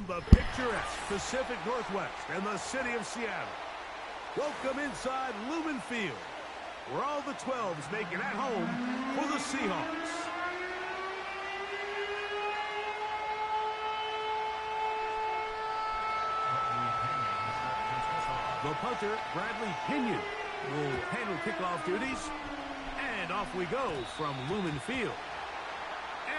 From the picturesque Pacific Northwest and the city of Seattle, welcome inside Lumen Field, where all the 12s make it at home for the Seahawks. The punter, Bradley Pinion, will handle kickoff duties. And off we go from Lumen Field.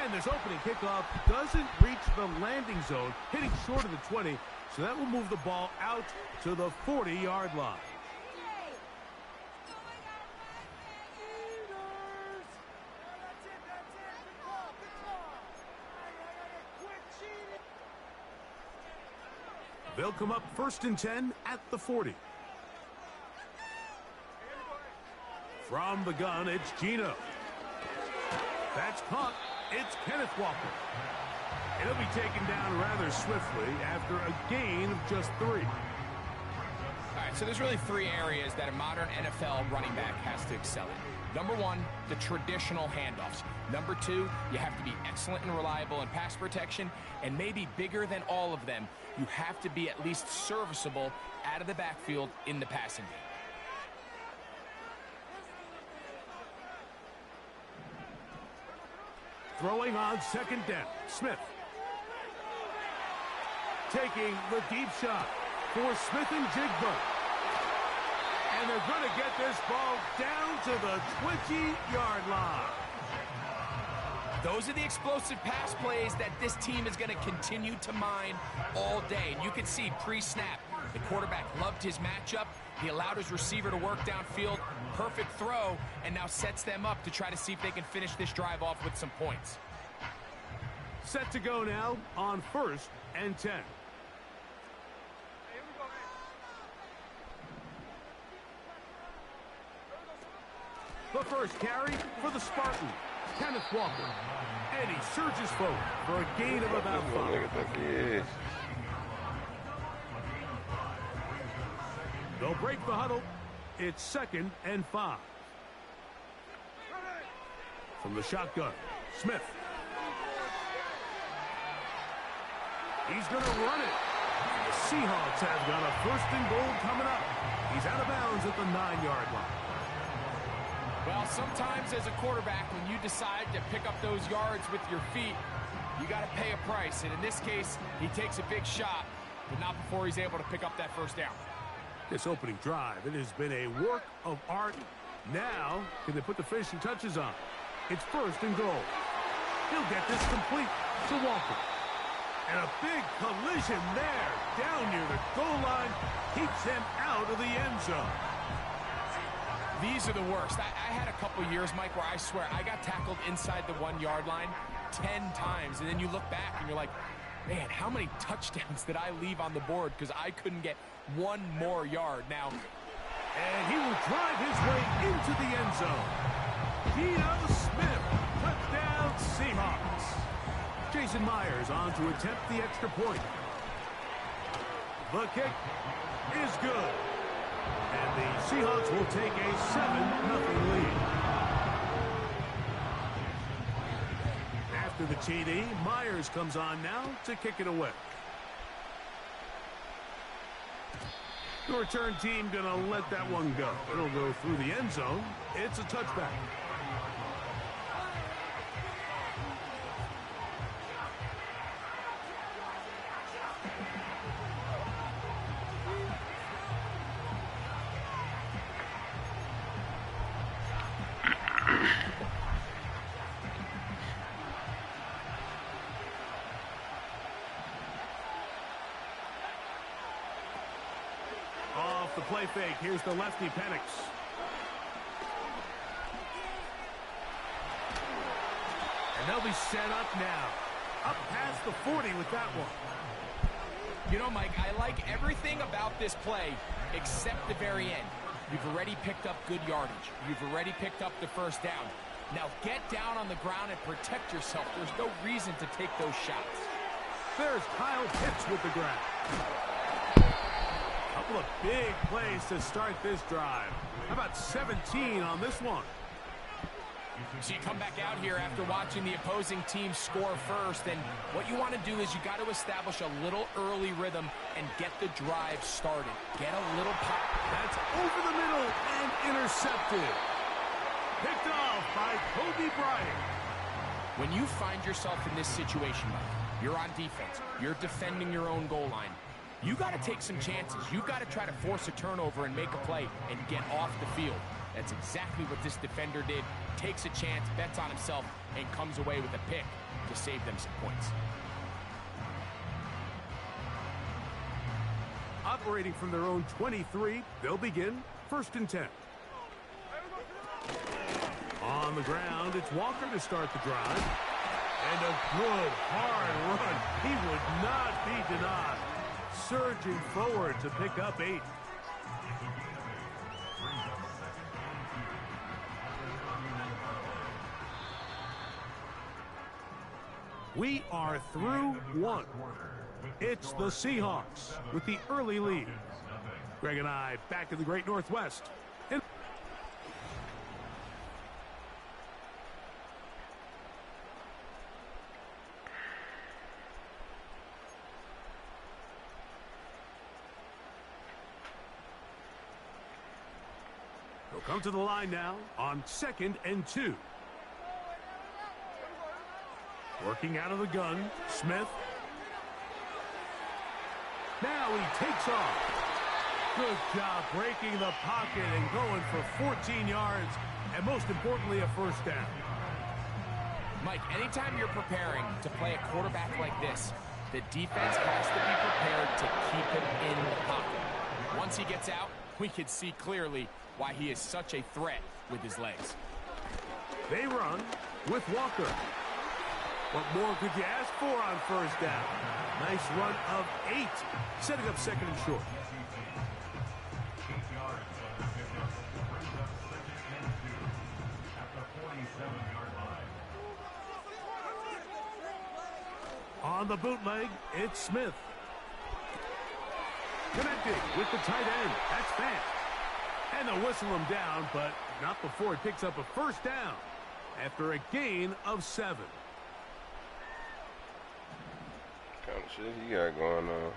And this opening kickoff doesn't reach the landing zone, hitting short of the 20, so that will move the ball out to the 40-yard line. They'll come up 1st and 10 at the 40. From the gun, it's Gino. That's caught. It's Kenneth Walker. It'll be taken down rather swiftly after a gain of just 3. All right, so there's really 3 areas that a modern NFL running back has to excel in. Number 1, the traditional handoffs. Number 2, you have to be excellent and reliable in pass protection. And maybe bigger than all of them, you have to be at least serviceable out of the backfield in the passing game. Throwing on 2nd down, Smith. Taking the deep shot for Smith and Jigba. And they're going to get this ball down to the 20-yard line. Those are the explosive pass plays that this team is going to continue to mine all day. And you can see pre-snap, the quarterback loved his matchup. He allowed his receiver to work downfield. Perfect throw, and now sets them up to try to see if they can finish this drive off with some points. Set to go now on 1st and 10. The first carry for the Spartans, Kenneth Walker. And he surges forward for a gain of about 5. They'll break the huddle. It's 2nd and 5. From the shotgun, Smith. He's going to run it. The Seahawks have got a 1st and goal coming up. He's out of bounds at the 9-yard line. Well, sometimes as a quarterback, when you decide to pick up those yards with your feet, you got to pay a price. And in this case, he takes a big shot, but not before he's able to pick up that 1st down. This opening drive, it has been a work of art. Now, can they put the finishing touches on? It's 1st and goal. He'll get this complete to Walker. And a big collision there, down near the goal line, keeps him out of the end zone. These are the worst. I had a couple years, Mike, where I swear I got tackled inside the 1-yard line 10 times. And then you look back and you're like, man, how many touchdowns did I leave on the board because I couldn't get 1 more yard now? And he will drive his way into the end zone. Geno Smith, touchdown Seahawks. Jason Myers on to attempt the extra point. The kick is good. And the Seahawks will take a 7-0 lead. After the TD, Myers comes on now to kick it away. The return team going to let that one go. It'll go through the end zone. It's a touchback. Off the play fake, here's the lefty Penix. And they'll be set up now. Up past the 40 with that one. You know, Mike, I like everything about this play except the very end. You've already picked up good yardage. You've already picked up the 1st down. Now get down on the ground and protect yourself. There's no reason to take those shots. There's Kyle Pitts with the grab. Couple of big plays to start this drive. How about 17 on this one? So you come back out here after watching the opposing team score first, and what you want to do is you got to establish a little early rhythm and get the drive started. Get a little pop. That's over the middle and intercepted. Picked off by Kobe Bryant. When you find yourself in this situation, Mike, you're on defense, you're defending your own goal line, you got to take some chances. You got to try to force a turnover and make a play and get off the field. That's exactly what this defender did. Takes a chance, bets on himself, and comes away with a pick to save them some points. Operating from their own 23, they'll begin 1st and 10. On the ground, it's Walker to start the drive. And a good, hard run. He would not be denied. Surging forward to pick up 8. We are through 1. It's the Seahawks with the early lead. Greg and I back in the Great Northwest. They'll come to the line now on 2nd and 2. Working out of the gun, Smith. Now he takes off. Good job breaking the pocket and going for 14 yards, and most importantly, a 1st down. Mike, anytime you're preparing to play a quarterback like this, the defense has to be prepared to keep him in the pocket. Once he gets out, we can see clearly why he is such a threat with his legs. They run with Walker. What more could you ask for on 1st down? Nice run of 8, setting up 2nd and short. On the bootleg, it's Smith. Connecting with the tight end. That's fast. And they'll whistle him down, but not before he picks up a 1st down after a gain of 7. What kind of shit he got going on?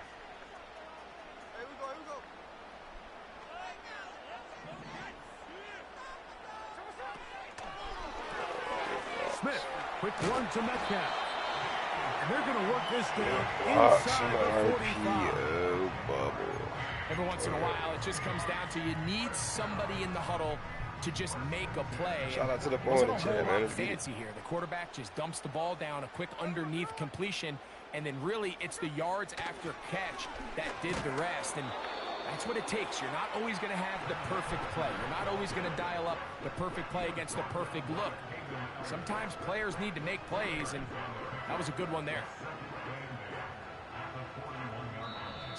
Smith, quick one to Metcalf. And they're going to work this down inside the 45. Bubble. Every once in a while, it just comes down to you need somebody in the huddle to just make a play. Shout out to the boy in Wasn't the a chat, whole man. lot fancy here. The quarterback just dumps the ball down, a quick underneath completion, and then really it's the yards after catch that did the rest. And that's what it takes. You're not always going to have the perfect play. You're not always going to dial up the perfect play against the perfect look. Sometimes players need to make plays, and that was a good one there.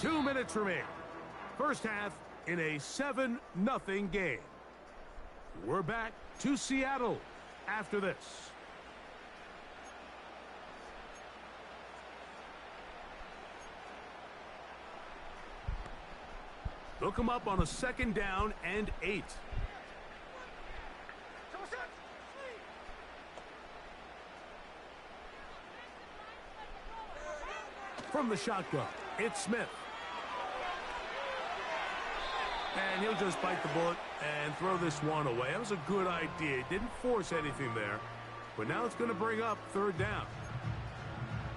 2 minutes remaining. 1st half in a 7-0 game. We're back to Seattle after this. They'll come up on a 2nd down and 8. From the shotgun, it's Smith. And he'll just bite the bullet and throw this one away. That was a good idea. Didn't force anything there. But now it's going to bring up 3rd down.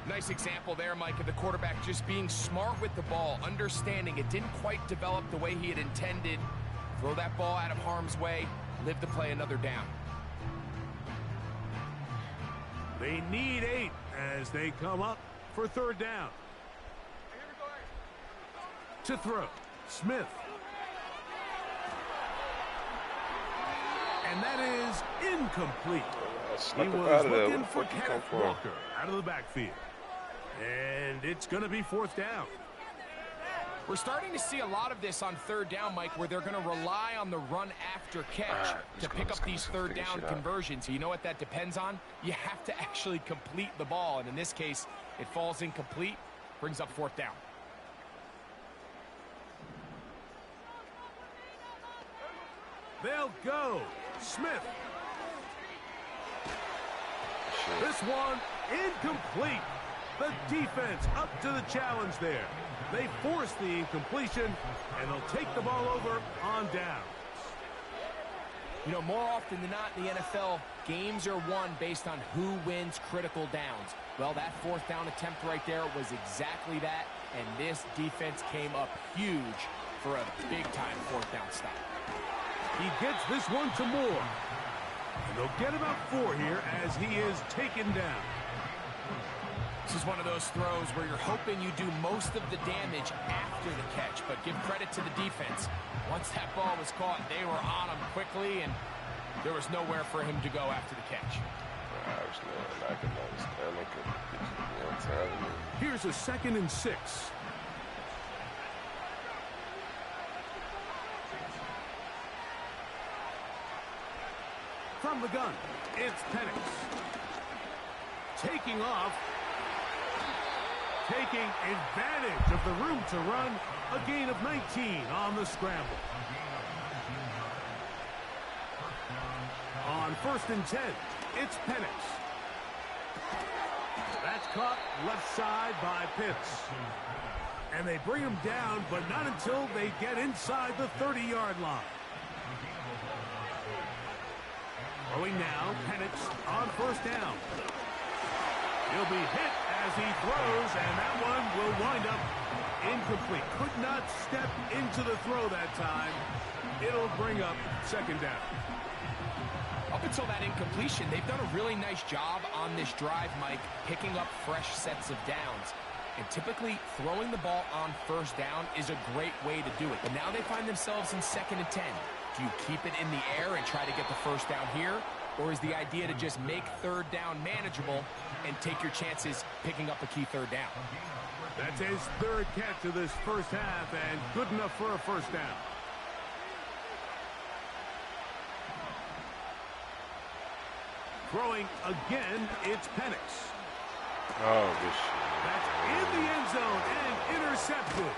Nice example there, Mike, of the quarterback just being smart with the ball, understanding it didn't quite develop the way he had intended. Throw that ball out of harm's way, live to play another down. They need 8 as they come up for 3rd down. To throw, Smith. And that is incomplete. He was looking for Kenneth Walker out of the backfield. And it's going to be 4th down. We're starting to see a lot of this on 3rd down, Mike, where they're going to rely on the run after catch to pick up these 3rd down conversions. You know what that depends on? You have to actually complete the ball. And in this case, it falls incomplete, brings up 4th down. They'll go. Smith. This one incomplete. The defense up to the challenge there. They force the incompletion, and they'll take the ball over on downs. You know, more often than not in the NFL, games are won based on who wins critical downs. Well, that fourth down attempt right there was exactly that, and this defense came up huge for a big-time fourth down stop. He gets this one to Moore. And they'll get about 4 here as he is taken down. This is one of those throws where you're hoping you do most of the damage after the catch, but give credit to the defense. Once that ball was caught, they were on him quickly, and there was nowhere for him to go after the catch. Here's a 2nd and 6. From the gun, it's Penix. Taking off. Taking advantage of the room to run. A gain of 19 on the scramble. On 1st and 10, it's Penix. That's caught left side by Pitts. And they bring him down, but not until they get inside the 30-yard line. Throwing now, Penix on 1st down. He'll be hit as he throws, and that one will wind up incomplete. Could not step into the throw that time. It'll bring up 2nd down. Up until that incompletion, they've done a really nice job on this drive, Mike, picking up fresh sets of downs. And typically, throwing the ball on 1st down is a great way to do it. But now they find themselves in 2nd and 10. Do you keep it in the air and try to get the 1st down here? Or is the idea to just make 3rd down manageable and take your chances picking up a key 3rd down? That's his 3rd catch of this first half, and good enough for a 1st down. Throwing again, it's Penix. Oh, good shit. That's in the end zone and intercepted.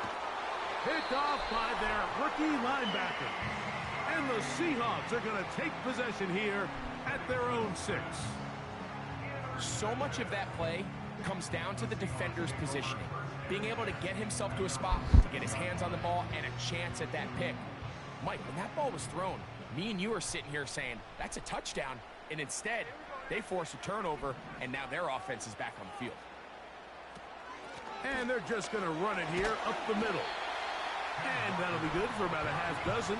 Picked off by their rookie linebacker. And the Seahawks are going to take possession here at their own 6. So much of that play comes down to the defender's positioning. Being able to get himself to a spot, to get his hands on the ball, and a chance at that pick. Mike, when that ball was thrown, me and you are sitting here saying, that's a touchdown. And instead, they force a turnover, and now their offense is back on the field. And they're just going to run it here up the middle. And that'll be good for about a half dozen.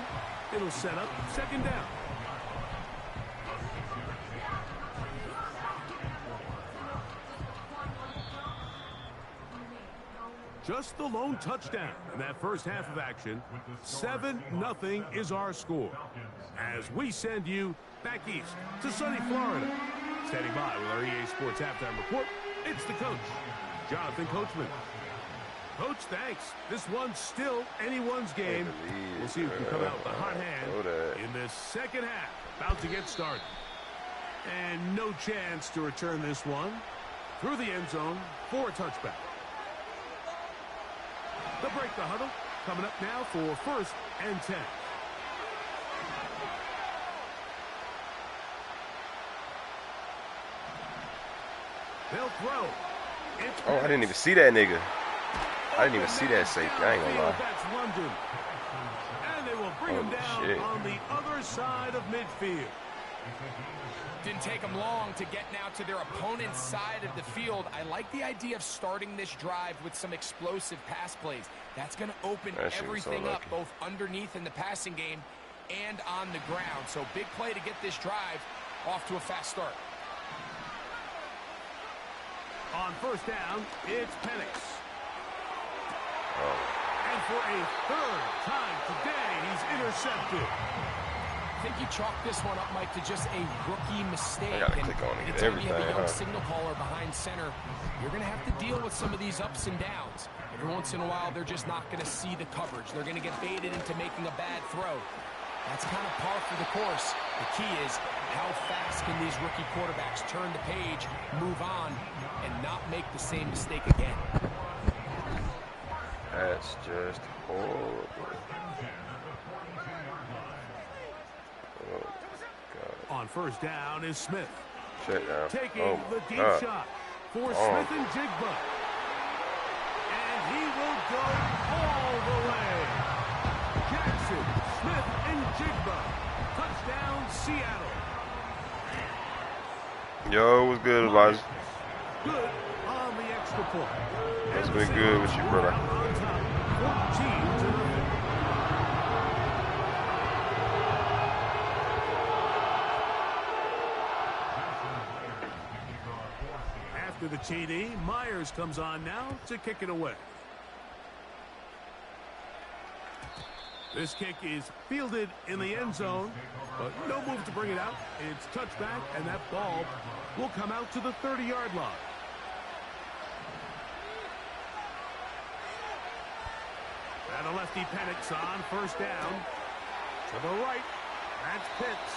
It'll set up 2nd down. Just the lone touchdown in that first half of action. 7-0 is our score. As we send you back east to sunny Florida. Standing by with our EA Sports Halftime Report, it's the coach, Jonathan Coachman. Coach, thanks. This one's still anyone's game. We'll see who can come out with a hot hand in this second half. About to get started. And no chance to return this one. Through the end zone for a touchback. They'll break the huddle. Coming up now for 1st and 10. They'll throw. Oh, I didn't even see that nigga. I didn't even see that safety. I ain't gonna lie. That's London. And they will bring him down on the other side of midfield. Didn't take them long to get now to their opponent's side of the field. I like the idea of starting this drive with some explosive pass plays. That's going to open everything up, both underneath in the passing game and on the ground. So big play to get this drive off to a fast start. On 1st down, it's Penix. Oh. And for a 3rd time today, he's intercepted. I think you chalk this one up, Mike, to just a rookie mistake. I gotta click on it. Everything, you have a young signal caller behind center, you're going to have to deal with some of these ups and downs. Every once in a while, they're just not going to see the coverage. They're going to get baited into making a bad throw. That's kind of par for the course. The key is how fast can these rookie quarterbacks turn the page, move on, and not make the same mistake again. That's just horrible. On 1st down is Smith. Check down. Taking Oh the my deep God. shot for Oh. Smith and Jigba. And he will go all the way. Jackson, Smith, and Jigba. Touchdown, Seattle. Yo, what's good, Elijah? Good on the extra point. What's been good with you, brother? On top, 14-0. After the TD, Myers comes on now to kick it away. This kick is fielded in the end zone, but no move to bring it out. It's touchback, and that ball will come out to the 30-yard line. And a lefty Penix on first down. To the right, that's Pitts.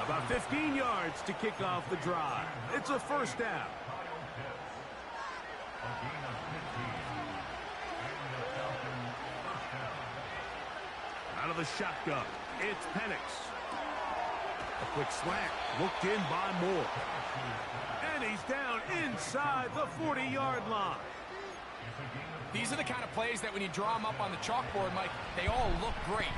About 15 yards to kick off the drive. It's a first down. Out of the shotgun, it's Penix. A quick slant, looked in by Moore. And he's down inside the 40-yard line. These are the kind of plays that when you draw them up on the chalkboard, Mike, they all look great.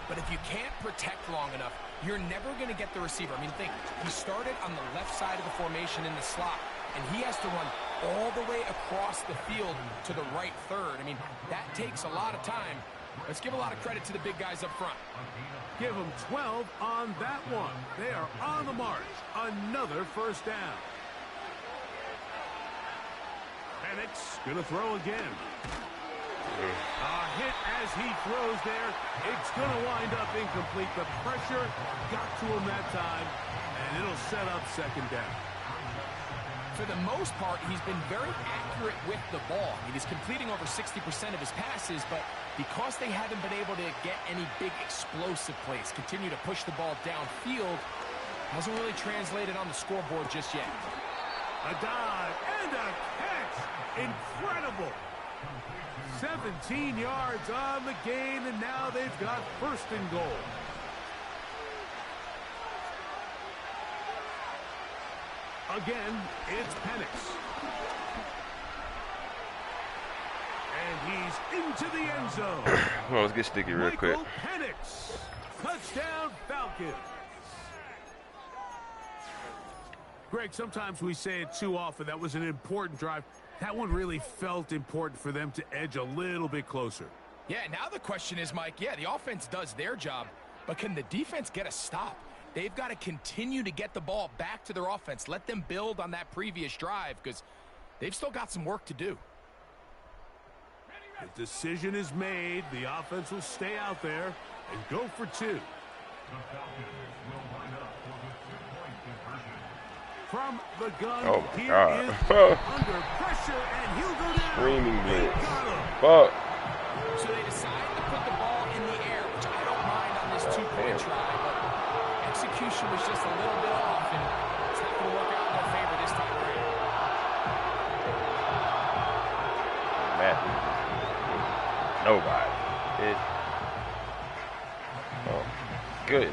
But if you can't protect long enough, you're never going to get the receiver. I mean, think, he started on the left side of the formation in the slot, and he has to run all the way across the field to the right third. I mean, that takes a lot of time. Let's give a lot of credit to the big guys up front. Give them 12 on that one. They are on the march. Another first down. Penix going to throw again. A hit as he throws there. It's going to wind up incomplete. The pressure got to him that time, and it'll set up second down. For the most part, he's been very accurate with the ball. I mean, he's completing over 60% of his passes, but because they haven't been able to get any big explosive plays, continue to push the ball downfield, hasn't really translated on the scoreboard just yet. A dive and a catch. Incredible. 17 yards on the gain, and now they've got first and goal. Again, it's Penix. And he's into the end zone. Well, let's get sticky real quick. Penix. Touchdown, Falcons. Greg, sometimes we say it too often. That was an important drive. That one really felt important for them to edge a little bit closer. Yeah, now the question is, Mike, yeah, the offense does their job, but can the defense get a stop? They've got to continue to get the ball back to their offense. Let them build on that previous drive because they've still got some work to do. The decision is made. The offense will stay out there and go for two. From the gun, Oh my here God. is under pressure, and he'll go down. Screaming They blitz. got him. Fuck. So they decide to put the ball in the air, which I don't mind on this two-point try, but execution was just a little bit off, and it's not going to work out in their favor this time around. Matthew. Nobody. Oh, good.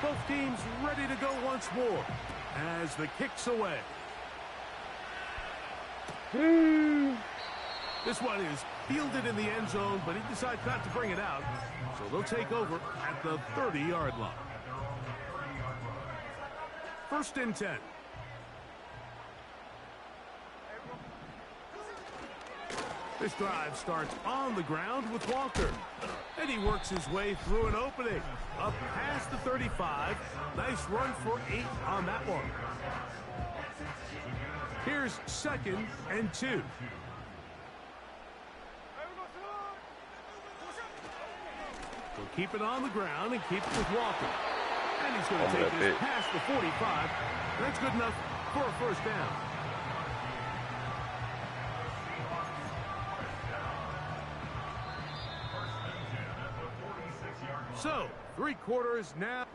Both teams ready to go once more as the kick's away. This one is fielded in the end zone, but he decides not to bring it out. So they'll take over at the 30-yard line. First and 10. This drive starts on the ground with Walker. And he works his way through an opening. Up past the 35. Nice run for 8 on that one. Here's second and 2. He'll keep it on the ground and keep it with Walker. And he's going to take this past the 45. That's good enough for a first down. So, 3 quarters now.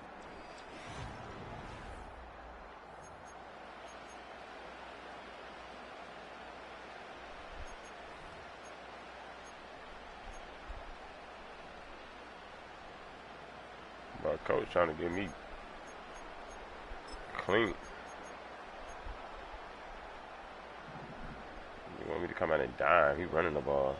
My coach trying to get me. clean. You want me to come out and dime? He running the ball.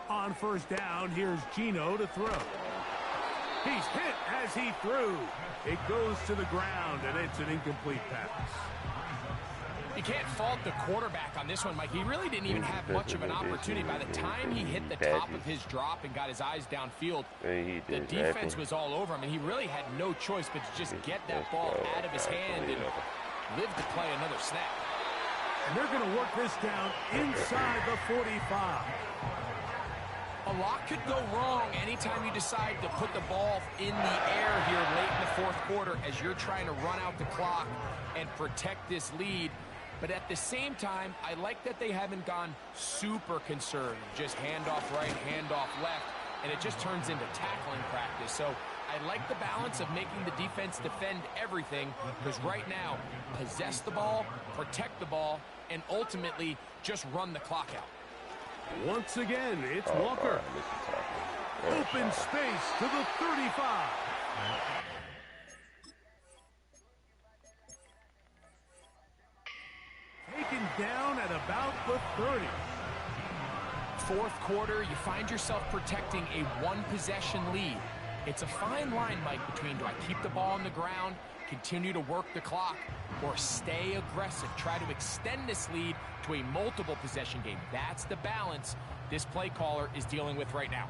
On first down, here's Gino to throw. He's hit as he threw. It goes to the ground, and it's an incomplete pass. You can't fault the quarterback on this one, Mike. He really didn't even have much of an opportunity. By the time he hit the top of his drop and got his eyes downfield, the defense was all over him, and he really had no choice but to just get that ball out of his hand and live to play another snap. And they're going to work this down inside the 45. A lot could go wrong anytime you decide to put the ball in the air here late in the fourth quarter as you're trying to run out the clock and protect this lead. But at the same time, I like that they haven't gone super conservative. Just handoff right, handoff left, and it just turns into tackling practice. So I like the balance of making the defense defend everything, because right now, possess the ball, protect the ball, and ultimately just run the clock out. Once again, it's Walker. Open space to the 35. Taken down at about the 30. Fourth quarter, you find yourself protecting a one-possession lead. It's a fine line, Mike, between do I keep the ball on the ground, continue to work the clock, or stay aggressive, try to extend this lead to a multiple possession game. That's the balance this play caller is dealing with right now.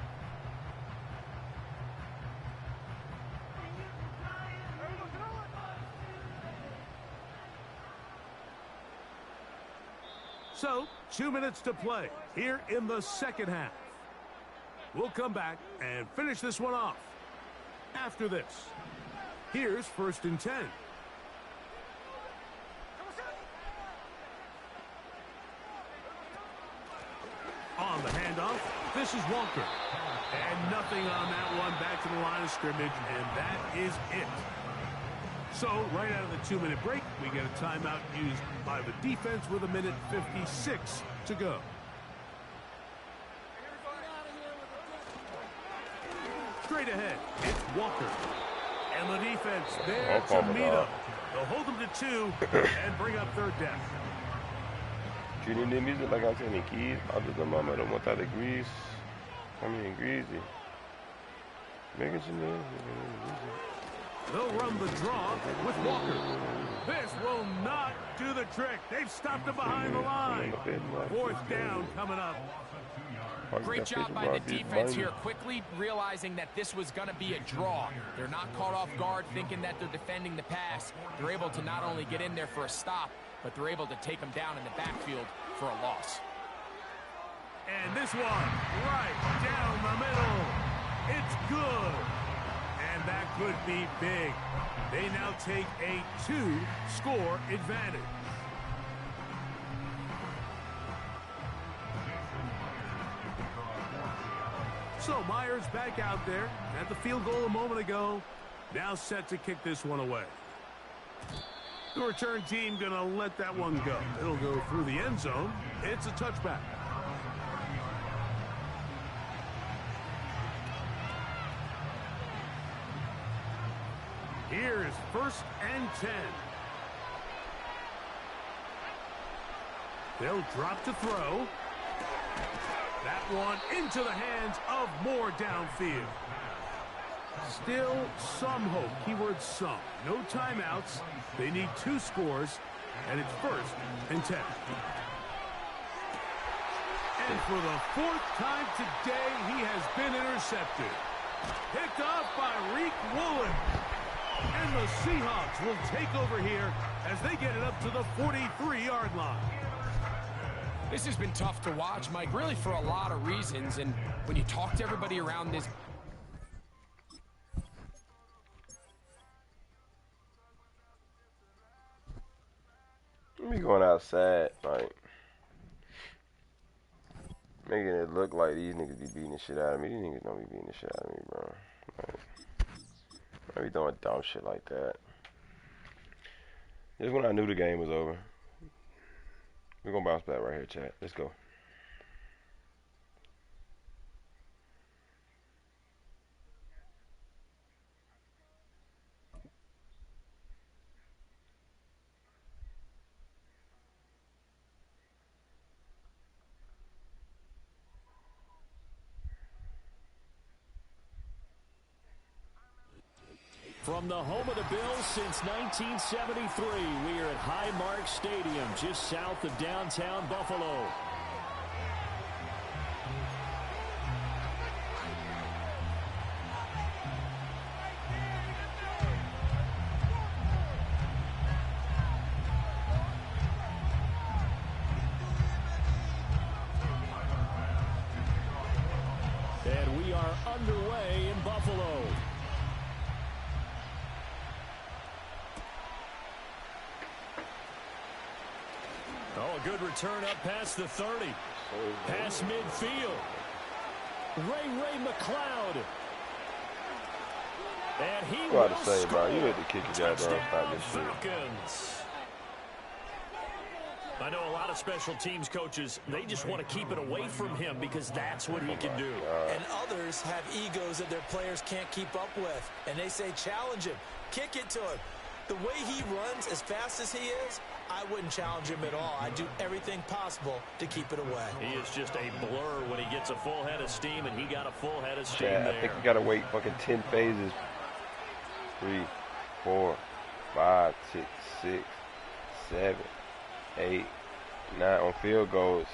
So, 2 minutes to play here in the second half. We'll come back and finish this one off after this. Here's first and 10. On the handoff, this is Walker. And nothing on that one, back to the line of scrimmage, and that is it. So, right out of the 2-minute break, we get a timeout used by the defense with 1:56 to go. Straight ahead, it's Walker. And the defense there to meet him. They'll hold them to 2 and bring up third down. Treating the music like I'm saying kids. I'll do the mama don't want that degrees. I mean greasy. Making some news. They'll run the draw with Walker. This will not do the trick. They've stopped him behind the line. Fourth down coming up. Great job by the defense here, quickly realizing that this was going to be a draw. They're not caught off guard thinking that they're defending the pass. They're able to not only get in there for a stop, but they're able to take them down in the backfield for a loss. And this one, right down the middle. It's good. And that could be big. They now take a 2-score advantage. So Myers back out there at the field goal a moment ago. Now set to kick this one away. The return team going to let that one go. It'll go through the end zone. It's a touchback. Here's first and 10. They'll drop to throw. That one into the hands of Moore downfield. Still some hope. Keyword some. No timeouts. They need 2 scores, and it's first and 10. And for the 4th time today, he has been intercepted. Picked off by Reek Woolen. And the Seahawks will take over here as they get it up to the 43-yard line. This has been tough to watch, Mike, really for a lot of reasons. And when you talk to everybody around this... Me going outside, like, making it look like these niggas be beating the shit out of me. These niggas don't be beating the shit out of me, bro. Like, I be doing dumb shit like that. This is when I knew the game was over. We're going to bounce back right here, chat. Let's go. From the home of the Bills since 1973, we are at Highmark Stadium, just south of downtown Buffalo. And we are underway in Buffalo. Oh, a good return up past the 30. Past midfield. Ray McLeod. And he will to say, score. bro, you had to kick your goddamn stop this shit. Falcons. I know a lot of special teams coaches, they just want to keep it away from him because that's what he can do. And others have egos that their players can't keep up with. And they say, challenge him. Kick it to him. The way he runs, as fast as he is, I wouldn't challenge him at all. I'd do everything possible to keep it away. He is just a blur when he gets a full head of steam, and he got a full head of steam there. I think you got to wait fucking 10 phases. 3, 4, 5, 6, 6, 7, 8, 9 on field goals,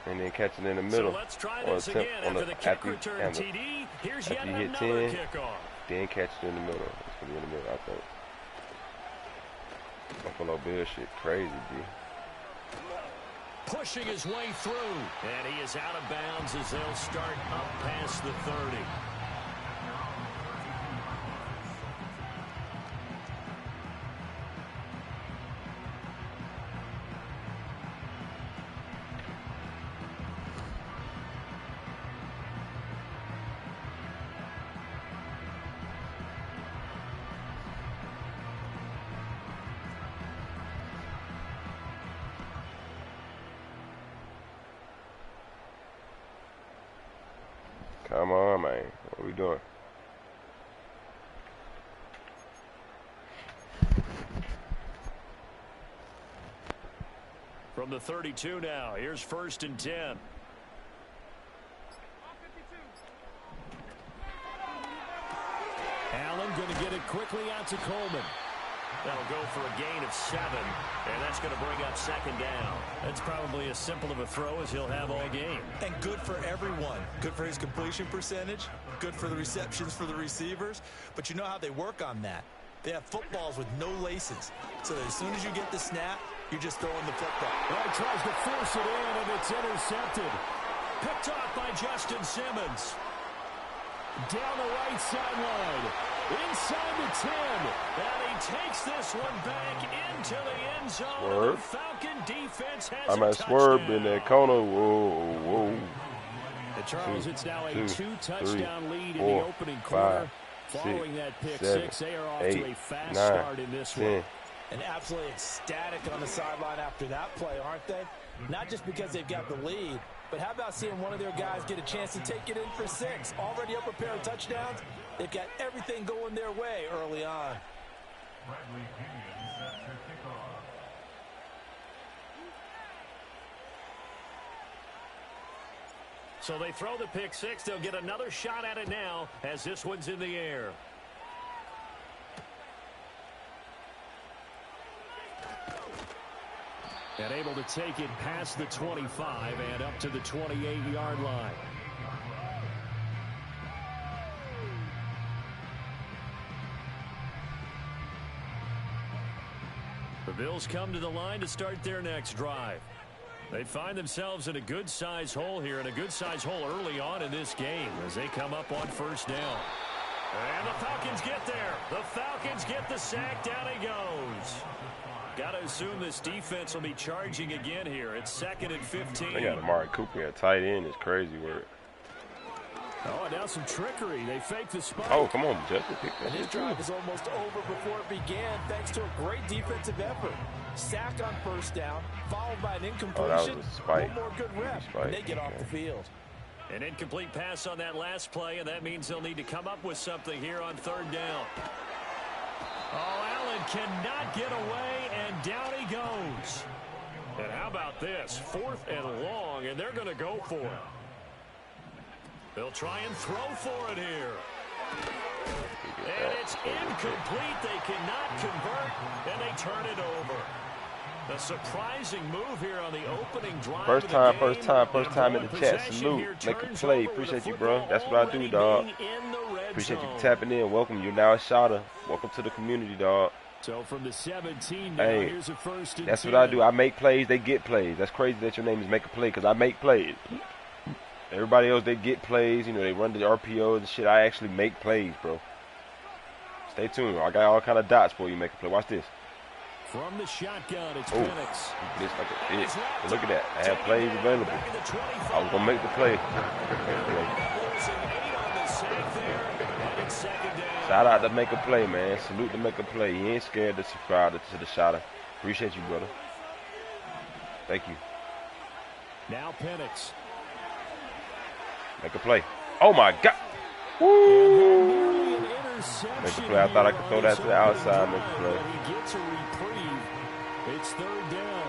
and then catching in the middle. So let's try this again after the kick return TD. Here's yet another kickoff. Then catch it in the middle. It's going to be in the middle, I think. Buffalo Bills shit crazy, B. Pushing his way through. And he is out of bounds as they'll start up past the 30. Come on, man. What are we doing? From the 32 now, here's 1st and 10. Allen going to get it quickly out to Coleman. That'll go for a gain of 7, and that's going to bring up 2nd down. That's probably as simple of a throw as he'll have all game. And good for everyone. Good for his completion percentage. Good for the receptions for the receivers. But you know how they work on that. They have footballs with no laces. So that as soon as you get the snap, you're just throwing the football. Well, he tries to force it in, and it's intercepted. Picked off by Justin Simmons. Down the right sideline. Inside the 10. And he takes this one back into the end zone. Swerve. The Falcon defense has I'm at swerve in that corner. Whoa, whoa. And Charles, it's now a 2-touchdown lead in 4, the opening quarter. 5, Following that pick 7, 6, they are off 8, to a fast 9, start in this 10. one. And absolutely ecstatic on the sideline after that play, aren't they? Not just because they've got the lead, but how about seeing one of their guys get a chance to take it in for 6? Already up a pair of touchdowns. They've got everything going their way early on. So they throw the pick 6. They'll get another shot at it now as this one's in the air. And able to take it past the 25 and up to the 28-yard line. The Bills come to the line to start their next drive. They find themselves in a good-sized hole here, and a good-sized hole early on in this game as they come up on 1st down. And the Falcons get there. The Falcons get the sack. Down he goes. Got to assume this defense will be charging again here. It's 2nd and 15. They got Amari Cooper at tight end. It's crazy work. Oh, and now some trickery. They fake the spike. Oh, come on, Justin. And his drive is almost over before it began, thanks to a great defensive effort. Sack on first down, followed by an incompletion. Oh, that was a spike. One more good rep, and they get off the field. An incomplete pass on that last play, and that means they'll need to come up with something here on third down. Oh, Allen cannot get away, and down he goes. And how about this? 4th and long, and they're going to go for it. They'll try and throw for it here. And it's incomplete. They cannot convert, and they turn it over. A surprising move here on the opening drive. First time in the chat. Salute. Make a play. Appreciate you, bro. That's what I do, dog. Appreciate you tapping in. Welcome. You're now a shotter. Welcome to the community, dog. So from the 17 now, hey, here's a first and that's 10. what I do. I make plays. They get plays. That's crazy that your name is Make a Play because I make plays. Everybody else, they get plays. You know, they run the RPOs and shit. I actually make plays, bro. Stay tuned. I got all kind of dots for you. Make a play. Watch this. From the shotgun, it's oh, Penix. This like a hit. Look at that. I had plays available. I was gonna make the play. Shout out to Make a Play, man. Salute to Make a Play. He ain't scared to subscribe to the shotter. Appreciate you, brother. Thank you. Now Penix. Make a play. Oh my God. Woo! Make a play. I thought I could throw that to the outside. Make a play. He gets a reprieve. It's third down.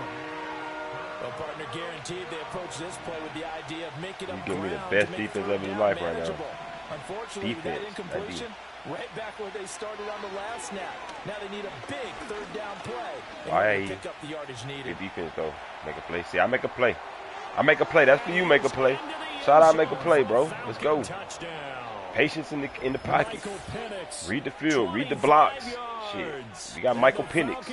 Well, partner, guaranteed they approach this play with the idea of making up you give me the ground best to make defense third of his down life right now. manageable. Unfortunately, Defense, that incompletion, right back where they started on the last snap. Now they need a big third down play in order to pick up the yardage needed. Good defense, though. Make a play. See, I make a play. I make a play. That's for you, Make a Play. Shout out, Make a Play, bro. Let's go. Patience in the pocket. Read the field. Read the blocks. Shit. We got Michael Penix.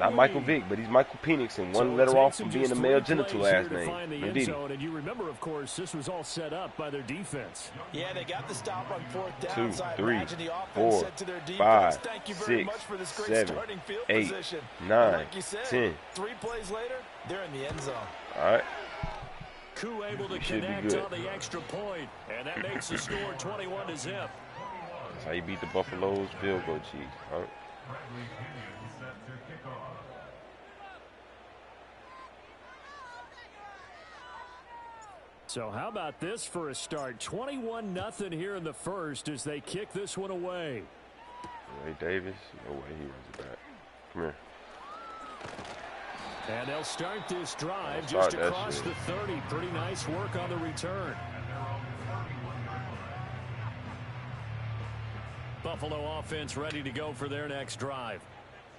Not Michael Vick, but he's Michael Penix, and one letter off from being a male genital last name. Indeed. And you remember, of course, this was all set up by their defense. Yeah, they got the stop on fourth down. 2, 3, 4, 5, 6, 7, 8, 9, 10. 3 plays later, they're in the end zone. All right. Coup able to connect on the extra point, and that makes the score 21-0. That's how you beat the Buffalo's field goal cheese. All right. So how about this for a start? 21-0 here in the first as they kick this one away. Ray Davis, no way he runs it back. Come here. And they'll start this drive just across the 30. Pretty nice work on the return. Buffalo offense ready to go for their next drive.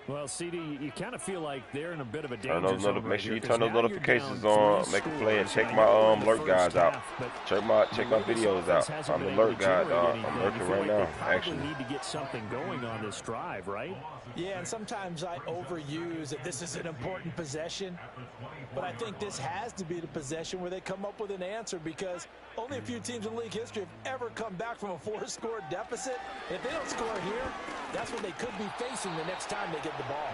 Well, CD, you kind of feel like they're in a bit of a danger zone. Make sure you turn those notifications on. Make a play and check my alert guys out. Check my videos out. I'm the alert guy, dog. I'm lurking right now. Actually, need to get something going on this drive, right? Yeah, and sometimes I overuse that this is an important possession, but I think this has to be the possession where they come up with an answer because only a few teams in league history have ever come back from a 4-score deficit. If they don't score here, that's what they could be facing the next time they get the ball.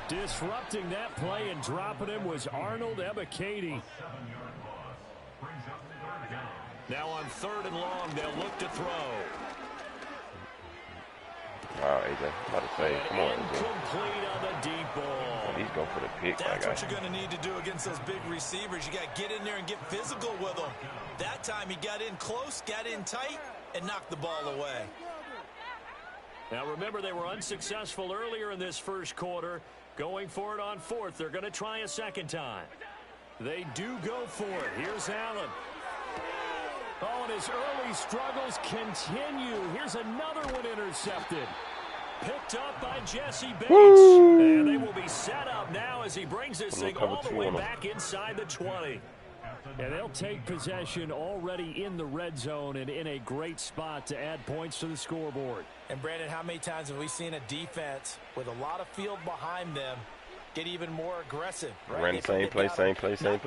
Disrupting that play and dropping him was Arnold Ebiketie. Now on 3rd and long, they'll look to throw. Wow, AJ, I'm about to say, come on, AJ. Complete on the deep ball. He's going for the pick, That's what you're going to need to do against those big receivers. You got to get in there and get physical with them. That time he got in close, got in tight, and knocked the ball away. Now remember, they were unsuccessful earlier in this first quarter. Going for it on 4th. They're going to try a second time. They do go for it. Here's Allen. Oh, and his early struggles continue. Here's another one intercepted. Picked up by Jesse Bates. Woo! And they will be set up now as he brings this thing all the way back inside the 20. And they'll take possession already in the red zone and in a great spot to add points to the scoreboard. And, Brandon, how many times have we seen a defense with a lot of field behind them get even more aggressive? Right? Ran the same play,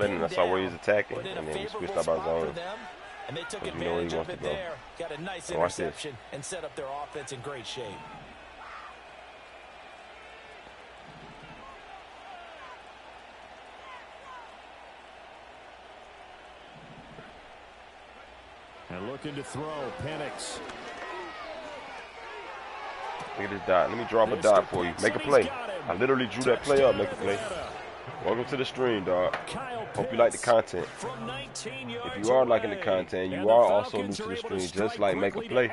and that's how he was attacking. And then we switched up our zone. And they took advantage of it there. Got a nice interception and set up their offense in great shape. And looking to throw, Penix. Look at this dot. Let me drop a dot for you. Make a play. I literally drew that play up. Make a play. Welcome to the stream, dog. Hope you like the content. If you are liking the content, you are also new to the stream, just like make a play.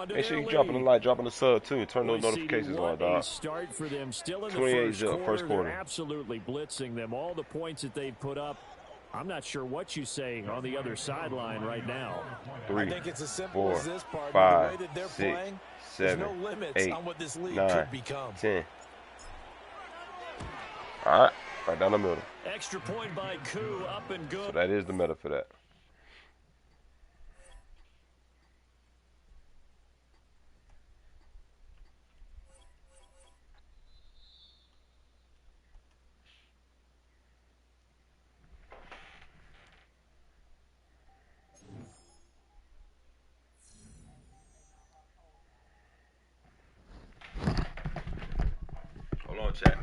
Make sure you dropping a like, dropping a sub too. Turn those notifications on, dog. 28-0 first quarter. Absolutely blitzing them. All the points that they've put up. I'm not sure what you say on the other sideline right now. 3, I think it's as simple 4, as this part. 5, the way that they're 6, playing, 7, there's no limits 8, on what this league 9, could become. 10. All right, right down the middle. Extra point by Koo, up and good. So that is the meta for that. Hold on, chat.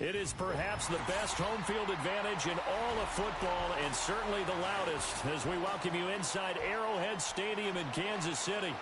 It is perhaps the best home field advantage in all of football, and certainly the loudest, as we welcome you inside Arrowhead Stadium in Kansas City.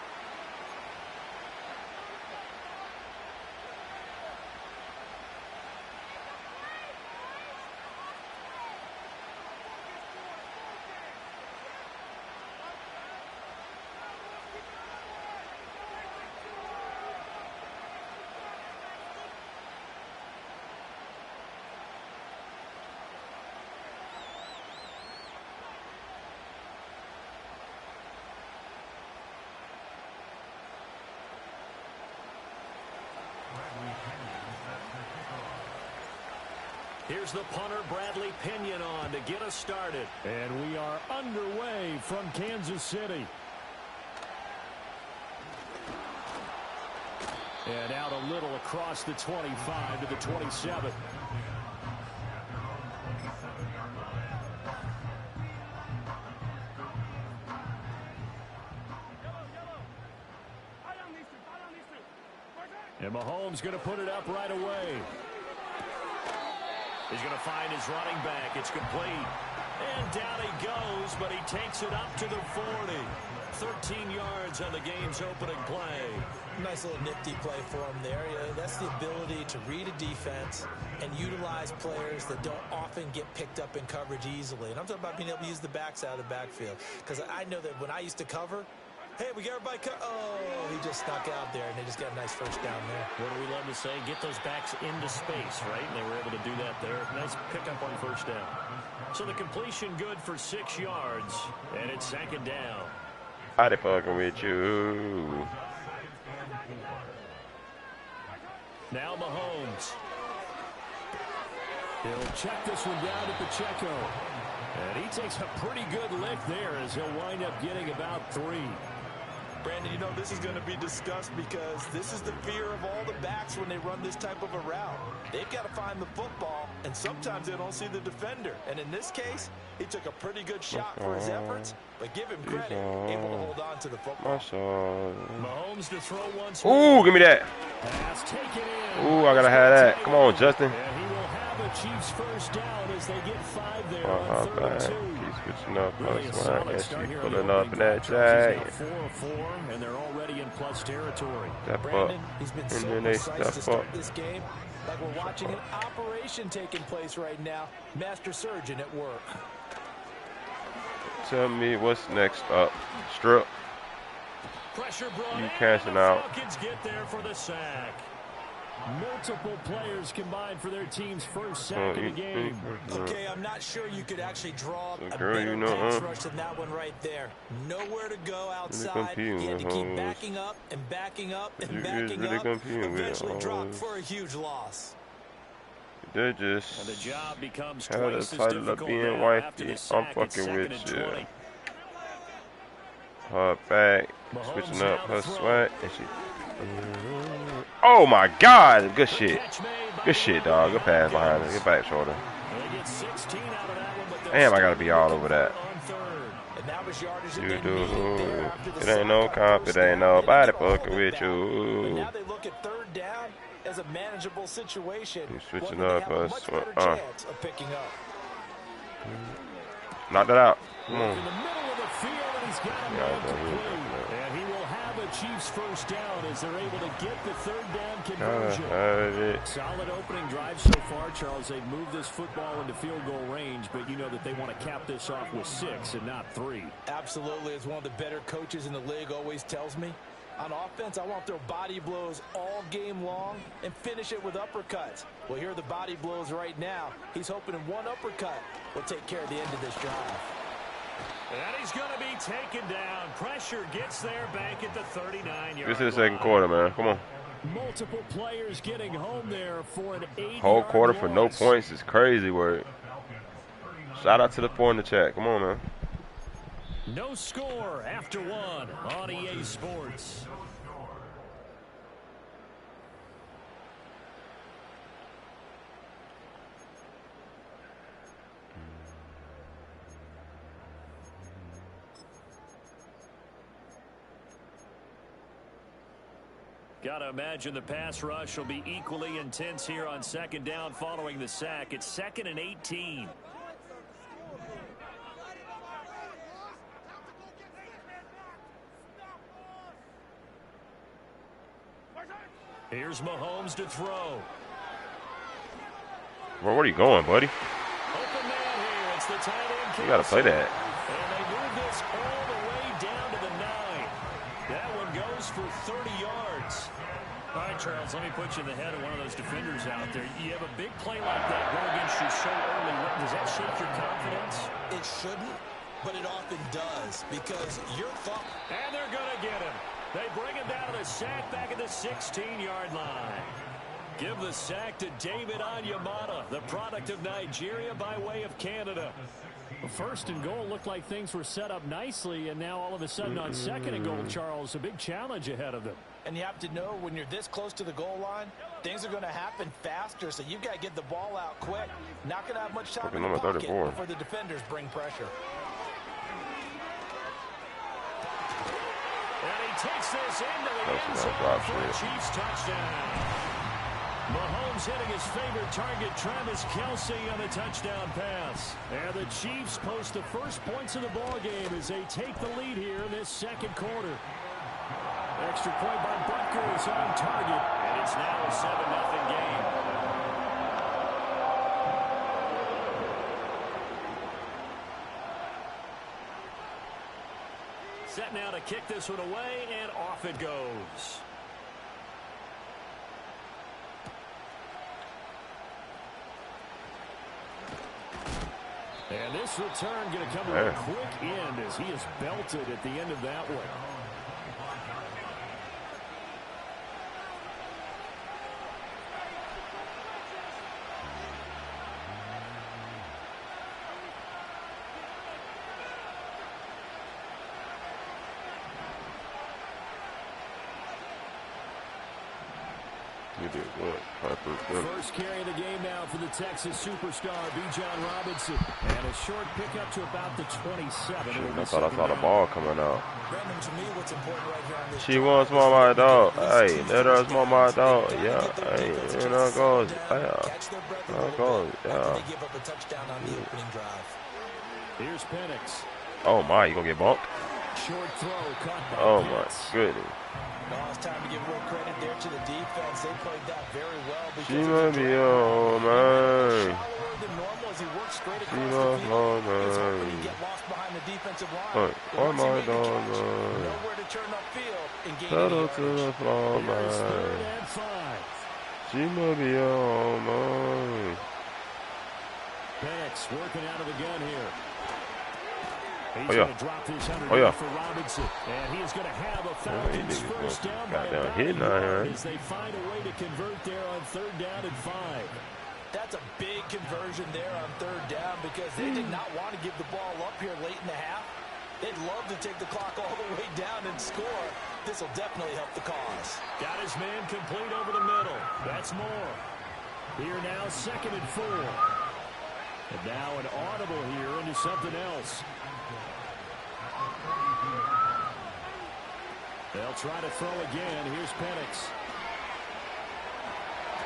Here's the punter, Bradley Pinion, on to get us started. And we are underway from Kansas City. And out a little across the 25 to the 27. And Mahomes going to put it up right away. He's going to find his running back. It's complete. And down he goes, but he takes it up to the 40. 13 yards on the game's opening play. Nice little nifty play for him there. That's the ability to read a defense and utilize players that don't often get picked up in coverage easily. And I'm talking about being able to use the backs out of the backfield. Because I know that when I used to cover, hey, we got everybody he just snuck out there, and they just got a nice first down there. What do we love to say? Get those backs into space, right? And they were able to do that there. Nice pickup on first down. So the completion good for 6 yards, and it's second down. How they fucking with you? Now Mahomes. He'll check this one down to Pacheco. And he takes a pretty good lick there as he'll wind up getting about 3. Brandon, you know this is going to be discussed because this is the fear of all the backs when they run this type of a route. They've got to find the football, and sometimes they don't see the defender. And in this case, he took a pretty good shot for his efforts, but give him credit, able to hold on to the football. Mahomes to throw once. Ooh, give me that. Pass taken in. Ooh, I got to have that. Come on, Justin. And he will have a Chiefs first down as they get 5 there on 3rd and 2. He's switching up. Really a solid start here. Pulling up in that jag. 4-4, and they're already in plus territory. Step Brandon, up. he's been And so then they precise to step start up. this game. Like we're watching an operation taking place right now. Master surgeon at work. Tell me what's next up. Strip. Pressure brought You in, cashing and the out. Falcons get there for the sack. Multiple players combined for their team's first sack of the game. Okay, I'm not sure you could actually draw a girl, better you know, pass rush than that one right there. Nowhere to go outside. He had to keep backing up and backing up and backing up. Eventually dropped for a huge loss. They're just And the job becomes how the twice as title of difficult being now after wifey. the sack. I'm It's fucking 2nd with and you. 20. Her back, Mahomes switching up now her to throw. sweat, and she. Oh my God! Good shit. Catch made by Good shit, dog. Good pass behind it. Get back, shoulder. They get 16 out of that one, but they'll Damn, I still gotta be all over that. on 3rd. And now his yardage You again do. needed there after the It ain't no sack on comp. first It ain't down. nobody They need to hold fucking it with back. But you. now they look at 3rd down as a manageable situation. You switching One that up they have a us. much better chance of picking up. Knock that out. Come In on. the middle of the field, and he's got a man complete. And he will have a Chiefs first down as they're able to get the 3rd down conversion. Solid opening drive so far, Charles. They've moved this football into field goal range, but you know that they want to cap this off with 6 and not 3. Absolutely, as one of the better coaches in the league always tells me, on offense, I want their body blows all game long and finish it with uppercuts. Well, here are the body blows right now. He's hoping in one uppercut will take care of the end of this drive. And he's going to be taken down. Pressure gets there back at the 39-yard This is the 2nd quarter, man. Come on. Multiple players getting home there for an 8-yard Whole quarter for no loss. points is crazy word. Shout out to the 4 in the chat. Come on, man. No score after 1 on EA Sports. Got to imagine the pass rush will be equally intense here on second down following the sack. It's 2nd and 18. Here's Mahomes to throw. Bro, where are you going, buddy? Open man here. It's the tight end. You got to play that. And they move this all the way down to the 9. That one goes for 30 yards. All right, Charles, let me put you in the head of one of those defenders out there. You have a big play like that go against you so early. Does that shake your confidence? It shouldn't, but it often does because you're thought. And they're going to get him. They bring him down to the sack back at the 16-yard line. Give the sack to David Onyemata, the product of Nigeria by way of Canada. Well, 1st and goal looked like things were set up nicely, and now all of a sudden on 2nd and goal, Charles, a big challenge ahead of them. And you have to know when you're this close to the goal line, things are going to happen faster, so you've got to get the ball out quick. Not going to have much time in the pocket before the defenders bring pressure. And he takes this into the end zone for a Chiefs touchdown. Mahomes hitting his favorite target, Travis Kelce, on the touchdown pass. And the Chiefs post the first points of the ballgame as they take the lead here in this 2nd quarter. Extra point by Butker is on target, and it's now a 7-0 game. Set now to kick this one away, and off it goes. And this return going to come to a quick end as he is belted at the end of that one. First carry of the game now for the Texas superstar, Bijan Robinson. And a short pickup to about the 27. I thought I saw the ball coming out. Brandon, to me, what's important right here on this She wants more my dog. Hey, let us more my dog. Yeah. Hey, and I goes. Yeah. I goes. Yeah. They give up a touchdown on the opening drive. Here's Penix. Oh my, you gonna get bumped? Short throw caught by Oh my goodness. Well, it's time to give real credit there to the defense. They played that very well. She might be oh man. She must oh man. Oh my dog man. Nowhere to turn upfield and gain Pedal to the floor man. She might be oh man. Penix working out of the gun here. He's going to drop this underneath for Robinson. And he is going to have a Falcons first down by about 8 as they find a way to convert there on 3rd down and 5. That's a big conversion there on 3rd down because they did not want to give the ball up here late in the half. They'd love to take the clock all the way down and score. This will definitely help the cause. Got his man complete over the middle. That's more. Here now, 2nd and 4. And now an audible here into something else. They'll try to throw again. Here's Penix.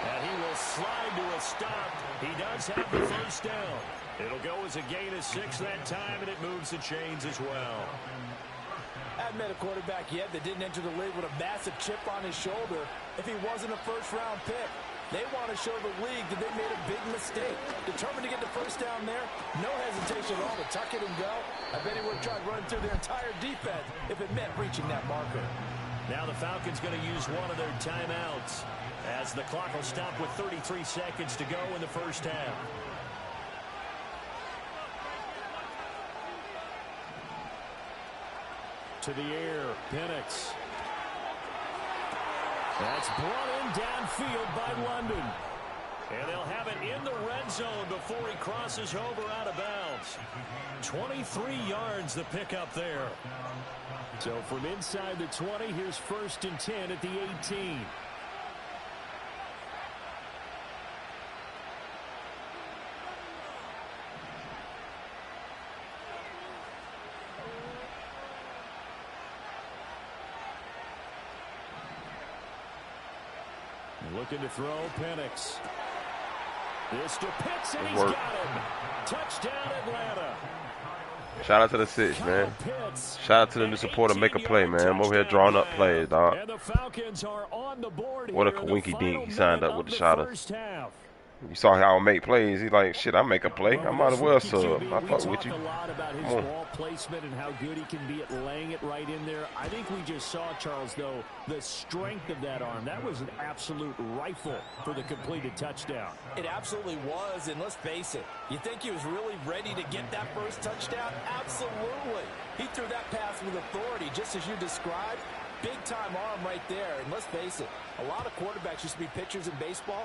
And he will slide to a stop. He does have the first down. It'll go as a gain of 6 that time, and it moves the chains as well. Haven't met a quarterback yet that didn't enter the league with a massive chip on his shoulder if he wasn't a first-round pick. They want to show the league that they made a big mistake. Determined to get the first down there. No hesitation at all to tuck it and go. I bet he would have tried running through their entire defense if it meant reaching that marker. Now the Falcons going to use one of their timeouts as the clock will stop with 33 seconds to go in the first half. To the air, Penix. That's brought in downfield by London. And they'll have it in the red zone before he crosses over out of bounds. 23 yards the pickup there. So from inside the 20, here's 1st and 10 at the 18. Looking to throw, Penix. This to Pitts, and he's Work. got him. Touchdown, Atlanta. Shout out to the 6, man. Shout out to the new supporter. Make a play, man. I'm over here drawing up plays, dog. And the Falcons are on the board. What a here in the coinky dink. final He signed up minute with the of shotter. first half. You saw how I make plays. He's like, shit, I make a play. I might as well sub. I We fuck with you. talk a lot about his Come on. ball placement and how good he can be at laying it right in there. I think we just saw, Charles, though, the strength of that arm. That was an absolute rifle for the completed touchdown. It absolutely was, and let's face it, you think he was really ready to get that first touchdown? Absolutely. He threw that pass with authority, just as you described. Big-time arm right there, and let's face it, a lot of quarterbacks used to be pitchers in baseball.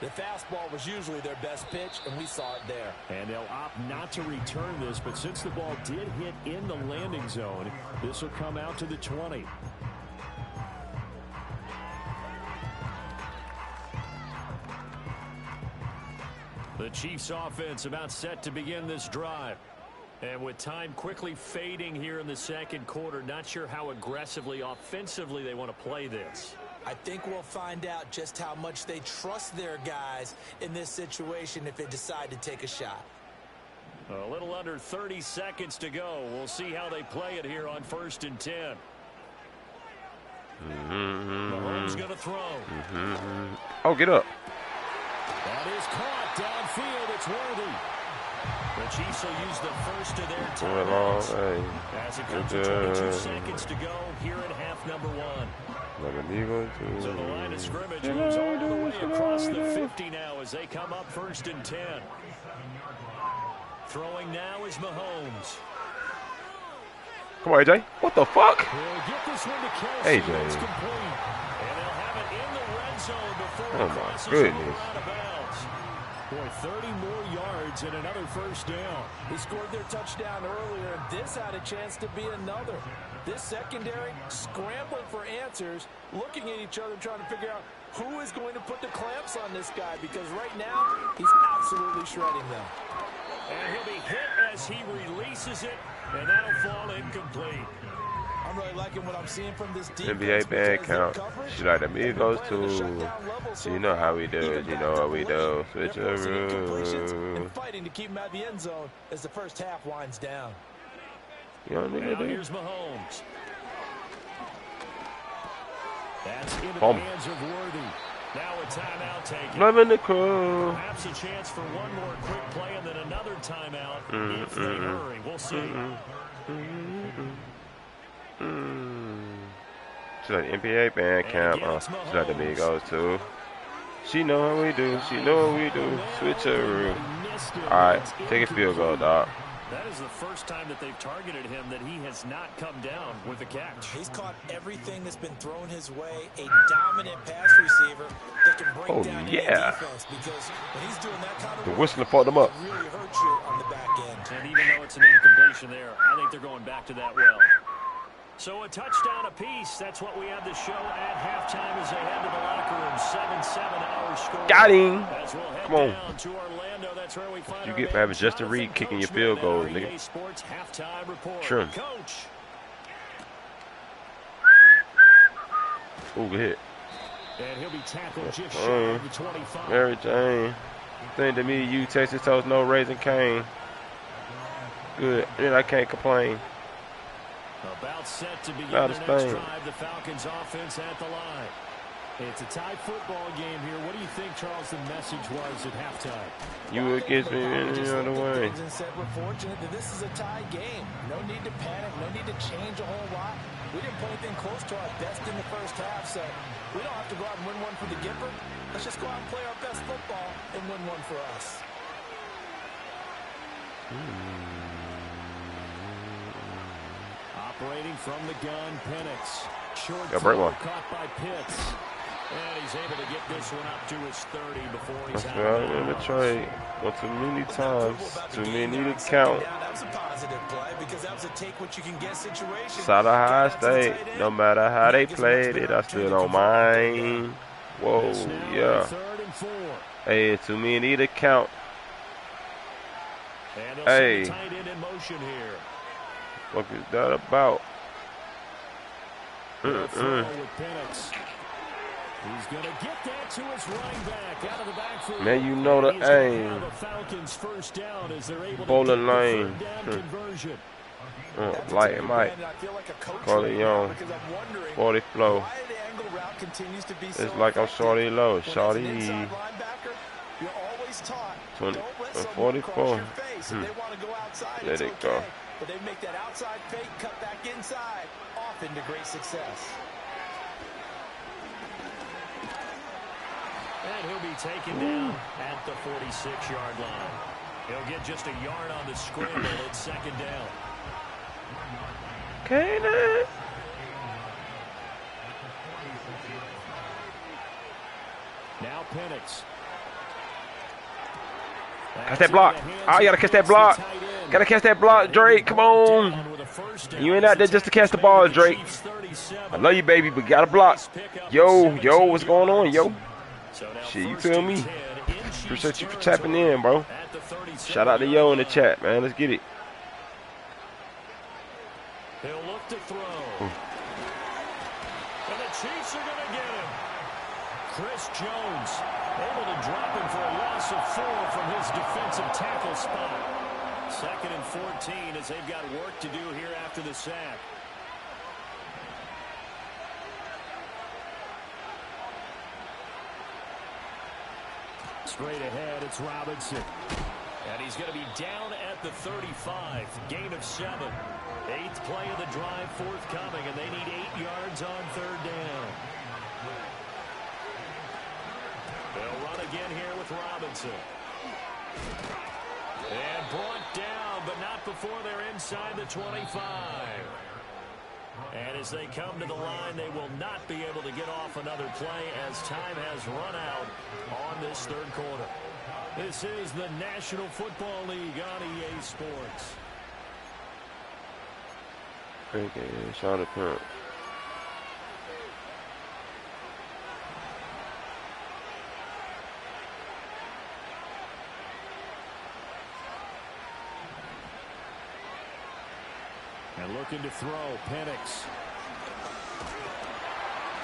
The fastball was usually their best pitch, and we saw it there. And they'll opt not to return this, but since the ball did hit in the landing zone, this will come out to the 20. The Chiefs offense about set to begin this drive. And with time quickly fading here in the second quarter, not sure how aggressively, offensively they want to play this. I think we'll find out just how much they trust their guys in this situation if they decide to take a shot. A little under 30 seconds to go. We'll see how they play it here on 1st and 10. Mahomes going to throw. Oh, get up. That is caught downfield. It's worthy. The Chiefs will use the first of their timeouts as it comes to 22 seconds to go here in half number 1. So the line of scrimmage moves all the way across the 50 now as they come up 1st and 10. Throwing now is Mahomes. Come on, AJ. What the fuck? He'll get this one to Kelsey. AJ. It's complete. And they'll have it in the red zone before Oh, it my crosses goodness. out of bounds. Boy, 30 more yards and another first down. They scored their touchdown earlier, and this had a chance to be another. This secondary scrambling for answers, looking at each other, trying to figure out who is going to put the clamps on this guy, because right now he's absolutely shredding them. And he'll be hit as he releases it, and that'll fall incomplete. I'm really liking what I'm seeing from this defense. NBA band count. She like the Migos too. So you know how we do it. You know what we do. Switch a and fighting to keep him out of the end zone as the first half winds down. You know what I Now mean? here's Mahomes. That's into the Boom. hands of Worthy. Now a timeout taken. Loving the crew. Perhaps a chance for one more quick play and then another timeout if they hurry. We'll see. She like the NBA band camp. She like the Migos too. She know how we do. She know what we do. Switch a Alright, take a field goal, dog. That is the first time that they've targeted him that he has not come down with a catch. He's caught everything that's been thrown his way. A dominant pass receiver that can break down any defense, because when he's doing that kind of The whistling fucked them up. it really hurts you on the back end. And even though it's an incompletion there, I think they're going back to that well. So a touchdown apiece. That's what we have to show at halftime as they head to the locker room. 7-7 our score. Got him. As we'll head Come on. down to Orlando. That's where we find You our get man, having Justin Jonathan Reed kicking your Coachman field at goals, our nigga. EA Sports halftime report. Sure. Coach. Ooh, good hit. And he'll be tackled just shy of the 25. Mary Jane. Thing to me, you Texas toast, no Raisin Cane. Good. And I can't complain. About set to begin Not their a next thing. drive. The Falcons offense at the line. It's a tie football game here. What do you think, Charles, the message was at halftime? You against me any other way. And said we're fortunate that this is a tie game. No need to panic. No need to change a whole lot. We didn't play anything close to our best in the first half, so we don't have to go out and win one for the Gipper. Let's just go out and play our best football and win one for us. Operating from the gun, Penix. Short break throw one. caught by Pitts. And he's able to get this one up to his 30 before he's That's out. right in the trade. Well, too many times. Too many to count. That was a positive play because that was a take what you can get situation. South Ohio State, no matter how they played it, I still don't mind. Whoa, This now yeah. 3rd and 4. Hey, too many to count. And they'll Hey. send the tight end in motion here. What is that about? They'll throw with Penix. He's going to get that to his running back out of the backfield. Man, you know the aim. The Falcons first down as they're able Bowling to lane. conversion. Light and Mike. Call it young. 40 flow. It's like I'm shorty low. Shorty. 20, 44. Let it go. But they make that outside fake, cut back inside, off into great success. And he'll be taken down at the 46-yard line. He'll get just a yard on the scramble at second down. Canaan. Now Penix. Catch that block. Oh, you gotta catch that block. Gotta catch that block, Drake. Come on. You ain't out there just to catch the ball, Drake. I love you, baby, but gotta block. Yo, what's going on, yo? Shit, you feel me? Appreciate you for tapping in, bro. Shout out to yo in the chat, man. Let's get it. He'll look to throw. And the Chiefs are going to get him. Chris Jones able to drop him for a loss of 4 from his defensive tackle spot. 2nd and 14 as they've got work to do here after the sack. Straight ahead, it's Robinson. And he's going to be down at the 35. Gain of 7. 8th play of the drive forthcoming, and they need 8 yards on 3rd down. They'll run again here with Robinson. And brought down, but not before they're inside the 25. And as they come to the line, they will not be able to get off another play as time has run out on this 3rd quarter. This is the National Football League on EA Sports. Okay, shot a pump. And looking to throw, Penix.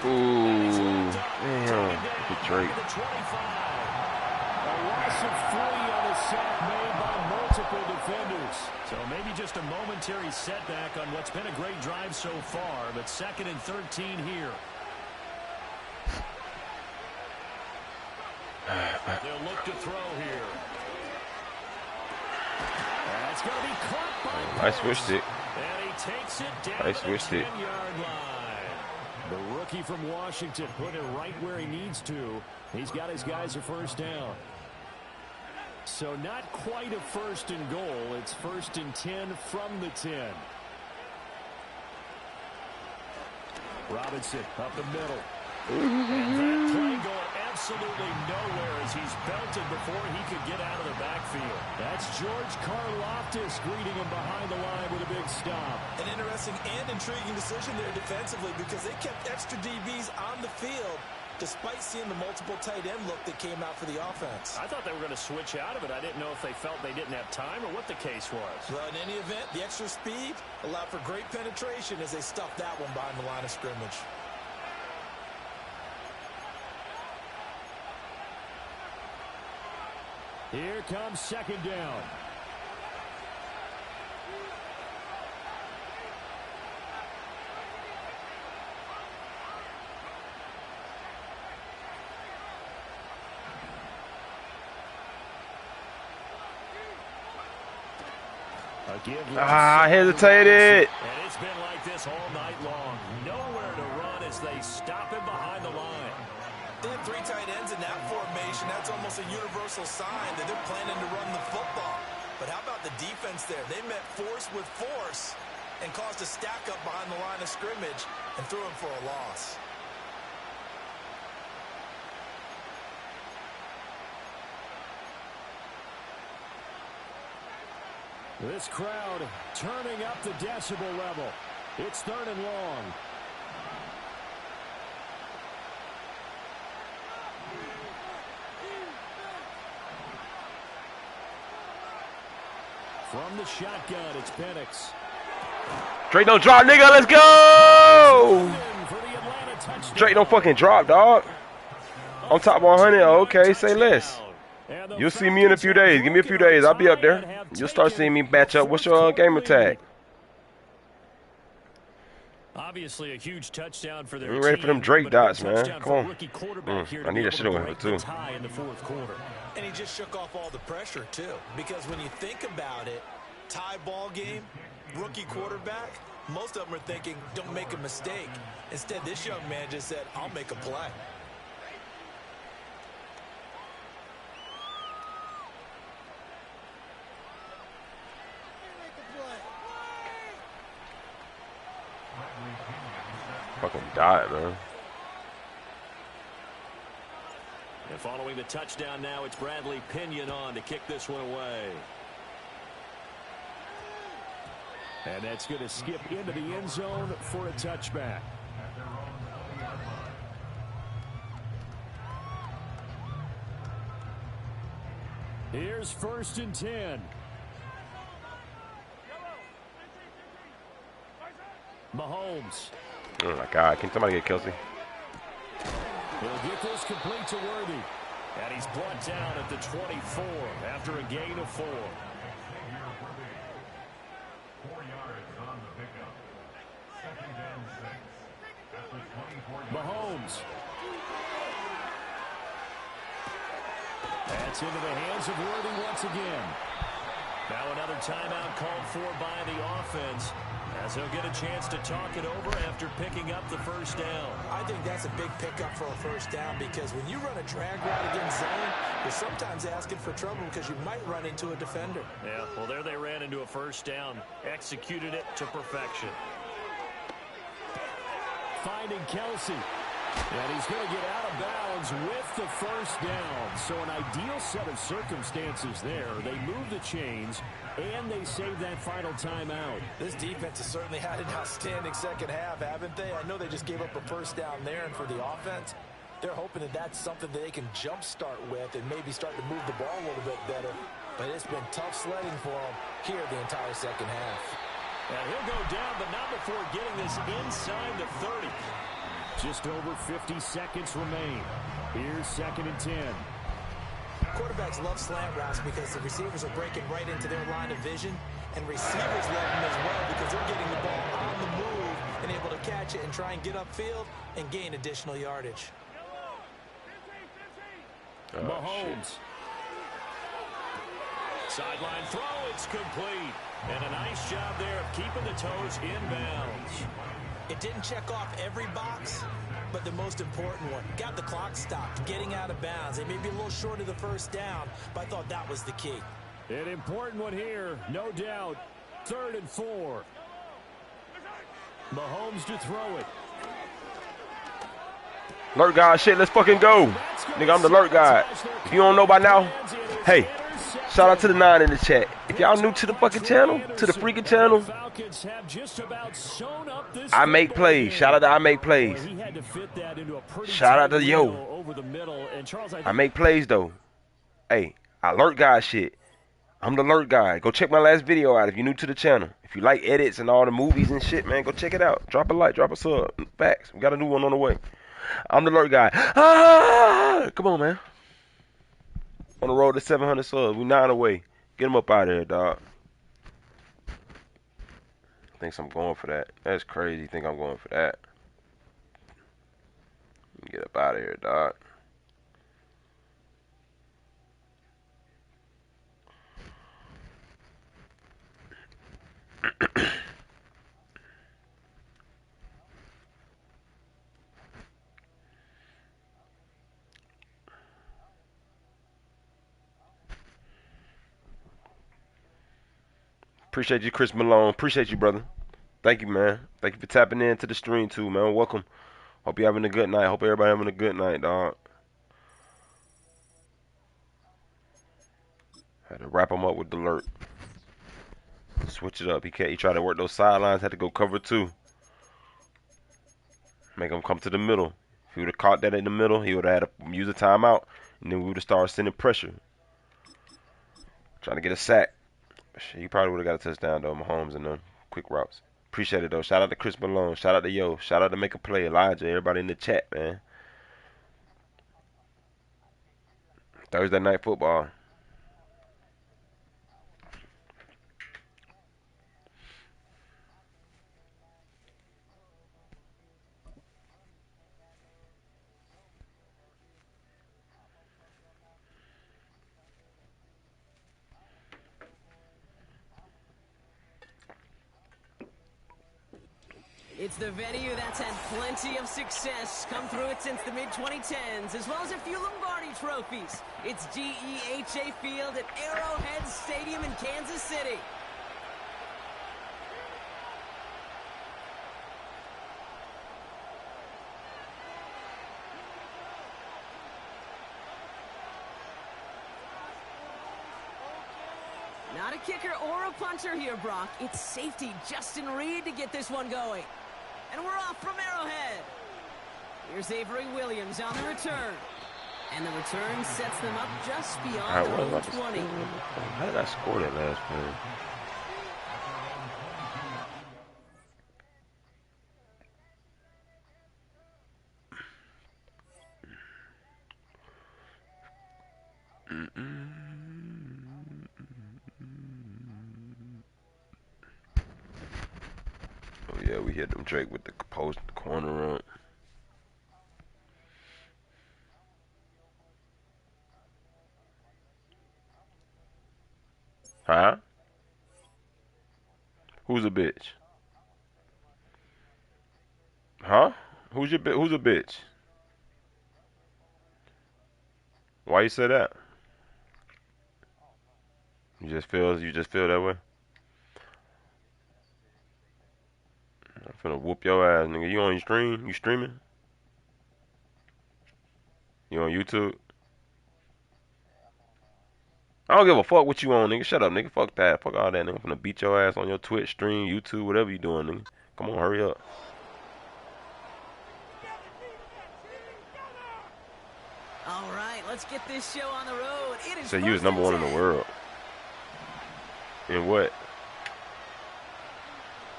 Ooh, damn, good Drake. A loss of 3 on a sack made by multiple defenders. So maybe just a momentary setback on what's been a great drive so far, but 2nd and 13 here. They'll look to throw here. That's going to be caught by I switched it. And he takes it down I switched it. 10-yard line. The rookie from Washington put it right where he needs to. He's got his guys a 1st down. So not quite a 1st and goal. It's 1st and 10 from the 10. Robinson up the middle. And that play going absolutely nowhere as he's belted before he could get out of the backfield. That's George Karlaftis greeting him behind the line with a big stop. An interesting and intriguing decision there defensively because they kept extra DBs on the field despite seeing the multiple tight end look that came out for the offense. I thought they were going to switch out of it. I didn't know if they felt they didn't have time or what the case was. Well, in any event, the extra speed allowed for great penetration as they stuffed that one behind the line of scrimmage. Here comes 2nd down. I hesitated. And it's been like this all night long. Nowhere to run as they stop him behind the line. They have 3 tight ends in that formation. That's almost a universal sign that they're planning to run the football. But how about the defense there? They met force with force and caused a stack up behind the line of scrimmage and threw him for a loss. This crowd turning up the decibel level. It's 3rd and long. From the shotgun, it's Penix. Drake don't drop, nigga. Let's go. Drake don't fucking drop, dog. On top 100. Okay, say less. You'll see me in a few days. Give me a few days. I'll be up there. You'll start seeing me match up. What's your gamer tag? Obviously, a huge touchdown for their I'm ready for them Drake dots, man. Come on. I need that shit over here, too. In the fourth quarter. And he just shook off all the pressure, too. Because when you think about it, tie ball game, rookie quarterback, most of them are thinking, don't make a mistake. Instead, this young man just said, I'll make a play. Fucking died, man. And following the touchdown now, it's Bradley Pinion on to kick this one away. And that's going to skip into the end zone for a touchback. Here's 1st and 10. Mahomes. Oh my God! Can somebody get Kelsey? He'll get this complete to Worthy. And he's brought down at the 24 after a gain of 4. Mahomes. That's into the hands of Worthy once again. Now another timeout called for by the offense, as he'll get a chance to talk it over after picking up the first down. I think that's a big pickup for a first down, because when you run a drag route against zone, you're sometimes asking for trouble because you might run into a defender. Yeah, well, there they ran into a first down, executed it to perfection. Finding Kelsey. And he's going to get out of bounds with the first down. So an ideal set of circumstances there. They move the chains, and they save that final timeout. This defense has certainly had an outstanding second half, haven't they? I know they just gave up a first down there, and for the offense, they're hoping that that's something that they can jumpstart with and maybe start to move the ball a little bit better. But it's been tough sledding for them here the entire second half. And he'll go down, but not before getting this inside the 30. Just over 50 seconds remain. Here's 2nd and 10. Quarterbacks love slant routes because the receivers are breaking right into their line of vision, and receivers love them as well because they're getting the ball on the move and able to catch it and try and get upfield and gain additional yardage. Oh, Mahomes. Sideline throw, it's complete. And a nice job there of keeping the toes inbounds. It didn't check off every box, but the most important one. Got the clock stopped, getting out of bounds. They may be a little short of the first down, but I thought that was the key. An important one here, no doubt. 3rd and 4. Mahomes to throw it. Alert guy, shit, let's fucking go. Nigga, I'm the alert guy. If you don't know by now, hey, shout out to the 9 in the chat. If y'all new to the fucking channel, to the freaking channel, I make plays. Shout out to I make plays. Shout out to Yo. I make plays though. Hey, alert guy shit. I'm the alert guy. Go check my last video out if you're new to the channel. If you like edits and all the movies and shit, man, go check it out. Drop a like, drop a sub. Facts. We got a new one on the way. I'm the alert guy. Ah! Come on, man. On the road to 700 subs. We 9 away. Get him up out of here, dog. Thinks I'm going for that. That's crazy. Think I'm going for that. Get up out of here, dog. Appreciate you, Chris Malone. Appreciate you, brother. Thank you, man. Thank you for tapping into the stream, too, man. Welcome. Hope you're having a good night. Hope everybody having a good night, dog. Had to wrap him up with the alert. Switch it up. He tried to work those sidelines. Had to go cover 2. Make him come to the middle. If he would have caught that in the middle, he would have had to use a timeout. And then we would have started sending pressure. Trying to get a sack. He probably would have got a touchdown, though, Mahomes and them quick routes. Appreciate it, though. Shout out to Chris Malone. Shout out to Yo. Shout out to Make a Play, Elijah. Everybody in the chat, man. Thursday night football. It's the venue that's had plenty of success, come through it since the mid-2010s, as well as a few Lombardi trophies. It's GEHA Field at Arrowhead Stadium in Kansas City. Not a kicker or a puncher here, Brock. It's safety Justin Reed to get this one going. And we're off from Arrowhead. Here's Avery Williams on the return. And the return sets them up just beyond their own 20. How did I score that last play? Oh yeah, we hit them Drake with the post corner run. Huh? Who's a bitch? Huh? Who's a bitch? Why you say that? You just feel that way? I'm finna whoop your ass, nigga. You on your stream? You streaming? You on YouTube? I don't give a fuck what you on, nigga. Shut up, nigga. Fuck that. Fuck all that, nigga. I'm finna beat your ass on your Twitch stream, YouTube, whatever you doing, nigga. Come on, hurry up. All right, let's get this show on the road. It is so you was number 1 in the world. In what?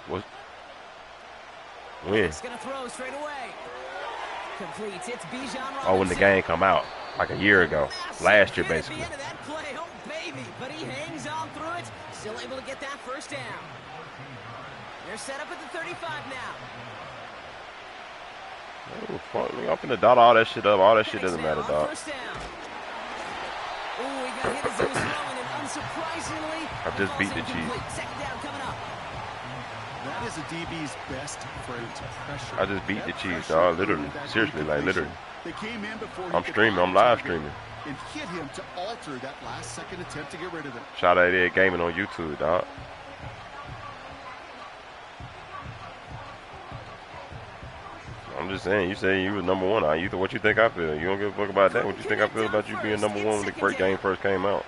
What? When? It's gonna throw straight away. Completes. It's Bijan Robinson. Oh, when the game come out, like a year ago, last year basically. At the end of that play, oh baby, but he hangs on through it, still able to get that first down. They're set up at the 35 now. Oh fuck, nigga, I'm finna dot all that shit up. All that shit doesn't matter, dog. First down. Ooh, he got hit as he was throwing, and unsurprisingly, I just beat the Chiefs. Second down coming up. That is a DB's best friend to pressure. I just beat the Chiefs, dog. Literally, seriously, like literally. They came in before I'm streaming. I'm live streaming. And hit him to alter that last second attempt to get rid of it. Shout out to Gaming on YouTube, dog. I'm just saying, you say you was number 1. What you think I feel? You don't give a fuck about that. What you think I feel about you being number 1 when the first game first came out?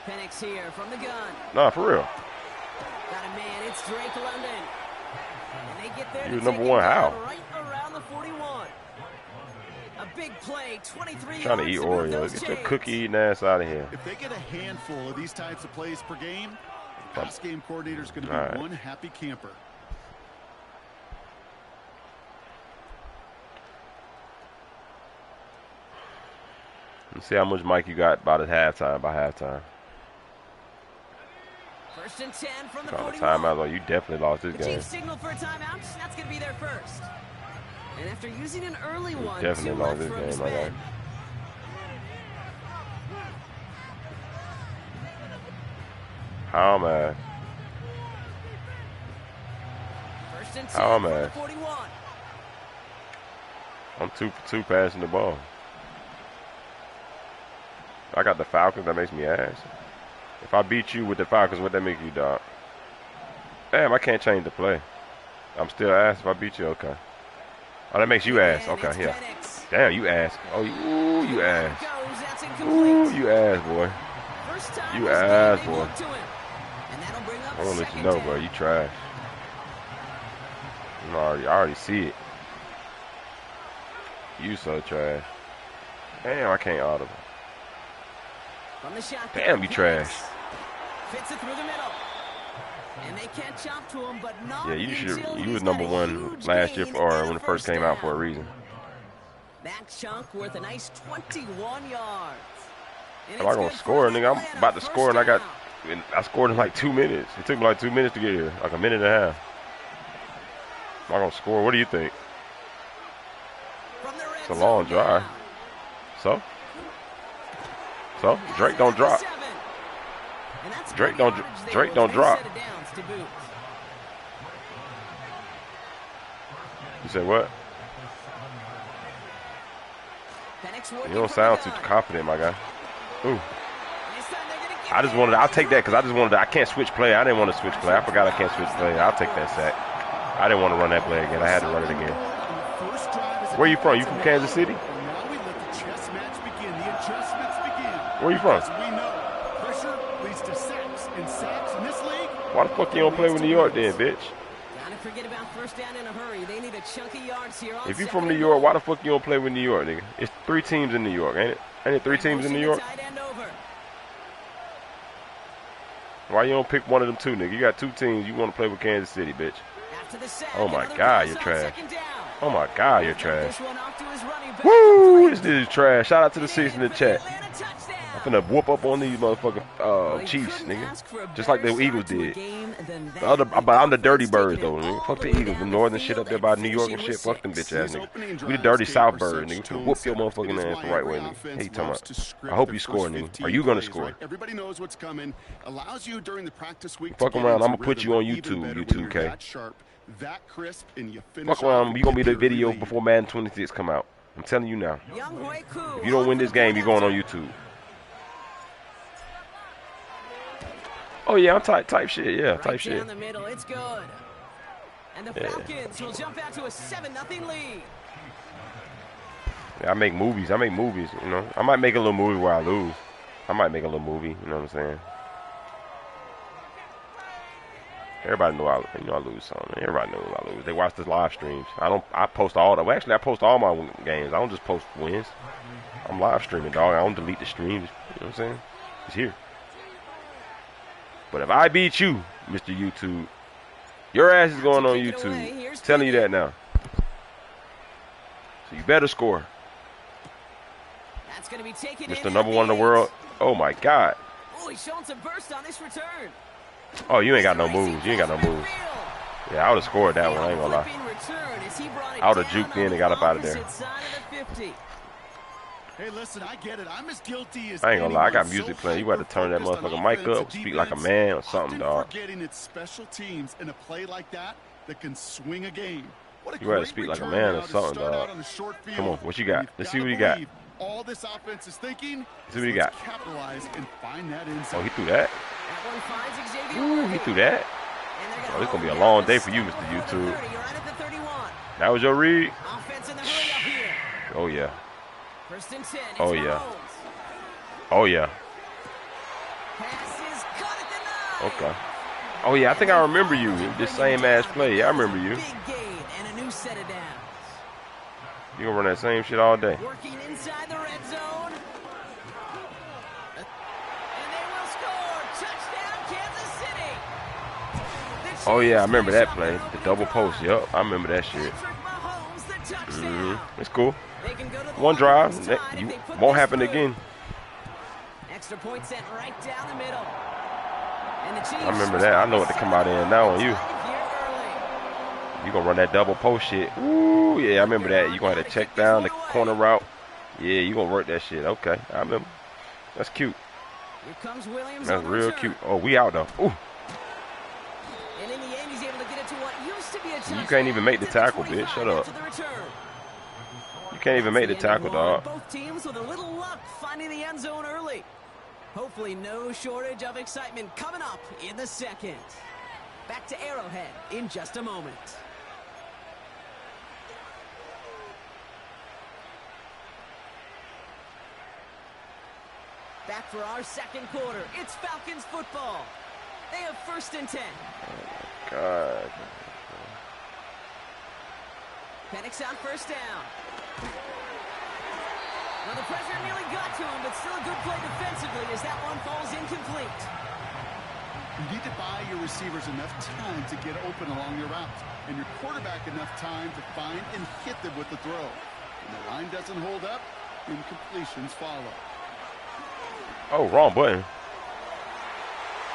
Penix here from the gun. Nah, for real. Got a man. It's Drake London. And they get there. You was number 1. How? Right around the 41. A big play. 23 Trying to eat Oreos. Get your cookie eating ass out of here. If they get a handful of these types of plays per game, the pass game coordinator is going to be right. one happy camper. Let's see how much Mike you got by halftime. First and 10 from the Call 41. timeout. Oh, you definitely lost this game. Chiefs signal for a timeout. That's going to be their first. And after using an early one, Definitely lost this game, my guy. How mad? First and 10 How from the mad? 41. I'm 2 for 2 passing the ball. I got the Falcons. That makes me ass. If I beat you with the Falcons, what that make you, dog? Damn, I can't change the play. I'm still ass if I beat you. Okay. Oh, that makes you ass. Okay, yeah. Damn, you ass. Oh, you ass. Ooh, you ass, boy. You ass, boy. I want to let you know, bro. You trash. I already see it. You so trash. Damn, I can't audible. Damn, you trash. Fits it through the middle. And they can't chop to him, but not yeah, you was number 1 last year or when it first came out for a reason. That chunk worth a nice 21 yards. Am I going to score, nigga? I'm about to score, and I scored in like 2 minutes. It took me like 2 minutes to get here, like a minute and a half. Am I going to score? What do you think? It's a long drive. So Drake don't drop. Drake don't drop. You said what? You don't sound too confident, my guy. Ooh. I'll take that because I can't switch play. I didn't want to switch play. I forgot I can't switch play. I'll take that sack. I didn't want to run that play again. I had to run it again. Where you from? You from Kansas City? Where you from? Why the fuck you don't play with New York then, bitch? Forget about first down in a hurry. They need a chunky yards here. If you from New York, why the fuck you don't play with New York, nigga? It's 3 teams in New York, ain't it? Ain't it 3 teams in New York? Why you don't pick one of them 2, nigga? You got 2 teams. You want to play with Kansas City, bitch. Oh my God, you're trash. Oh my God, you're trash. Woo, this dude is trash. Shout out to the 6 in the chat. I'm finna whoop up on these motherfucking Chiefs, nigga. Just like the Eagles did. But I'm the dirty birds, though, nigga. Fuck the Eagles. The northern shit up there by New York and shit. Fuck them bitch ass niggas. We the dirty South birds, nigga. Finna whoop your motherfucking ass the right way, nigga. Hey, you talking about? I hope you score, nigga. Are you gonna score? Everybody knows what's coming. Allows you during the practice week. Fuck around. I'm gonna put you on YouTube, K. Fuck around. You gonna be the video before Madden 26 come out. I'm telling you now. If you don't win this game, you're going on YouTube. Oh yeah, I'm type shit. Yeah, type shit. Down the middle, it's good. And the Falcons will jump out to a 7-0 lead. Yeah, I make movies, you know. I might make a little movie where I lose. I might make a little movie, you know what I'm saying? Everybody know I lose something. Everybody knows I lose. They watch the live streams. I post all my games. I don't just post wins. I'm live streaming, dog. I don't delete the streams. You know what I'm saying? It's here. But if I beat you, Mr. YouTube, your ass is going on YouTube. Telling you that now. So you better score. That's going to be taken Mr. Number 1 in the world. Oh my God. Oh, he's showing some burst on this return. Oh, you ain't got no moves. You ain't got no moves. Yeah, I would have scored that one. I ain't gonna lie. I would have juked in and got up out of there. Hey, listen, I get it. I'm as guilty as I ain't gonna lie, I got music playing. You got to turn that motherfucking mic up, speak like a man or something, dog. Forgetting it's special teams in a play like that can swing a game. You got to speak like a man or something, dog. Come on, what you got? Let's see what you got. All this offense is thinking. See what you got. Capitalize and find that inside. Oh, he threw that. Ooh, he threw that. Oh, it's gonna be a long day for you, Mr. YouTube. That was your read. Oh yeah. Oh yeah. Oh yeah. Okay. Oh yeah, I think I remember you. This same ass play. Yeah, I remember you. You gonna run that same shit all day. Working inside the red zone. And they will score. Touchdown, Kansas City. Oh yeah, I remember that play. The double post. Yup, I remember that shit. It's cool. One drive. You won't happen again. Extra point sent right down the middle. I remember that. I know what to come out in now on you. You gonna run that double post shit. Ooh, yeah, I remember that. You gonna have to check down the corner route. Yeah, you gonna work that shit. Okay, I remember. That's cute. That's real cute. Oh, we out though. Ooh. And in the end, he's able to get it to what used to be a touchdown. You can't even make the tackle, bitch. Shut up. You can't even make the tackle, dog. Both teams with a little luck finding the end zone early. Hopefully no shortage of excitement coming up in the second. Back to Arrowhead in just a moment. Back for our second quarter. It's Falcons football. They have 1st and 10. Oh, my God. Penix on 1st down. Well, the pressure nearly got to him, but still a good play defensively as that one falls incomplete. You need to buy your receivers enough time to get open along your route, and your quarterback enough time to find and hit them with the throw. And the line doesn't hold up, incompletions follow. Oh, wrong button.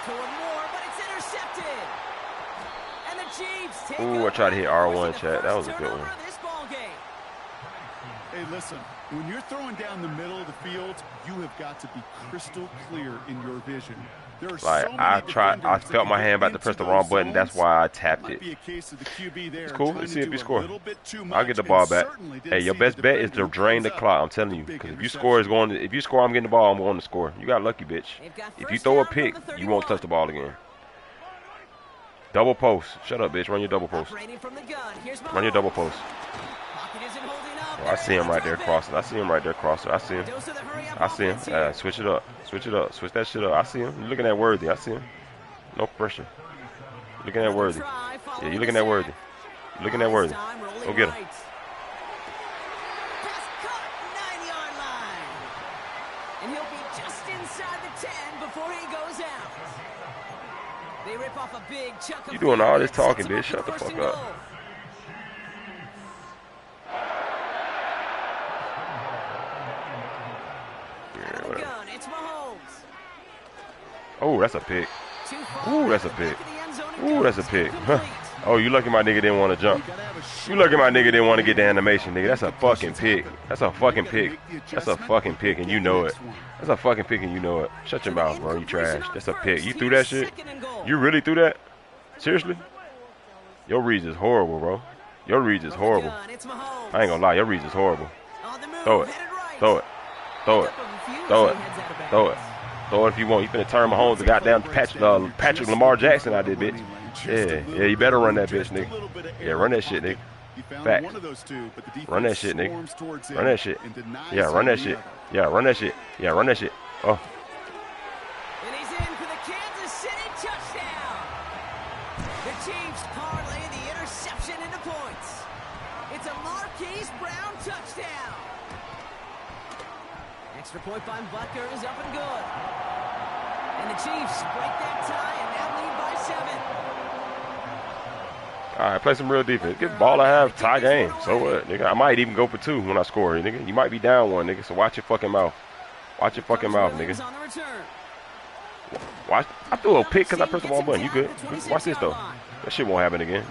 For more, but it's intercepted. And the Chiefs take Ooh, I tried to hit R1, chat. That was a good turnover one. of this ball game. Hey, listen, when you're throwing down the middle of the field, you have got to be crystal clear in your vision. There are Like, so many I felt my hand about to press the wrong button. That's why I tapped it. It's cool. Let's see if you score. I'll get the ball back. Hey, your best bet is to drain the clock. I'm telling you, because if you score, I'm getting the ball. I'm going to score. You got lucky, bitch. If you throw a pick, you won't touch the ball again. Double post. Shut up, bitch. Run your double post. Run your double post. Oh, I see him right there crossing. I see him right there crossing. I see him. I see him. Switch it up. Switch it up. Switch that shit up. I see him. You're looking at Worthy. I see him. No pressure. You're looking at Worthy. Yeah, you're looking at Worthy. You're looking at Worthy. Go get him. And he'll be just inside the 10 before he goes out. They rip off a big chunk of. You doing all this talking, bitch? Shut the fuck up. Oh, that's a pick. Ooh, that's a pick. Ooh, that's a pick. Oh, you lucky my nigga didn't want to jump. You lucky my nigga didn't want to get the animation, nigga. That's a fucking pick. That's a fucking pick. That's a fucking pick, and you know it. That's a fucking pick, and you know it. Shut your mouth, bro. You trash. That's a pick. You threw that shit? You really threw that? Seriously? Your reads is horrible, bro. Your reads is horrible. I ain't gonna lie. Your reads is horrible. Throw it. Throw it. Throw it. Throw it. Throw it. Throw it if you want. You finna turn Mahomes to goddamn Patrick Lamar Jackson out there, bitch. Yeah, you better run that bitch, nigga. Yeah, run that shit, nigga. Fact. Run that shit, nigga. Run that shit. Yeah, run that shit. Yeah, run that shit. Yeah, run that shit. Oh. And he's in for the Kansas City touchdown. The Chiefs parlay the interception into points. It's a Marquise Brown touchdown. Extra point by Butker is up and good. And the Chiefs break that tie and now lead by 7. All right, play some real defense. Get the ball I have, tie game. So what, nigga? I might even go for 2 when I score, nigga. You might be down 1, nigga, so watch your fucking mouth. Watch your fucking mouth, nigga. Watch. I threw a pick because I pressed the wrong button. You good? Watch this, though. That shit won't happen again.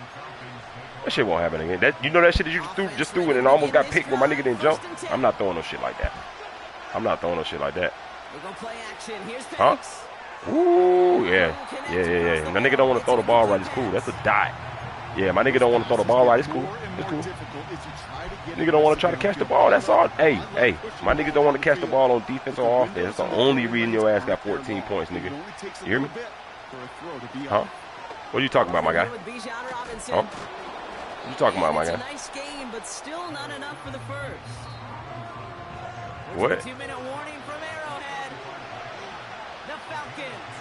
That shit won't happen again. You know that shit that you just threw it and almost got picked where my nigga didn't jump? I'm not throwing no shit like that. I'm not throwing no shit like that. Huh? Ooh, yeah. My nigga don't want to throw the ball right. It's cool. That's a dot. Yeah, my nigga don't want to throw the ball right. It's cool. It's cool. Nigga don't want to try to catch the ball. That's all. Hey, my niggas don't want to catch the ball on defense or offense. That's the only reason your ass got 14 points, nigga. You hear me? Huh? What are you talking about, my guy? Huh? What you talking about, my guy? Nice game, but still not enough for the first. What? 2-minute warning from Arrowhead. The Falcons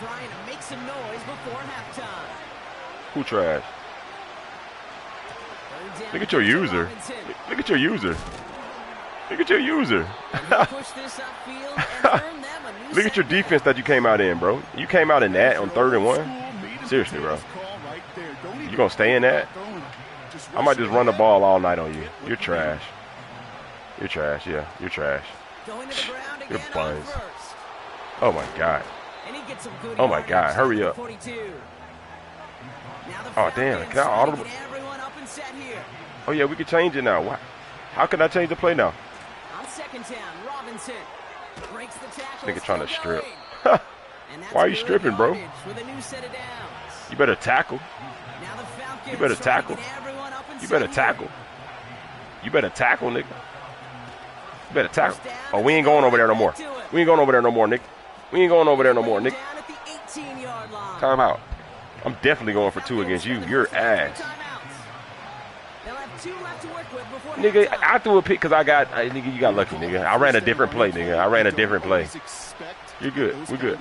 trying to make some noise before halftime. Who trash? Look at your user. Look at your user. Look at your user. Look at your defense that you came out in, bro. You came out in that on 3rd and 1. Seriously, bro. You gonna stay in that? I might just run the ball all night on you. You're trash. You're trash, yeah. You're trash. You're buns. Oh, my God. Oh, my God. Hurry up. Oh, damn. Can I audible? Oh, yeah, we can change it now. Why? How can I change the play now? On 2nd down, Robinson breaks the tackle. Nigga trying to strip. Why are you stripping, bro? You better tackle. You better tackle. You better tackle. You better tackle, nigga. You better tackle. Oh, we ain't going over there no more. We ain't going over there no more, nigga. We ain't going over there no more, nigga. Time out. I'm definitely going for 2 against you. You're ass. Nigga, I threw a pick because nigga, you got lucky, nigga. I ran a different play, nigga. I ran a different play. You're good. We're good.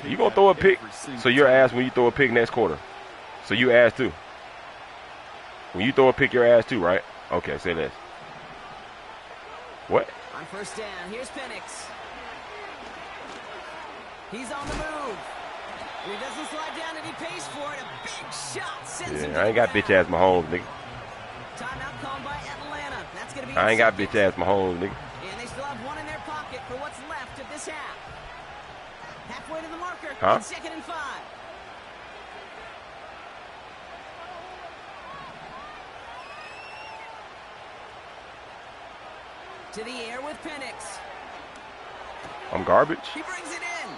You gonna throw a pick? So you're ass when you throw a pick next quarter. So you ass too. When you throw a pick, you're ass too, right? Okay, say this. What? On 1st down, here's Penix. He's on the move. He doesn't slide down and he pays for it. A big shot sends him. I ain't got bitch ass Mahomes, nigga. Timeout called by Atlanta. I ain't got bitch ass Mahomes, nigga. And they still have one in their pocket for what's left of this half. Halfway to the marker. Huh? It's 2nd and 5. To the air with Penix. I'm garbage. He brings it in.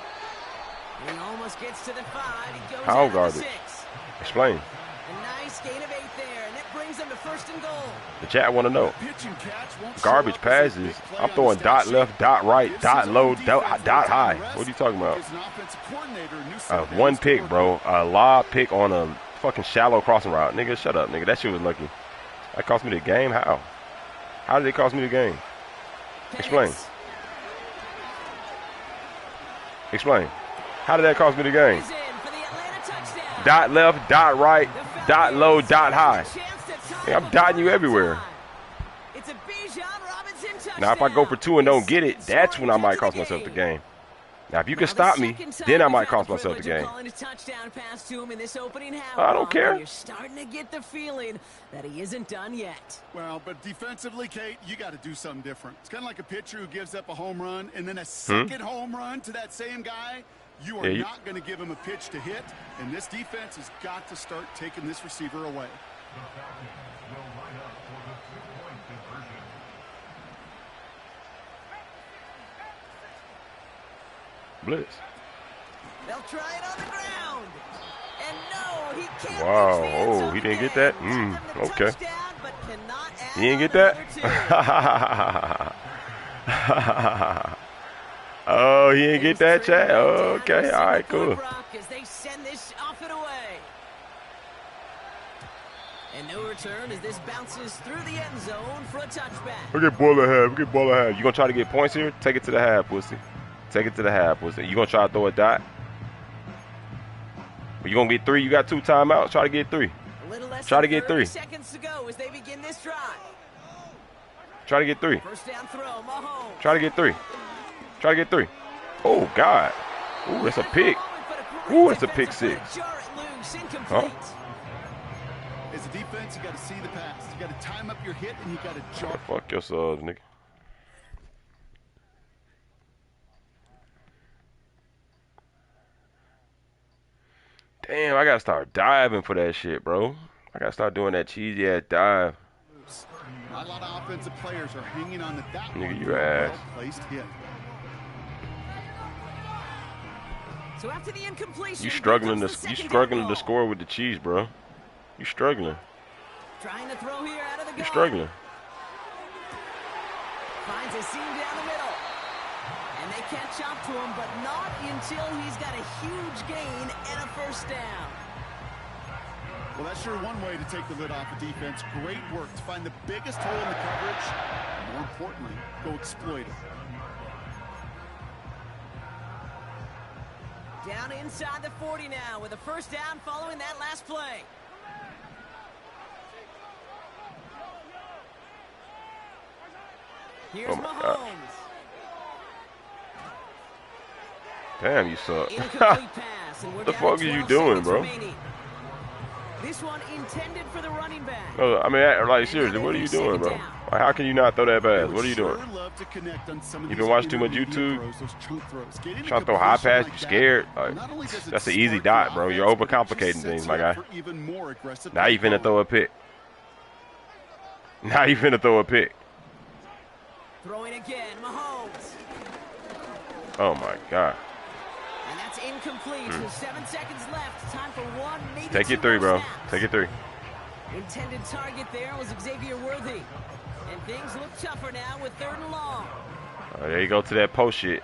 And he almost gets to the 5. He goes How out to garbage? the 6. Explain. A nice gain of 8 there, and that brings them to 1st and goal. The chat want to know. Pitch and catch won't show Garbage up as a passes. big play I'm on throwing the dot stat left, sheet. dot right, Gives dot his low, own defense dot high. rest. What are you talking about? Gives an offensive coordinator a new set A of one downs to pick, work bro. with. A lob pick on a fucking shallow crossing route. Nigga, shut up, nigga. That shit was lucky. That cost me the game? How? How did it cost me the game? Explain. Penix Explain. How did that cost me the game? is in for the Atlanta touchdown. Dot left, dot right, The dot low, Falcons dot high. have a chance to tie Yeah, I'm before dotting you everywhere. halftime. It's a Bijan Robinson touchdown. Now, if I go for 2 and don't His get it, second that's scoring when I might touch of cost myself the game. Now, if you Now, can the stop me, second time then I we've might had cost the myself the privilege of game. calling a touchdown pass to him in this opening half, I don't Ron, care. and you're starting to get the feeling that he isn't done yet. Well, but defensively, Kate, you got to do something different. It's kind of like a pitcher who gives up a home run and then a second home run to that same guy. You are not going to give him a pitch to hit, and this defense has got to start taking this receiver away. Blitz. They'll try it on the ground. And no, he can't Wow. reach the end Oh, zone he didn't get again. that? Give them the Okay. touchdown, but cannot add You didn't on get that? another two. Oh, he didn't get that, Things chat? trailing Oh, right down okay. to a All right, single cool. point, Brock, as they send this off and away. And no return as this bounces through the end zone for a touchback. We get ball ahead. We get ball ahead. You gonna try to get points here? Take it to the half, pussy. Take it to the half, pussy. You gonna try to throw a dot? You gonna get 3? You got 2 timeouts. Try to get 3. A little less Try to than get 30 3. seconds to go as they begin this drive. Try to get 3. First down throw, Mahomes. Try to get 3. Try to get 3. Oh God. Ooh, that's a pick. Ooh, that's a pick 6. Huh? As a defense, you got to see the pass. You got to time up your hit, and you got to jar. Fuck yourselves, nigga. Damn, I gotta start diving for that shit, bro. I gotta start doing that cheesy ass dive. Not a lot of offensive players are hanging on to that Nigga, one. you ass. Well-placed hit. So after the incompletion, You struggling here to comes the you second struggling down to ball. score with the cheese, bro. You struggling. Trying to throw here out of the gun. You struggling. Finds a seam down the middle. And they catch up to him, but not until he's got a huge gain and a first down. Well, that's sure one way to take the lid off a defense. Great work to find the biggest hole in the coverage. And more importantly, go exploit it. Down inside the 40 now with a first down following that last play. Here's Oh my Mahomes. gosh. Damn, you suck. Incomplete pass, and we're The down fuck to are you 12 doing, seconds bro? remaining. This one intended for the running back. No, I mean, like, seriously, what are you doing, bro? Like, how can you not throw that pass? What are you doing? You been watching too much YouTube? Trying to throw high pass? You scared? Like, that's an easy dot, bro. You're overcomplicating things, my guy. Now you finna throw a pick. Now you finna throw a pick. Throwing again, Mahomes. Oh my God. And that's incomplete with 7 seconds left. Time for one, maybe Take two your 3, more bro. snaps. Take your 3. Intended target there was Xavier Worthy. And things look tougher now with 3rd and long. Oh, there you go to that post shit.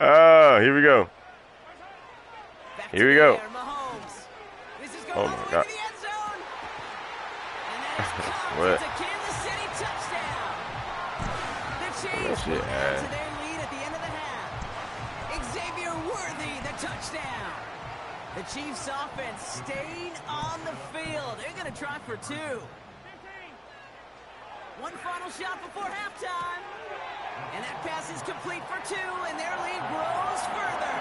Oh, here we go. Back Here we to the go. air, Mahomes. This is going Oh all my the way God. to the end zone. And that is caught. What? It's a Kansas City touchdown. The Chiefs shit, will add to man. their lead at the end of the half. Xavier Worthy, the touchdown. The Chiefs offense staying on the field. They're going to try for 2. One final shot before halftime. And that pass is complete for 2, and their lead grows further.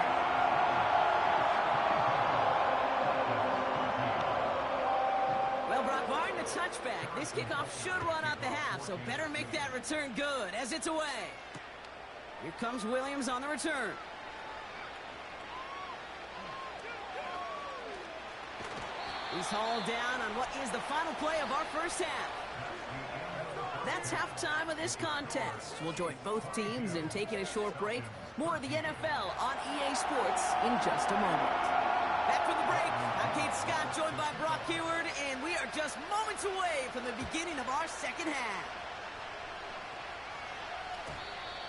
Well, Brock Martin, touchback. This kickoff should run out the half, so better make that return good as it's away. Here comes Williams on the return. He's hauled down on what is the final play of our first half. That's halftime of this contest. We'll join both teams in taking a short break. More of the NFL on EA Sports in just a moment. Back from the break, I'm Kate Scott, joined by Brock Hayward, and we are just moments away from the beginning of our second half.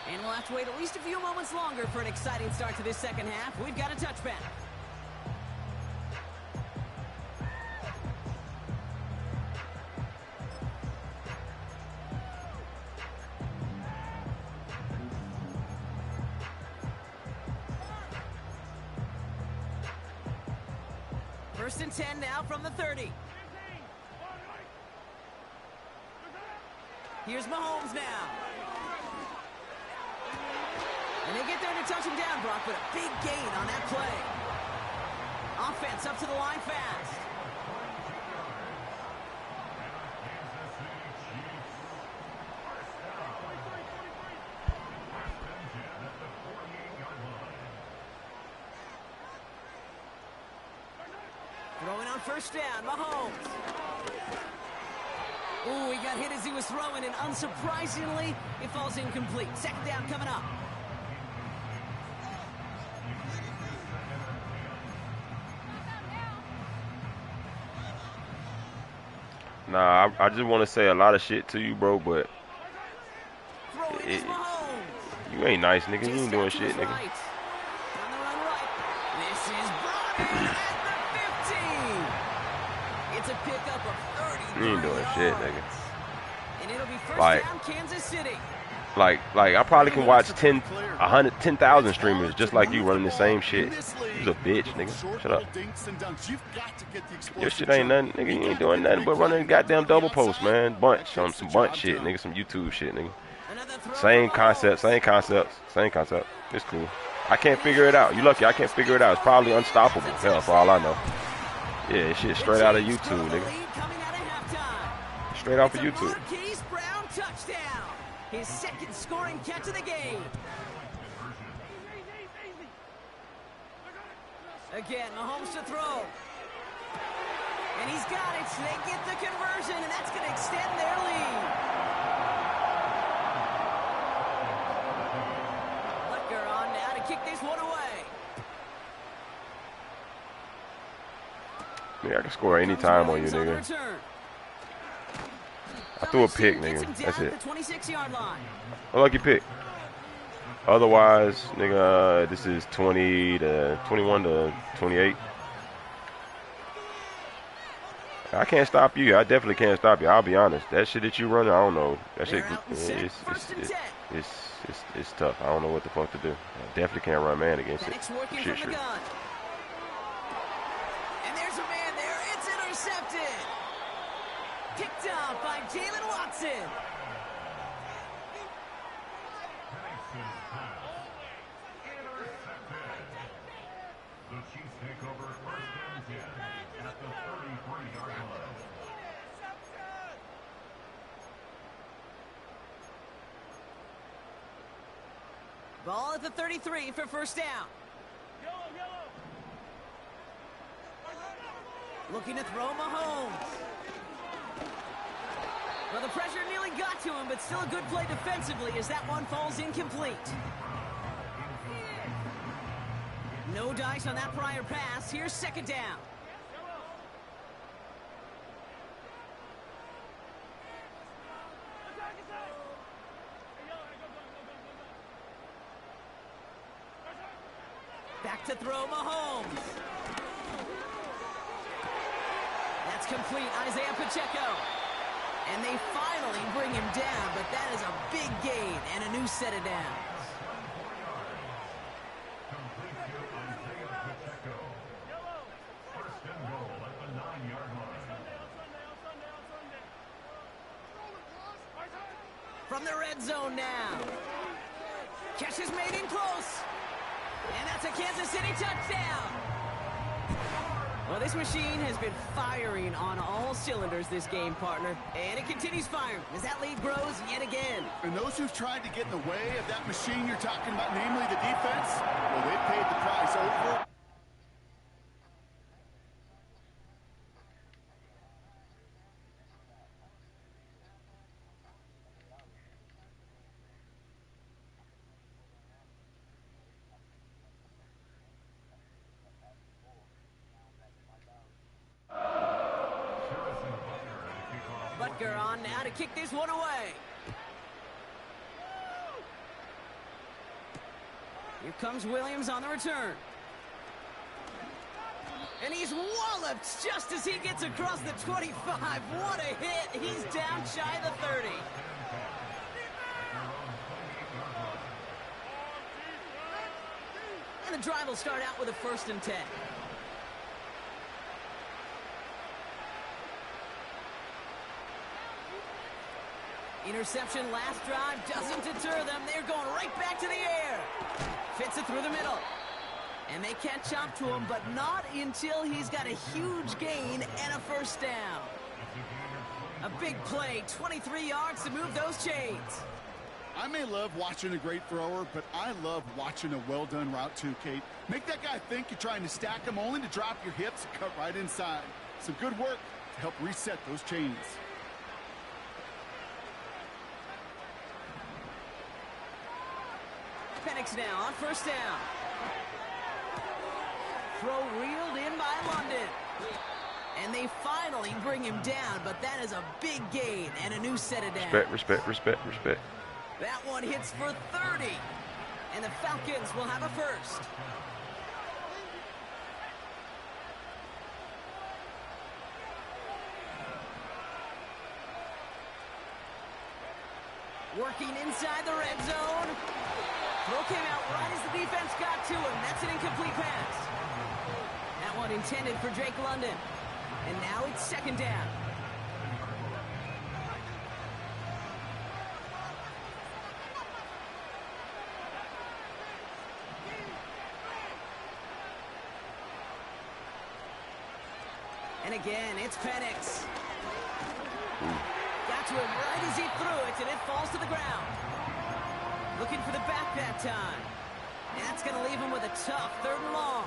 And we'll have to wait at least a few moments longer for an exciting start to this second half. We've got a touchback. First and 10 now from the 30. Here's Mahomes now. And they get there to touch him down, Brock, but a big gain on that play. Offense up to the line fast. Throwing on first down, Mahomes. Ooh, he got hit as he was throwing, and unsurprisingly, it falls incomplete. Second down coming up. Nah, I just want to say a lot of shit to you, bro, but you ain't nice, nigga. You ain't doing shit, nigga. Right. On the run right. This is Broderick at the 50. It's a pickup of 30. You ain't doing shit, nigga. And it'll be first Like, down, Kansas City. Like I probably can watch 10,000 streamers just like you running the same shit. You's a bitch, nigga. Shut up. Your shit ain't nothing, nigga. You ain't doing nothing but running goddamn double post, man. Bunch, some bunch shit, nigga. Some YouTube shit, nigga. Same concept, same concepts, same concept. It's cool. I can't figure it out. You lucky I can't figure it out. It's probably unstoppable. Hell, for all I know. Yeah, shit straight out of YouTube, nigga. Straight off of YouTube. His second scoring catch of the game. Again, Mahomes to throw. And he's got it. They get the conversion, and that's going to extend their lead. Butker on now to kick this one away. Yeah, I can score any time on you, nigga. I threw a pick, nigga. That's it. A lucky pick. Otherwise, nigga, this is 20 to 21 to 28. I can't stop you. I definitely can't stop you. I'll be honest. That shit that you running, I don't know. That shit, it's tough. I don't know what the fuck to do. I definitely can't run man against it. Shit. And there's a man there. It's intercepted. Picked up by Jalen Watson. The Chiefs take over first and 10 at the 33-yard line. Ball at the 33 for first down. Looking to throw Mahomes. Well, the pressure nearly got to him, but still a good play defensively as that one falls incomplete. No dice on that prior pass. Here's second down. Back to throw Mahomes. That's complete. Isaiah Pacheco. And they finally bring him down, but that is a big gain and a new set of downs. From the red zone now. Catch is made in close. And that's a Kansas City touchdown. Well, this machine has been firing on all cylinders this game, partner. And it continues firing as that lead grows yet again. And those who've tried to get in the way of that machine you're talking about, namely the defense, well, they paid the price over. Butker on now to kick this one away. Here comes Williams on the return. And he's walloped just as he gets across the 25. What a hit. He's down shy of the 30. And the drive will start out with a 1st and 10. Interception last drive doesn't deter them. They're going right back to the air. Fits it through the middle. And they catch up to him, but not until he's got a huge gain and a 1st down. A big play, 23 yards to move those chains. I may love watching a great thrower, but I love watching a well-done route too, Kate. Make that guy think you're trying to stack him only to drop your hips and cut right inside. Some good work to help reset those chains. Penix now on 1st down. Throw reeled in by London. And they finally bring him down, but that is a big gain and a new set of downs. Respect. That one hits for 30. And the Falcons will have a 1st. Working inside the red zone. Throw came out right as the defense got to him. That's an incomplete pass. That one intended for Drake London. And now it's 2nd down. And again, it's Penix. Got to him right as he threw it, and it falls to the ground. Looking for the back that time. And that's going to leave him with a tough 3rd and long.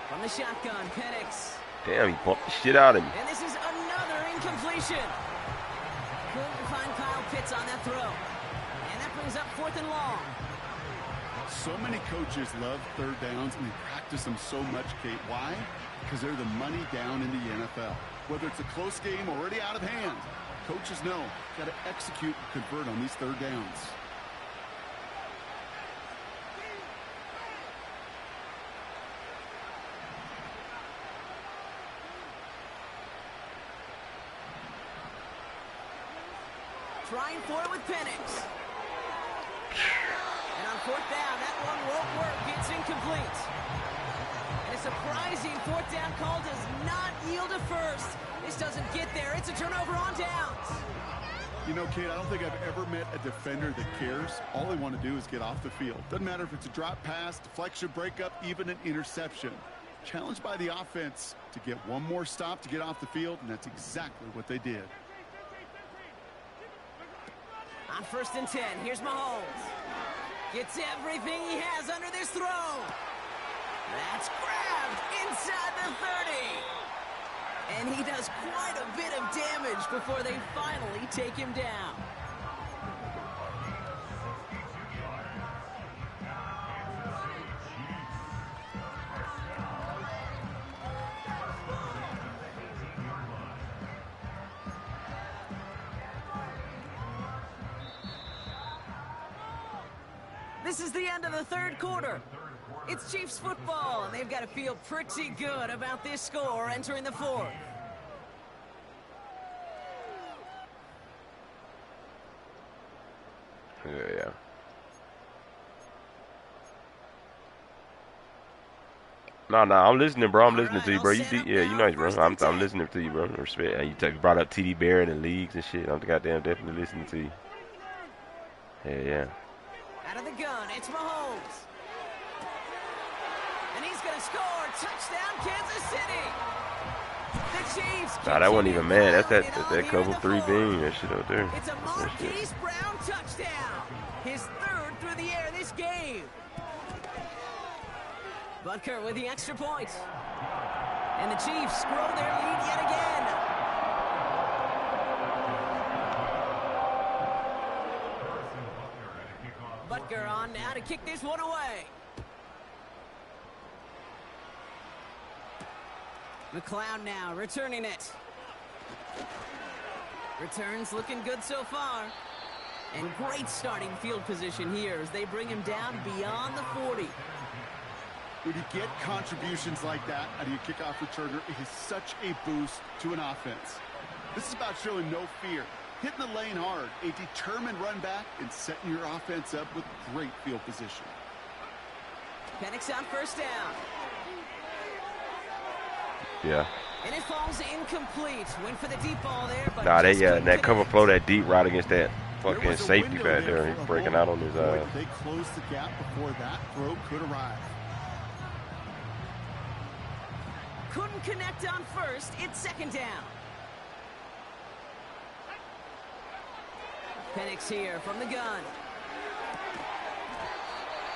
From the shotgun, Penix. Damn, he bumped the shit out of me. And this is another incompletion. Couldn't find Kyle Pitts on that throw. And that brings up 4th and long. So many coaches love 3rd downs, and they practice them so much, Kate. Why? Because they're the money down in the NFL. Whether it's a close game already out of hand, coaches know got to execute and convert on these 3rd downs. Trying for it with Penix. And on 4th down, that one won't work. It's incomplete. And a surprising 4th down call does not yield a 1st. This doesn't get there. It's a turnover on downs. You know, Kate, I don't think I've ever met a defender that cares. All they want to do is get off the field. Doesn't matter if it's a drop pass, deflection, breakup, even an interception. Challenged by the offense to get one more stop to get off the field, and that's exactly what they did. On 1st and 10, here's Mahomes. Gets everything he has under this throw. That's grabbed inside the 30. And he does quite a bit of damage before they finally take him down. This is the end of the 3rd quarter. It's Chiefs football, and they've got to feel pretty good about this score entering the 4th. Yeah. No, I'm listening, bro. I'm listening to you, bro. You nice, bro. I'm listening to you, bro. Respect. And you brought up TD Barrett and leagues and shit. I'm goddamn definitely listening to you. Yeah. Out of the gun, it's Mahomes. And he's going to score. Touchdown, Kansas City. The Chiefs. Nah, that wasn't even man. That's that cover 3 beam. That shit up there. It's a Marquise Brown touchdown. His 3rd through the air this game. Butker with the extra point. And the Chiefs grow their lead yet again. Butker on now to kick this one away. McLeod now returning it. Returns looking good so far. And great starting field position here as they bring him down beyond the 40. When you get contributions like that out of your kickoff returner, it is such a boost to an offense. This is about showing no fear, hitting the lane hard, a determined run back, and setting your offense up with great field position. Penix on first down. Yeah. And it falls incomplete. Went for the deep ball there, but nah, that cover flow, that deep route against that fucking safety back there. He's breaking out on his eyes. They closed the gap before that throw could arrive. Couldn't connect on first. It's 2nd down. Penix here from the gun.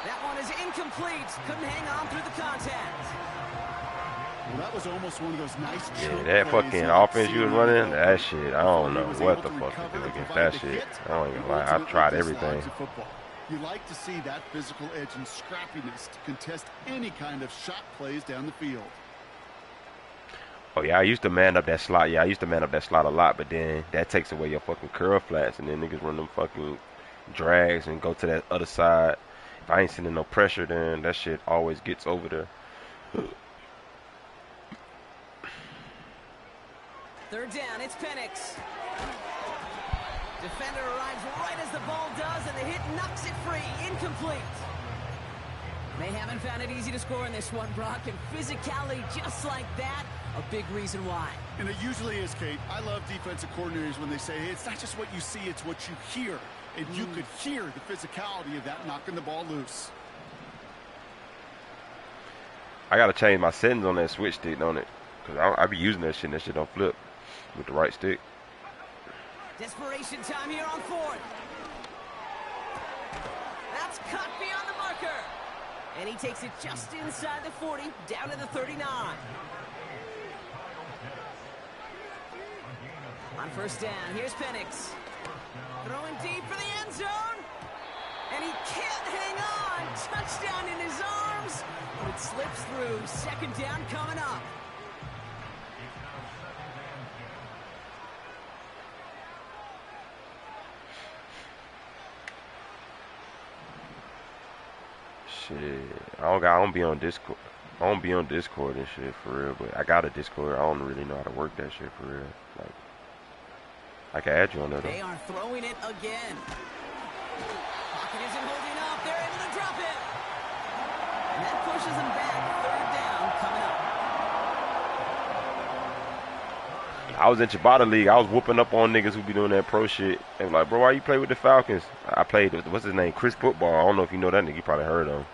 That one is incomplete. Couldn't hang on through the contact. Well, that was almost one of those nice that fucking offense you was running, that shit, I don't know what the fuck to do against that shit. I don't even lie. I've tried everything. You like to see that physical edge and scrappiness to contest any kind of shot plays down the field. Oh, yeah, I used to man up that slot. Yeah, I used to man up that slot a lot, but then that takes away your fucking curl flats, and then niggas run them fucking drags and go to that other side. If I ain't sending no pressure, then that shit always gets over there. 3rd down, it's Penix. Defender arrives right as the ball does, and the hit knocks it free. Incomplete. They haven't found it easy to score in this one, Brock, and physicality just like that, a big reason why. And it usually is, Kate. I love defensive coordinators when they say, hey, it's not just what you see, it's what you hear. And you could hear the physicality of that knocking the ball loose. I got to change my settings on that switch stick, don't it? Because I be using that shit, and that shit don't flip with the right stick. Desperation time here on 4th. That's cut beyond the marker. And he takes it just inside the 40, down to the 39. On first down, here's Penix. Throwing deep for the end zone. And he can't hang on. Touchdown in his arms. But it slips through. 2nd down coming up. Shit, I don't be on Discord. I don't be on Discord and shit for real, but I got a Discord. I don't really know how to work that shit for real. Like, I can add you on there though. They are throwing it again. Pocket isn't holding up. They're able to drop it. And that pushes them back. 3rd down coming up. I was in Ciabatta League. I was whooping up on niggas who be doing that pro shit. They were like, bro, why you play with the Falcons? I played, what's his name? Chris Football. I don't know if you know that nigga. You probably heard of him.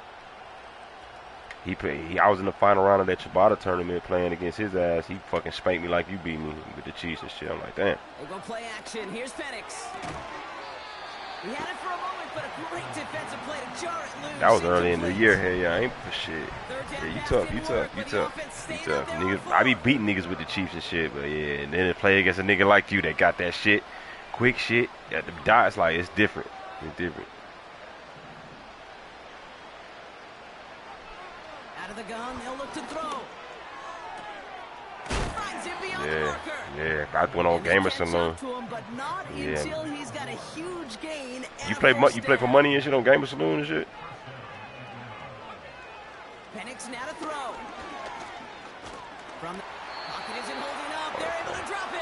I was in the final round of that Ciabatta tournament playing against his ass. He fucking spanked me like you beat me with the Chiefs and shit. I'm like, damn. They go play action. Here's Penix. He had it for a moment, but a great defensive play to jar it loose. That was early in the year. Hey, yeah, I ain't for shit. Yeah, you tough. Niggas, I be beating niggas with the Chiefs and shit, but yeah, and then to play against a nigga like you that got that shit, quick shit, at the dots, like, it's different. It's different. Out of the gun, they'll look to throw. Finds him beyond the marker. Yeah, I went on Gamer Saloon. But not until he's got a huge gain. You play for money and shit on Gamer Saloon and shit? Penix now to throw. From the pocket isn't holding up. They're able to drop it.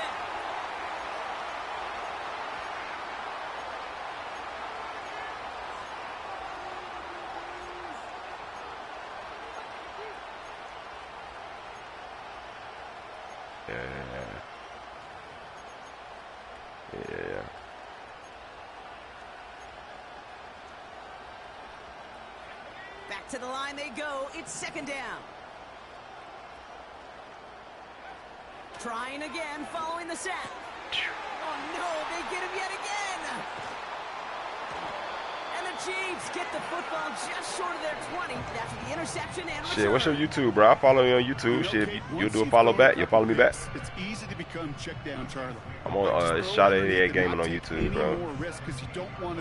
To the line they go. It's second down. Trying again, following the sack. Oh, no, they get him yet again. And the Chiefs get the football just short of their 20 after the interception and return. Shit, what's your YouTube, bro? I follow you on YouTube. Shit, you'll do a follow back. You'll follow me back. It's easy to become check down, Charlie. I'm on Shot 88 Gaming on YouTube, bro.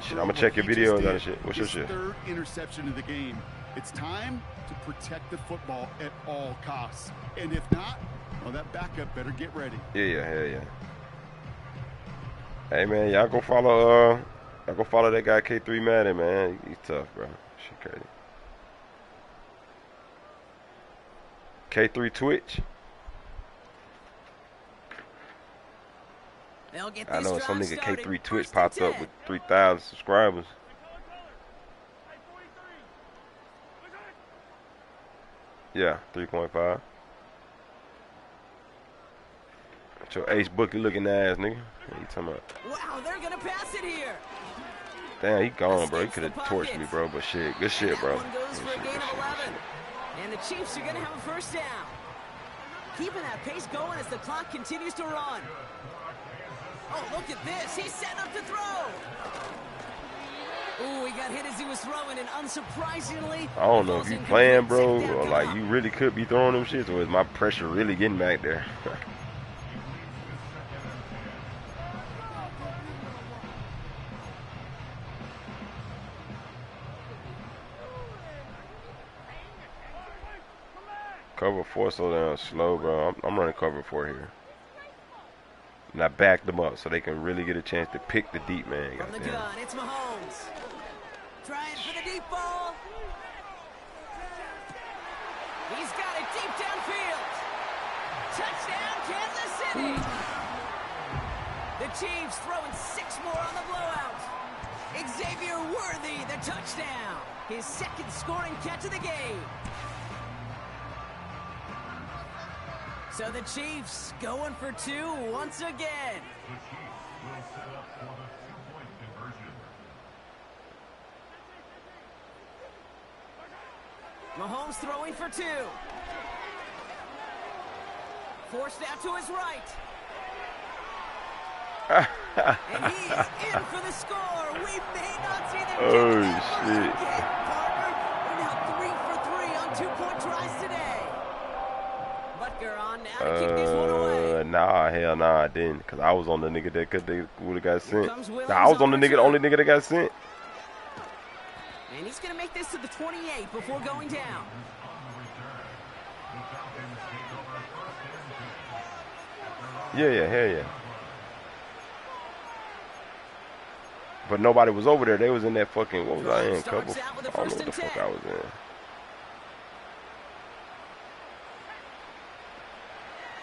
Shit, I'm gonna check your videos and shit. What's your shit? Third interception of the game. It's time to protect the football at all costs. And if not, well, that backup better get ready. Yeah, hell yeah. Hey man, y'all go follow that guy K3 Madden, man. He's tough, bro. Shit crazy. K3 Twitch. I know some nigga K3 Twitch popped up with 3,000 subscribers. Yeah, 3.5. Your ace bookie looking ass, nigga. What you talking about? Wow, they're gonna pass it here. Damn, he gone, bro. He could have torched me, bro. But shit, good shit, bro. One goes for a gain of 11. And the Chiefs are gonna have a first down. Keeping that pace going as the clock continues to run. Oh, look at this. He's set up to throw. Ooh, he got hit as he was throwing, and unsurprisingly, I don't know if you playing, bro, or like you really could be throwing them shits, or is my pressure really getting back there? Cover 4 so damn slow, bro. I'm running cover 4 here. And I backed them up so they can really get a chance to pick the deep man. From the gun, it's Mahomes. Trying for the deep ball. He's got it deep downfield. Touchdown, Kansas City. The Chiefs throwing 6 more on the blowout. Xavier Worthy, the touchdown. His second scoring catch of the game. So the Chiefs going for 2 once again. Mahomes throwing for 2. Forced out to his right. And he's in for the score. We may not see them oh, shit. Again, partner. We're now 3 for 3 on 2-point tries today. Butker on now to kick this one away. Nah, hell nah, I didn't. Because I was on the nigga that would have got sent. Nah, I was on the only nigga that got sent. And he's going to make this to the 28 before going down. Yeah, hell yeah. But nobody was over there. They was in that fucking, what was I in? Couple? I don't know what the fuck I was in.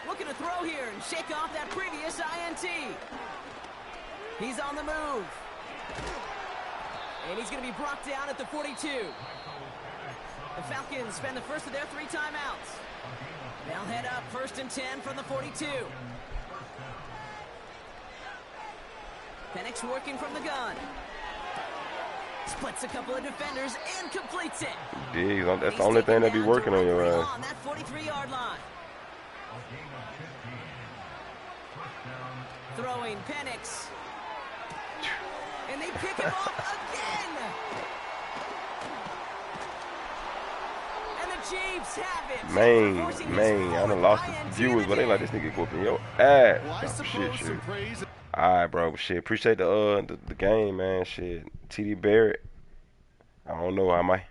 Looking to throw here and shake off that previous INT. He's on the move. And he's going to be brought down at the 42. The Falcons spend the first of their 3 timeouts. They'll head up 1st and 10 from the 42. Penix working from the gun. Splits a couple of defenders and completes it. Diggs, that's the only thing that be working on your ass. On that 43-yard line. Throwing Penix. And they pick him off again. And the Chiefs have it. Man, I done lost the viewers, but they like this nigga whooping your ass. Oh, shit. Alright, bro. Shit, appreciate the game, man. Shit, TD Barrett. I don't know, I might.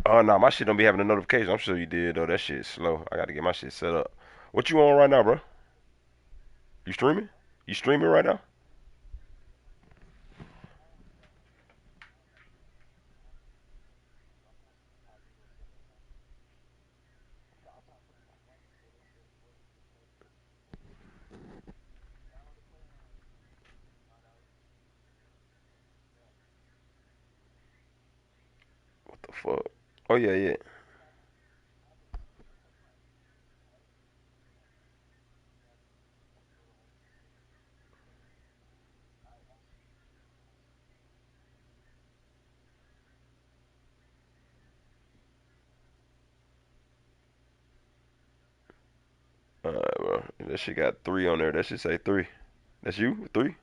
Oh, no, my shit don't be having a notification. I'm sure you did, though. That shit's slow. I got to get my shit set up. What you on right now, bro? You streaming? You streaming right now? What the fuck? Oh, yeah. That shit got 3 on there. That should say 3. That's you? 3?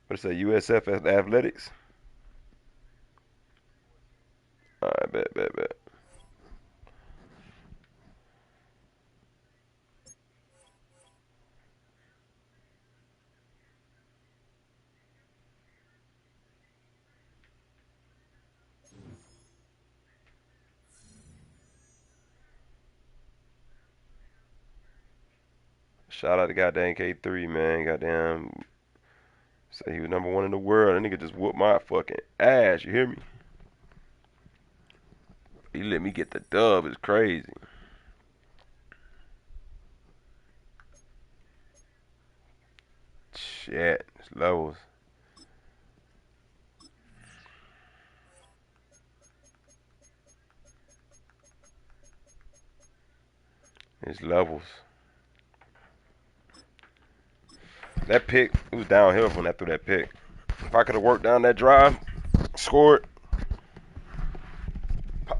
What it say? USF Athletics? Alright, bet. Shout out to goddamn K3, man. Goddamn. Say he was #1 in the world. That nigga just whooped my fucking ass. You hear me? He let me get the dub. It's crazy. Shit. It's levels. It's levels. That pick, it was downhill when I threw that pick. If I could have worked down that drive, scored,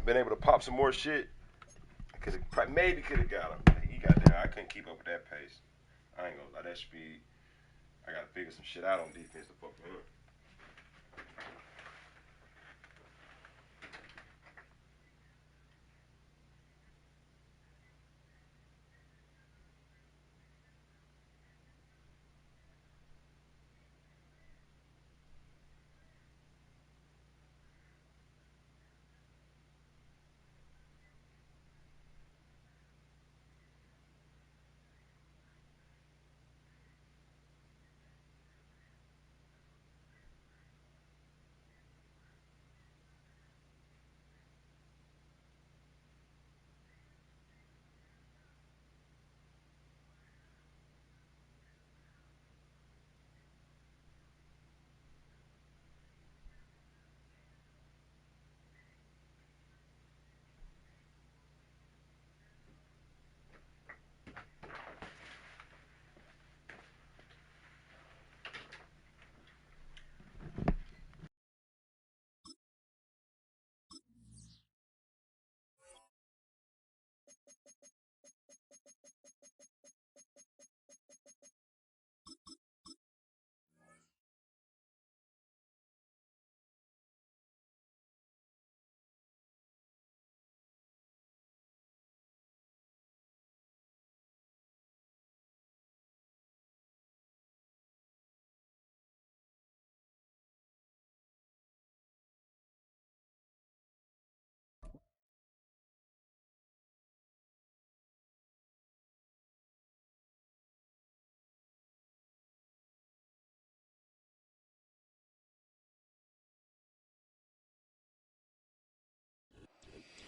been able to pop some more shit, maybe could have got him. He got there. I couldn't keep up with that pace. I ain't gonna lie, that speed. I gotta figure some shit out on defense to fuck with him.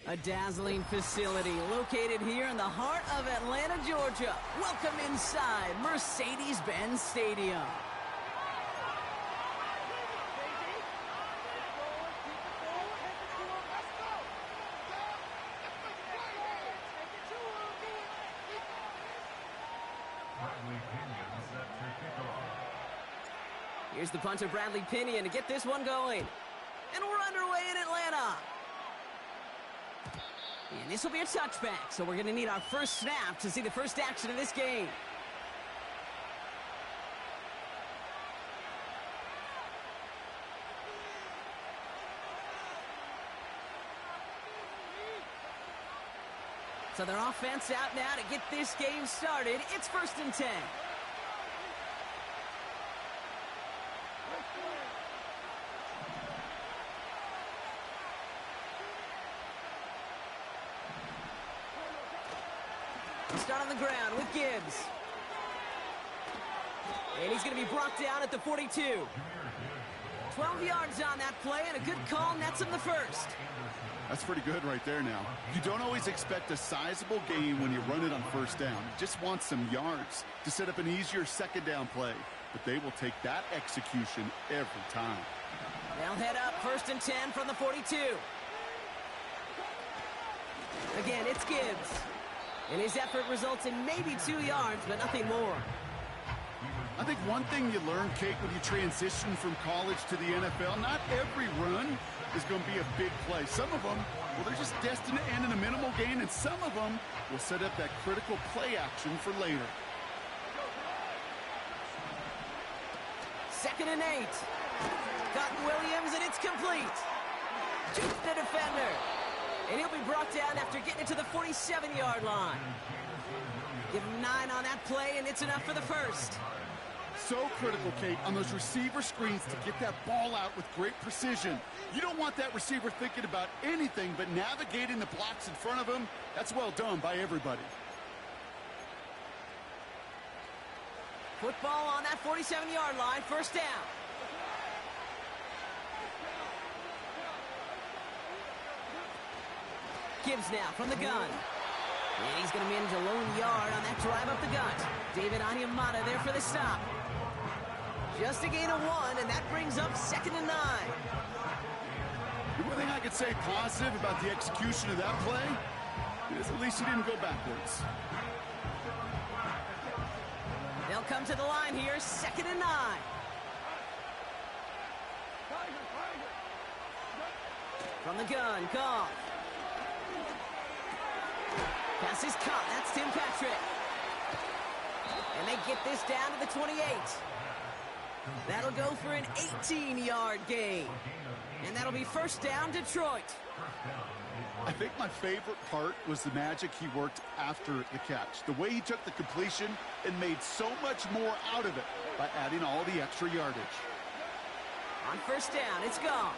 A dazzling facility located here in the heart of Atlanta, Georgia. Welcome inside Mercedes-Benz Stadium. Here's the punter, Bradley Pinion, to get this one going. And we're underway in Atlanta. And this will be a touchback, so we're going to need our first snap to see the first action of this game. So their offense out now to get this game started. It's 1st and 10. Start on the ground with Gibbs. And he's going to be brought down at the 42. 12 yards on that play, and a good call nets him the first. That's pretty good right there now. You don't always expect a sizable gain when you run it on 1st down. You just want some yards to set up an easier 2nd down play. But they will take that execution every time. They'll head up 1st and 10 from the 42. Again, it's Gibbs. And his effort results in maybe 2 yards, but nothing more. I think one thing you learn, Kate, when you transition from college to the NFL, not every run is going to be a big play. Some of them, well, they're just destined to end in a minimal gain, and some of them will set up that critical play action for later. 2nd and 8. Got Williams, and it's complete. Jukes the defender. And he'll be brought down after getting it to the 47-yard line. Give him 9 on that play, and it's enough for the first. So critical, Kate, on those receiver screens to get that ball out with great precision. You don't want that receiver thinking about anything but navigating the blocks in front of him. That's well done by everybody. Football on that 47-yard line, first down. Gibbs now from the gun. And he's going to manage a lone yard on that drive up the gut. David Onyemata there for the stop. Just a gain of 1, and that brings up 2nd and 9. The one thing I could say positive about the execution of that play is at least he didn't go backwards. They'll come to the line here, 2nd and 9. From the gun, Goff. Pass is caught. That's Tim Patrick. And they get this down to the 28. That'll go for an 18-yard gain. And that'll be first down, Detroit. I think my favorite part was the magic he worked after the catch. The way he took the completion and made so much more out of it by adding all the extra yardage. On first down, it's Goff.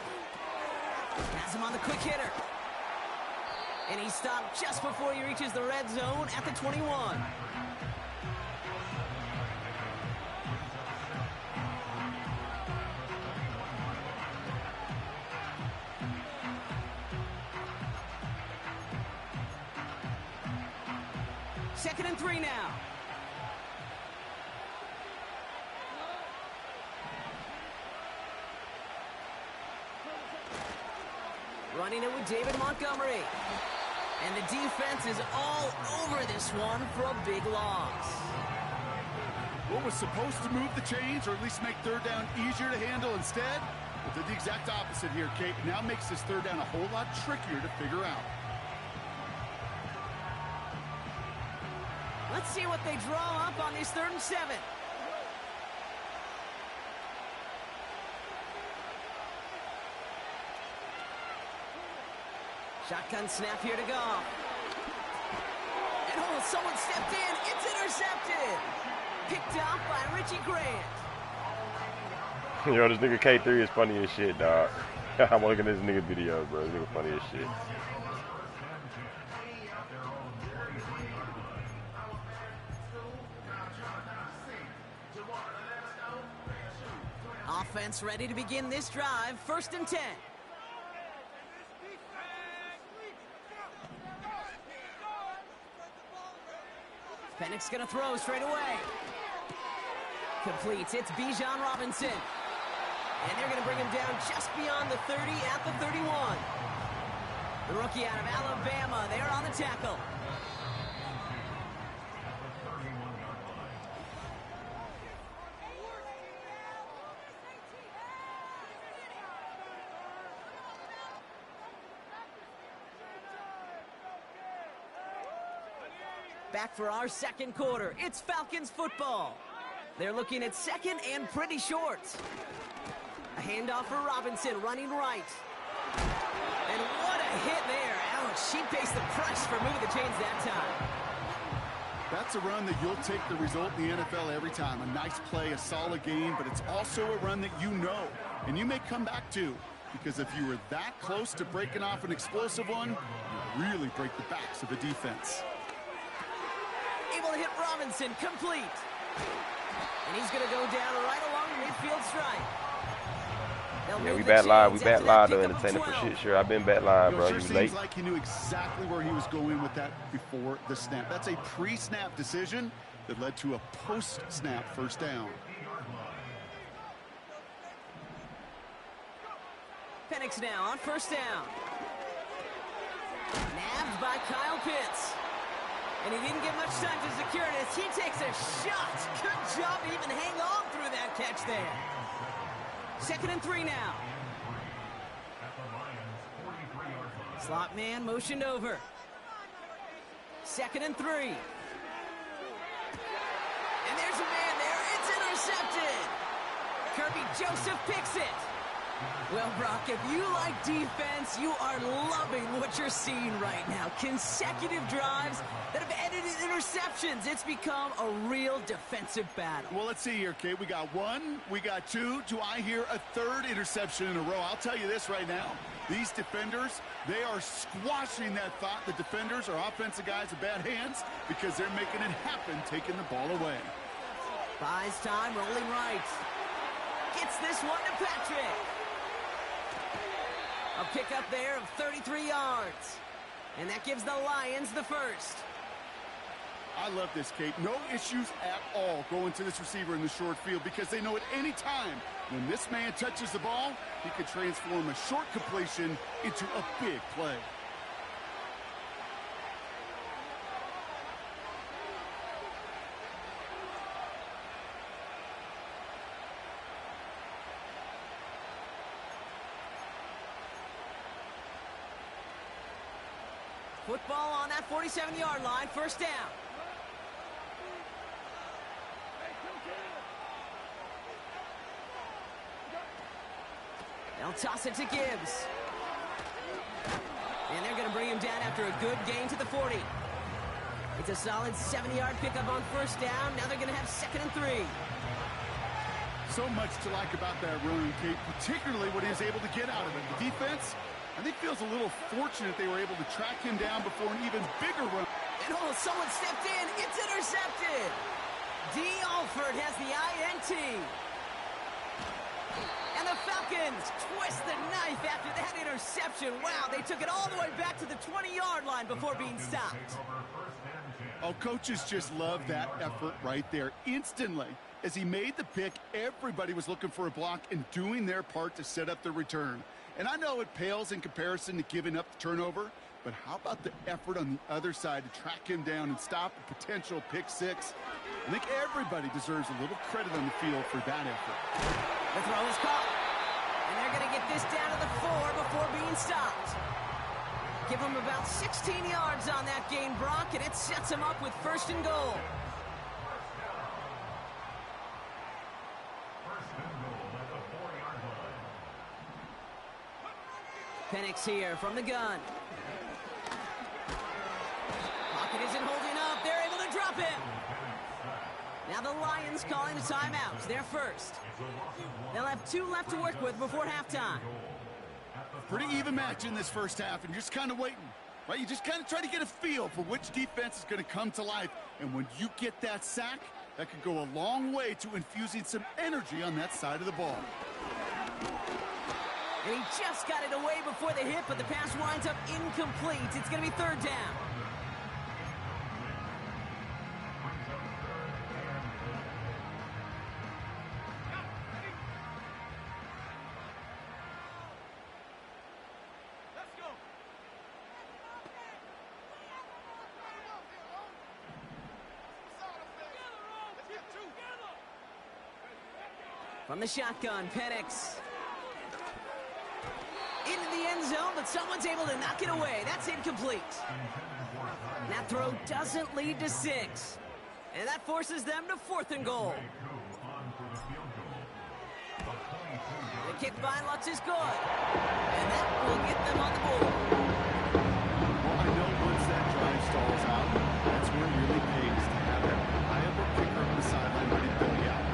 Has him on the quick hitter. And he stopped just before he reaches the red zone at the 21. Second and 3 now. Running it with David Montgomery. And the defense is all over this one for a big loss. What was supposed to move the chains, or at least make third down easier to handle instead, well, did the exact opposite here, Kate. Now makes this third down a whole lot trickier to figure out. Let's see what they draw up on this 3rd and 7. Shotgun snap here to go. And oh, someone stepped in. It's intercepted. Picked off by Richie Grant. Yo, this nigga K3 is funny as shit, dog. I'm looking at this nigga video, bro. This nigga funny as shit. Offense ready to begin this drive. 1st and 10. Penix going to throw straight away. Completes. It's Bijan Robinson. And they're going to bring him down just beyond the 30 at the 31. The rookie out of Alabama there on the tackle. Back for our second quarter. It's Falcons football. They're looking at second and pretty short. A handoff for Robinson, running right. And what a hit there. Ouch, she faced the press for moving the chains that time. That's a run that you'll take the result in the NFL every time. A nice play, a solid game, but it's also a run that you know, and you may come back to, because if you were that close to breaking off an explosive one, you really break the backs of the defense. Able to hit Robinson, complete. And he's going to go down right along the midfield stripe. Yeah, we bat live though, entertaining for shit. Sure, I've been bat live, bro. Sure, you late? seems like he knew exactly where he was going with that before the snap. That's a pre-snap decision that led to a post-snap first down. Penix now on first down. Nabbed by Kyle Pitts. And he didn't get much time to secure it as he takes a shot. Good job to even hang on through that catch there. 2nd and 3 now. Slot man motioned over. 2nd and 3. And there's a man there. It's intercepted. Kirby Joseph picks it. Well, Brock, if you like defense, you are loving what you're seeing right now. Consecutive drives that have ended in interceptions. It's become a real defensive battle. Well, let's see here, Kate. We got 1, we got 2. Do I hear a 3rd interception in a row? I'll tell you this right now. These defenders, they are squashing that thought. The defenders are offensive guys with bad hands because they're making it happen, taking the ball away. Buys time, rolling right. Gets this one to Patrick. A pickup there of 33 yards. And that gives the Lions the first. I love this, Kate. No issues at all going to this receiver in the short field because they know at any time when this man touches the ball, he could transform a short completion into a big play. Football on that 47-yard line, first down. They'll toss it to Gibbs. And they're going to bring him down after a good gain to the 40. It's a solid 70-yard pickup on first down. Now they're going to have 2nd and 3. So much to like about that run, Kate, particularly what he was able to get out of it. The defense, I think, feels a little fortunate they were able to track him down before an even bigger run. And oh, someone stepped in. It's intercepted. D. Alford has the INT. And the Falcons twist the knife after that interception. Wow, they took it all the way back to the 20-yard line before being stopped. Oh, coaches just love that effort right there. Instantly, as he made the pick, everybody was looking for a block and doing their part to set up the return. And I know it pales in comparison to giving up the turnover, but how about the effort on the other side to track him down and stop a potential pick six? I think everybody deserves a little credit on the field for that effort. The throw is caught. And they're going to get this down to the 4 before being stopped. Give them about 16 yards on that gain, Brock, and it sets them up with 1st and goal. Penix here from the gun. Pocket isn't holding up. They're able to drop him. Now the Lions calling a timeout. They're first. They'll have 2 left to work with before halftime. Pretty even match in this first half, and you're just kind of waiting, right? You just kind of try to get a feel for which defense is going to come to life. And when you get that sack, that could go a long way to infusing some energy on that side of the ball. And he just got it away before the hit, but the pass winds up incomplete. It's going to be 3rd down. From the shotgun, Penix. Into the end zone, but someone's able to knock it away. That's incomplete. That throw doesn't lead to 6. And that forces them to 4th and goal. The kick by Lutz is good. And that will get them on the board. Well, I know once that drive stalls out, that's where it really pays to have that reliable kicker on the sideline ready to go out.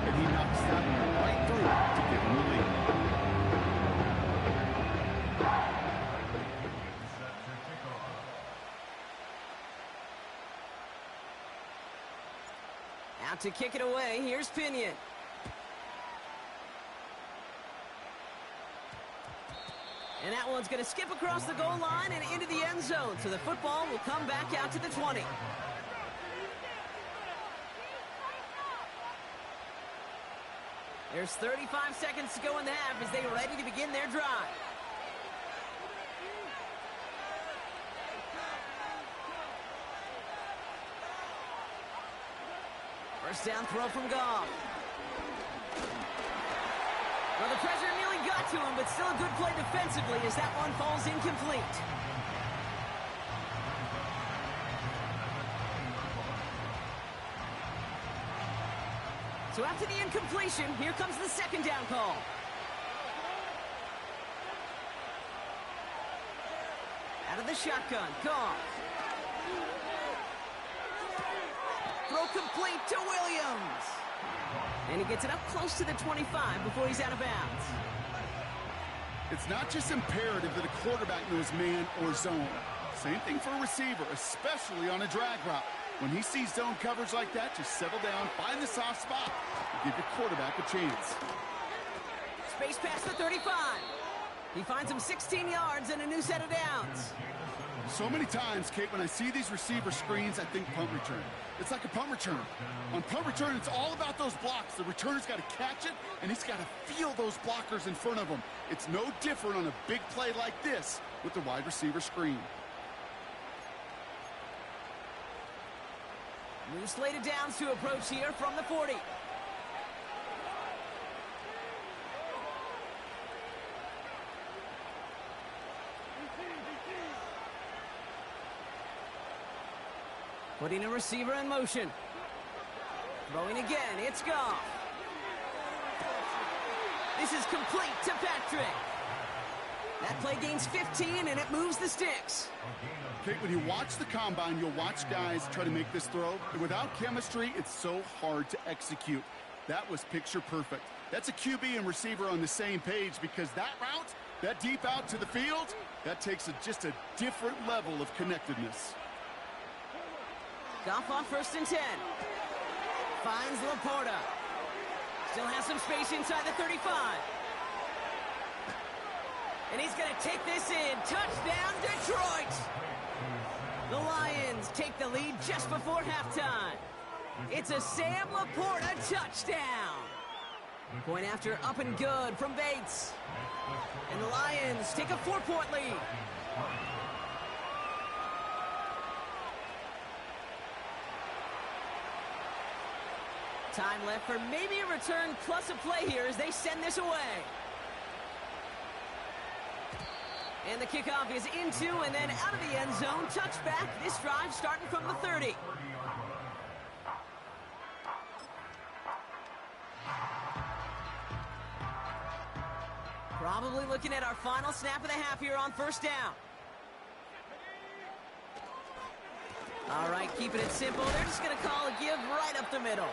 And he knocks that one right through to give him the lead. Out to kick it away, here's Pinion. And that one's going to skip across the goal line and into the end zone. So the football will come back out to the 20. There's 35 seconds to go in the half as they're ready to begin their drive. First down throw from Goff. Well, the pressure nearly got to him, but still a good play defensively as that one falls incomplete. So after the incompletion, here comes the second down call. Out of the shotgun, Goff. Throw complete to Williams. And he gets it up close to the 25 before he's out of bounds. It's not just imperative that a quarterback knows man or zone. Same thing for a receiver, especially on a drag route. When he sees zone coverage like that, just settle down, find the soft spot, and give your quarterback a chance. Space past the 35. He finds him 16 yards and a new set of downs. So many times, Kate, when I see these receiver screens, I think punt return. It's like a punt return. On punt return, it's all about those blocks. The returner's got to catch it, and he's got to feel those blockers in front of him. It's no different on a big play like this with the wide receiver screen. New slated downs to approach here from the 40. Putting a receiver in motion. Throwing again, it's Goff. This is complete to Patrick. That play gains 15 and it moves the sticks. Kate, when you watch the combine, you'll watch guys try to make this throw. And without chemistry, it's so hard to execute. That was picture perfect. That's a QB and receiver on the same page because that route, that deep out to the field, that takes just a different level of connectedness. Goff on 1st and 10. Finds Laporta. Still has some space inside the 35. And he's going to take this in. Touchdown, Detroit! The Lions take the lead just before halftime. It's a Sam Laporta touchdown. Point after up and good from Bates. And the Lions take a 4-point lead. Time left for maybe a return plus a play here as they send this away. And the kickoff is into and then out of the end zone. Touchback. This drive starting from the 30. Probably looking at our final snap of the half here on 1st down. All right, keeping it simple. They're just going to call a give right up the middle.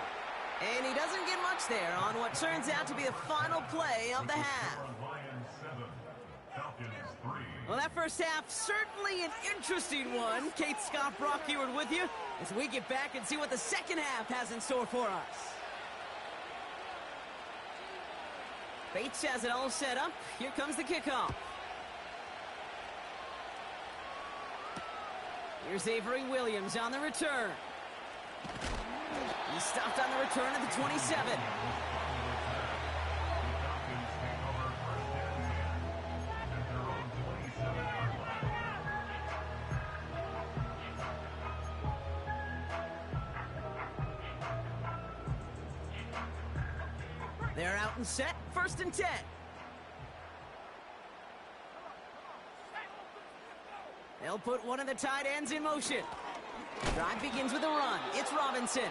And he doesn't get much there on what turns out to be the final play of the half. Well, that first half, certainly an interesting one. Kate, Scott, Brock Ewart with you as we get back and see what the second half has in store for us. Bates has it all set up. Here comes the kickoff. Here's Avery Williams on the return. He stopped on the return at the 27. They're out and set. 1st and 10. They'll put one of the tight ends in motion. Drive begins with a run. It's Robinson.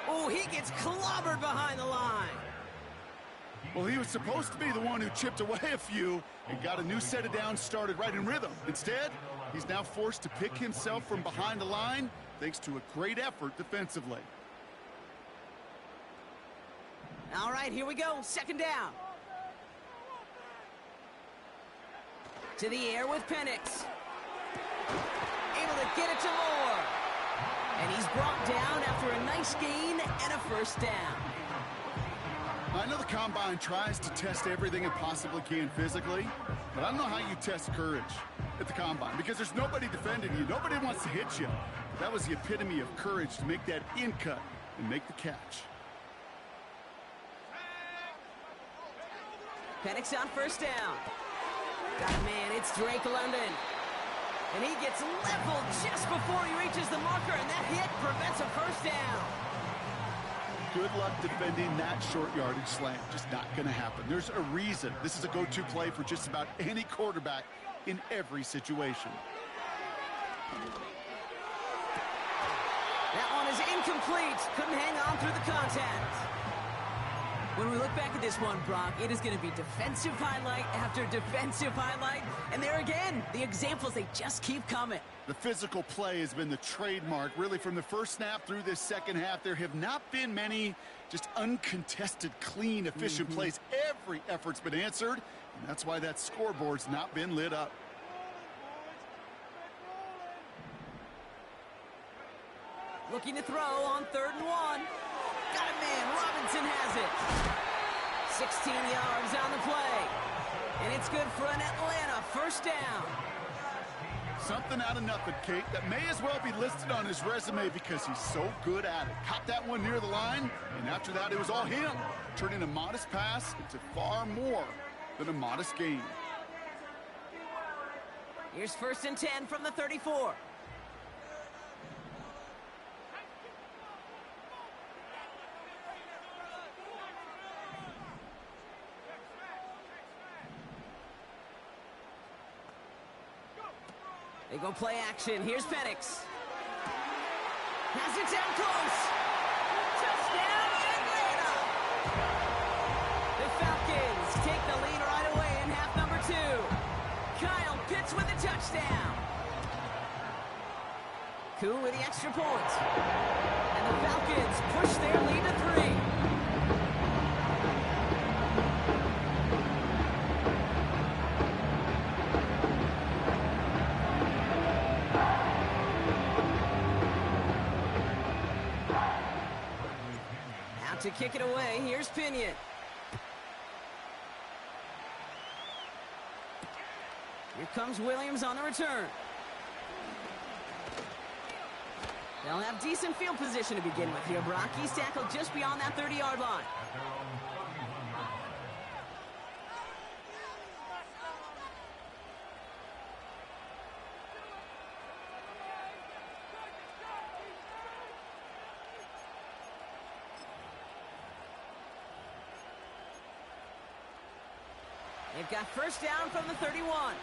Oh, he gets clobbered behind the line. Well, he was supposed to be the one who chipped away a few and got a new set of downs started right in rhythm. Instead, he's now forced to pick himself from behind the line thanks to a great effort defensively. All right, here we go. 2nd down. To the air with Penix. Able to get it to Moore. And he's brought down after a nice gain and a 1st down. I know the combine tries to test everything it possibly can physically, but I don't know how you test courage at the combine because there's nobody defending you. Nobody wants to hit you. That was the epitome of courage to make that in cut and make the catch. Penix on 1st down. Got a man, it's Drake London. And he gets leveled just before he reaches the marker, and that hit prevents a 1st down. good luck defending that short yardage slant. Just not going to happen. There's a reason this is a go-to play for just about any quarterback in every situation. That one is incomplete. Couldn't hang on through the contact. When we look back at this one, Brock, it is going to be defensive highlight after defensive highlight. And there again, the examples, they just keep coming. The physical play has been the trademark, really, from the first snap through this second half. There have not been many just uncontested, clean, efficient plays. Every effort's been answered, and that's why that scoreboard's not been lit up. Looking to throw on 3rd and 1. Got it, man. Robinson has it. 16 yards on the play. And it's good for an Atlanta first down. Something out of nothing, Kate, that may as well be listed on his resume because he's so good at it. Caught that one near the line, and after that, it was all him. Turning a modest pass into far more than a modest gain. Here's 1st and 10 from the 34. They go play action. Here's Penix. Has it down close. Touchdown, Atlanta! The Falcons take the lead right away in half number 2. Kyle Pitts with a touchdown. Koo with the extra point. And the Falcons push their lead to 3. To kick it away, here's Pinion. Here comes Williams on the return. They'll have decent field position to begin with here, Brock. He's tackled just beyond that 30-yard line. They've got first down from the 31.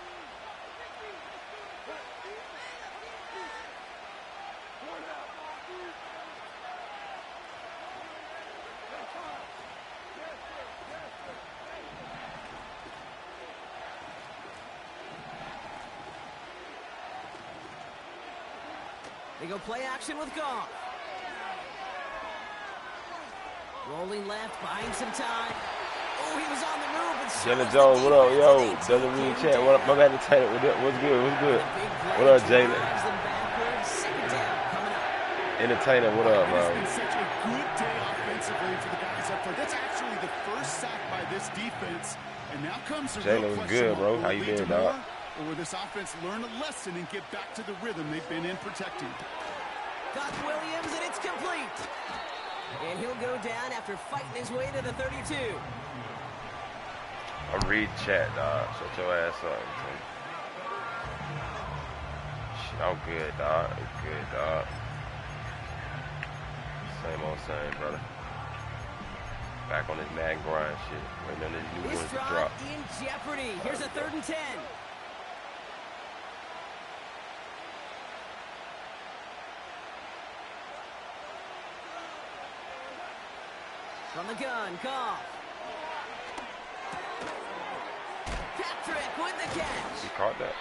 They go play action with Goff. Rolling left, buying some time. Oh, he was on the move. Jalen Jones, what up, yo? Doesn't really chat. What up, my man? What's good? What's good? What up, Jalen? Entertainer, what up, man? It's been such a good day offensively for the guys up front. That's actually the first sack by this defense. And now comes the real question. Jalen was good, bro. How you been, dog? Or will this offense learn a lesson and get back to the rhythm they've been in protecting? Got Williams, and it's complete. And he'll go down after fighting his way to the 32. I'm reading chat, dog. Shut your ass up. I'm good, dog. It's good, dog. Same old same, brother. Back on this Madden grind shit. Waiting on these new ones to drop. In jeopardy. Here's a 3rd and 10. From the gun, Goff. Patrick with the catch. He caught that.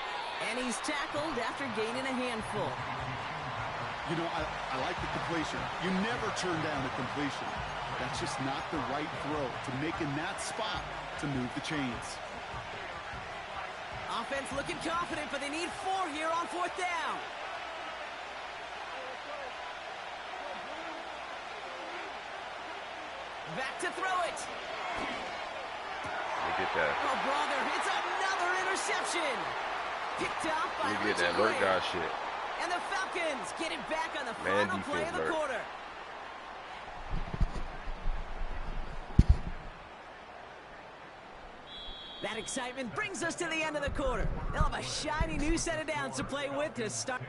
And he's tackled after gaining a handful. You know, I like the completion. You never turn down a completion. That's just not the right throw to make in that spot to move the chains. Offense looking confident, but they need 4 here on 4th down. Back to throw it. Look at that. Oh, brother, it's another interception. Picked off by Look at that work guy shit. And the Falcons get it back on the final play of the quarter. That excitement brings us to the end of the quarter. They'll have a shiny new set of downs to play with to start.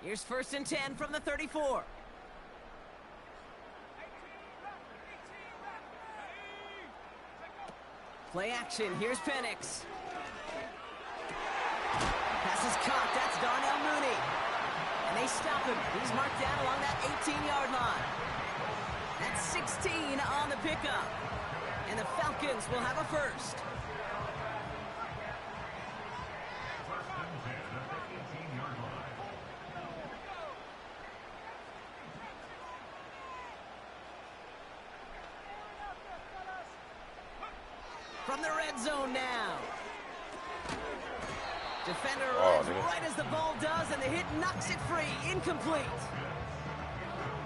Here's 1st and 10 from the 34. Play action. Here's Penix. Pass is caught. That's Darnell Mooney. And they stop him. He's marked down along that 18-yard line. That's 16 on the pickup. And the Falcons will have a first. From the red zone now. Defender arrives right as the ball does, and the hit knocks it free. Incomplete.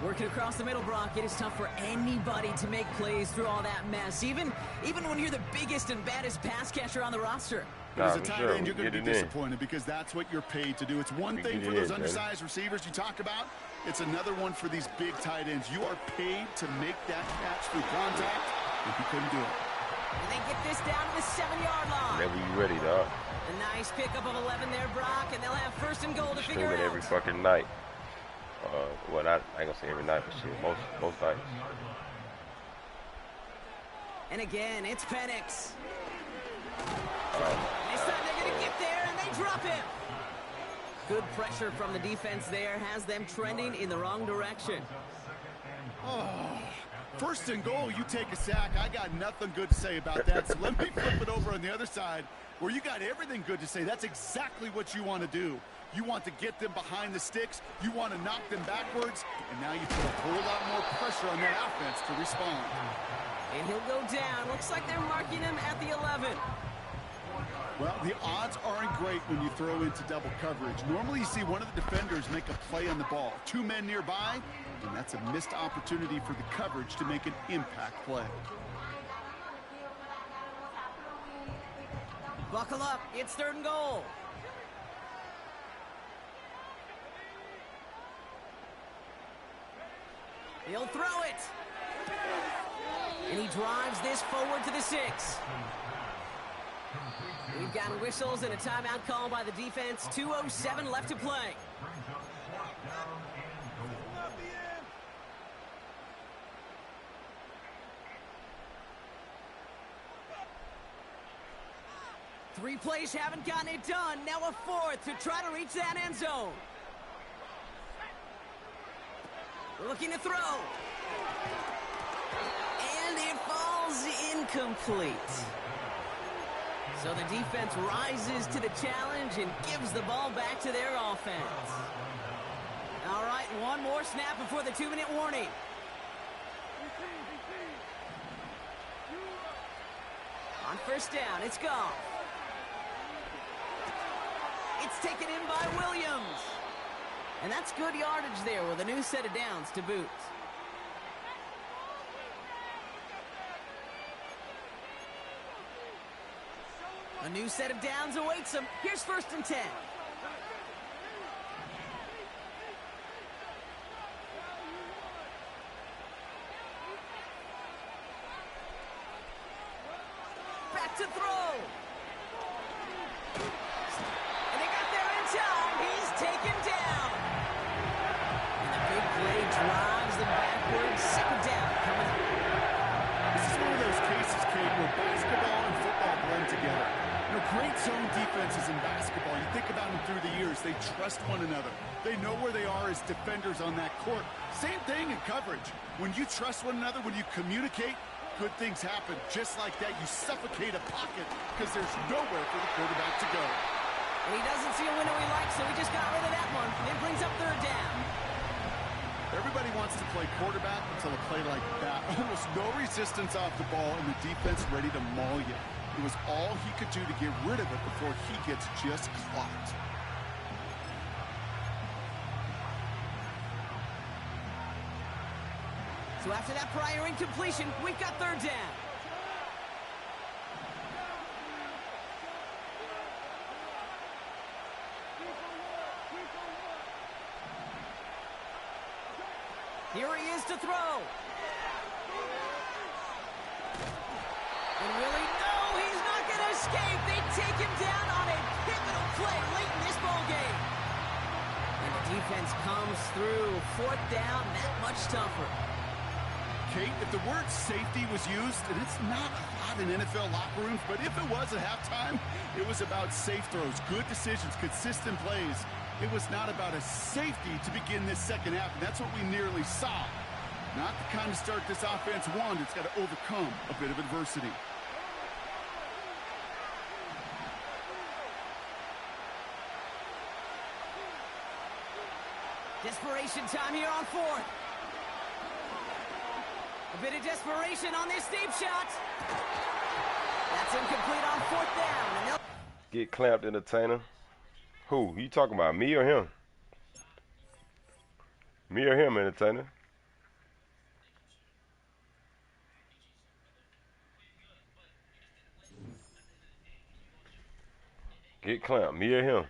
Working across the middle, Brock, it is tough for anybody to make plays through all that mess, even when you're the biggest and baddest pass catcher on the roster. As a tight end, you're going to be disappointed because that's what you're paid to do. It's one thing for those undersized receivers you talk about. It's another one for these big tight ends. You are paid to make that catch through contact, if you couldn't do it. And they get this down to the 7-yard line. Whenever you ready, dog. A nice pickup of 11 there, Brock, and they'll have 1st and goal to figure out. Every fucking night. Well, I ain't gonna say every night, but shit, most nights. And again, it's Penix. This time they're gonna get there, and they drop him. Good pressure from the defense there has them trending in the wrong direction. Oh, 1st and goal, you take a sack. I got nothing good to say about that. So let me flip it over on the other side where you got everything good to say. That's exactly what you want to do. You want to get them behind the sticks. You want to knock them backwards. And now you put a whole lot more pressure on that offense to respond. And he'll go down. Looks like they're marking him at the 11. Well, the odds aren't great when you throw into double coverage. Normally you see one of the defenders make a play on the ball. 2 men nearby, and that's a missed opportunity for the coverage to make an impact play. Buckle up. It's 3rd and goal. He'll throw it. And he drives this forward to the 6. We've got whistles and a timeout call by the defense. 2:07 left to play. Three plays haven't gotten it done. Now a 4th to try to reach that end zone. Looking to throw. And it falls incomplete. So the defense rises to the challenge and gives the ball back to their offense. All right, one more snap before the 2-minute warning. On 1st down, it's Goff. It's taken in by Williams. And that's good yardage there with a new set of downs to boot. A new set of downs awaits him. Here's 1st and 10. Back to throw. And they got there in time. He's taken down. And the big play drives them backwards. 2nd down coming up. This is one of those cases, Kate, where basketball and football blend together. You know, great zone defenses in basketball. You think about them through the years. They trust one another. They know where they are as defenders on that court. Same thing in coverage. When you trust one another, when you communicate, good things happen. Just like that, you suffocate a pocket because there's nowhere for the quarterback to go. And he doesn't see a window he likes, so he just got rid of that one. It brings up 3rd down. Everybody wants to play quarterback until a play like that. Almost no resistance off the ball, and the defense ready to maul you. It was all he could do to get rid of it before he gets just clocked. So after that prior incompletion, we've got 3rd down. Here he is to throw. And Willie, no, he's not going to escape. They take him down on a pivotal play late in this ball game. And the defense comes through. 4th down, that much tougher. Kate, if the word safety was used, and it's not a lot in NFL locker rooms, but if it was at halftime, it was about safe throws, good decisions, consistent plays. It was not about a safety to begin this second half, and that's what we nearly saw. Not the kind of start this offense wanted. It's got to overcome a bit of adversity. Desperation time here on 4th. A bit of desperation on this deep shot. That's incomplete on 4th down. And get clamped, entertainer. Who? You talking about, me or him? Me or him, entertainer? Get clamped, me or him?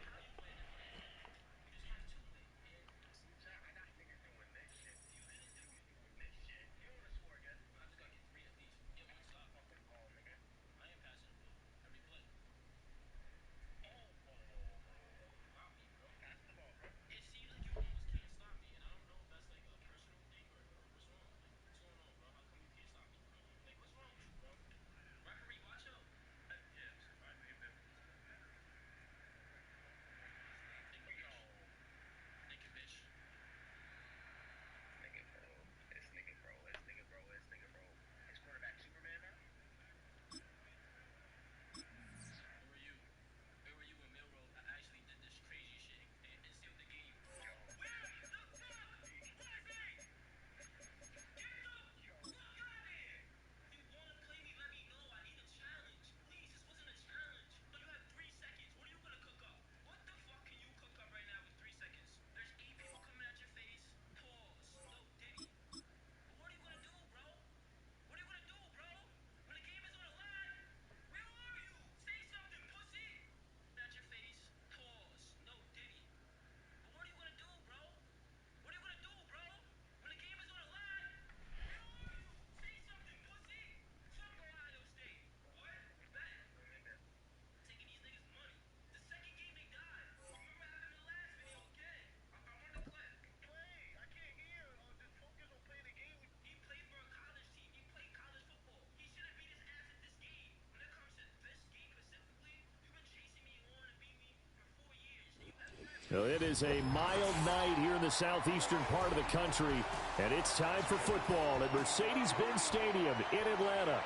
Well, it is a mild night here in the southeastern part of the country, and it's time for football at Mercedes-Benz Stadium in Atlanta.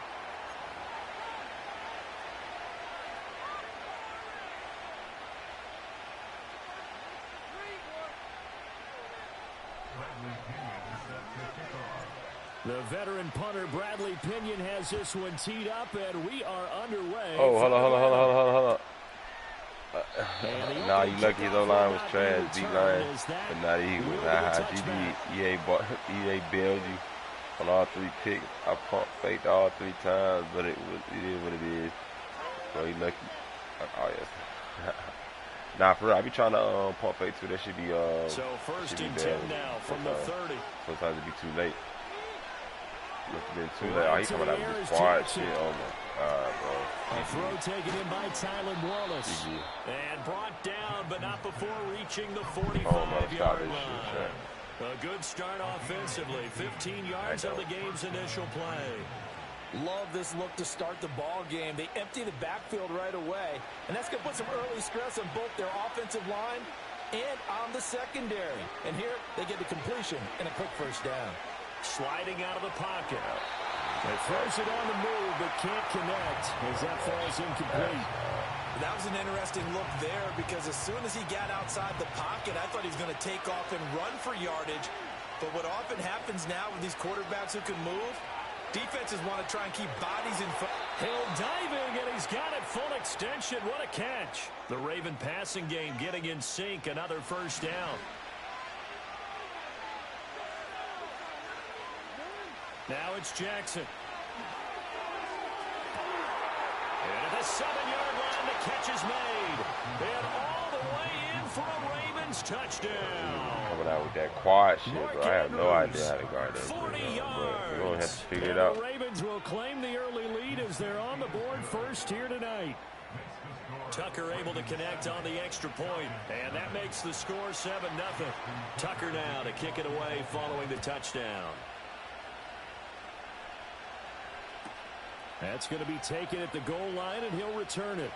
The veteran punter Bradley Pinion has this one teed up, and we are underway. Oh, hold on. Nah, you lucky his O-line was trash, D-line, but not the Eagles. EA bailed you on all 3 picks. I pump faked all 3 times, but it is what it is. So you lucky. Oh, yes. Nah, for real, I be trying to pump fake too. That should be so 1st and 10 now from the 30. Sometimes it be too late. Must have been too late. Oh, he's coming out with this quiet shit. Oh my God, bro. A throw taken in by Tylen Wallace. And brought down, but not before reaching the 45-yard line. A good start offensively. 15 yards on the game's initial play. Love this look to start the ball game. They empty the backfield right away, and that's going to put some early stress on both their offensive line and on the secondary. And here they get the completion and a quick 1st down. Sliding out of the pocket. They throws it on the move, but can't connect as that falls incomplete. That was an interesting look there because as soon as he got outside the pocket, I thought he was going to take off and run for yardage. But what often happens now with these quarterbacks who can move, defenses want to try and keep bodies in front. Hill diving, and he's got it full extension. What a catch. The Raven passing game getting in sync. Another 1st down. Now it's Jackson. And at the 7-yard line, the catch is made. And all the way in for a Ravens touchdown. Coming out with that quad shit, bro. I have no idea how to guard that. 40 yards. We're going to have to figure it out. The Ravens will claim the early lead as they're on the board first here tonight. Tucker able to connect on the extra point, and that makes the score 7-0. Tucker now to kick it away following the touchdown. That's going to be taken at the goal line, and he'll return it.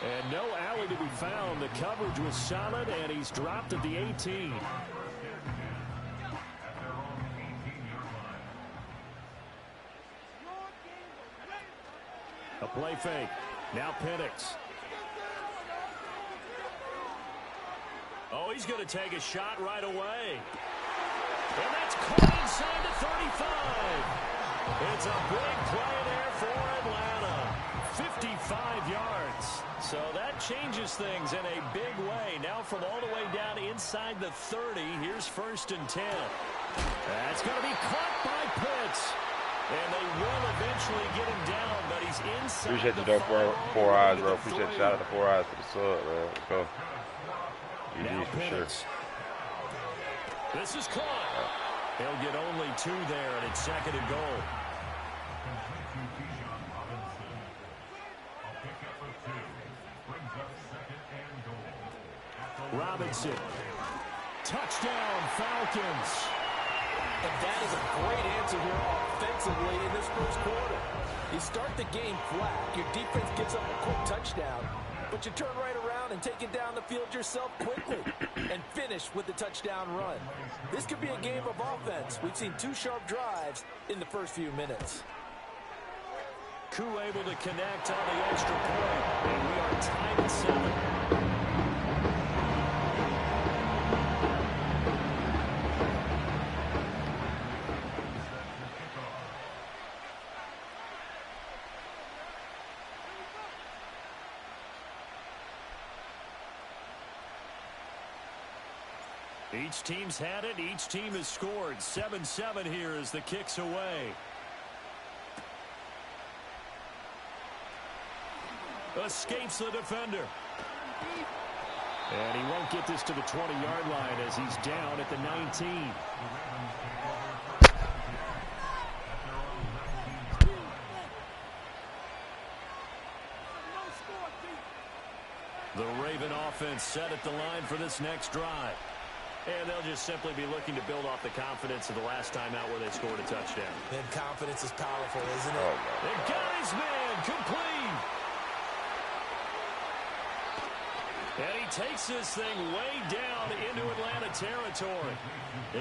And no alley to be found. The coverage was solid, and he's dropped at the 18. A play fake. Now Penix. Oh, he's going to take a shot right away. And that's caught inside the 35. It's a big play there for Atlanta. 55 yards. So that changes things in a big way. Now from all the way down inside the 30, here's 1st and 10. That's going to be caught by Pitts. And they will eventually get him down, but he's inside. Appreciate the dope four eyes, bro. Appreciate the shout out to 4 eyes to the sub, man. Let's go. GG's for sure. This is caught. He'll get only 2 there, and it's 2nd and goal. Robinson. Touchdown, Falcons. And that is a great answer here offensively in this first quarter. You start the game flat, your defense gives up a quick touchdown, but you turn right around and take it down the field yourself quickly and finish with the touchdown run. This could be a game of offense. We've seen 2 sharp drives in the first few minutes. Koo able to connect on the extra point, and we are tied at 7. Each team's had it. Each team has scored. 7-7 here as the kick's away. Escapes the defender. And he won't get this to the 20-yard line as he's down at the 19. The Raven offense set at the line for this next drive. And they'll just simply be looking to build off the confidence of the last time out where they scored a touchdown. And confidence is powerful, isn't it? They got his man complete. And he takes this thing way down into Atlanta territory.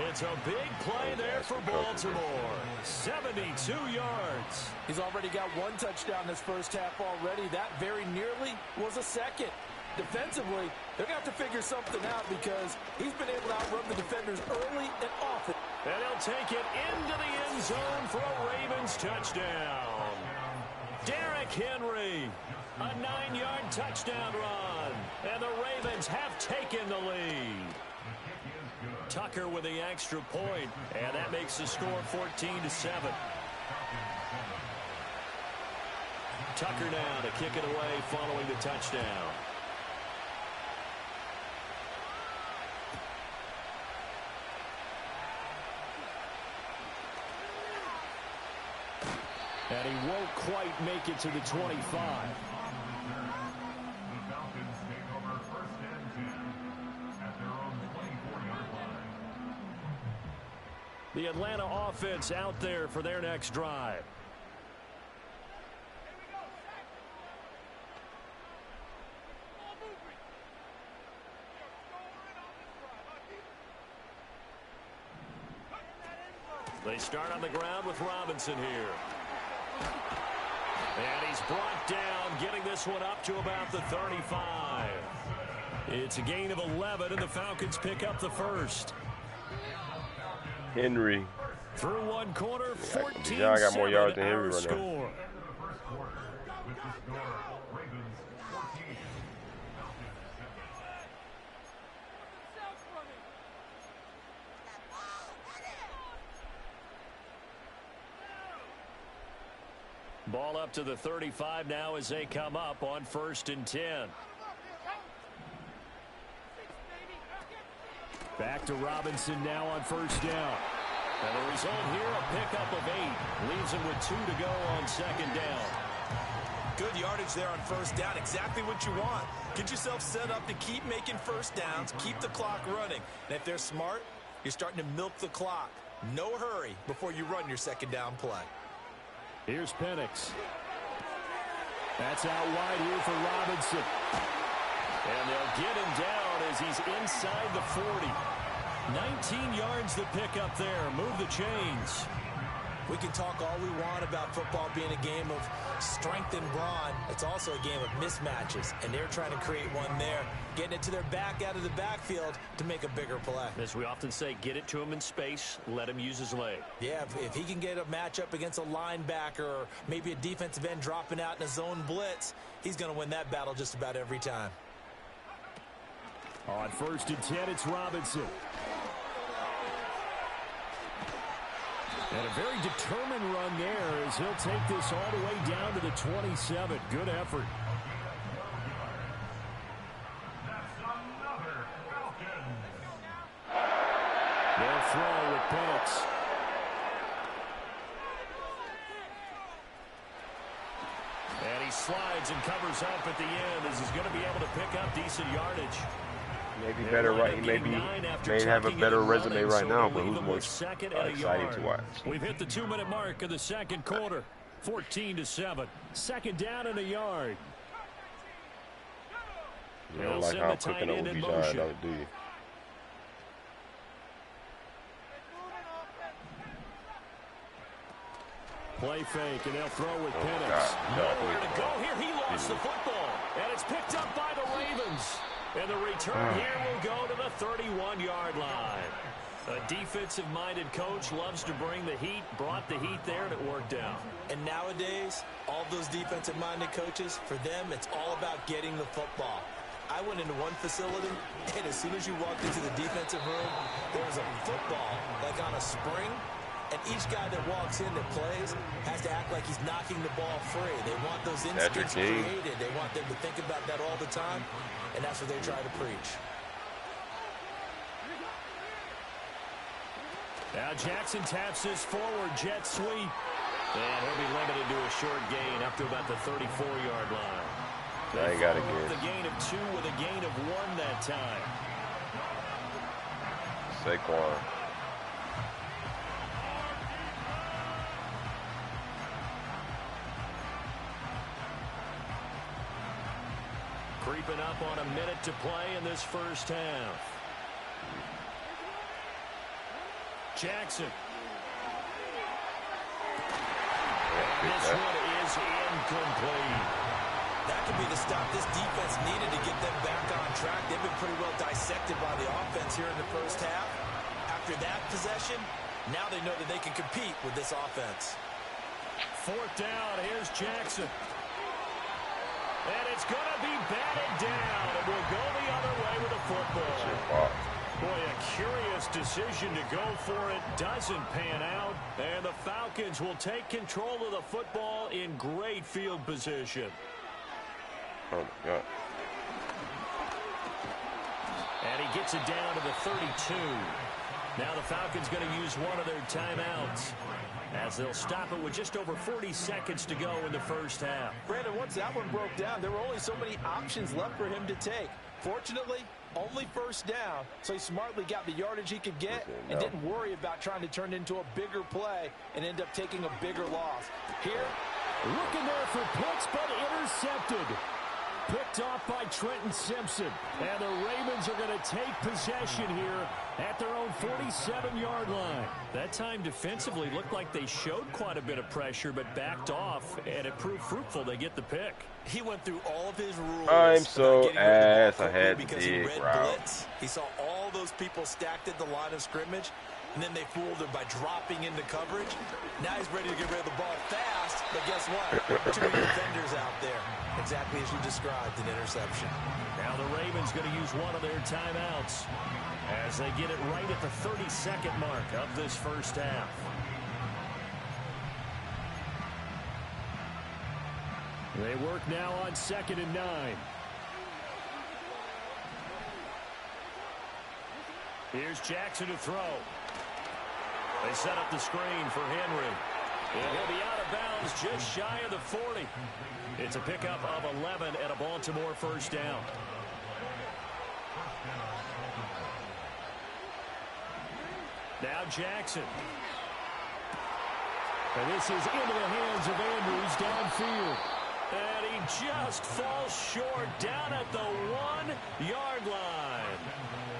It's a big play there for Baltimore. 72 yards. He's already got 1 touchdown this first half already. That very nearly was a second. Defensively, they're going to have to figure something out because he's been able to outrun the defenders early and often. And he'll take it into the end zone for a Ravens touchdown. Derrick Henry, a 9-yard touchdown run. And the Ravens have taken the lead. Tucker with the extra point, and that makes the score 14-7. Tucker now to kick it away following the touchdown. And he won't quite make it to the 25. The Atlanta offense out there for their next drive. They start on the ground with Robinson here. And he's brought down, getting this one up to about the 35. It's a gain of 11, and the Falcons pick up the first. Henry. Through one quarter, 14-7. I got more yards than Henry right now. Ball up to the 35 now as they come up on 1st and 10. Back to Robinson now on 1st down. And the result here, a pickup of 8. Leaves him with 2 to go on 2nd down. Good yardage there on first down. Exactly what you want. Get yourself set up to keep making first downs, keep the clock running. And if they're smart, you're starting to milk the clock. No hurry before you run your second down play. Here's Penix. That's out wide here for Robinson. And they'll get him down as he's inside the 40. 19 yards to pick up there. Move the chains. We can talk all we want about football being a game of strength and brawn. It's also a game of mismatches, and they're trying to create one there, getting it to their back out of the backfield to make a bigger play. As we often say, get it to him in space, let him use his leg. Yeah, if he can get a matchup against a linebacker or maybe a defensive end dropping out in a zone blitz, he's going to win that battle just about every time. On 1st and 10, it's Robinson. And a very determined run there as he'll take this all the way down to the 27. Good effort. They'll throw with Penix. And he slides and covers up at the end as he's going to be able to pick up decent yardage. Maybe better right. Maybe may have a better resume right now, but who's more exciting to watch? We've hit the 2-minute mark of the second quarter. 14-7. Second down and a yard. You don't like how I'm cooking over Bijan, don't do you? Play fake, and they'll throw with Penix. Nowhere to go here. He lost the football, and it's picked up by the Ravens. And the return here will go to the 31-yard line. A defensive-minded coach loves to bring the heat, brought the heat there, and it worked out. And nowadays, all those defensive-minded coaches, for them, it's all about getting the football. I went into one facility, and as soon as you walked into the defensive room, there was a football, like on a spring, and each guy that walks in that plays has to act like he's knocking the ball free. They want those instincts created. They want them to think about that all the time, and that's what they try to preach. Now Jackson taps this forward jet sweep. And he'll be limited to a short gain up to about the 34-yard line. I ain't got a gain. The gain of 2 with a gain of 1 that time. Saquon. Creeping up on a minute to play in this first half. Jackson. This one is incomplete. That could be the stop this defense needed to get them back on track. They've been pretty well dissected by the offense here in the first half. After that possession, now they know that they can compete with this offense. 4th down, here's Jackson. And it's going to be batted down. It will go the other way with the football. Boy, a curious decision to go for it. Doesn't pan out. And the Falcons will take control of the football in great field position. Oh, my God. And he gets it down to the 32. Now the Falcons going to use one of their timeouts as they'll stop it with just over 40 seconds to go in the first half. Brandon, once that one broke down, there were only so many options left for him to take. Fortunately, only first down, so he smartly got the yardage he could get and didn't worry about trying to turn it into a bigger play and end up taking a bigger loss. Here, looking there for Pitts, but intercepted. Picked off by Trenton Simpson. And the Ravens are going to take possession here at their own 47-yard line. That time defensively looked like they showed quite a bit of pressure, but backed off, and it proved fruitful. They get the pick. He went through all of his rules. I'm so ass. I had because he read blitz. He saw all those people stacked at the line of scrimmage, and then they fooled him by dropping into coverage. Now he's ready to get rid of the ball fast, but guess what? Too many defenders out there. Exactly as you described, an interception. Now the Ravens going to use one of their timeouts as they get it right at the 32nd mark of this first half. They work now on 2nd and 9. Here's Jackson to throw. They set up the screen for Henry. And he'll be out of bounds just shy of the 40. It's a pickup of 11 and a Baltimore first down. Now Jackson. And this is into the hands of Andrews downfield. And he just falls short down at the 1-yard line.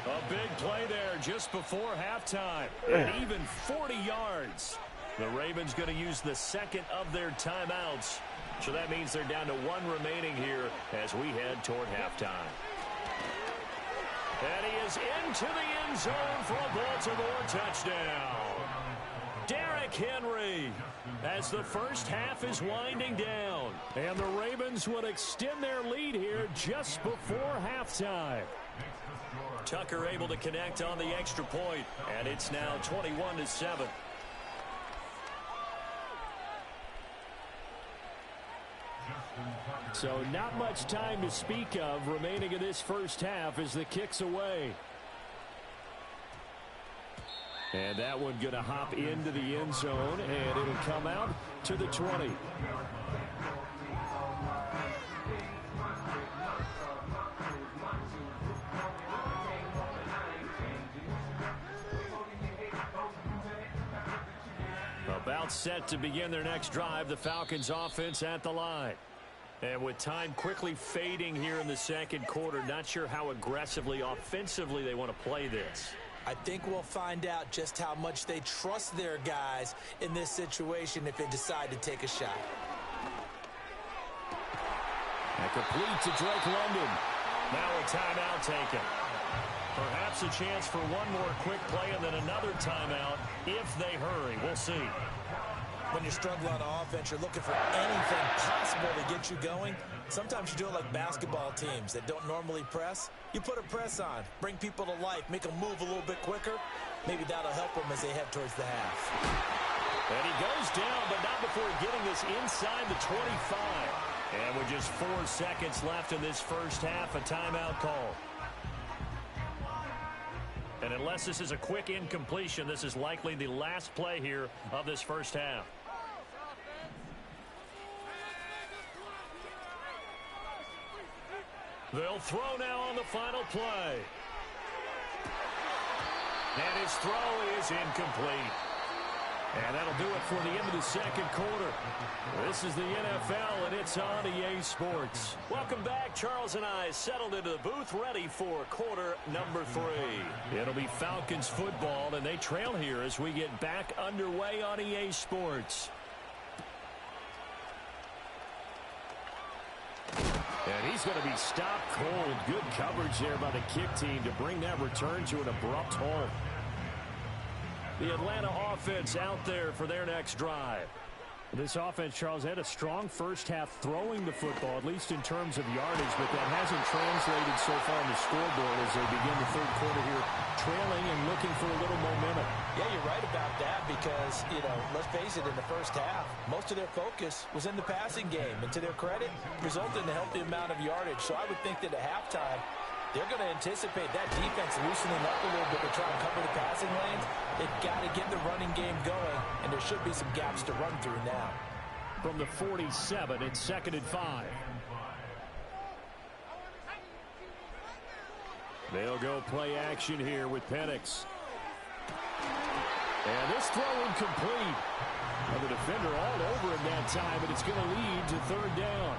A big play there just before halftime. And even 40 yards. The Ravens going to use the second of their timeouts. So that means they're down to 1 remaining here as we head toward halftime. And he is into the end zone for a Baltimore touchdown. Derrick Henry as the first half is winding down. And the Ravens would extend their lead here just before halftime. Tucker able to connect on the extra point, and it's now 21-7. So not much time to speak of remaining in this first half as the kick's away. And that one going to hop into the end zone, and it'll come out to the 20. About set to begin their next drive, the Falcons offense at the line. And with time quickly fading here in the second quarter, not sure how aggressively, offensively they want to play this. I think we'll find out just how much they trust their guys in this situation if they decide to take a shot. And complete to Drake London. Now a timeout taken. Perhaps a chance for one more quick play and then another timeout if they hurry. We'll see. When you struggle on offense, you're looking for anything possible to get you going. Sometimes you do it like basketball teams that don't normally press. You put a press on, bring people to life, make them move a little bit quicker. Maybe that'll help them as they head towards the half. And he goes down, but not before getting this inside the 25. And with just 4 seconds left in this first half, a timeout call. And unless this is a quick incompletion, this is likely the last play here of this first half. They'll throw now on the final play. And his throw is incomplete. And that'll do it for the end of the second quarter. This is the NFL, and it's on EA Sports. Welcome back. Charles and I settled into the booth, ready for quarter number 3. It'll be Falcons football, and they trail here as we get back underway on EA Sports. And he's going to be stopped cold. Good coverage there by the kick team to bring that return to an abrupt halt. The Atlanta offense out there for their next drive. This offense, Charles, had a strong first half throwing the football, at least in terms of yardage, but that hasn't translated so far on the scoreboard as they begin the third quarter here, trailing and looking for a little momentum. Yeah, you're right about that because, let's face it, in the first half, most of their focus was in the passing game. And to their credit, resulted in a healthy amount of yardage. So I would think that at halftime, they're going to anticipate that defense loosening up a little bit to try and cover the passing lanes. They've got to get the running game going, and there should be some gaps to run through now. From the 47, it's 2nd and 5. They'll go play action here with Penix. And this throw incomplete. And the defender all over him that time, and it's going to lead to 3rd down.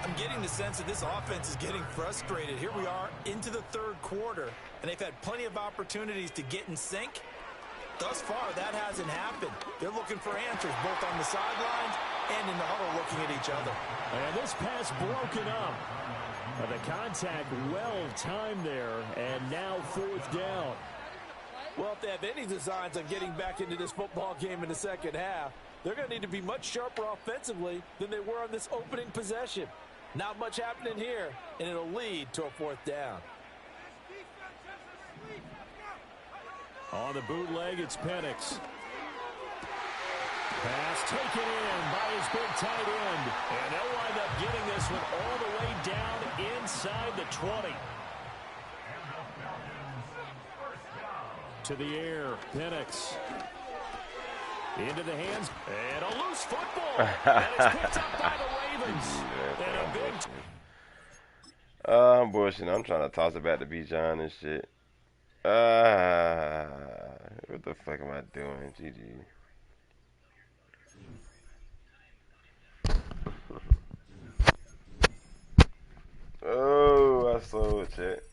I'm getting the sense that this offense is getting frustrated. Here we are into the 3rd quarter, and they've had plenty of opportunities to get in sync. Thus far, that hasn't happened. They're looking for answers both on the sidelines and in the huddle looking at each other. And this pass broken up. The contact well timed there, and now 4th down. Well, if they have any designs on getting back into this football game in the second half, they're going to need to be much sharper offensively than they were on this opening possession. Not much happening here, and it'll lead to a 4th down. On the bootleg, it's Penix. Pass taken in by his big tight end. And they'll wind up getting this one all the way down inside the 20. To the air, Penix. Into the hands, and a loose football. And it's picked up by the Ravens. And a big... I'm bullshitting. I'm trying to toss it back to Bijan and shit. What the fuck am I doing? GG. Oh, I saw it, chat.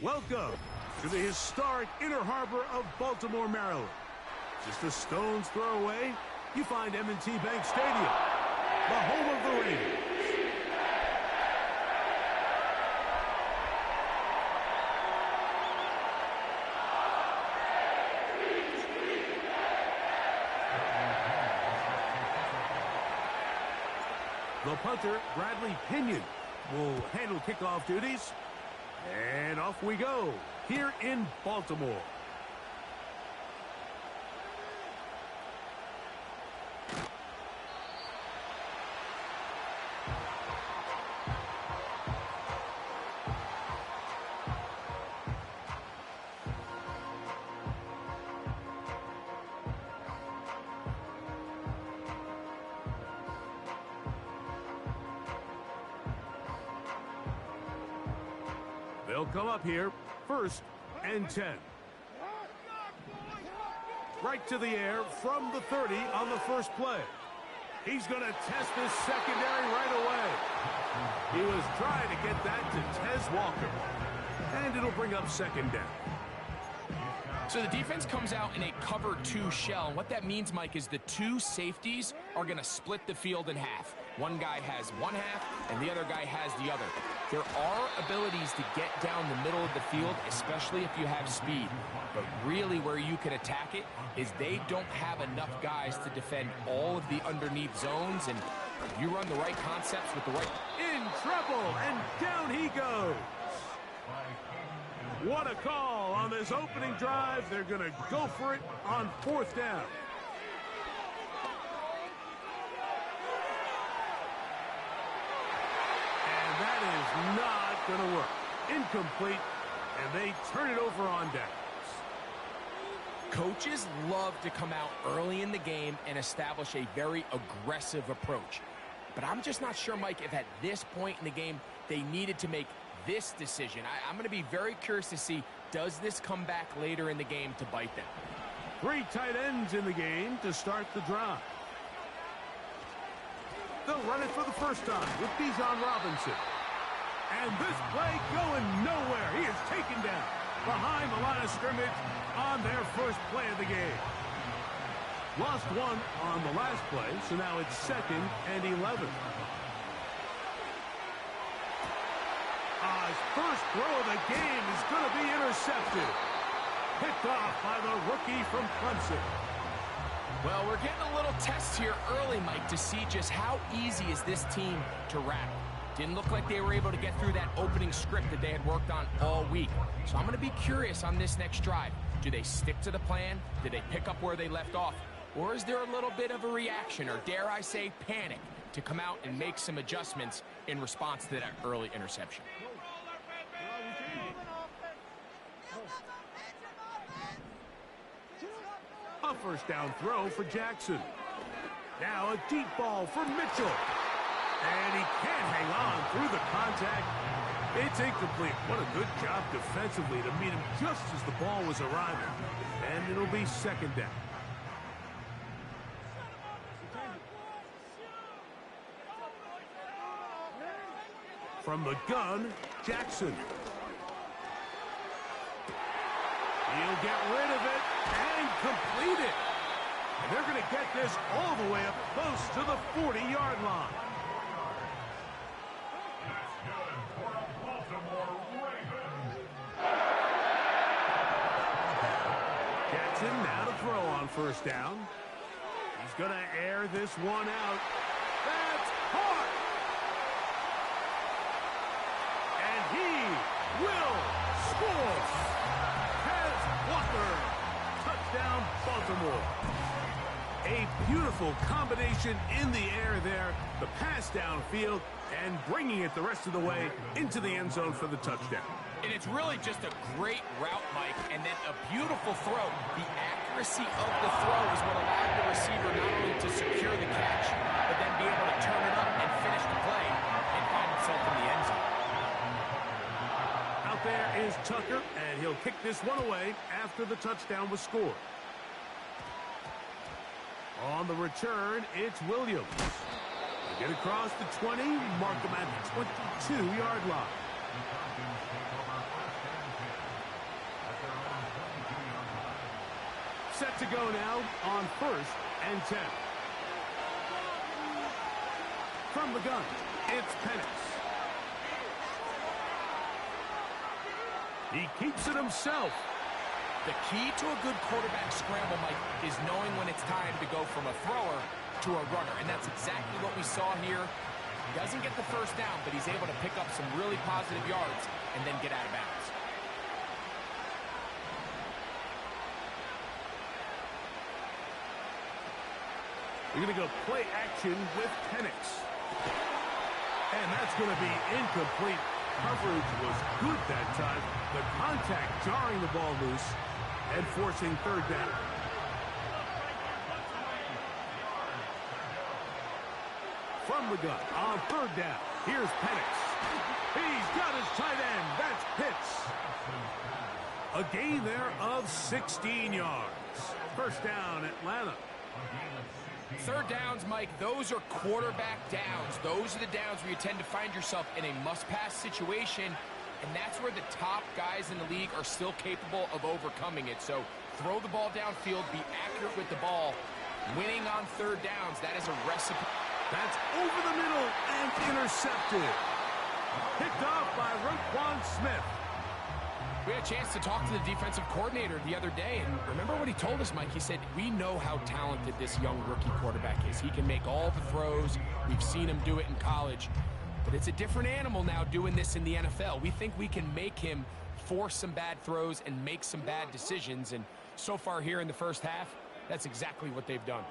Welcome to the historic Inner Harbor of Baltimore, Maryland. Just a stone's throw away, you find M&T Bank Stadium, the home of the Raiders. The punter, Bradley Pinion, will handle kickoff duties. And off we go, here in Baltimore. They'll come up here, 1st and 10. Right to the air from the 30 on the first play. He's going to test this secondary right away. He was trying to get that to Tez Walker. And it'll bring up 2nd down. So the defense comes out in a cover 2 shell. And what that means, Mike, is the 2 safeties are going to split the field in half. One guy has one half, and the other guy has the other. There are abilities to get down the middle of the field, especially if you have speed. But really where you can attack it is they don't have enough guys to defend all of the underneath zones. And you run the right concepts with the right... In trouble, and down he goes. What a call on this opening drive. They're going to go for it on 4th down. And that is not going to work. Incomplete, and they turn it over on downs. Coaches love to come out early in the game and establish a very aggressive approach. But I'm just not sure, Mike, if at this point in the game they needed to make this decision. I'm going to be very curious to see, does this come back later in the game to bite them? 3 tight ends in the game to start the drive. They'll run it for the first time with Bijan Robinson. And this play going nowhere. He is taken down behind the line of scrimmage on their first play of the game. Lost 1 on the last play, so now it's 2nd and 11. His first throw of the game is going to be intercepted. Picked off by the rookie from Clemson. Well, we're getting a little test here early, Mike, to see just how easy is this team to rattle. Didn't look like they were able to get through that opening script that they had worked on all week. So I'm going to be curious on this next drive. Do they stick to the plan? Do they pick up where they left off? Or is there a little bit of a reaction, or dare I say panic, to come out and make some adjustments in response to that early interception? A first down throw for Jackson. Now a deep ball for Mitchell. And he can't hang on through the contact. It's incomplete. What a good job defensively to meet him just as the ball was arriving. And it'll be second down. From the gun, Jackson. He'll get rid of it and complete it. And they're going to get this all the way up close to the 40-yard line. Jackson now to throw on first down. He's going to air this one out. That's caught. And he will score. Walker, touchdown, Baltimore. A beautiful combination in the air there, the pass downfield, and bringing it the rest of the way into the end zone for the touchdown. And it's really just a great route, Mike, and then a beautiful throw. The accuracy of the throw is what allowed the receiver not only to secure the catch, but then be able to turn it up and finish the play and find himself in the end zone. There is Tucker, and he'll kick this one away after the touchdown was scored. On the return, it's Williams. They get across the 20, mark him at the 22-yard line. Set to go now on first and 10. From the gun, it's Penix. He keeps it himself. The key to a good quarterback scramble, Mike, is knowing when it's time to go from a thrower to a runner. And that's exactly what we saw here. He doesn't get the first down, but he's able to pick up some really positive yards and then get out of bounds. We're going to go play action with Penix. And that's going to be incomplete. Coverage was good that time. The contact jarring the ball loose and forcing third down. From the gun on third down, here's Penix. He's got his tight end. That's Pitts. A gain there of 16 yards. First down, Atlanta. Third downs, Mike, those are quarterback downs. Those are the downs where you tend to find yourself in a must-pass situation, and that's where the top guys in the league are still capable of overcoming it. So throw the ball downfield, be accurate with the ball. Winning on third downs, that is a recipe. That's over the middle and intercepted. Picked off by Roquan Smith. We had a chance to talk to the defensive coordinator the other day, and remember what he told us, Mike? He said, we know how talented this young rookie quarterback is. He can make all the throws. We've seen him do it in college. But it's a different animal now doing this in the NFL. We think we can make him force some bad throws and make some bad decisions. And so far here in the first half, that's exactly what they've done.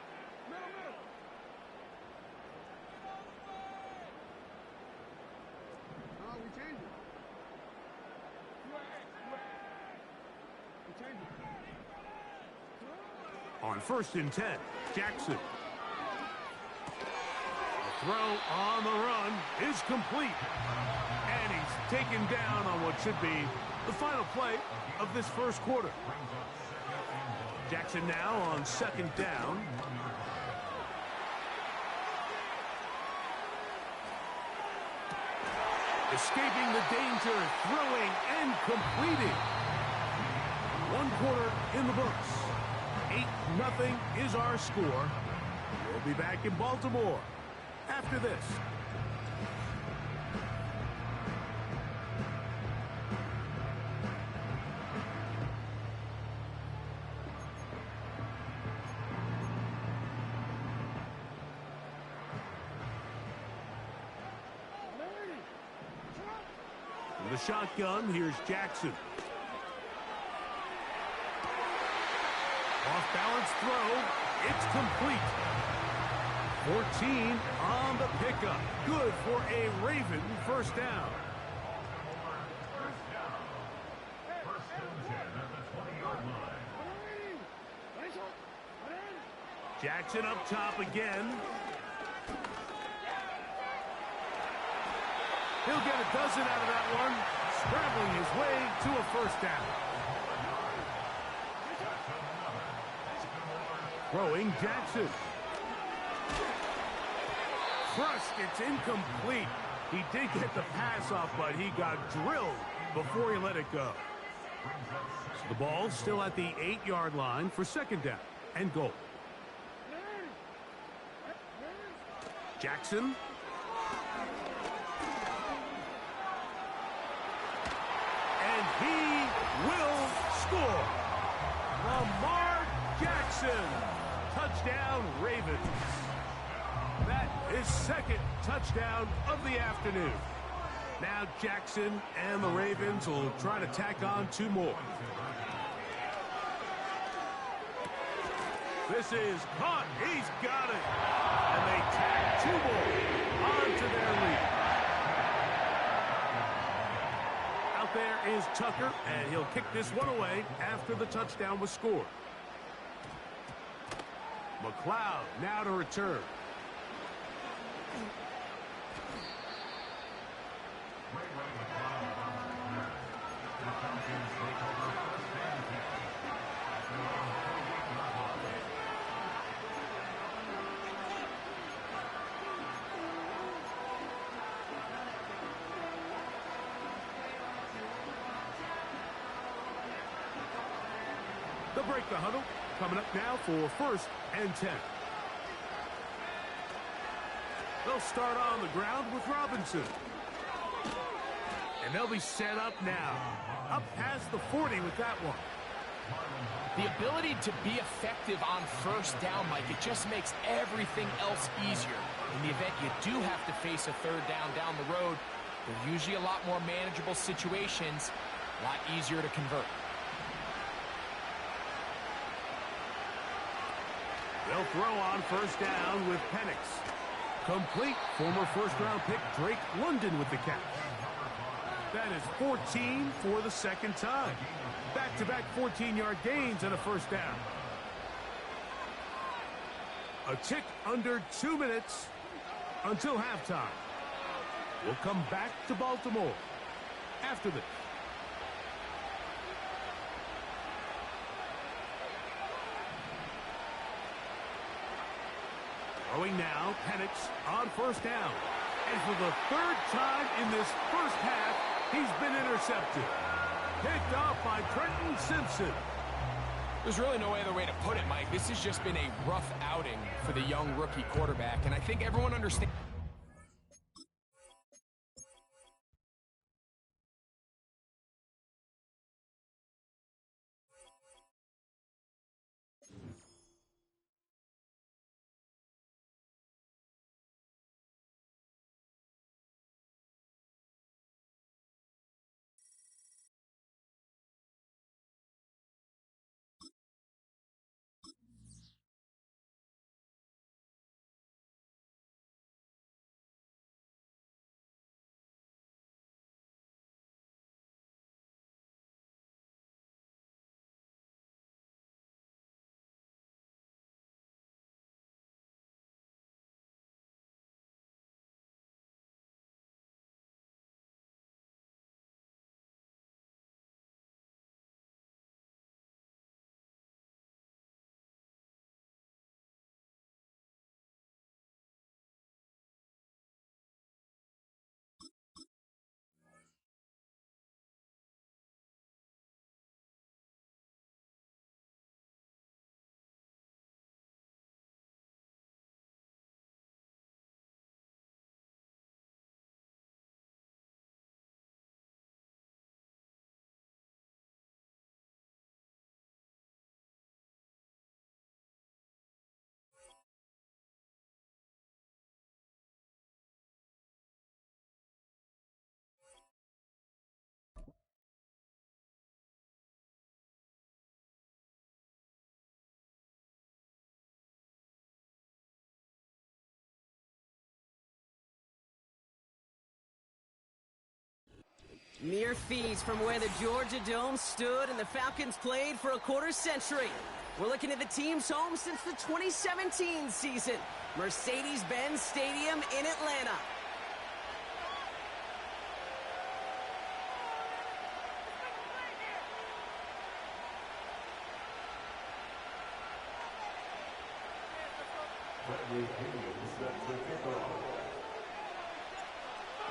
On first and 10, Jackson. The throw on the run is complete. And he's taken down on what should be the final play of this first quarter. Jackson now on second down. Escaping the danger, throwing and completing. 1 quarter in the books. 8-0 is our score. We'll be back in Baltimore after this. With a shotgun, here's Jackson. Off-balance throw. It's complete. 14 on the pickup. Good for a Raven first down. Jackson up top again. He'll get a dozen out of that one, scrambling his way to a first down. Throwing Jackson. Crushed, it's incomplete. He did get the pass off, but he got drilled before he let it go. So the ball's still at the 8-yard line for second down and goal. Jackson. And he will score. Lamar Jackson. Touchdown, Ravens. That is second touchdown of the afternoon. Now Jackson and the Ravens will try to tack on 2 more. This is caught. He's got it. And they tack 2 more onto their lead. Out there is Tucker, and he'll kick this one away after the touchdown was scored. McLeod now to return. They'll break the huddle. Coming up now for first and 10. They'll start on the ground with Robinson. And they'll be set up now. Up past the 40 with that one. The ability to be effective on first down, Mike, it just makes everything else easier. In the event you do have to face a third down the road, they're usually a lot more manageable situations, a lot easier to convert. They'll throw on first down with Penix. Complete. Former first-round pick Drake London with the catch. That is 14 for the second time. Back-to-back 14-yard gains and a first down. A tick under 2 minutes until halftime. We'll come back to Baltimore after this. Throwing now, Penix on first down. And for the 3rd time in this first half, he's been intercepted. Picked off by Trenton Simpson. There's really no other way to put it, Mike. This has just been a rough outing for the young rookie quarterback, and I think everyone understands. Mere feet from where the Georgia Dome stood and the Falcons played for a quarter-century. We're looking at the team's home since the 2017 season, Mercedes-Benz Stadium in Atlanta.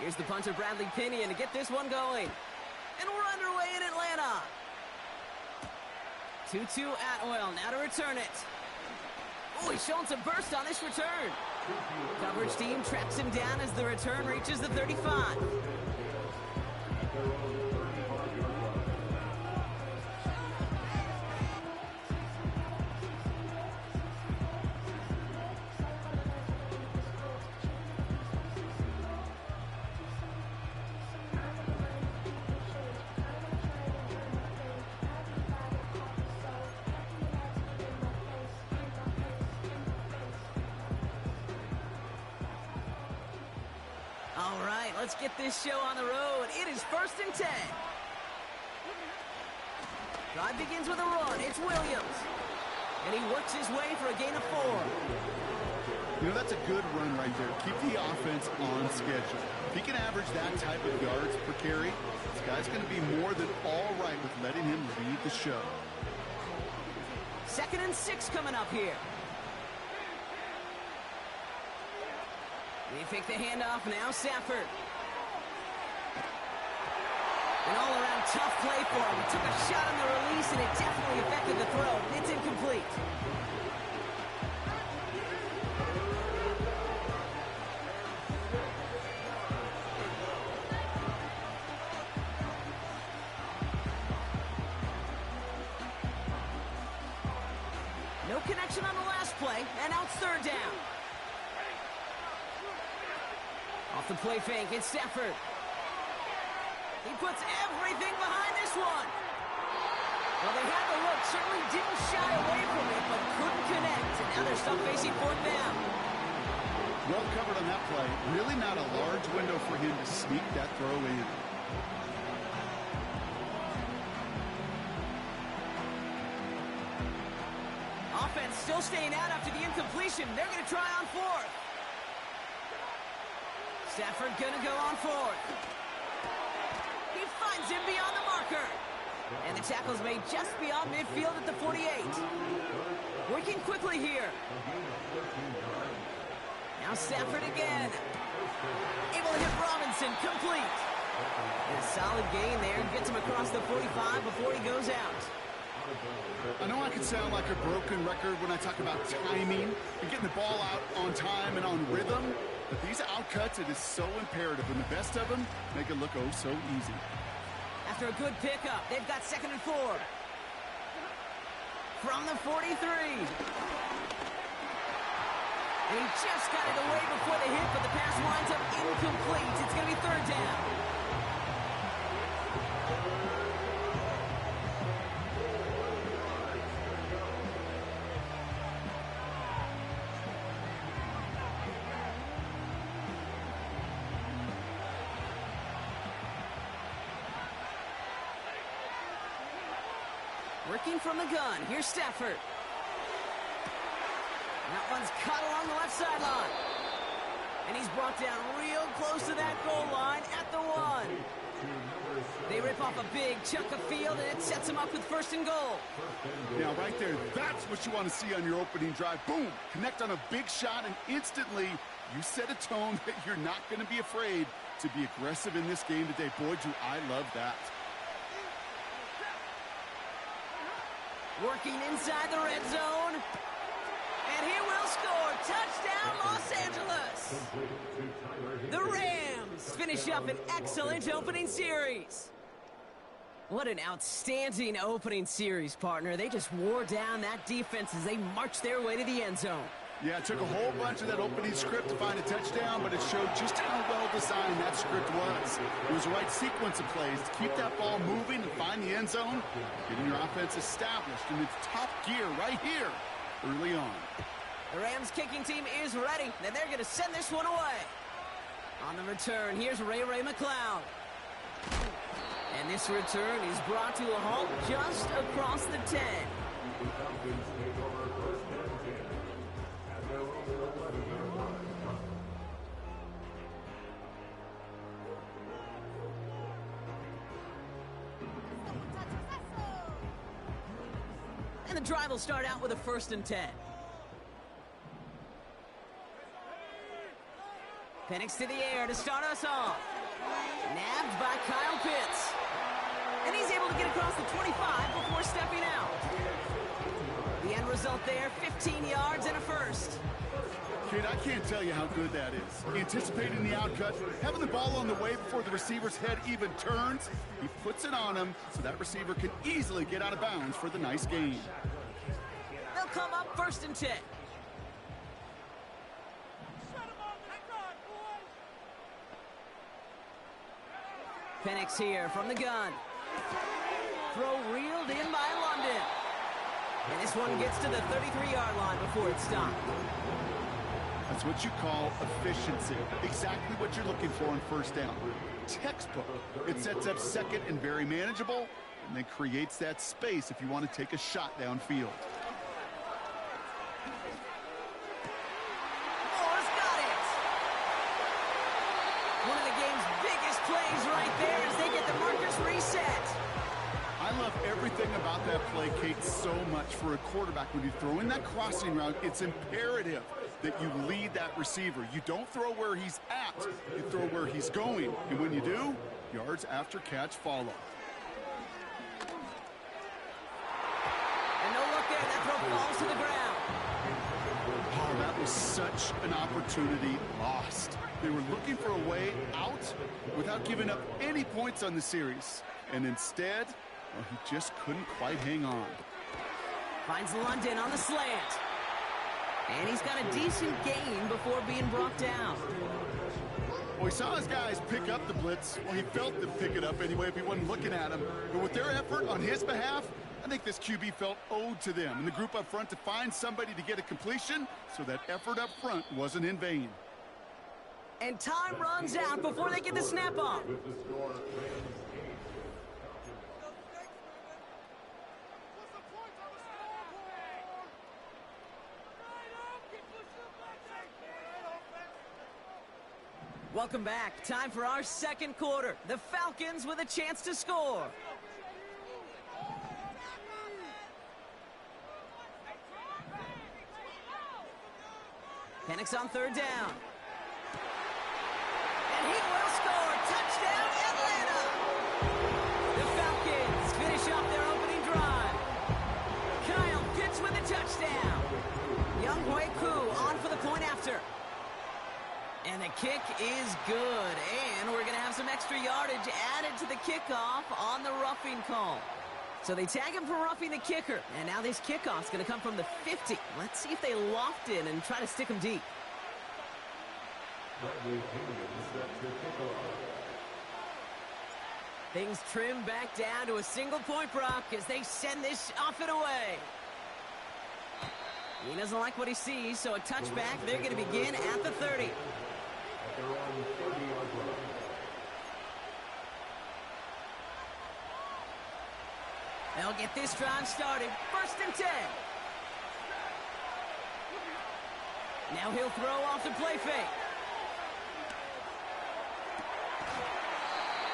Here's the punter, Bradley Pinion, to get this one going. And we're underway in Atlanta. 2-2 Atwell, now to return it. Oh, he's showing some burst on this return. Coverage team tracks him down as the return reaches the 35. All right, let's get this show on the road. It is 1st and 10. Drive begins with a run. It's Williams. And he works his way for a gain of 4. You know, that's a good run right there. Keep the offense on schedule. If he can average that type of yards per carry, this guy's going to be more than all right with letting him lead the show. 2nd and 6 coming up here. They fake the handoff now, Stafford. An all-around tough play for him. He took a shot on the release, and it definitely affected the throw. It's incomplete. No connection on the last play, and now it's 3rd down. Off the play fake, it's Stafford. He puts everything behind this one. Well, they had the look, certainly didn't shy away from it, but couldn't connect. And now they're stuck facing 4th down. Well covered on that play. Really not a large window for him to sneak that throw in. Offense still staying out after the incompletion. They're going to try on 4th. Stafford gonna go on 4th. He finds him beyond the marker. And the tackle's made just beyond midfield at the 48. Working quickly here. Now Stafford again. Able to hit Robinson, complete. And a solid gain there. Gets him across the 45 before he goes out. I know I can sound like a broken record when I talk about timing and getting the ball out on time and on rhythm. But these outcuts, it is so imperative, and the best of them make it look oh so easy. After a good pickup, they've got 2nd and 4. From the 43. And he just got it away before the hit, but the pass winds up incomplete. It's going to be 3rd down. Working from the gun. Here's Stafford. That one's caught along the left sideline. And he's brought down real close to that goal line at the 1. They rip off a big chunk of field, and it sets him up with 1st and goal. Now, right there, that's what you want to see on your opening drive. Boom! Connect on a big shot, and instantly you set a tone that you're not going to be afraid to be aggressive in this game today. Boy, do I love that. Working inside the red zone. And he will score. Touchdown, Los Angeles. The Rams finish up an excellent opening series. What an outstanding opening series, partner. They just wore down that defense as they marched their way to the end zone. Yeah, it took a whole bunch of that opening script to find a touchdown, but it showed just how well designed that script was. It was the right sequence of plays to keep that ball moving and find the end zone, getting your offense established in its top gear right here early on. The Rams kicking team is ready, and they're going to send this one away. On the return, here's Ray McCloud. And this return is brought to a halt just across the 10. And the drive will start out with a 1st and 10. Penix to the air to start us off. Nabbed by Kyle Pitts. And he's able to get across the 25 before stepping out. The end result there, 15 yards and a first. Kid, I can't tell you how good that is. Anticipating the outcut, having the ball on the way before the receiver's head even turns. He puts it on him so that receiver can easily get out of bounds for the nice gain. They'll come up 1st and 10. Penix here from the gun. Throw reeled in by London. And this one gets to the 33-yard line before it's stopped. That's what you call efficiency. Exactly what you're looking for on 1st down. Textbook. It sets up 2nd and very manageable, and then creates that space if you want to take a shot downfield. Moore's got it. One of the game's biggest plays right there as they get the markers reset. I love everything about that play, Kate, so much for a quarterback. When you throw in that crossing route, it's imperative that you lead that receiver. You don't throw where he's at, you throw where he's going. And when you do, yards after catch follow. And no look there, that throw falls to the ground. Oh, that was such an opportunity lost. They were looking for a way out without giving up any points on the series. And instead, well, he just couldn't quite hang on. Finds London on the slant. And he's got a decent gain before being brought down. Well, he saw his guys pick up the blitz. Well, he felt them pick it up anyway if he wasn't looking at him. But with their effort on his behalf, I think this QB felt owed to them and the group up front to find somebody to get a completion, so that effort up front wasn't in vain. And time runs out before they get the snap off. Welcome back. Time for our 2nd quarter. The Falcons with a chance to score. Penix on 3rd down. And he will score. Touchdown, Atlanta! The Falcons finish off their opening drive. Kyle Pitts with a touchdown. Young Hui Koo on for the point after. And the kick is good. And we're going to have some extra yardage added to the kickoff on the roughing call. So they tag him for roughing the kicker. And now this kickoff's going to come from the 50. Let's see if they loft in and try to stick him deep. Things trim back down to a single point, Brock, as they send this off and away. He doesn't like what he sees, so a touchback. They're going to begin at the 30. They'll get this drive started. 1st and 10. Now he'll throw off the play fake.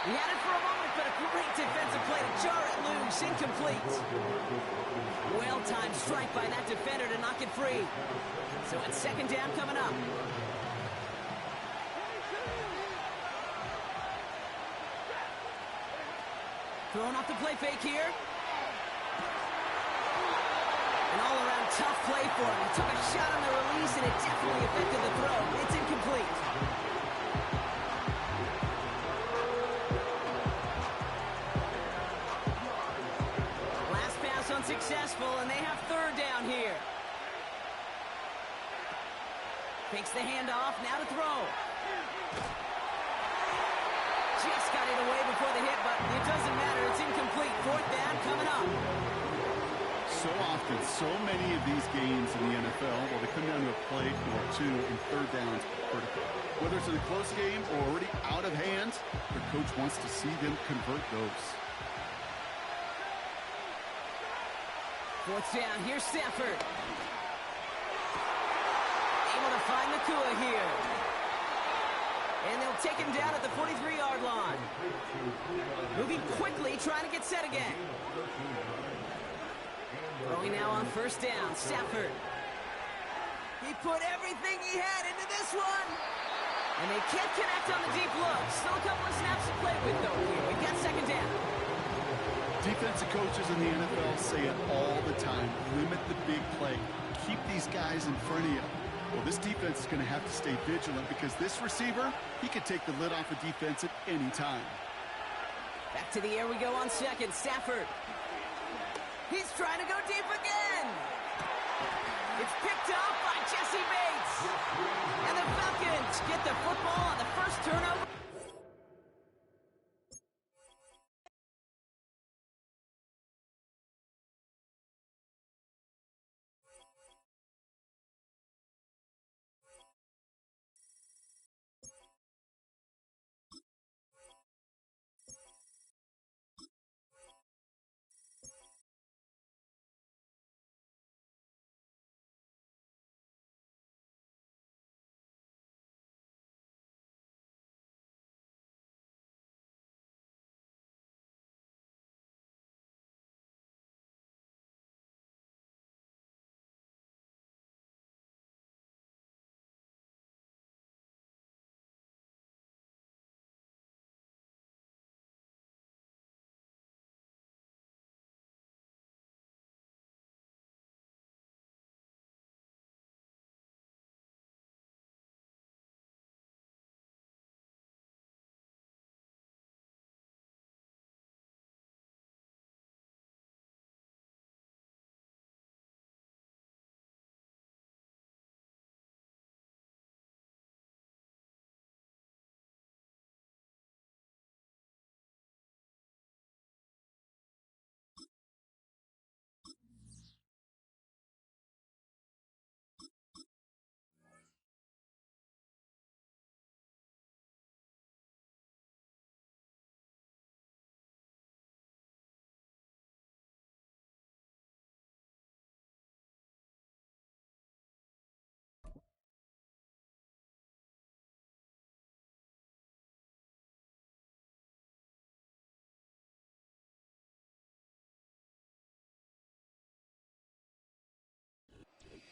He had it for a moment, but a great defensive play to jar it loose. Incomplete. Well-timed strike by that defender to knock it free. So it's 2nd down coming up. Throwing off the play fake here. An all-around tough play for him. He took a shot on the release, and it definitely affected the throw. It's incomplete. Last pass unsuccessful, and they have 3rd down here. Takes the handoff, now to throw. Just got it away before the hit, but it doesn't matter. It's incomplete. 4th down coming up. So often, so many of these games in the NFL, well, they come down to a play or two and 3rd downs critical. Whether it's in a close game or already out of hand, their coach wants to see them convert those. 4th down. Here's Stafford. Able to find Nakua here. And they'll take him down at the 43-yard line. Moving quickly, trying to get set again. Throwing now on 1st down. Stafford. He put everything he had into this one. And they can't connect on the deep look. Still a couple of snaps to play with, though, here. We've got second down. Defensive coaches in the NFL say it all the time. Limit the big play. Keep these guys in front of you. Well, this defense is going to have to stay vigilant because this receiver, he could take the lid off a defense at any time. Back to the air we go on second. Stafford. He's trying to go deep again. It's picked up by Jesse Bates. And the Falcons get the football on the first turnover.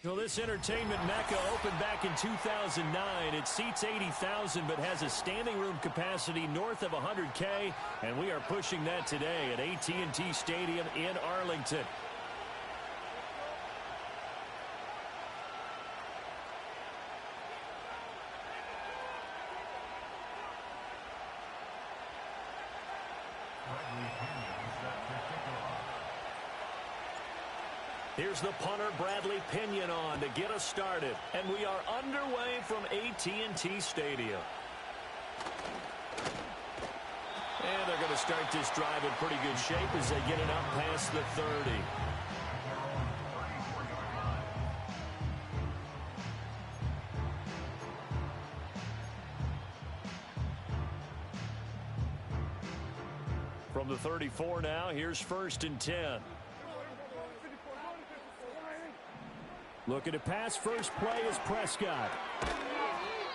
Well, this entertainment mecca opened back in 2009. It seats 80,000 but has a standing room capacity north of 100K, and we are pushing that today at AT&T Stadium in Arlington. Here's the punter, Bradley Pinion, on to get us started. And we are underway from AT&T Stadium. And they're going to start this drive in pretty good shape as they get it up past the 30. From the 34 now, here's 1st and 10. Looking to pass. First play is Prescott.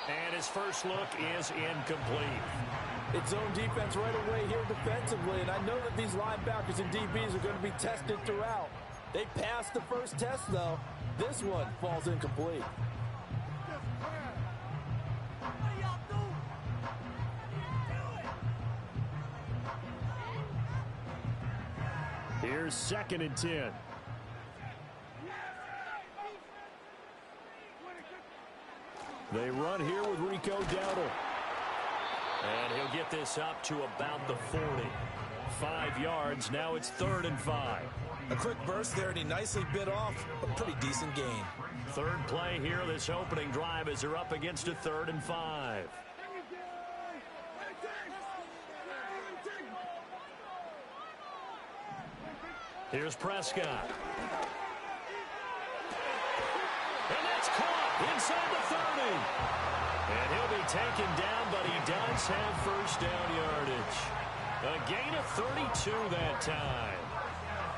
And his first look is incomplete. It's zone defense right away here defensively, and I know that these linebackers and DBs are going to be tested throughout. They passed the first test, though. This one falls incomplete. Here's 2nd and 10. They run here with Rico Dowdle. And he'll get this up to about the 40. 5 yards. Now it's 3rd and 5. A quick burst there, and he nicely bit off a pretty decent gain. Third play here, this opening drive, as they're up against a 3rd and 5. Here's Prescott. And that's caught inside the 30. And he'll be taken down, but he does have first down yardage. A gain of 32 that time.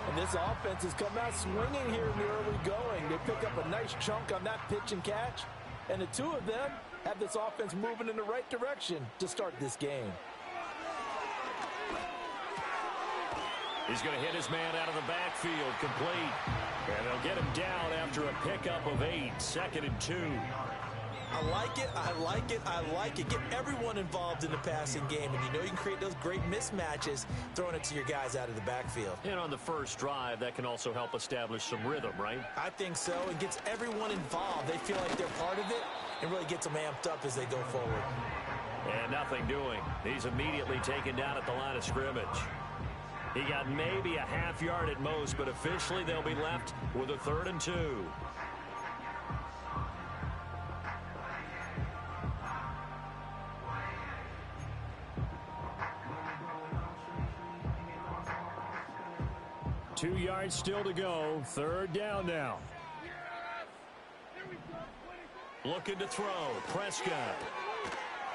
And this offense has come out swinging here in the early going. They pick up a nice chunk on that pitch and catch. And the two of them have this offense moving in the right direction to start this game. He's going to hit his man out of the backfield, complete. And they'll get him down after a pickup of 8, 2nd and 2. I like it. I like it. I like it. Get everyone involved in the passing game, and you know you can create those great mismatches throwing it to your guys out of the backfield. And on the first drive, that can also help establish some rhythm, right? I think so. It gets everyone involved. They feel like they're part of it and really gets them amped up as they go forward. And nothing doing. He's immediately taken down at the line of scrimmage. He got maybe a half yard at most, but officially they'll be left with a 3rd and 2. Two yards still to go. 3rd down now. Looking to throw. Prescott.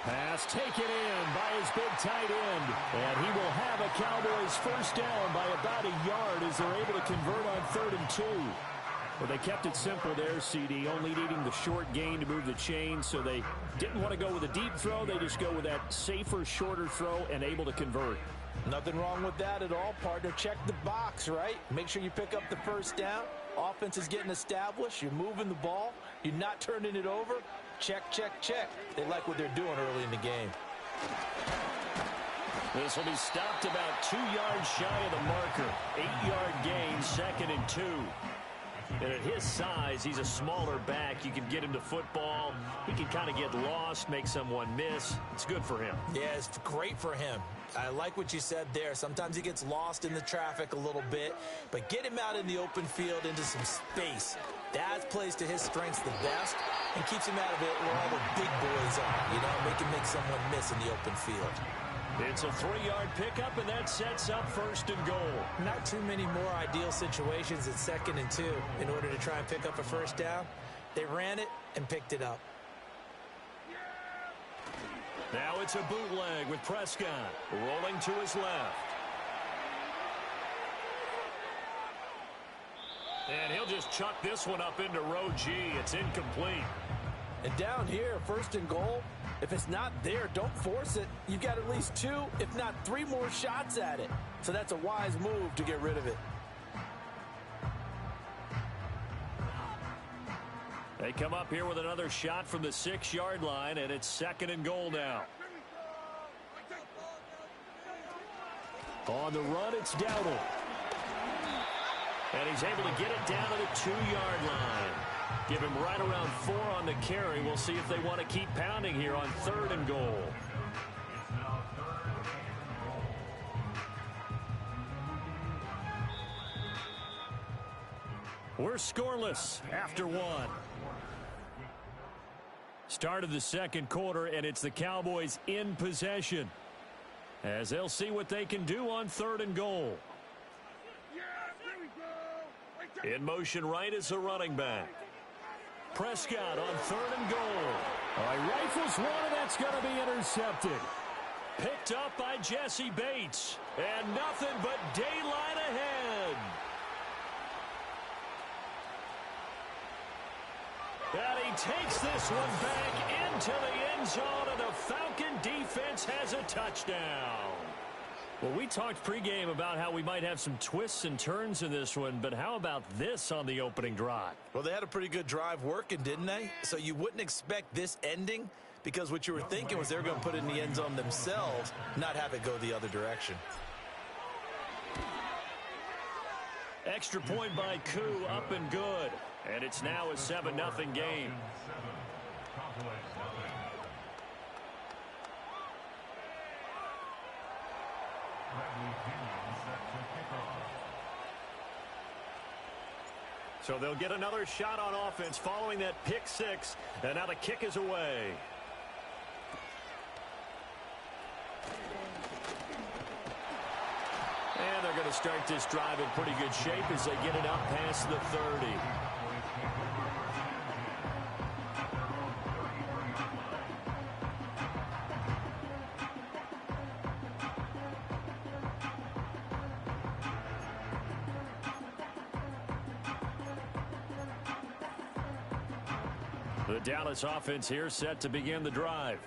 Pass taken in by his big tight end. And he will have a Cowboys first down by about a yard as they're able to convert on 3rd and 2. Well, they kept it simple there, CD, only needing the short gain to move the chain, so they didn't want to go with a deep throw. They just go with that safer, shorter throw and able to convert. Nothing wrong with that at all, partner. Check the box, right? Make sure you pick up the first down. Offense is getting established. You're moving the ball. You're not turning it over. Check, check, check. They like what they're doing early in the game. This will be stopped about 2 yards shy of the marker. 8-yard gain, 2nd and 2. And at his size, he's a smaller back. You can get him to football. He can kind of get lost, make someone miss. It's good for him. Yeah, it's great for him. I like what you said there. Sometimes he gets lost in the traffic a little bit, but get him out in the open field into some space. That plays to his strengths the best and keeps him out of it where all the big boys are, you know, make someone miss in the open field. It's a 3-yard pickup, and that sets up 1st and goal. Not too many more ideal situations at 2nd and 2 in order to try and pick up a first down. They ran it and picked it up. Now it's a bootleg with Prescott rolling to his left. And he'll just chuck this one up into row G. It's incomplete. And down here, 1st and goal, if it's not there, don't force it. You've got at least 2, if not 3 more shots at it. So that's a wise move to get rid of it. They come up here with another shot from the 6-yard line, and it's 2nd and goal now. On the run, it's Dowdle. And he's able to get it down to the 2-yard line. Give him right around 4 on the carry. We'll see if they want to keep pounding here on 3rd and goal. We're scoreless after 1. Start of the 2nd quarter, and it's the Cowboys in possession as they'll see what they can do on 3rd and goal. In motion right is the running back. Prescott on 3rd and goal. Rifles one, and that's going to be intercepted. Picked up by Jesse Bates. And nothing but daylight ahead. And he takes this one back into the end zone, and the Falcon defense has a touchdown. Well, we talked pregame about how we might have some twists and turns in this one, but how about this on the opening drive? Well, they had a pretty good drive working, didn't they? So you wouldn't expect this ending because what you were thinking was they were going to put it in the end zone themselves, not have it go the other direction. Extra point by Koo, up and good. And it's now a 7-0 game. So they'll get another shot on offense following that pick 6. And now the kick is away. And they're going to start this drive in pretty good shape as they get it up past the 30. The Dallas offense here set to begin the drive.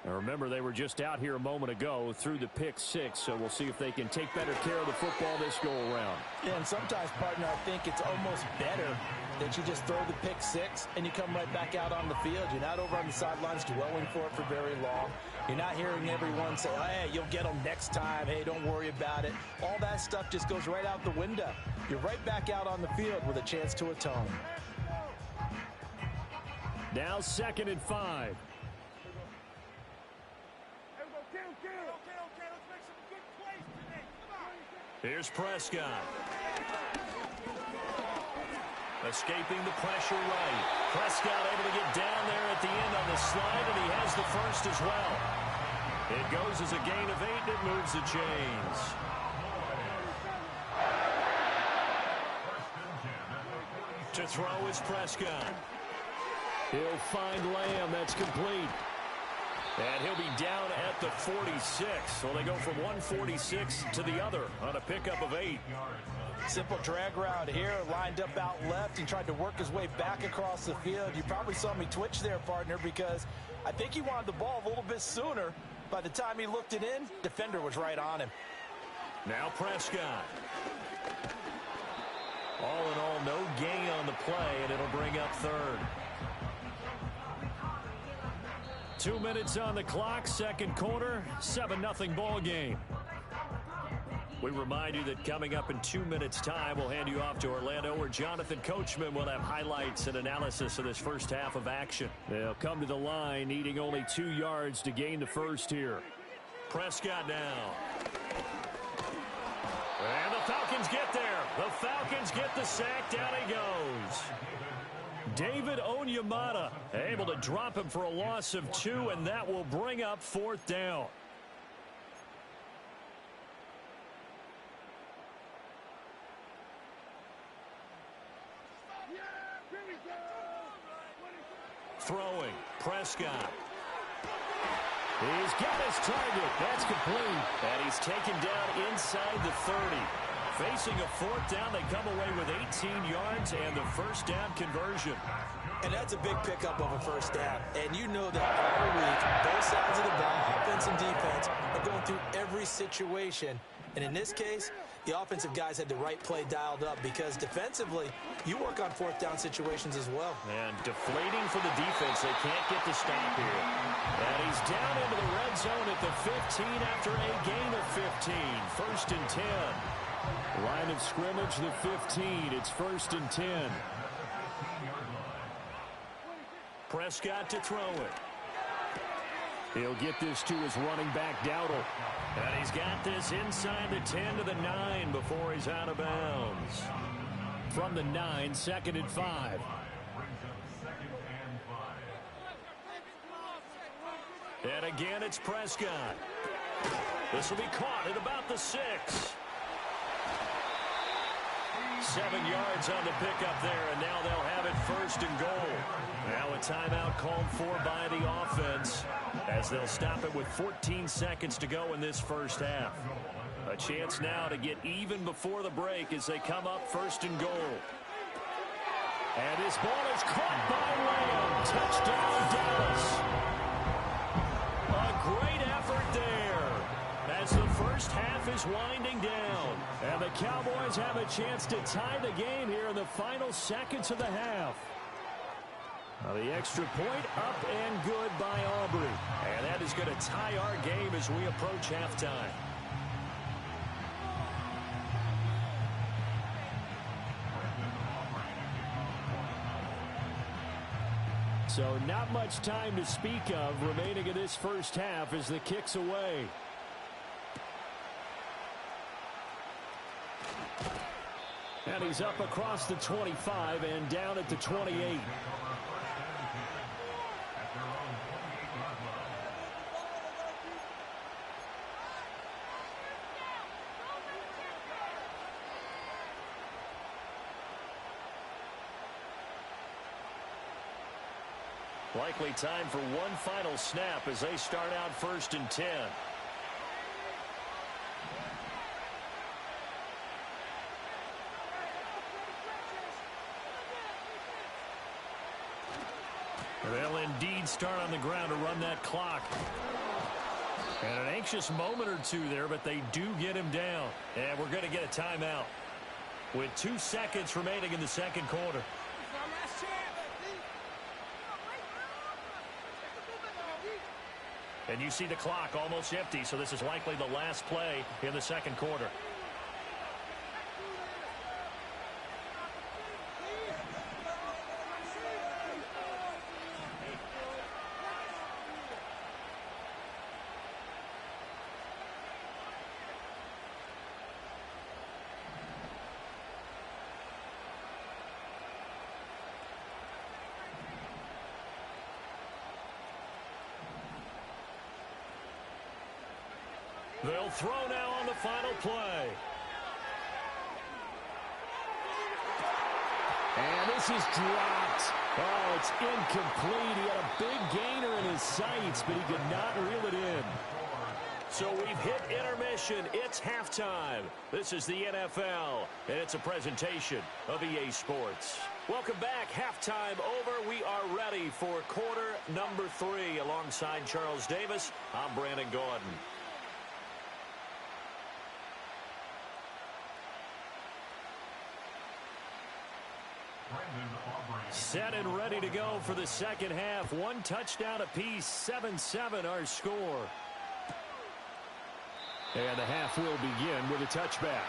Now remember, they were just out here a moment ago through the pick 6, so we'll see if they can take better care of the football this go-around. Yeah, and sometimes, partner, I think it's almost better that you just throw the pick six and you come right back out on the field. You're not over on the sidelines dwelling for it for very long. You're not hearing everyone say, hey, you'll get them next time. Hey, don't worry about it. All that stuff just goes right out the window. You're right back out on the field with a chance to atone. Now 2nd and 5. Here's Prescott. Escaping the pressure right. Prescott able to get down there at the end on the slide, and he has the first as well. It goes as a gain of 8, and it moves the chains. To throw is Prescott. He'll find Lamb. That's complete. And he'll be down at the 46. So they go from 146 to the other on a pickup of 8. Simple drag route here, lined up out left. He tried to work his way back across the field. You probably saw me twitch there, partner, because I think he wanted the ball a little bit sooner. By the time he looked it in, defender was right on him. Now Prescott. All in all, no gain on the play, and it'll bring up 3rd. 2 minutes on the clock, 2nd quarter, 7-0 ball game. We remind you that coming up in 2 minutes' time, we'll hand you off to Orlando, where Jonathan Coachman will have highlights and analysis of this first half of action. They'll come to the line, needing only 2 yards to gain the first here. Prescott now. And the Falcons get there. The Falcons get the sack. Down he goes. David Onyemata able to drop him for a loss of 2, and that will bring up 4th down. Throwing, Prescott. He's got his target. That's complete. And he's taken down inside the 30. Facing a 4th down, they come away with 18 yards and the first down conversion. And that's a big pickup of a first down. And you know that all week, both sides of the ball, offense and defense, are going through every situation. And in this case, the offensive guys had the right play dialed up, because defensively, you work on 4th down situations as well. And deflating for the defense. They can't get the stop here. And he's down into the red zone at the 15 after a gain of 15. 1st and 10. Line of scrimmage, the 15. It's 1st and 10. Prescott to throw it. He'll get this to his running back, Dowdle. And he's got this inside the 10 to the 9 before he's out of bounds. From the 9, 2nd and 5. And again, it's Prescott. This will be caught at about the 6. 7 yards on the pickup there, and now they'll have it 1st and goal. Now a timeout called for by the offense, as they'll stop it with 14 seconds to go in this first half. A chance now to get even before the break as they come up 1st and goal. And his ball is caught by Lamb. Touchdown, Dallas. A great effort there as the first half is winding down. And the Cowboys have a chance to tie the game here in the final seconds of the half. Now the extra point up and good by Aubrey. And that is going to tie our game as we approach halftime. So not much time to speak of remaining in this first half as the kick's away. And he's up across the 25 and down at the 28. Likely time for one final snap as they start out 1st and 10. They'll indeed start on the ground to run that clock. And an anxious moment or two there, but they do get him down. And we're going to get a timeout with 2 seconds remaining in the second quarter. And you see the clock almost empty, so this is likely the last play in the second quarter. They'll throw now on the final play. And this is dropped. Oh, it's incomplete. He had a big gainer in his sights, but he could not reel it in. So we've hit intermission. It's halftime. This is the NFL, and it's a presentation of EA Sports. Welcome back. Halftime over. We are ready for quarter number 3. Alongside Charles Davis, I'm Brandon Gordon. Set and ready to go for the second half. One touchdown apiece, 7-7 our score. And the half will begin with a touchback.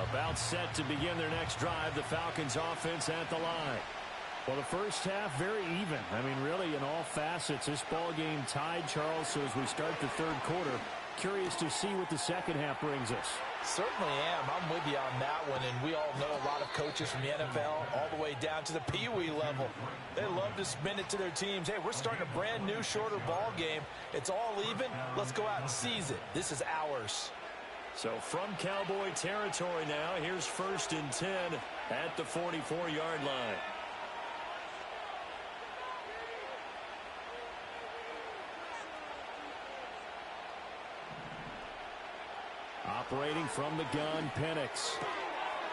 About set to begin their next drive, the Falcons offense at the line. Well, the first half, very even. I mean, really, in all facets, this ball game tied, Charles. So as we start the third quarter, curious to see what the second half brings us. Certainly am. I'm with you on that one. And we all know a lot of coaches from the NFL all the way down to the Pee Wee level. They love to spin it to their teams. Hey, we're starting a brand new, shorter ball game. It's all even. Let's go out and seize it. This is ours. So from Cowboy territory now, here's 1st and 10 at the 44-yard line. Operating from the gun, Penix.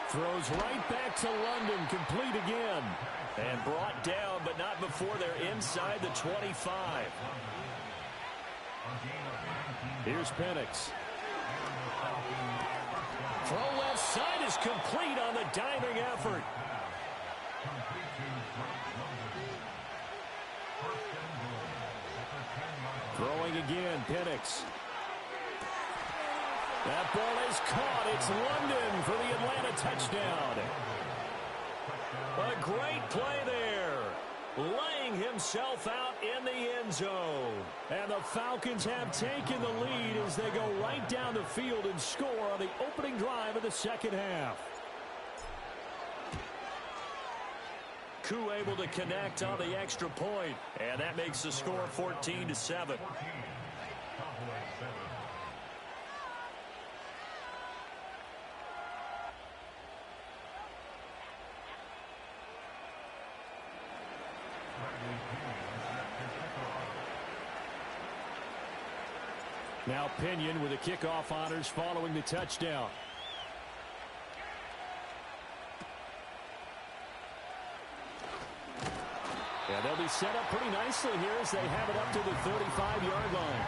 Throws right back to London, complete again. And brought down, but not before they're inside the 25. Here's Penix. Throw left side is complete on the diving effort. Throwing again, Penix. That ball is caught. It's London for the Atlanta touchdown. A great play there. Laying himself out in the end zone. And the Falcons have taken the lead as they go right down the field and score on the opening drive of the second half. Koo able to connect on the extra point. And that makes the score 14-7. Now Pinion with the kickoff honors following the touchdown. And they'll be set up pretty nicely here as they have it up to the 35-yard line.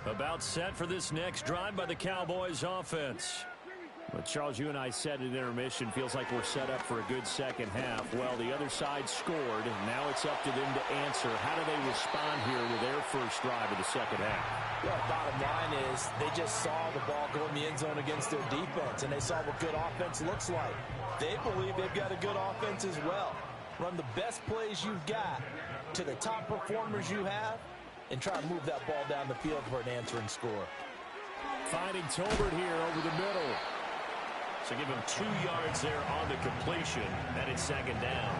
About set for this next drive by the Cowboys offense. But Charles, you and I said at intermission, feels like we're set up for a good second half. Well, the other side scored. Now it's up to them to answer. How do they respond here with their first drive of the second half? Well, bottom line is they just saw the ball go in the end zone against their defense, and they saw what good offense looks like. They believe they've got a good offense as well. Run the best plays you've got to the top performers you have, and try to move that ball down the field for an answering score. Finding Tolbert here over the middle. So give him 2 yards there on the completion, and it's second down.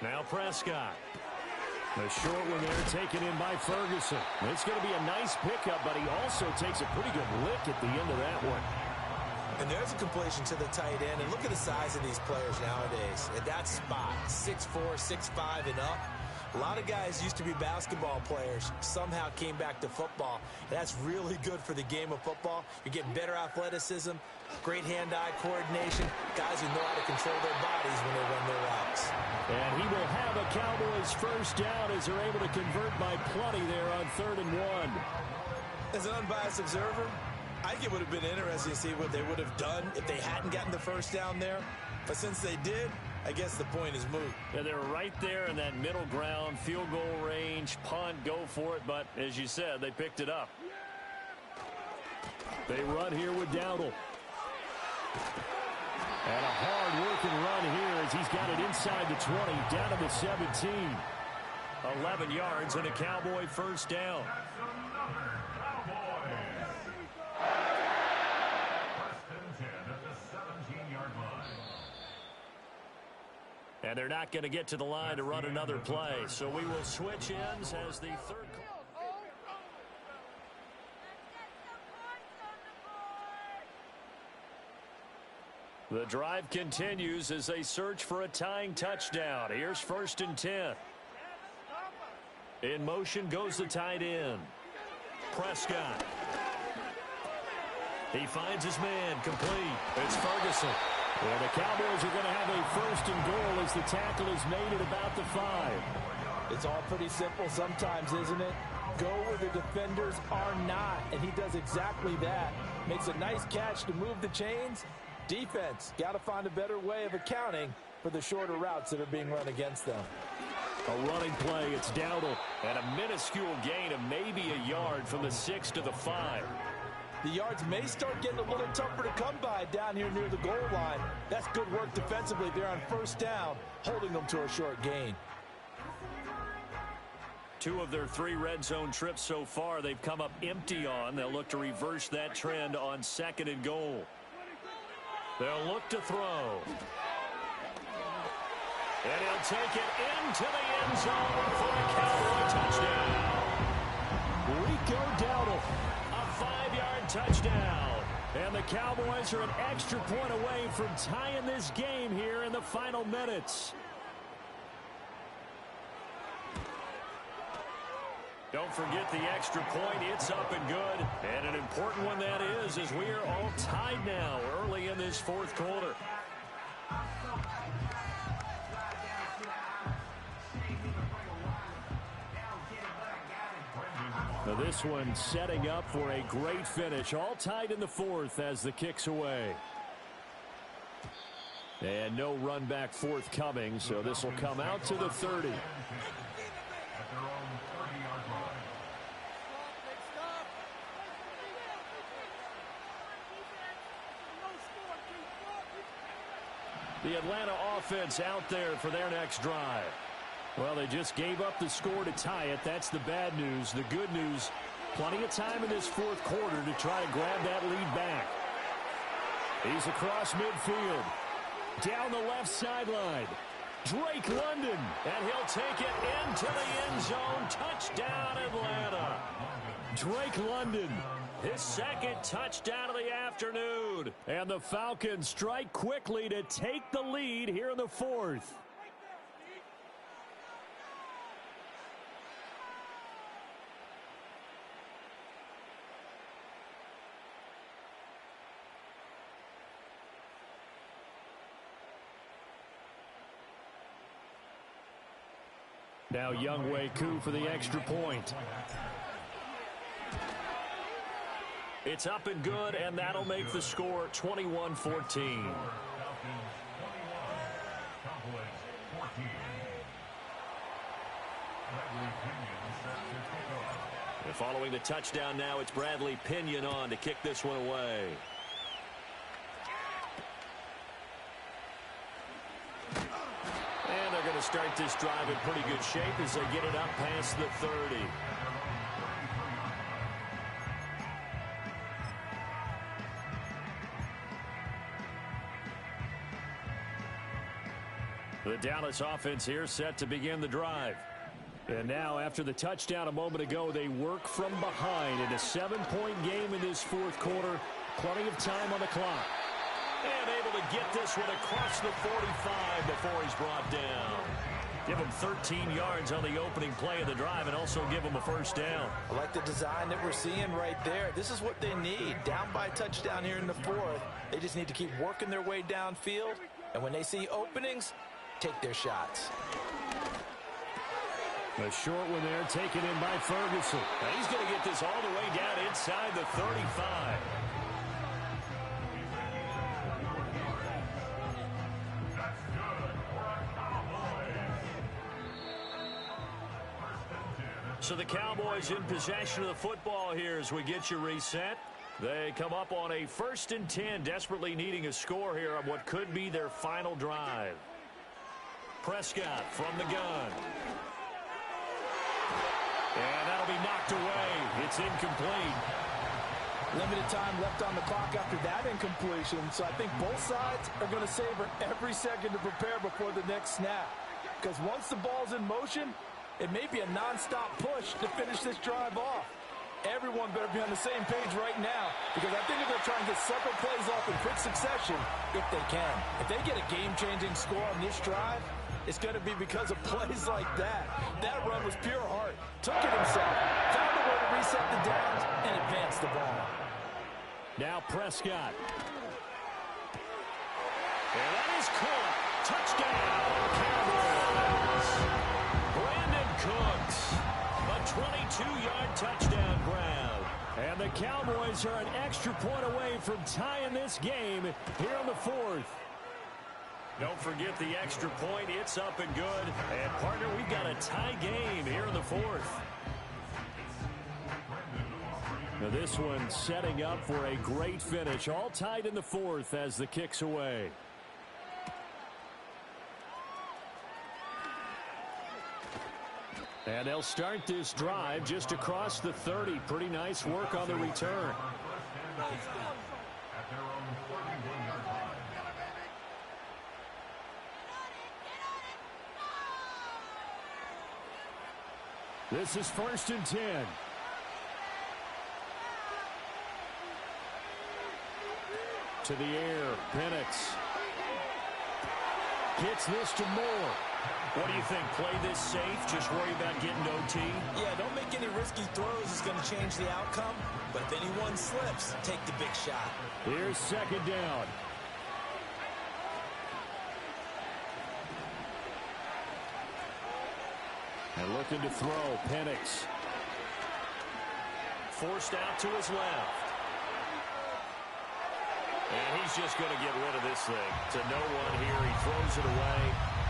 Now Prescott. The short one there taken in by Ferguson. It's going to be a nice pickup, but he also takes a pretty good lick at the end of that one. And there's a completion to the tight end. And look at the size of these players nowadays. At that spot, 6'4", 6'5", and up. A lot of guys used to be basketball players, somehow came back to football. That's really good for the game of football. You're getting better athleticism, great hand-eye coordination, guys who know how to control their bodies when they run their routes. And he will have a Cowboys first down as they're able to convert by plenty there on 3rd and 1. As an unbiased observer, I think it would have been interesting to see what they would have done if they hadn't gotten the first down there. But since they did, I guess the point is moot. Yeah, they're right there in that middle ground, field goal range, punt, go for it. But as you said, they picked it up. They run here with Dowdle. And a hard-working run here as he's got it inside the 20, down to the 17. 11 yards and a Cowboy first down. And they're not going to get to the line to run another play. So we will switch ends as the third. The drive continues as they search for a tying touchdown. Here's 1st and 10. In motion goes the tight end. Prescott. He finds his man complete. It's Ferguson. And the Cowboys are going to have a 1st and goal as the tackle is made at about the 5. It's all pretty simple sometimes, isn't it? Go where the defenders are not, and he does exactly that. Makes a nice catch to move the chains. Defense, got to find a better way of accounting for the shorter routes that are being run against them. A running play, it's Dowdle, and a minuscule gain of maybe a yard from the 6 to the 5. The yards may start getting a little tougher to come by down here near the goal line. That's good work defensively there on 1st down, holding them to a short gain. 2 of their 3 red zone trips so far they've come up empty on. They'll look to reverse that trend on 2nd and goal. They'll look to throw. And he'll take it into the end zone for a Cowboy touchdown. Rico Dowdle, a 5-yard touchdown. And the Cowboys are an extra point away from tying this game here in the final minutes. Don't forget the extra point. It's up and good. And an important one that is, as we are all tied now early in this 4th quarter. Now this one setting up for a great finish. All tied in the 4th as the kick's away. And no run back forthcoming, so this will come out to the 30. The Atlanta offense out there for their next drive. Well, they just gave up the score to tie it. That's the bad news. The good news, plenty of time in this 4th quarter to try to grab that lead back. He's across midfield. Down the left sideline. Drake London. And he'll take it into the end zone. Touchdown, Atlanta. Drake London, his 2nd touchdown of the afternoon. And the Falcons strike quickly to take the lead here in the 4th. Now Younghoe Koo for the extra point. It's up and good, and that'll make the score 21-14. And following the touchdown now, it's Bradley Pinion on to kick this one away. And they're going to start this drive in pretty good shape as they get it up past the 30. The Dallas offense here set to begin the drive. And now, after the touchdown a moment ago, they work from behind in a 7-point game in this fourth quarter. Plenty of time on the clock. And able to get this one across the 45 before he's brought down. Give him 13 yards on the opening play of the drive and also give him a first down. I like the design that we're seeing right there. This is what they need. Down by a touchdown here in the fourth. They just need to keep working their way downfield. And when they see openings, take their shots. A short one there taken in by Ferguson. Now he's going to get this all the way down inside the 35. So the Cowboys in possession of the football here as we get you reset. They come up on a 1st and 10, desperately needing a score here on what could be their final drive. Prescott from the gun. And that'll be knocked away. It's incomplete. Limited time left on the clock after that incompletion, so I think both sides are going to savor every second to prepare before the next snap. Because once the ball's in motion, it may be a non-stop push to finish this drive off. Everyone better be on the same page right now, because I think they're going to try and get several plays off in quick succession if they can. If they get a game-changing score on this drive, it's going to be because of plays like that. That run was pure heart. Took it himself, found a way to reset the downs, and advance the ball. Now Prescott. And that is caught. Touchdown, Cowboys. Brandon Cooks, a 22-yard touchdown grab. And the Cowboys are an extra point away from tying this game here in the fourth. Don't forget the extra point. It's up and good. And, partner, we've got a tie game here in the fourth. Now this one setting up for a great finish. All tied in the fourth as the kick's away. And they'll start this drive just across the 30. Pretty nice work on the return. This is 1st and 10. To the air, Penix. Gets this to Moore. What do you think? Play this safe? Just worry about getting OT? Yeah, don't make any risky throws. It's going to change the outcome. But if anyone slips, take the big shot. Here's 2nd down. And looking to throw, Penix. Forced out to his left. And he's just going to get rid of this thing. To no one here. He throws it away.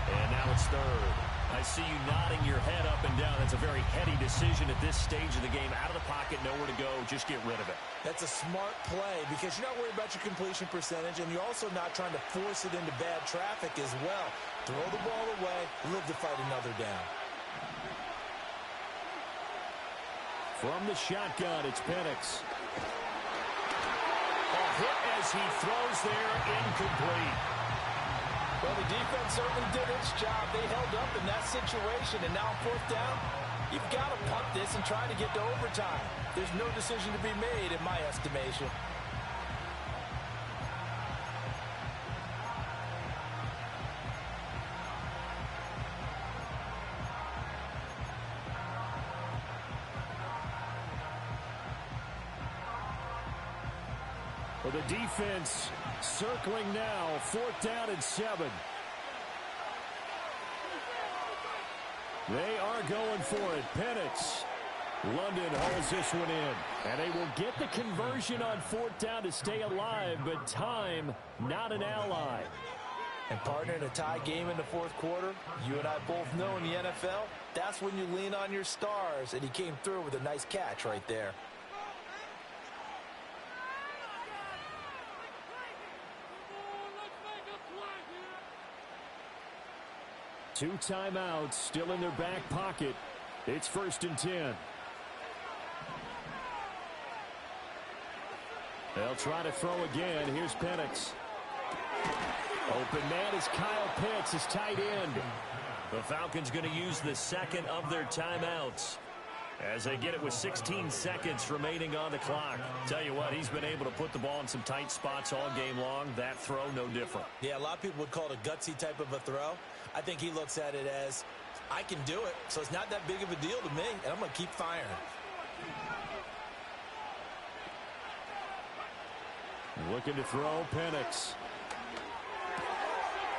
And now it's 3rd. I see you nodding your head up and down. That's a very heady decision at this stage of the game. Out of the pocket, nowhere to go. Just get rid of it. That's a smart play because you're not worried about your completion percentage, and you're also not trying to force it into bad traffic as well. Throw the ball away, live to fight another down. From the shotgun, it's Penix. A hit as he throws there, incomplete. Well, the defense certainly did its job. They held up in that situation, and now 4th down, you've got to punt this and try to get to overtime. There's no decision to be made in my estimation. Well, the defense circling now, 4th down and 7. They are going for it. Penix. London hauls this one in. And they will get the conversion on 4th down to stay alive, but time, not an ally. And partner, in a tie game in the 4th quarter, you and I both know in the NFL, that's when you lean on your stars, and he came through with a nice catch right there. Two timeouts still in their back pocket. It's 1st and 10. They'll try to throw again. Here's Penix. Open man is Kyle Pitts, his tight end. The Falcons going to use the second of their timeouts as they get it with 16 seconds remaining on the clock. Tell you what, he's been able to put the ball in some tight spots all game long. That throw, no different. Yeah, a lot of people would call it a gutsy type of a throw. I think he looks at it as, I can do it, so it's not that big of a deal to me, and I'm going to keep firing. Looking to throw, Penix.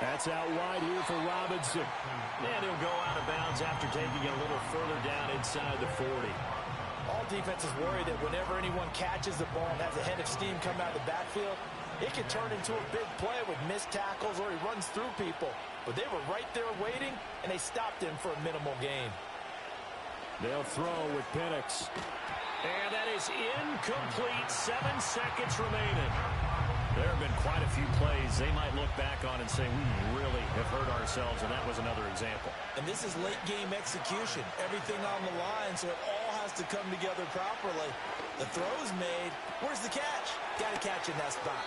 That's out wide here for Robinson. And he'll go out of bounds after taking it a little further down inside the 40. All defenses worry that whenever anyone catches the ball and has a head of steam come out of the backfield, it can turn into a big play with missed tackles or he runs through people. But they were right there waiting, and they stopped him for a minimal gain. They'll throw with Penix. And that is incomplete. 7 seconds remaining. There have been quite a few plays they might look back on and say, we really have hurt ourselves, and that was another example. And this is late-game execution. Everything on the line, so it all has to come together properly. The throw's made. Where's the catch? Got to catch in that spot.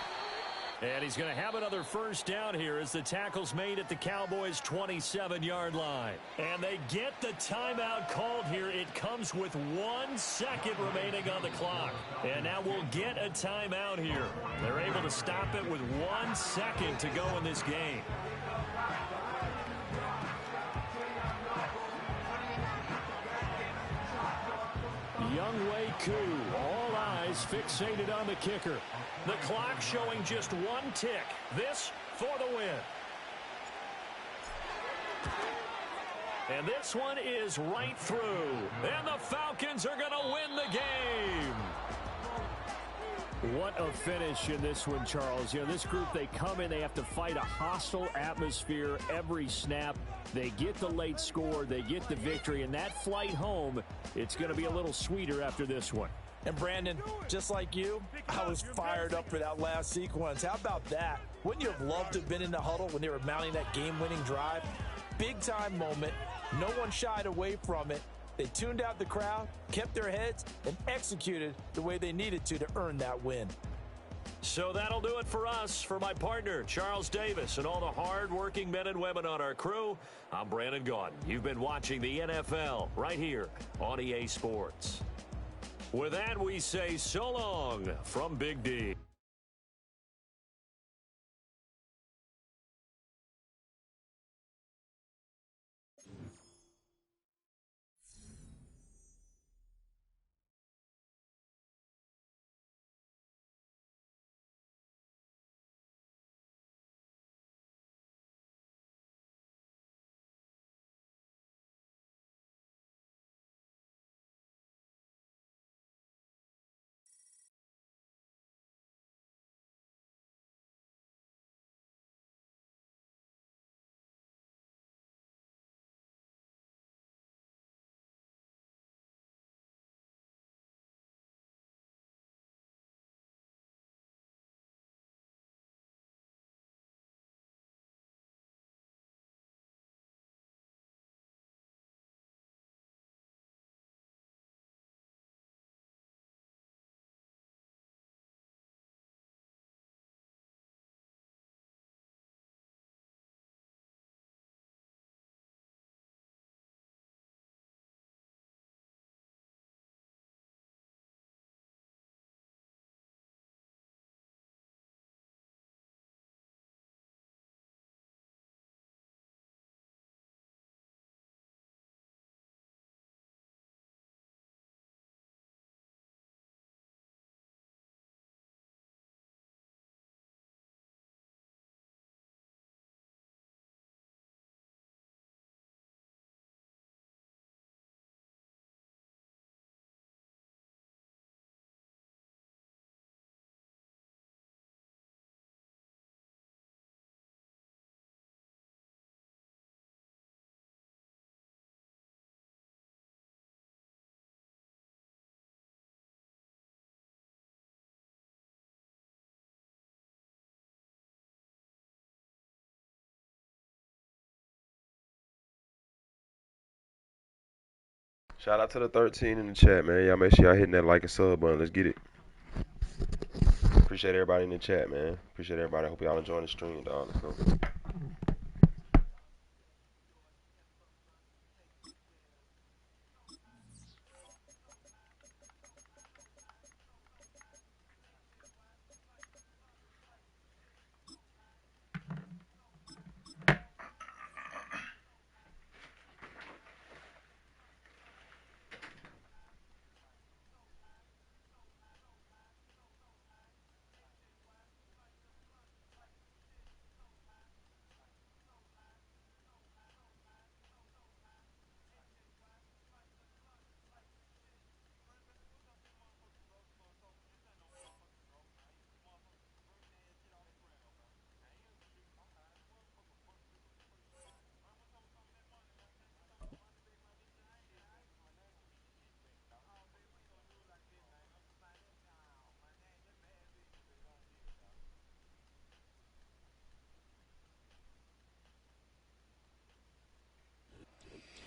And he's going to have another first down here as the tackle's made at the Cowboys' 27-yard line. And they get the timeout called here. It comes with 1 second remaining on the clock. And now we'll get a timeout here. They're able to stop it with 1 second to go in this game. Younghoe Koo, all eyes fixated on the kicker. The clock showing just 1 tick. This for the win. And this one is right through. And the Falcons are going to win the game. What a finish in this one, Charles. You know, this group, they come in, they have to fight a hostile atmosphere every snap. They get the late score, they get the victory, and that flight home, it's going to be a little sweeter after this one. And Brandon, just like you, I was fired up for that last sequence. How about that? Wouldn't you have loved to have been in the huddle when they were mounting that game-winning drive? Big-time moment. No one shied away from it. They tuned out the crowd, kept their heads, and executed the way they needed to earn that win. So that'll do it for us. For my partner, Charles Davis, and all the hard-working men and women on our crew, I'm Brandon Gaudin. You've been watching the NFL right here on EA Sports. With that, we say so long from Big D. Shout out to the 13 in the chat, man. Y'all make sure y'all hitting that like and sub button. Let's get it. Appreciate everybody in the chat, man. Appreciate everybody. Hope y'all enjoying the stream, dog. Let's go.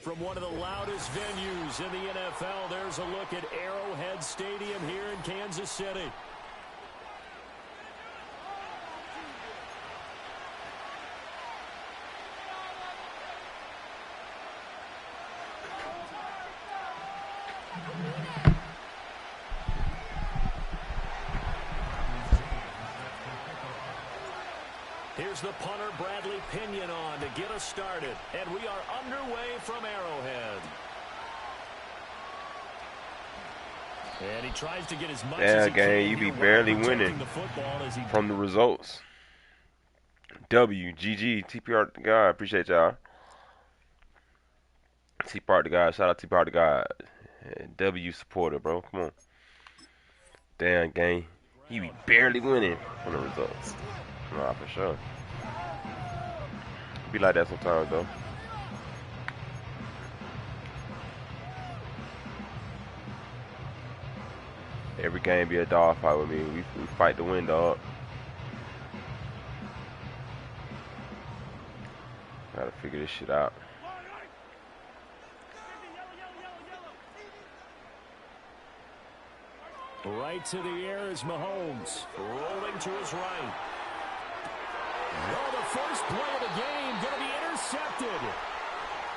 From one of the loudest venues in the NFL, there's a look at Arrowhead Stadium here in Kansas City. Here's the punter, Bradley Pinion, on to get us started. And we are underway from Arrowhead. And he tries to get as much as he can. You be barely winning from the results. GG, TPR the guy. Appreciate y'all. TPR the guy. Shout out TPR the guy. W supporter, bro. Come on. Damn, gang. He be barely winning from the results. Nah, for sure. Be like that sometimes, though. Every game be a dog fight with me. We fight to win, dog. Gotta figure this shit out. Right to the air is Mahomes. Rolling to his right. Oh, the first play of the game going to be intercepted.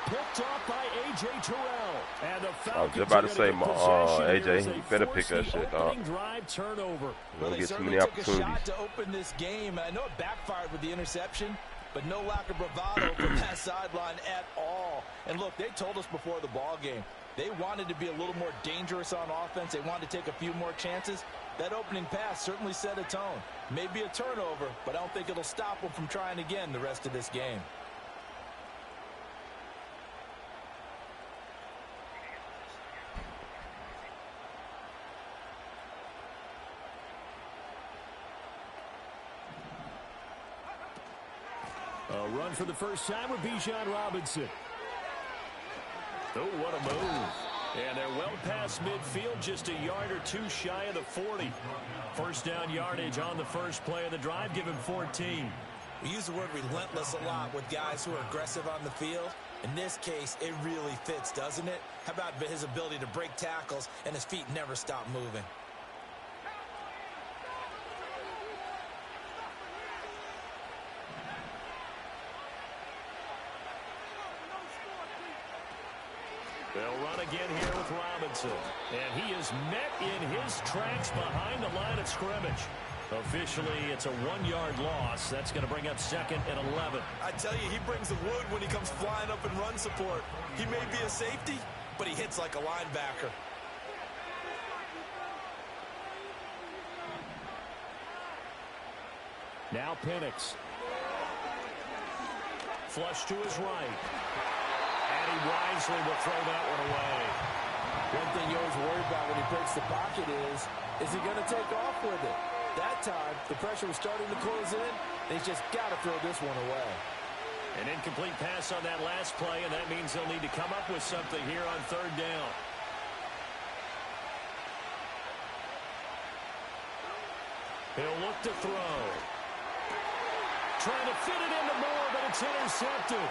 Picked off by A.J. Terrell. And the Falcons, I was just about to say, AJ, you better pick that shit, dog. Drive turnover. Well, they get too many took a opportunities. shot to open this game. I know it backfired with the interception, but no lack of bravado from that sideline at all. And look, they told us before the ball game, they wanted to be a little more dangerous on offense. They wanted to take a few more chances. That opening pass certainly set a tone. Maybe a turnover, but I don't think it'll stop them from trying again the rest of this game. A run for the first time with Bijan Robinson. Oh, what a move. And they're well past midfield, just a yard or two shy of the 40. First down yardage on the first play of the drive, give him 14. We use the word relentless a lot with guys who are aggressive on the field. In this case, it really fits, doesn't it? How about his ability to break tackles and his feet never stop moving? They'll run again here with Robinson. And he is met in his tracks behind the line of scrimmage. Officially, it's a 1-yard loss. That's going to bring up second and 11. I tell you, he brings the wood when he comes flying up in run support. He may be a safety, but he hits like a linebacker. Now Penix. Flush to his right. And he wisely will throw that one away. One thing you always worry about when he breaks the pocket is he going to take off with it? That time, the pressure was starting to close in, and he's just got to throw this one away. An incomplete pass on that last play, and that means they'll need to come up with something here on third down. He'll look to throw. Trying to fit it into Moore, but it's intercepted.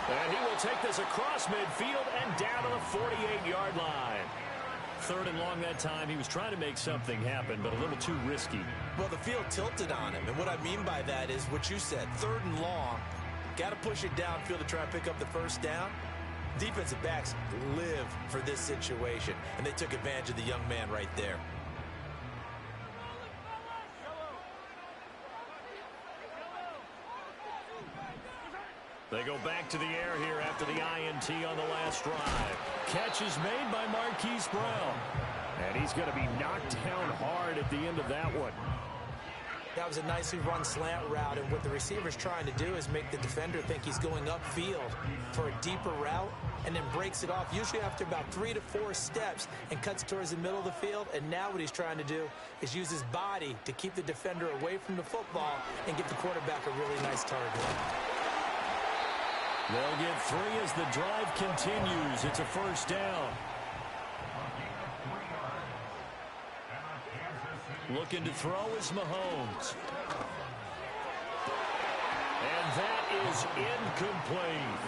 And he will take this across midfield and down to the 48-yard line. Third and long that time. He was trying to make something happen, but a little too risky. Well, the field tilted on him, and what I mean by that is what you said. Third and long, got to push it downfield to try and pick up the first down. Defensive backs live for this situation, and they took advantage of the young man right there. They go back to the air here after the INT on the last drive. Catch is made by Marquise Brown. And he's going to be knocked down hard at the end of that one. That was a nicely run slant route, and what the receiver's trying to do is make the defender think he's going upfield for a deeper route and then breaks it off, usually after about 3 to 4 steps, and cuts towards the middle of the field. And now what he's trying to do is use his body to keep the defender away from the football and give the quarterback a really nice target. They'll get 3 as the drive continues. It's a first down. Looking to throw is Mahomes. And that is incomplete.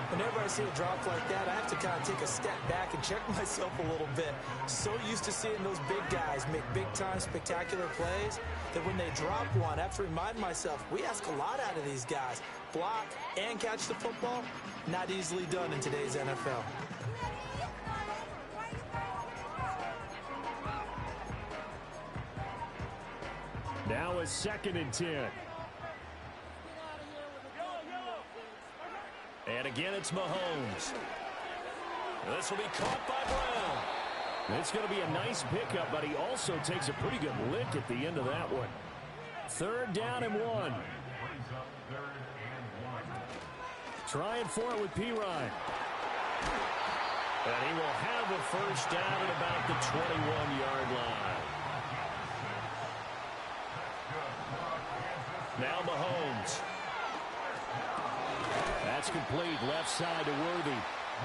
Whenever I see a drop like that, I have to kind of take a step back and check myself a little bit. So used to seeing those big guys make big-time spectacular plays that when they drop one, I have to remind myself, we ask a lot out of these guys. Block and catch the football, not easily done in today's NFL. Now a 2nd and 10. And again, it's Mahomes. This will be caught by Brown. It's going to be a nice pickup, but he also takes a pretty good lick at the end of that one. 3rd down and 1. Trying for it with Pirine. And he will have a first down at about the 21-yard line. Now Mahomes. That's complete, left side to Worthy.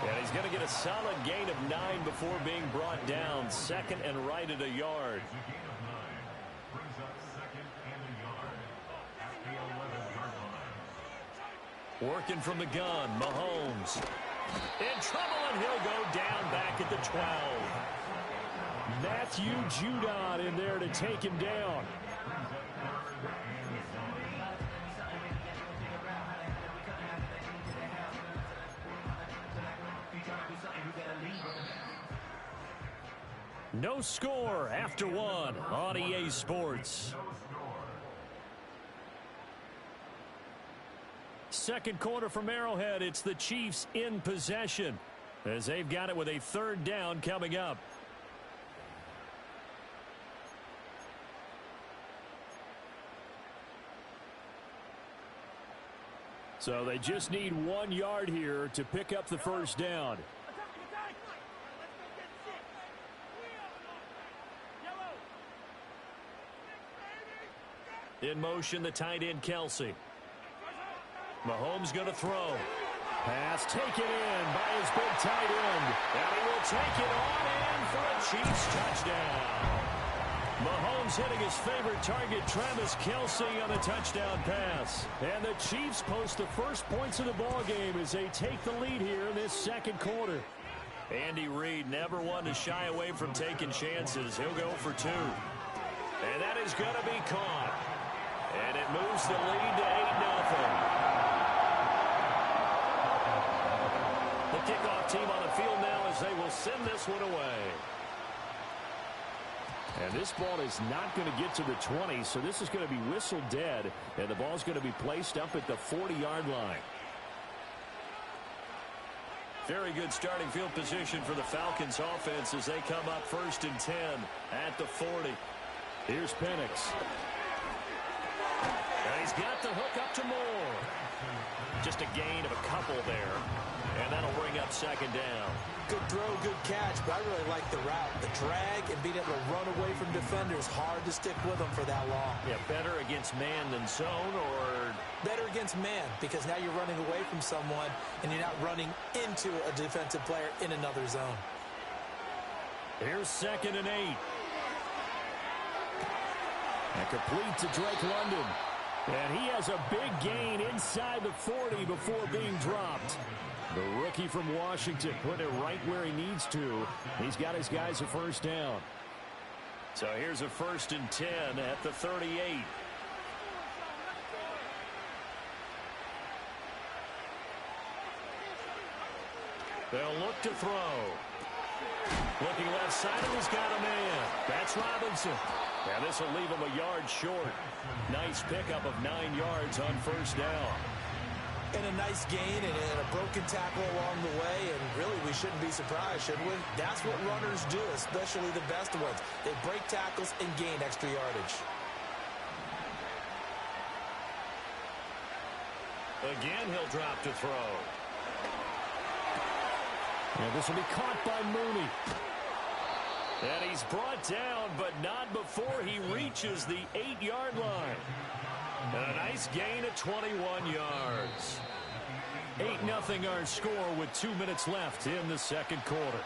And he's going to get a solid gain of 9 before being brought down. 2nd and right at a yard. Working from the gun, Mahomes. In trouble, and he'll go down back at the 12. Matthew Judon in there to take him down. No score after 1 on EA Sports. 2nd quarter from Arrowhead. It's the Chiefs in possession as they've got it with a 3rd down coming up. So they just need 1 yard here to pick up the first down. In motion, the tight end, Kelsey. Mahomes going to throw. Pass taken in by his big tight end. And he will take it on in for a Chiefs touchdown. Mahomes hitting his favorite target, Travis Kelsey, on a touchdown pass. And the Chiefs post the first points of the ballgame as they take the lead here in this 2nd quarter. Andy Reid never one to shy away from taking chances. He'll go for 2. And that is going to be caught. And it moves the lead to 8-0. The kickoff team on the field now as they will send this one away. And this ball is not going to get to the 20, so this is going to be whistled dead, and the ball's going to be placed up at the 40-yard line. Very good starting field position for the Falcons offense as they come up 1st and 10 at the 40. Here's Penix. And he's got the hook up to Moore. Just a gain of a couple there. And that'll bring up 2nd down. Good throw, good catch, but I really like the route. The drag and being able to run away from defenders. Hard to stick with them for that long. Yeah, better against man than zone, or? Better against man, because now you're running away from someone and you're not running into a defensive player in another zone. Here's 2nd and 8. And complete to Drake London. And he has a big gain inside the 40 before being dropped. The rookie from Washington put it right where he needs to. He's got his guys a first down. So here's a 1st and 10 at the 38. They'll look to throw. Looking left side, and he's got a man. That's Robinson. And this will leave him a yard short. Nice pickup of 9 yards on first down. And a nice gain and a broken tackle along the way. And really, we shouldn't be surprised, should we? That's what runners do, especially the best ones. They break tackles and gain extra yardage. Again, he'll drop to throw. And this will be caught by Mooney. And he's brought down, but not before he reaches the 8-yard line. And a nice gain of 21 yards. 8-0 our score with 2 minutes left in the 2nd quarter.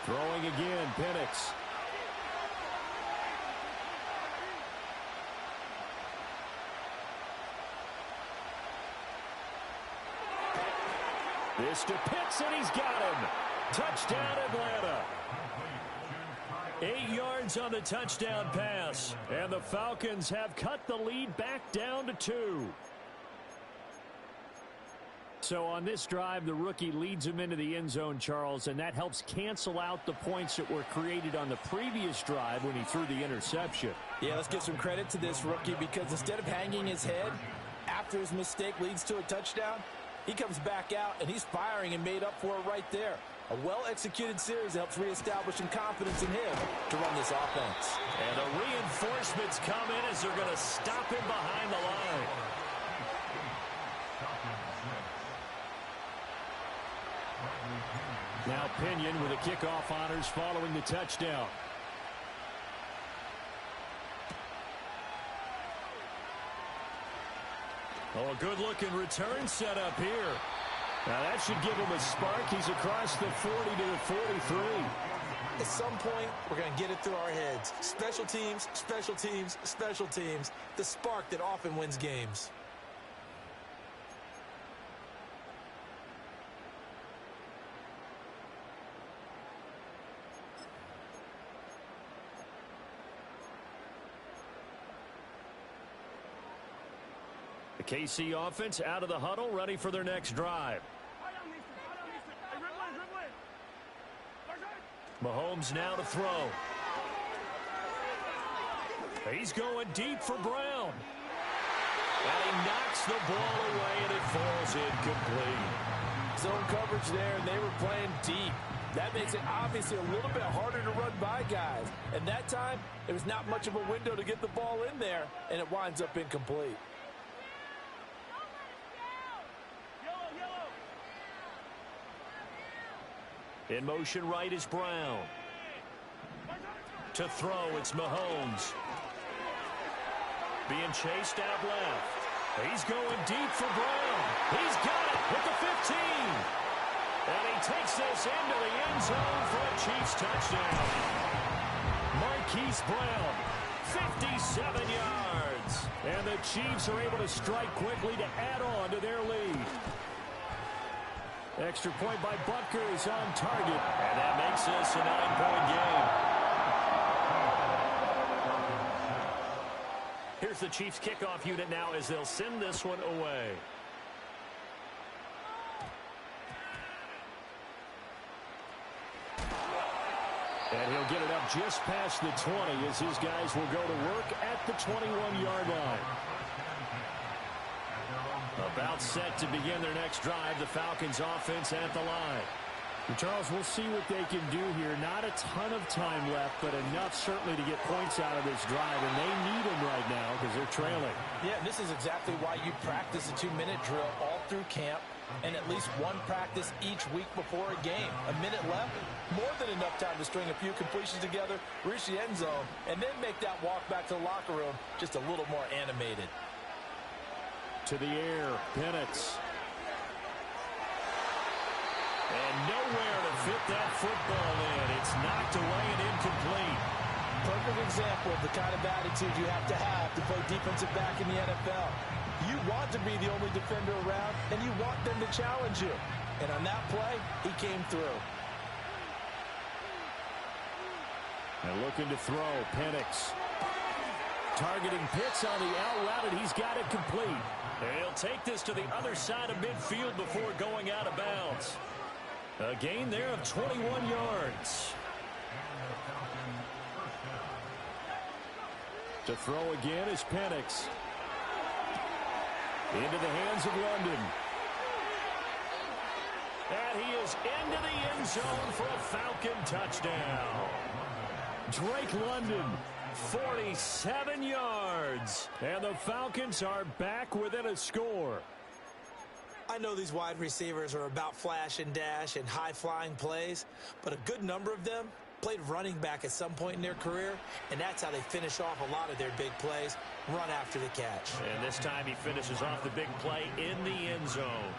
Throwing again, Penix. This to Pitts, and he's got him. Touchdown, Atlanta. 8 yards on the touchdown pass, and the Falcons have cut the lead back down to 2. So on this drive, the rookie leads him into the end zone, Charles, and that helps cancel out the points that were created on the previous drive when he threw the interception. Yeah, let's give some credit to this rookie, because instead of hanging his head after his mistake leads to a touchdown, he comes back out and he's firing and made up for it right there. A well-executed series helps reestablishing confidence in him to run this offense. And the reinforcements come in as they're going to stop him behind the line. Now Pinion with the kickoff honors following the touchdown. Oh, a good-looking return set up here. Now that should give him a spark. He's across the 40 to the 43. At some point, we're going to get it through our heads. Special teams, special teams, special teams. The spark that often wins games. The KC offense out of the huddle, ready for their next drive. Mahomes now to throw. He's going deep for Brown. And he knocks the ball away, and it falls incomplete. Zone coverage there, and they were playing deep. That makes it obviously a little bit harder to run by guys. And that time, there was not much of a window to get the ball in there, and it winds up incomplete. In motion right is Brown. To throw, it's Mahomes. Being chased out left. He's going deep for Brown. He's got it with the 15. And he takes this into the end zone for a Chiefs touchdown. Marquise Brown, 57 yards. And the Chiefs are able to strike quickly to add on to their lead. Extra point by Butker is on target, and that makes this a 9-point game. Here's the Chiefs kickoff unit now as they'll send this one away. And he'll get it up just past the 20 as his guys will go to work at the 21-yard line. About set to begin their next drive, the Falcons offense at the line. And Charles, we'll see what they can do here. Not a ton of time left, but enough certainly to get points out of this drive, and they need them right now because they're trailing. Yeah, and this is exactly why you practice a 2-minute drill all through camp and at least one practice each week before a game. A minute left, more than enough time to string a few completions together, reach the end zone, and then make that walk back to the locker room just a little more animated. To the air, Penix. And nowhere to fit that football in. It's knocked away and incomplete. Perfect example of the kind of attitude you have to play defensive back in the NFL. You want to be the only defender around, and you want them to challenge you. And on that play, he came through. And looking to throw, Penix. Targeting Pitts on the out route, and he's got it complete. And he'll take this to the other side of midfield before going out of bounds. A gain there of 21 yards. To throw again is Penix. Into the hands of London. And he is into the end zone for a Falcon touchdown. Drake London, 47 yards. And the Falcons are back within a score. I know these wide receivers are about flash and dash and high-flying plays, but a good number of them played running back at some point in their career, and that's how they finish off a lot of their big plays, run after the catch. And this time he finishes off the big play in the end zone.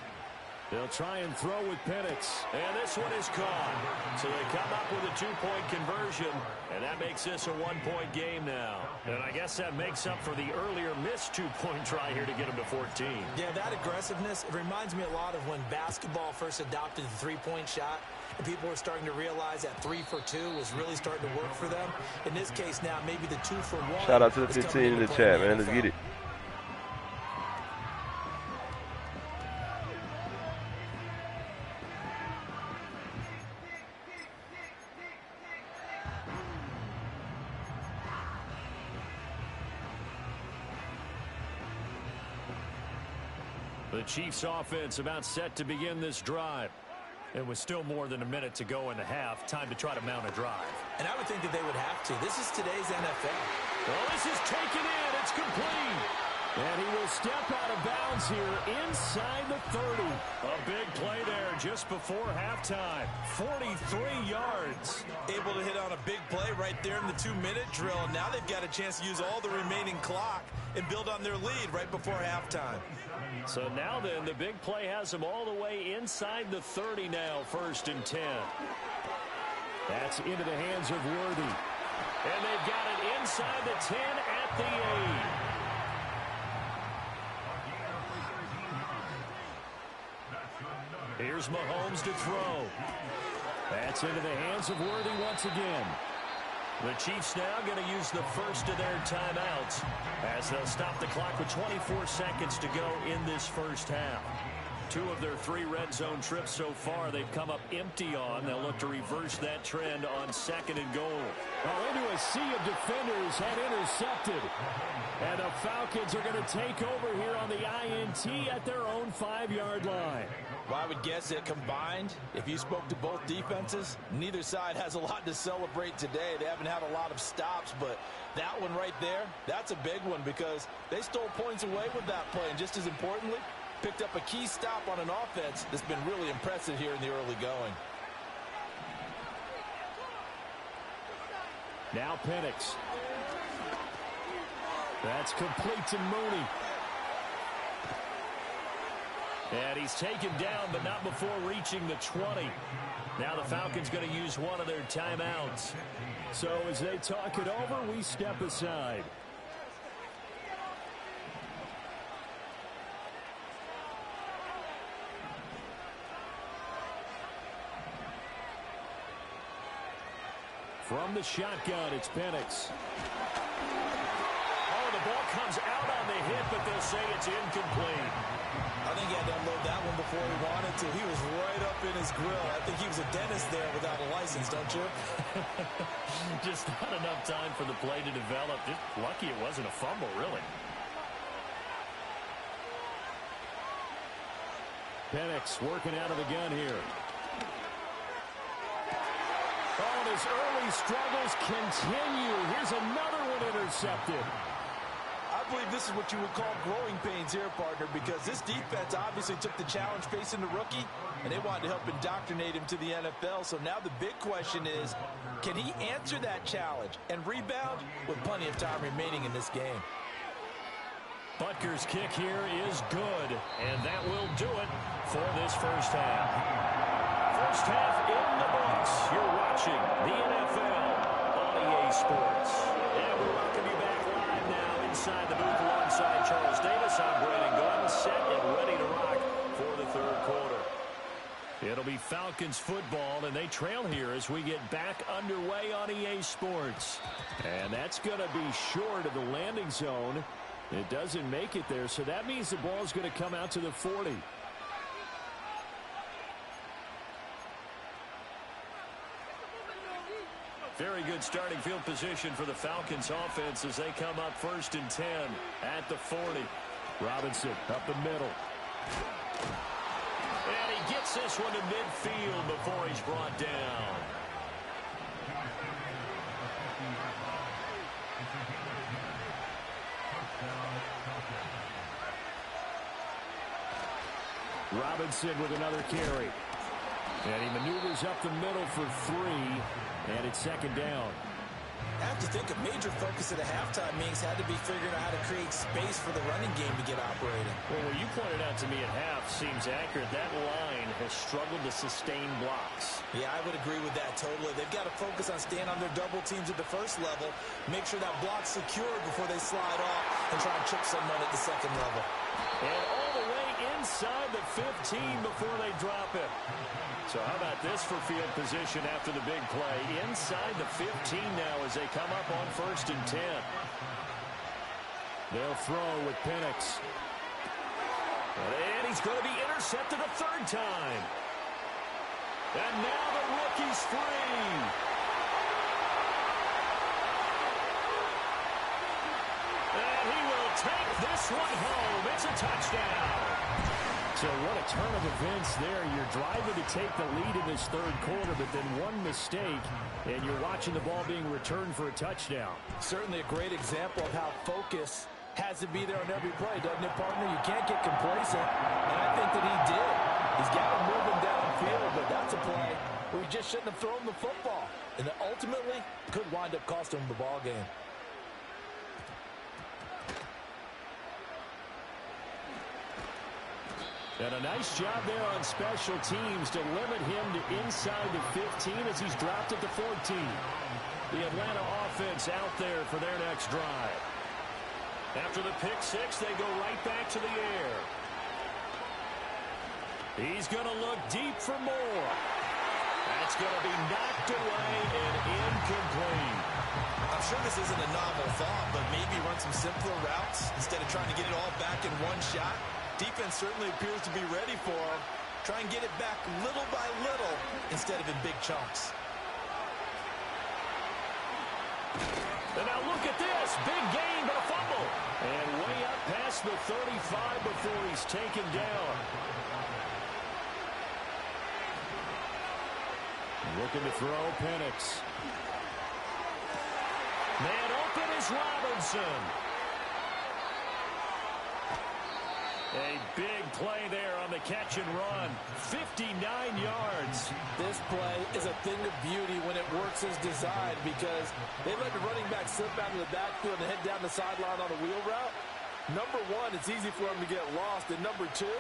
They'll try and throw with Penix. And this one is caught. So they come up with a 2-point conversion. And that makes this a 1-point game now. And I guess that makes up for the earlier missed 2-point try here to get them to 14. Yeah, that aggressiveness, it reminds me a lot of when basketball first adopted the 3-point shot. And people were starting to realize that 3 for 2 was really starting to work for them. In this case now, maybe the 2 for 1. Shout out to the 15 in the chat, man. Let's get it. The Chiefs offense about set to begin this drive. It was still more than a minute to go in the half. Time to try to mount a drive. And I would think that they would have to. This is today's NFL. Well, this is taken in. It's complete. And he will step out of bounds here inside the 30. A big play there just before halftime. 43 yards. Able to hit on a big play right there in the 2-minute drill. Now they've got a chance to use all the remaining clock and build on their lead right before halftime. So now then, the big play has them all the way inside the 30 now, 1st and 10. That's into the hands of Worthy. And they've got it inside the 10 at the 8. Here's Mahomes to throw. That's into the hands of Worthy once again. The Chiefs now going to use the first of their timeouts as they'll stop the clock with 24 seconds to go in this first half. 2 of their 3 red zone trips so far they've come up empty on. They'll look to reverse that trend on 2nd and goal. Well, into a sea of defenders had intercepted. And the Falcons are going to take over here on the INT at their own 5-yard line. Well, I would guess that combined, if you spoke to both defenses, neither side has a lot to celebrate today. They haven't had a lot of stops, but that one right there, that's a big one because they stole points away with that play. And just as importantly, picked up a key stop on an offense that's been really impressive here in the early going. Now Penix. That's complete to Mooney. And he's taken down, but not before reaching the 20. Now the Falcons going to use one of their timeouts. So as they talk it over, we step aside. From the shotgun, it's Penix. Oh, the ball comes out on the hit, but they'll say it's incomplete. I think he had to unload that one before he wanted to. He was right up in his grill. I think he was a dentist there without a license, don't you? Just not enough time for the play to develop. Just lucky it wasn't a fumble, really. Penix working out of the gun here. Oh, and his early struggles continue. Here's another one intercepted. I believe this is what you would call growing pains here, partner, because this defense obviously took the challenge facing the rookie, and they wanted to help indoctrinate him to the NFL. So now the big question is, can he answer that challenge and rebound with plenty of time remaining in this game? Butker's kick here is good, and that will do it for this first half. First half in the books. You're watching the NFL on EA Sports. And we welcome you back live now inside the booth alongside Charles Davis. I'm Brandon Glenn, set and ready to rock for the 3rd quarter. It'll be Falcons football, and they trail here as we get back underway on EA Sports. And that's going to be short of the landing zone. It doesn't make it there, so that means the ball's going to come out to the 40. Very good starting field position for the Falcons offense as they come up 1st and 10 at the 40. Robinson up the middle. And he gets this one to midfield before he's brought down. Robinson with another carry. And he maneuvers up the middle for 3. And it's 2nd down. I have to think a major focus at the halftime meetings had to be figuring out how to create space for the running game to get operating. Well, what you pointed out to me at half seems accurate. That line has struggled to sustain blocks. Yeah, I would agree with that totally. They've got to focus on staying on their double teams at the first level, make sure that block's secured before they slide off and try and chip someone at the second level. And all the way inside the 15 before they drop it. So how about this for field position after the big play? Inside the 15 now as they come up on 1st and 10. They'll throw with Penix. And he's going to be intercepted a 3rd time. And now the rookie's free. And he will take this one home. It's a touchdown. So what a turn of events there. You're driving to take the lead in this 3rd quarter, but then one mistake, and you're watching the ball being returned for a touchdown. Certainly a great example of how focus has to be there on every play, doesn't it, partner? You can't get complacent, and I think that he did. He's got to move him downfield, but that's a play where he just shouldn't have thrown the football. And ultimately, could wind up costing him the ball game. And a nice job there on special teams to limit him to inside the 15 as he's dropped at the 14. The Atlanta offense out there for their next drive. After the pick 6, they go right back to the air. He's going to look deep for more. That's going to be knocked away and incomplete. I'm sure this isn't a novel thought, but maybe run some simpler routes instead of trying to get it all back in one shot. Defense certainly appears to be ready for him. Try and get it back little by little instead of in big chunks. And now look at this. Big gain, but a fumble. And way up past the 35 before he's taken down. Looking to throw Penix. Man open is Robinson. A big play there on the catch and run. 59 yards. This play is a thing of beauty when it works as designed because they let the running back slip out of the backfield and head down the sideline on a wheel route. Number one, it's easy for him to get lost. And number two,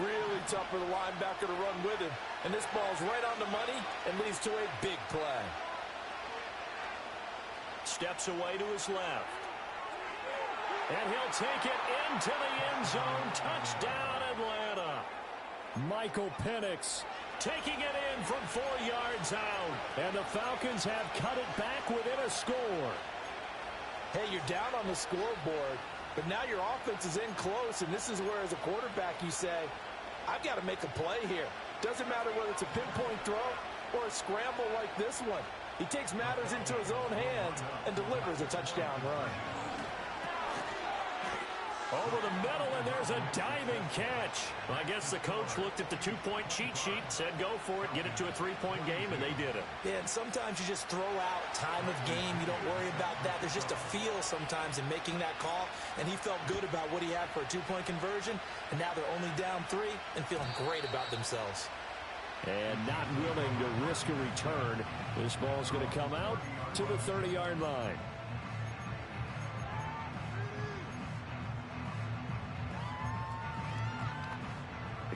really tough for the linebacker to run with him. And this ball's right on the money and leads to a big play. Steps away to his left. And he'll take it into the end zone. Touchdown, Atlanta. Michael Penix taking it in from 4 yards out. And the Falcons have cut it back within a score. Hey, you're down on the scoreboard, but now your offense is in close, and this is where, as a quarterback, you say, I've got to make a play here. Doesn't matter whether it's a pinpoint throw or a scramble like this one. He takes matters into his own hands and delivers a touchdown run. Over the middle, and there's a diving catch. Well, I guess the coach looked at the two-point cheat sheet, said go for it, get it to a three-point game, and they did it. Yeah, and sometimes you just throw out time of game. You don't worry about that. There's just a feel sometimes in making that call, and he felt good about what he had for a two-point conversion, and now they're only down 3 and feeling great about themselves. And not willing to risk a return. This ball's going to come out to the 30-yard line.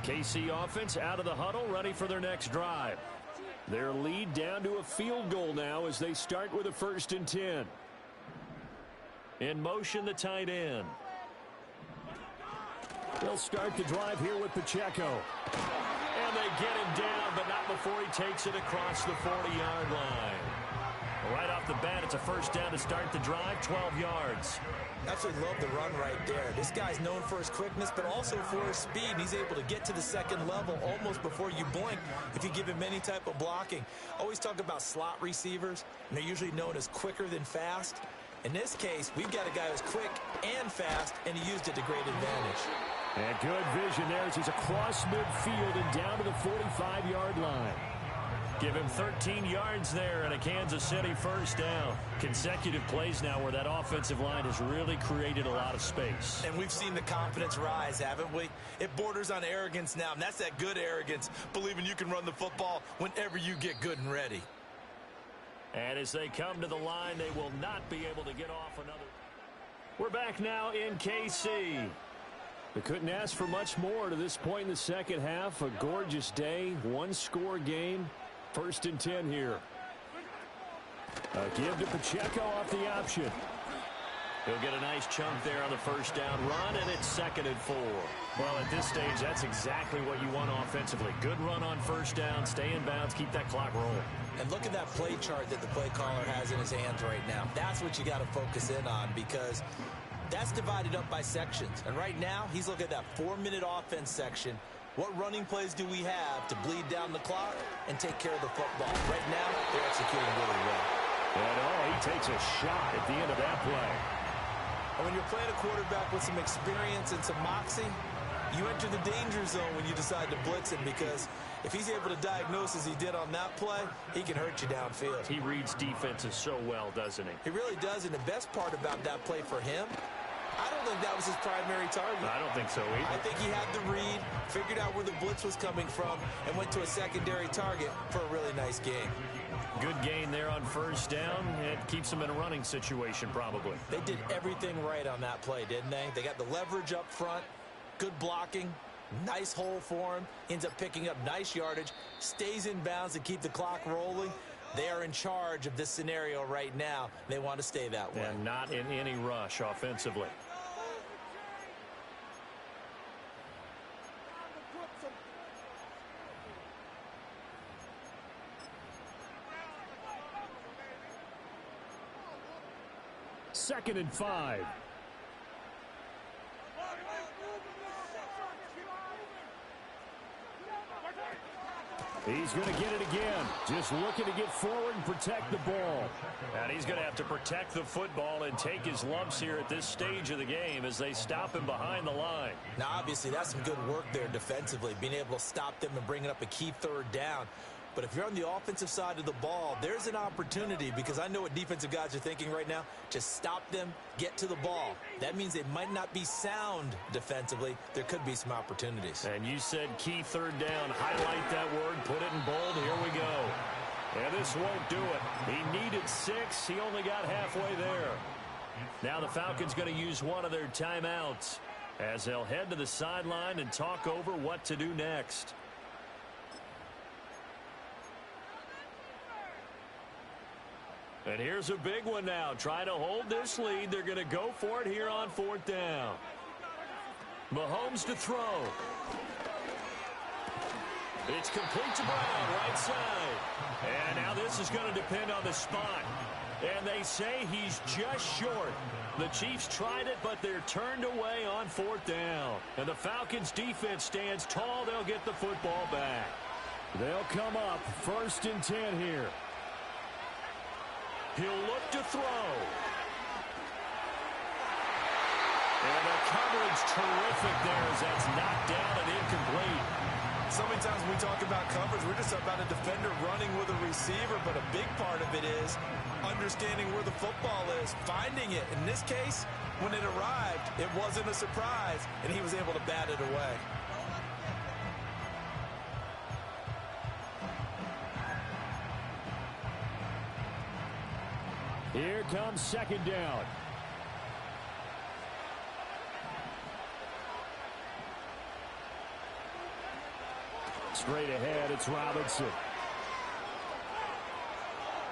KC offense out of the huddle, ready for their next drive. Their lead down to a field goal now as they start with a 1st and 10. In motion, the tight end. They'll start the drive here with Pacheco. And they get him down, but not before he takes it across the 40-yard line. Right off the bat, it's a 1st down to start the drive, 12 yards. Absolutely love the run right there. This guy's known for his quickness, but also for his speed. And he's able to get to the second level almost before you blink if you give him any type of blocking. Always talk about slot receivers, and they're usually known as quicker than fast. In this case, we've got a guy who's quick and fast, and he used it to great advantage. And good vision there as he's across midfield and down to the 45-yard line. Give him 13 yards there and a Kansas City 1st down. Consecutive plays now where that offensive line has really created a lot of space. And we've seen the confidence rise, haven't we? It borders on arrogance now, and that's that good arrogance, believing you can run the football whenever you get good and ready. And as they come to the line, they will not be able to get off another. We're back now in KC. They couldn't ask for much more to this point in the second half. A gorgeous day, one-score game. 1st and 10 here. A give to Pacheco off the option. He'll get a nice chunk there on the first down run, and it's 2nd and 4. Well, at this stage, that's exactly what you want offensively. Good run on first down, stay in bounds, keep that clock rolling. And look at that play chart that the play caller has in his hands right now. That's what you got to focus in on, because that's divided up by sections. And right now, he's looking at that 4-minute offense section. What running plays do we have to bleed down the clock and take care of the football? Right now, they're executing really well. And he takes a shot at the end of that play. And when you're playing a quarterback with some experience and some moxie, you enter the danger zone when you decide to blitz him, because if he's able to diagnose as he did on that play, he can hurt you downfield. He reads defenses so well, doesn't he? He really does, and the best part about that play for him, I don't think that was his primary target. I don't think so either. I think he had the read, figured out where the blitz was coming from, and went to a secondary target for a really nice game. Good gain there on first down. It keeps them in a running situation probably. They did everything right on that play, didn't they? They got the leverage up front, good blocking, nice hole for him, ends up picking up nice yardage, stays in bounds to keep the clock rolling. They are in charge of this scenario right now. They want to stay that way. And not in any rush offensively. Second and 5. He's going to get it again. Just looking to get forward and protect the ball. And he's going to have to protect the football and take his lumps here at this stage of the game as they stop him behind the line. Now, obviously, that's some good work there defensively, being able to stop them and bringing up a key 3rd down. But if you're on the offensive side of the ball, there's an opportunity, because I know what defensive guys are thinking right now. Just stop them, get to the ball. That means they might not be sound defensively. There could be some opportunities. And you said key 3rd down. Highlight that word, put it in bold. Here we go. And this won't do it. He needed 6. He only got halfway there. Now the Falcons going to use one of their timeouts as they'll head to the sideline and talk over what to do next. And here's a big one now. Trying to hold this lead. They're going to go for it here on 4th down. Mahomes to throw. It's complete to Brown, right side. And now this is going to depend on the spot. And they say he's just short. The Chiefs tried it, but they're turned away on 4th down. And the Falcons defense stands tall. They'll get the football back. They'll come up 1st and 10 here. He'll look to throw. And the coverage terrific there as that's knocked down and incomplete. So many times when we talk about coverage, we're just about a defender running with a receiver, but a big part of it is understanding where the football is, finding it. In this case, when it arrived, it wasn't a surprise, and he was able to bat it away. Here comes 2nd down. Straight ahead, it's Robinson.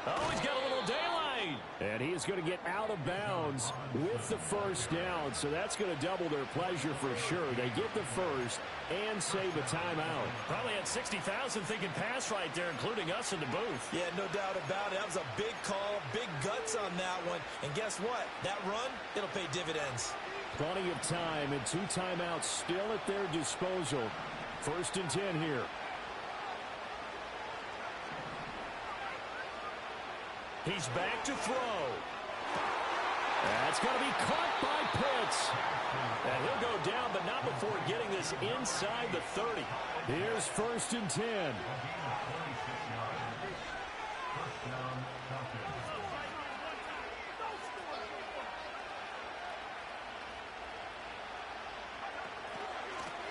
Oh, he's got a little daylight. And he is going to get out of bounds with the 1st down. So that's going to double their pleasure for sure. They get the 1st and save a timeout. Probably had 60,000 thinking pass right there, including us in the booth. Yeah, no doubt about it. That was a big call, big guts on that one. And guess what? That run, it'll pay dividends. Plenty of time and 2 timeouts still at their disposal. 1st and 10 here. He's back to throw. That's going to be caught by Pitts. And he'll go down, but not before getting this inside the 30. Here's 1st and 10.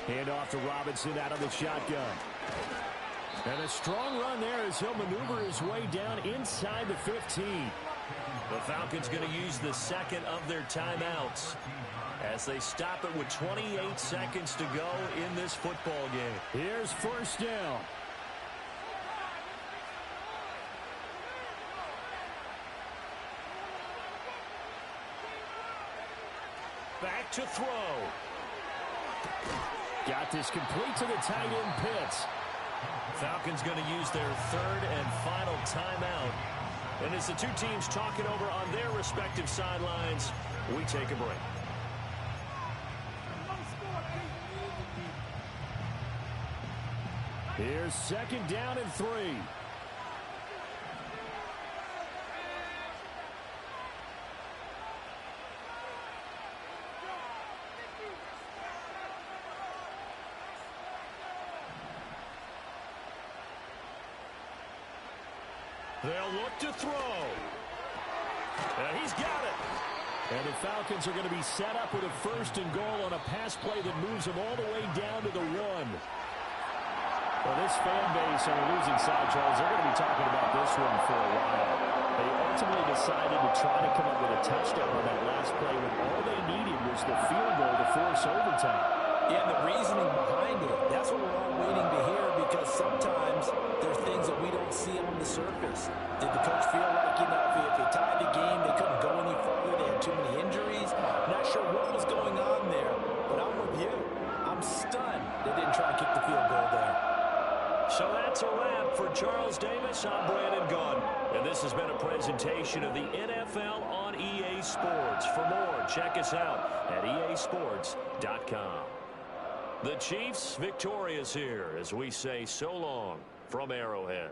Hand off to Robinson out of the shotgun. And a strong run there as he'll maneuver his way down inside the 15. The Falcons going to use the second of their timeouts as they stop it with 28 seconds to go in this football game. Here's first down. Back to throw. Got this complete to the tight end Pitts. Falcons going to use their third and final timeout. And as the two teams talk it over on their respective sidelines, we take a break. Here's second down and 3. They'll look to throw. And he's got it. And the Falcons are going to be set up with a first and goal on a pass play that moves them all the way down to the 1. Well, this fan base on the losing side, Charles, they're going to be talking about this one for a while. They ultimately decided to try to come up with a touchdown on that last play when all they needed was the field goal to force overtime. Yeah, and the reasoning behind it, that's what we're all waiting to hear, because sometimes there's things that we don't see on the surface. Did the coach feel like, if they tied the game, they couldn't go any further, they had too many injuries? Not sure what was going on there, but I'm with you. I'm stunned they didn't try and kick the field goal there. So that's a wrap for Charles Davis. I'm Brandon Gunn. And this has been a presentation of the NFL on EA Sports. For more, check us out at easports.com. The Chiefs victorious here as we say so long from Arrowhead.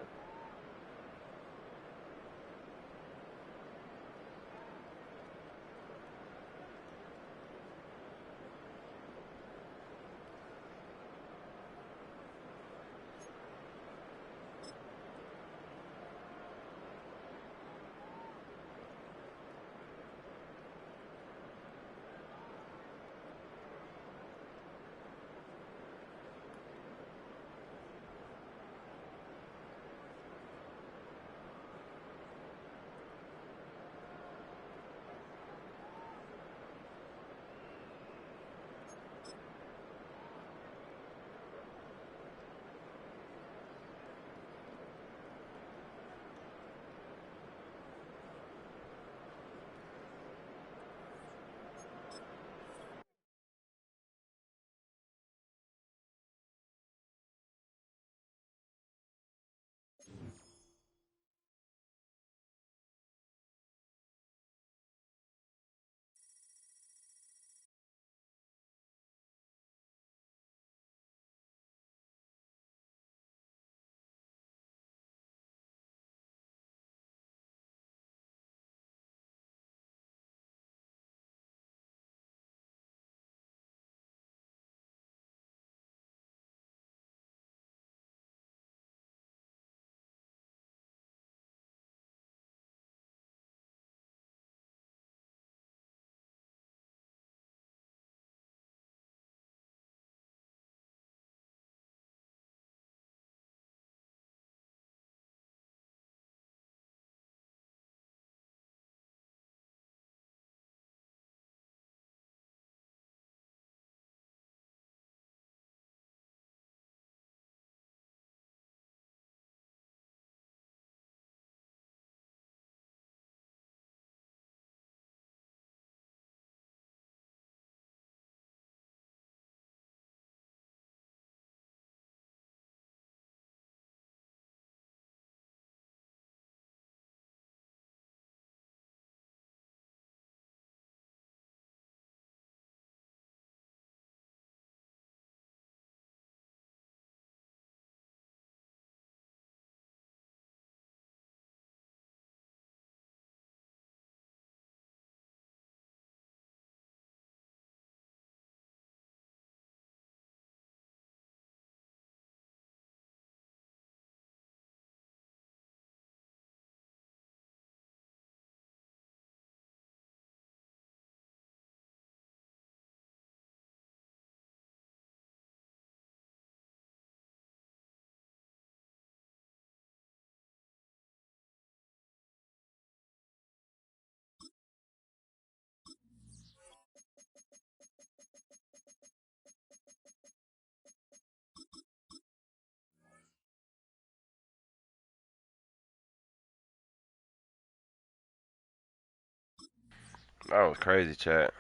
That was crazy, chat.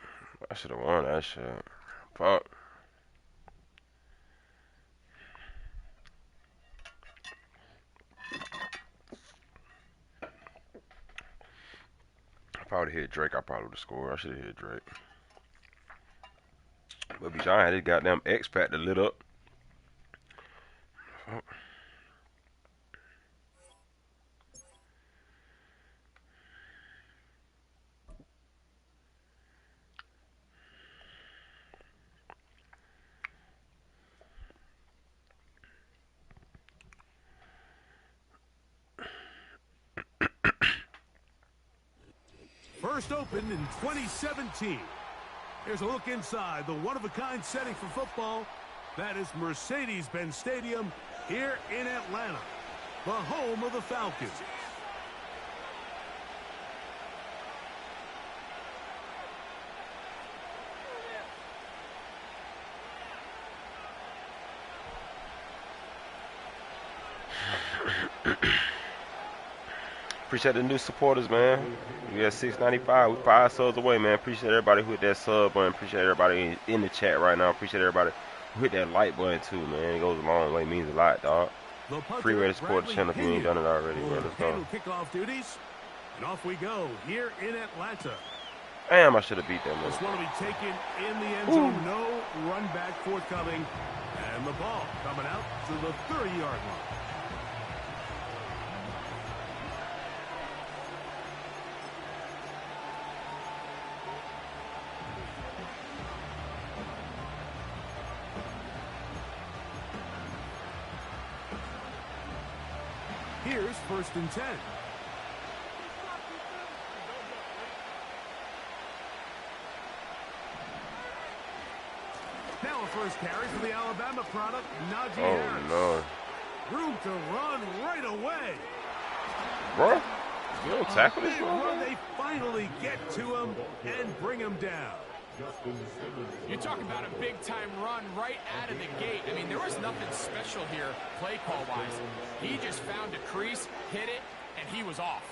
I should have won that shit. Fuck. If I would have hit Drake, I probably would have scored. I should have hit Drake. But Bijan had his goddamn X Factor lit up. Fuck. First opened in 2017. Here's a look inside the one-of-a-kind setting for football. That is Mercedes-Benz Stadium here in Atlanta, the home of the Falcons. Appreciate the new supporters, man. We at 695. We 5 subs away, man. Appreciate everybody who hit that sub button. Appreciate everybody in the chat right now. Appreciate everybody who hit that like button too, man. It goes a long way. It means a lot, dog. Free way to support the channel if you ain't done it already, bro. Let's go. Kickoff duties, and off we go here in Atlanta. Damn, I should have beat that man. This one will be taken in the end zone. No run back forthcoming, and the ball coming out to the 30-yard line. Here's 1st and 10. Now a first carry for the Alabama product, Najee Harris. Oh, no. Room to run right away. Bro, you don't tackle this, bro? They finally get to him and bring him down. You're talking about a big-time run right out of the gate. I mean, there was nothing special here play call-wise. He just found a crease, hit it, and he was off.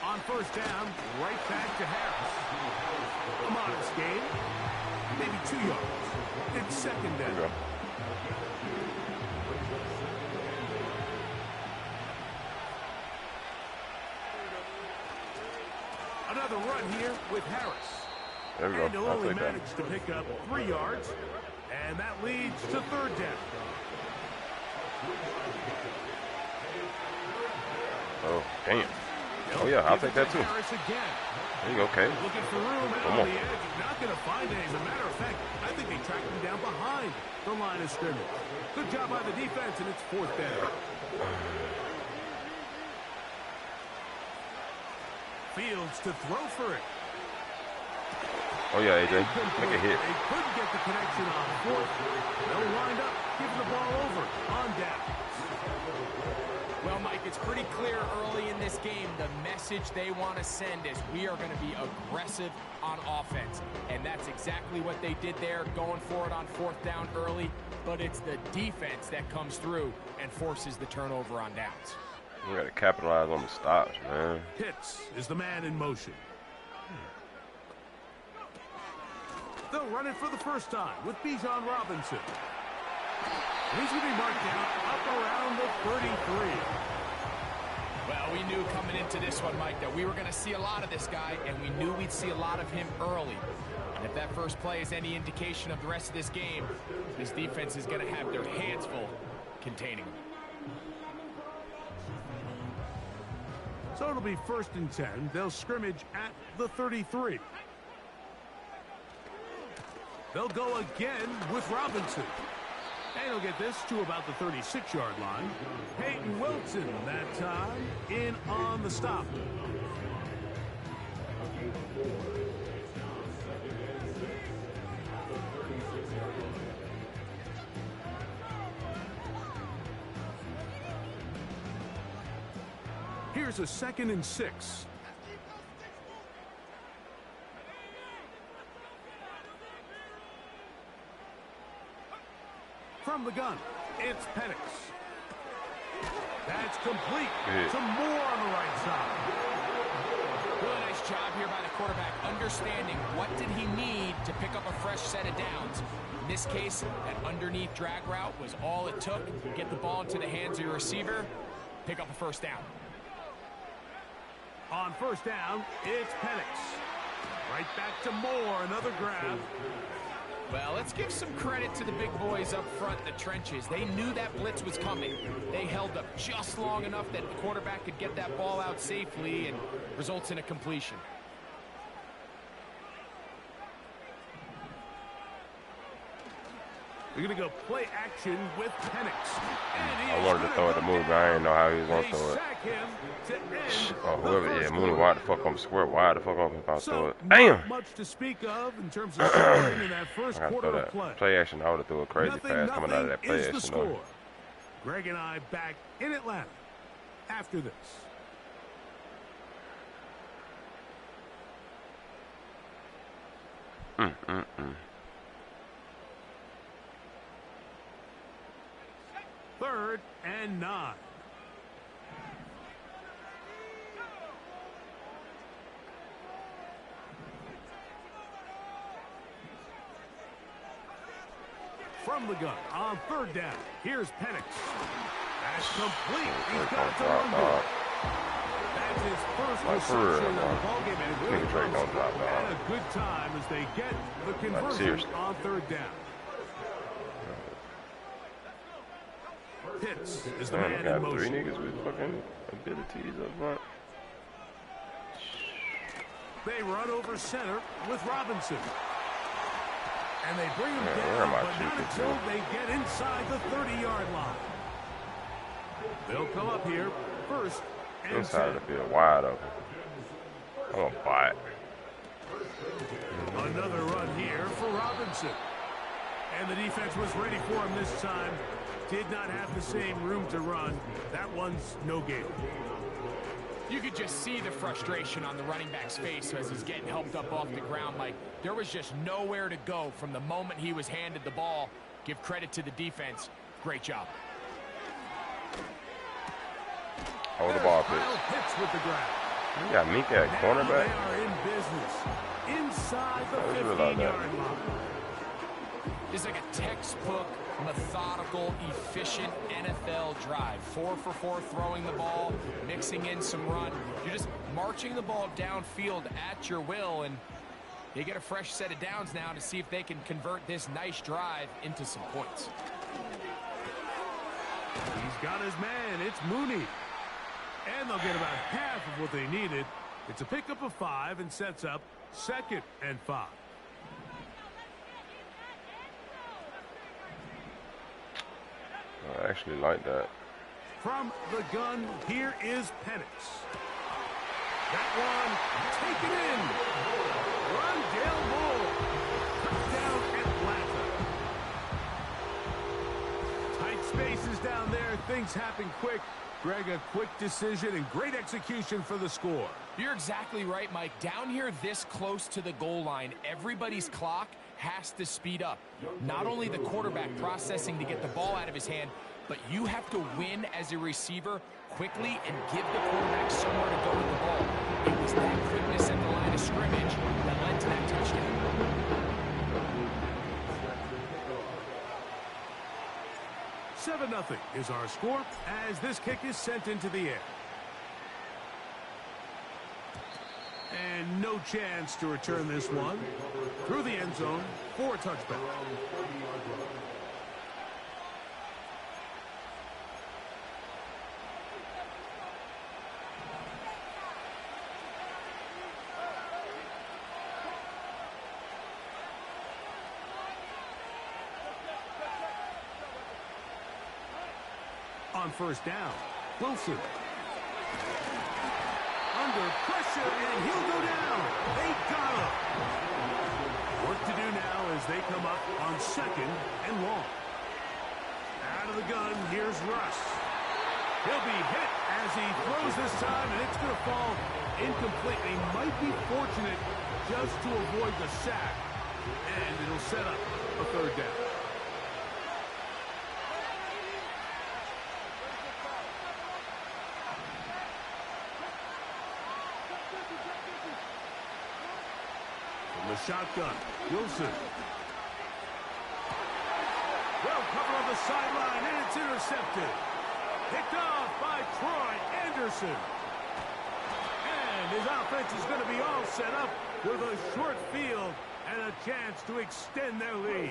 On first down, right back to Harris. A modest gain, maybe 2 yards. It's second down. Another run here with Harris. There we go. And he'll only manage to pick up 3 yards, and that leads to third down. Oh, damn. Oh, yeah, I'll take that, too. There you go, okay. Looking for room out on the edge. Not going to find it. As a matter of fact, I think they tracked him down behind the line of scrimmage. Good job by the defense, and it's 4th down. Fields to throw for it. Oh, yeah, AJ. Make a hit. They couldn't get the connection on 4th. They'll wind up giving the ball over on down. Well, Mike, it's pretty clear early in this game the message they want to send is we are going to be aggressive on offense. And that's exactly what they did there, going for it on 4th down early. But it's the defense that comes through and forces the turnover on downs. You got to capitalize on the stops, man. Pitts is the man in motion. They'll run it for the first time with Bijan Robinson. He's going to be marked down up around the 33. Well, we knew coming into this one, Mike, that we were going to see a lot of this guy, and we knew we'd see a lot of him early. And if that first play is any indication of the rest of this game, this defense is going to have their hands full containing him. So it'll be 1st and 10. They'll scrimmage at the 33. They'll go again with Robinson. And he'll get this to about the 36-yard line. Peyton Wilson that time in on the stop. Here's a 2nd and 6. From the gun, it's Penix. That's complete. Some more on the right side. Really nice job here by the quarterback, understanding what did he need to pick up a fresh set of downs. In this case, that underneath drag route was all it took. Get the ball into the hands of your receiver, pick up a first down. On first down, it's Penix. Right back to Moore, another grab. Well, let's give some credit to the big boys up front in the trenches. They knew that blitz was coming. They held up just long enough that the quarterback could get that ball out safely and results in a completion. They're going to go play action with Penix. I wanted to throw it to Mooney, but I didn't know how he was going to throw it. Oh, whoever, yeah, Mooney wide the fuck on square, wide the fuck open if I throw it. Damn! Much to speak of in terms of scoring in that first quarter of play. Play action, I would have threw a crazy pass coming out of that play action. Score. Greg and I back in Atlanta after this. Third and 9. From the gun on third down. Here's Penix. That's complete. He's got it to run. That's his first reception of the ballgame, and it really comes at a good time as they get the conversion on third down. Pitts is the man in motion. 3 niggas with fucking abilities up front. They run over center with Robinson. And they bring him down, but not until they get inside the 30-yard line. They'll come up here first and inside the field, wide open. I'm going to buy it. Another run here for Robinson. And the defense was ready for him this time. Did not have the same room to run. That one's no gain. You could just see the frustration on the running back's face as he's getting helped up off the ground. Mike, there was just nowhere to go from the moment he was handed the ball. Give credit to the defense. Great job. Hold the ball, Pitts with the grab. You got Mika at cornerback. They are in business inside the 15-yard line. It's like a textbook, methodical, efficient NFL drive. 4 for 4 throwing the ball, mixing in some run. You're just marching the ball downfield at your will, and they get a fresh set of downs now to see if they can convert this nice drive into some points. He's got his man. It's Mooney. And they'll get about half of what they needed. It's a pickup of 5 and sets up 2nd and 5. I actually like that. From the gun, here is Penix. That one, taken in. Rondale Moore. Touchdown, Atlanta. Tight spaces down there. Things happen quick. Greg, a quick decision and great execution for the score. You're exactly right, Mike. Down here this close to the goal line, everybody's clock has to speed up. Not only the quarterback processing to get the ball out of his hand, but you have to win as a receiver quickly and give the quarterback somewhere to go with the ball. It was that quickness at the line of scrimmage that led to that touchdown. 7-0 is our score as this kick is sent into the air. And no chance to return this one through the end zone for a touchback. On first down, Wilson. Under pressure, and he'll go down. They got him. Work to do now as they come up on 2nd and long. Out of the gun, here's Russ. He'll be hit as he throws this time, and it's going to fall incomplete. He might be fortunate just to avoid the sack, and it'll set up a 3rd down. The shotgun. Wilson. Well covered on the sideline, and it's intercepted. Picked off by Troy Anderson. And his offense is going to be all set up with a short field and a chance to extend their lead.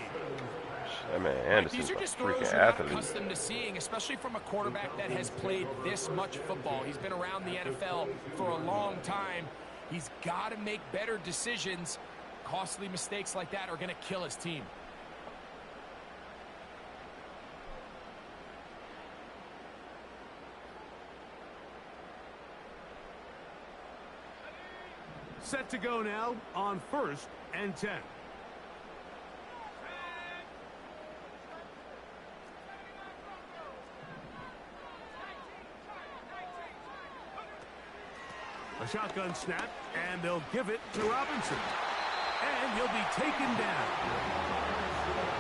That man Anderson's These are just a throws freaking you're not athlete. accustomed to seeing, especially from a quarterback that has played this much football. He's been around the NFL for a long time. He's got to make better decisions. Costly mistakes like that are going to kill his team. Set to go now on 1st and 10. A shotgun snap, and they'll give it to Robinson. And he'll be taken down.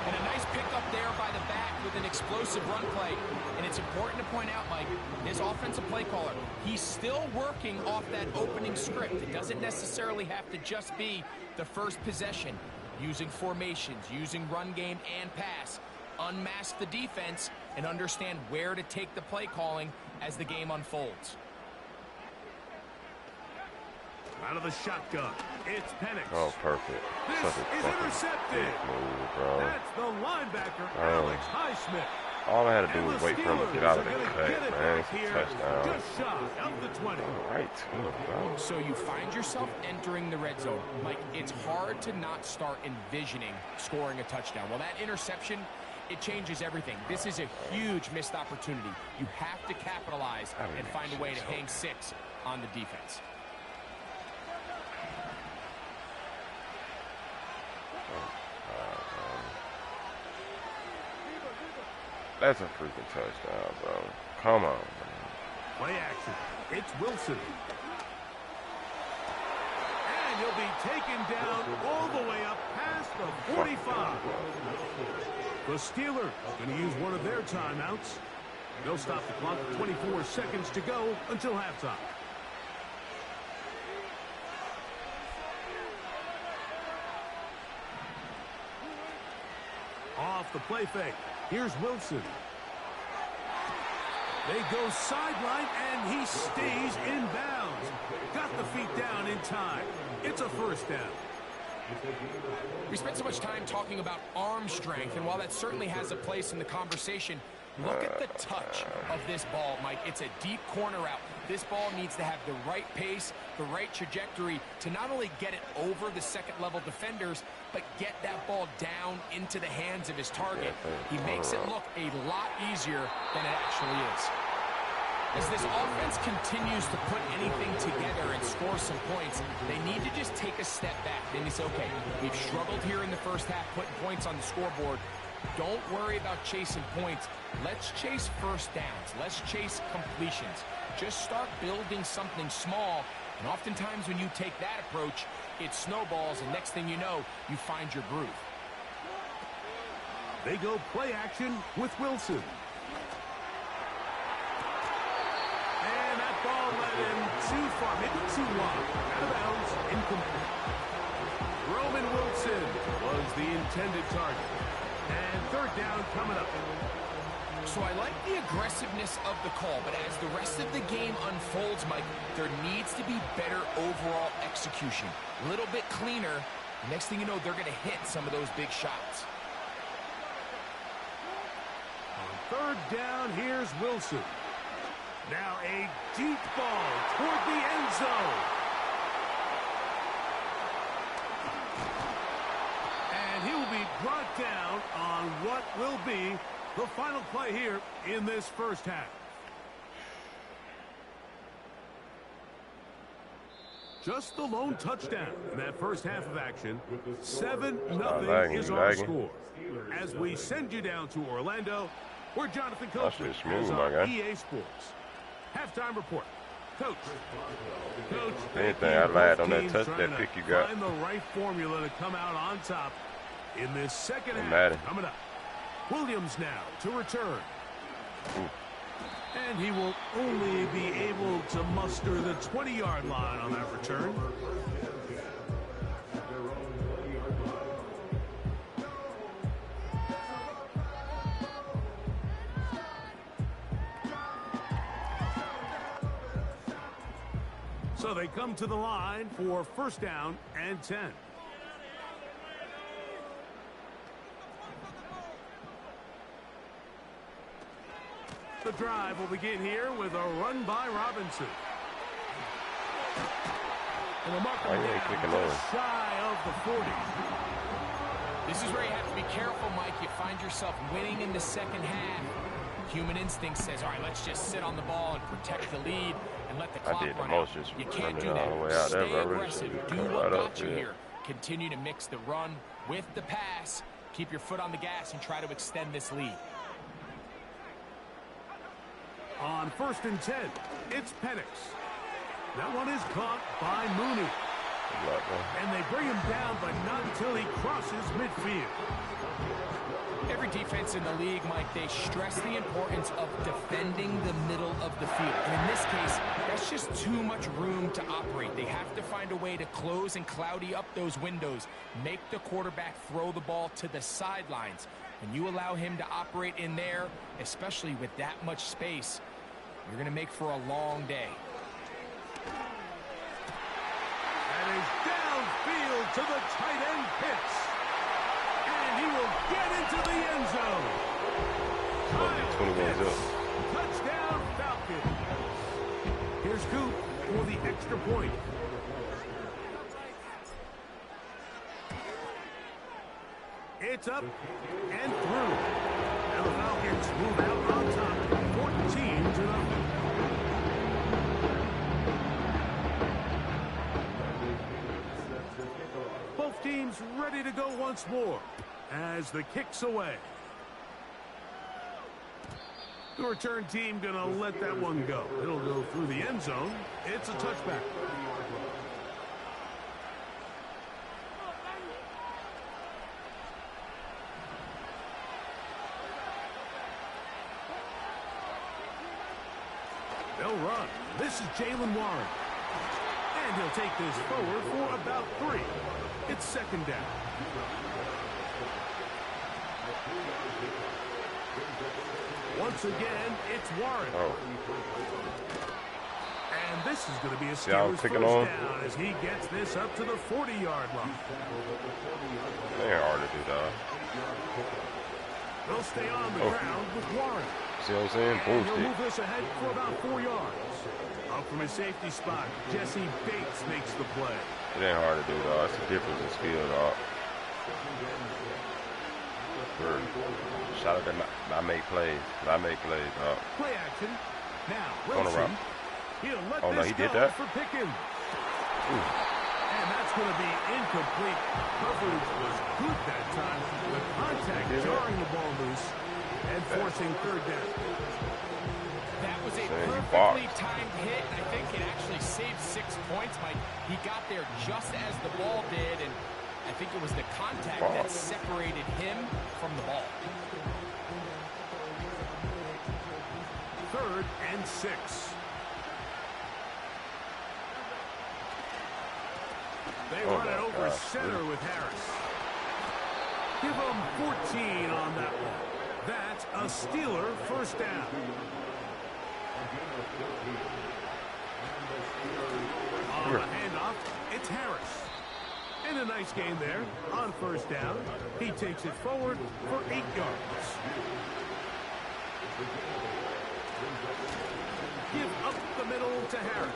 And a nice pickup there by the back with an explosive run play. And it's important to point out, Mike, his offensive play caller, he's still working off that opening script. It doesn't necessarily have to just be the first possession. Using formations, using run game and pass. Unmask the defense and understand where to take the play calling as the game unfolds. Out of the shotgun, it's Penix. Oh, perfect. This is intercepted. Move, bro. That's the linebacker, Alex Highsmith. All I had to do was wait for him to get out of the Steelers are cut, gonna get it man. back It's a here, touchdown. just shy of the 20. Right to him, bro. So you find yourself entering the red zone. Mike, it's hard to not start envisioning scoring a touchdown. Well, that interception, it changes everything. This is a huge missed opportunity. You have to capitalize and find a way to hang 6 on the defense. That's a freaking touchdown, bro. Come on, man. Play action. It's Wilson. And he'll be taken down all the way up past the 45. The Steelers are going to use one of their timeouts. They'll stop the clock with 24 seconds to go until halftime. Off the play fake. Here's Wilson. They go sideline, and he stays in bounds. Got the feet down in time. It's a first down. We spent so much time talking about arm strength, and while that certainly has a place in the conversation, look at the touch of this ball, Mike. It's a deep corner route. This ball needs to have the right pace, the right trajectory to not only get it over the second-level defenders, but get that ball down into the hands of his target. He makes it look a lot easier than it actually is. As this offense continues to put anything together and score some points, they need to just take a step back. Then they say, okay, we've struggled here in the first half putting points on the scoreboard. Don't worry about chasing points. Let's chase first downs. Let's chase completions. Just start building something small. And oftentimes when you take that approach, it snowballs, and next thing you know, you find your groove. They go play action with Wilson. And that ball led him too far, maybe too wide. Out of bounds, incomplete. Roman Wilson was the intended target. And third down coming up. So I like the aggressiveness of the call, but as the rest of the game unfolds, Mike, there needs to be better overall execution. A little bit cleaner. Next thing you know, they're going to hit some of those big shots. On third down, here's Wilson. Now a deep ball toward the end zone. And he will be brought down on what will be the final play here in this first half. Just the lone touchdown in that first half of action. 7-0 is our score. As we send you down to Orlando, we're Jonathan Coachman as our EA Sports halftime report. Coach, anything I lied on that touch, that pick you got. Find the right formula to come out on top in this second half. Madden. Coming up. Williams now to return. Ooh. And he will only be able to muster the 20-yard line on that return. So they come to the line for first down and 10. The drive will begin here with a run by Robinson. And a mark just shy of the 40. This is where you have to be careful, Mike. You find yourself winning in the second half. Human instinct says, all right, let's just sit on the ball and protect the lead and let the clock run out. You can't do that. Stay aggressive. Do what got you here. Continue to mix the run with the pass. Keep your foot on the gas and try to extend this lead. On first and 10, it's Penix. That one is caught by Mooney. And they bring him down, but not until he crosses midfield. Every defense in the league, Mike, they stress the importance of defending the middle of the field. And in this case, that's just too much room to operate. They have to find a way to close and cloudy up those windows, make the quarterback throw the ball to the sidelines. When you allow him to operate in there, especially with that much space, you're going to make for a long day. And he's downfield to the tight end Pitts. And he will get into the end zone. Kyle Pitts, touchdown Falcons. Here's Coop for the extra point. It's up and through. And the Falcons move out on top, 14-0. Both teams ready to go once more as the kick's away. The return team gonna let that one go. It'll go through the end zone. It's a touchback. They'll run. This is Jalen Warren. And he'll take this forward for about 3. It's second down. Once again, it's Warren. And this is going to be a Steelers first down as he gets this up to the 40-yard line. They're hard to do, dog. They'll stay on the ground with Warren. See what I'm saying? Boom, he'll move this ahead for about 4 yards. Up from his safety spot, Jesse Bates makes the play. It ain't hard to do, dog. It's a difference in skill, dog. Shout out to I make plays. I make plays, dog. Play action. Now, Wilson. He'll let he did that? For Pickens. And that's going to be incomplete. Coverage was good that time. The contact jarring the ball loose and forcing third down. That was a perfectly timed hit, and I think it actually saved 6 points, Mike. He got there just as the ball did, and I think it was the contact that separated him from the ball. 3rd and 6. They run it over center with Harris. Give them 14 on that one. That's a Steeler first down. On the handoff, it's Harris. And a nice gain there on first down. He takes it forward for 8 yards. Give up the middle to Harris.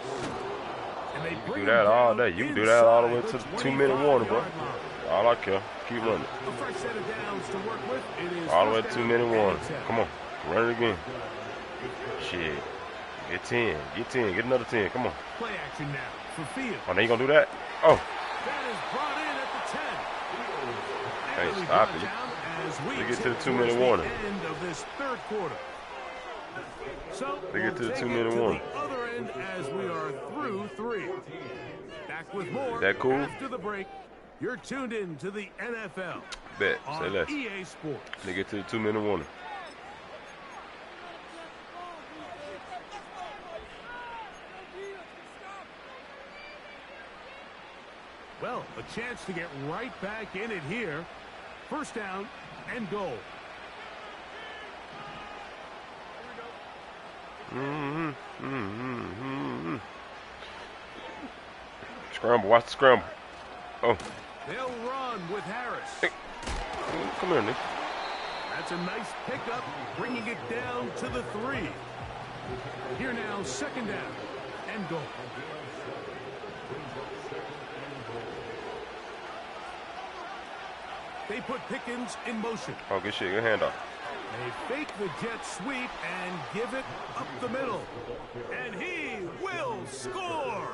And they bring do that all day. You can do that all the way to the 2-minute warning, bro. All I care. Keep running. A fresh set of downs to work with. It is all the way to 2-minute warning. Come on. Run it again. Shit. Get 10. Get 10. Get another 10. Come on. Play action now for Field. Oh, now you gonna do that? Oh. That is brought in at the 10. Hey, stop it. They get to the 2-minute warning. End of this third quarter. So they get to the 2-minute warning. The other end as we are through 3. Back with more. Is that cool? After the break, you're tuned in to the NFL. Bet. Say less. EA Sports. They get to the 2-minute warning. Well, a chance to get right back in it here. First down and goal. Scramble. Watch the scramble. Oh. They'll run with Harris. Hey. Come here, Nick. That's a nice pickup, bringing it down to the 3. Here now, second down and goal. They put Pickens in motion. Oh, good shit. Good handoff. They fake the jet sweep and give it up the middle. And he will score.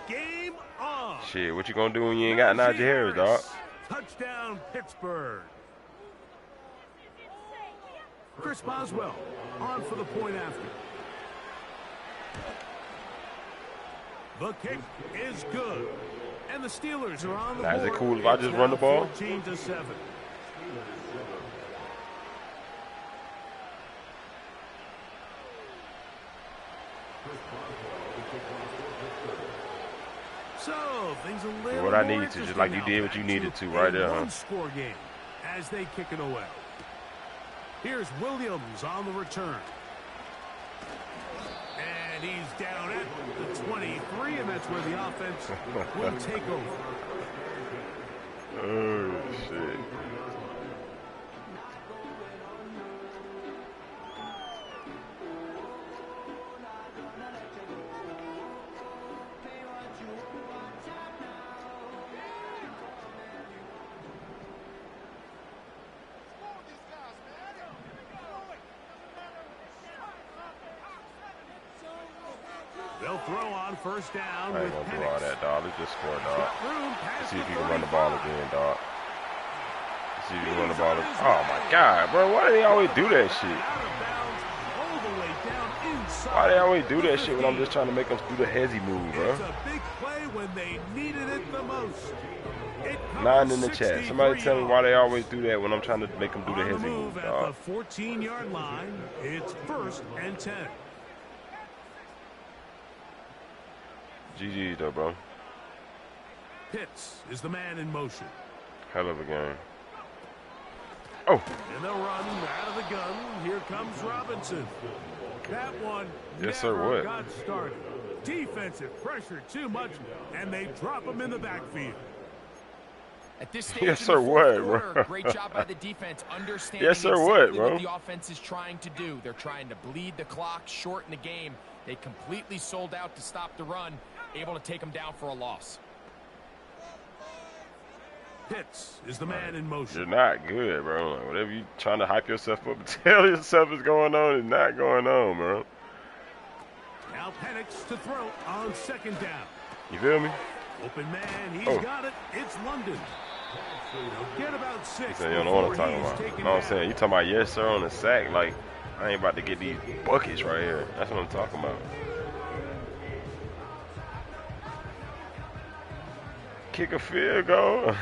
Game on. Shit, what you gonna do when you ain't got Najee Harris, dog? Touchdown, Pittsburgh. Chris Boswell on for the point after. The kick is good. And the Steelers are on the board. Is it cool if I just run the ball? 14-7. So things a little what I more needed to, just like you did what you needed to right there, huh? One-score game as they kick it away. Here's Williams on the return. And he's down at the 23, and that's where the offense will take over. Oh, shit. They'll throw on first down. I ain't gonna do all that, dog. Let's just score, dog. Let's see if you can run the ball again, dog. Let's see if you can run the ball again. Oh, my God, bro. Why do they always do that shit? Why do they always do that shit when I'm just trying to make them do the hezzy move, bro? It's a big play when they needed it the most. 9 in the chat. Somebody tell me why they always do that when I'm trying to make them do the hezzy move, dog. At the 14-yard line, it's 1st and 10. GG's though, bro. Pitts is the man in motion. Hell of a game. Oh. And they'll run out of the gun. Here comes Robinson. That one never got started. Defensive pressure too much, and they drop him in the backfield. At this stage, yes, sir, what, bro? Great job by the defense, understanding yes, sir, exactly what the offense is trying to do. They're trying to bleed the clock, shorten the game. They completely sold out to stop the run, able to take them down for a loss. Pitts is the man in motion. You're not good, bro. Like, whatever you trying to hype yourself up and tell yourself is going on is not going on, bro. Now Penix to throw on second down. You feel me? Open man, he's got it. It's London. He'll get about 6. You don't know what I'm talking about. You know what I'm saying? You talking about yes, sir, on the sack. Like, I ain't about to get these buckets right here. That's what I'm talking about. Kick a field goal.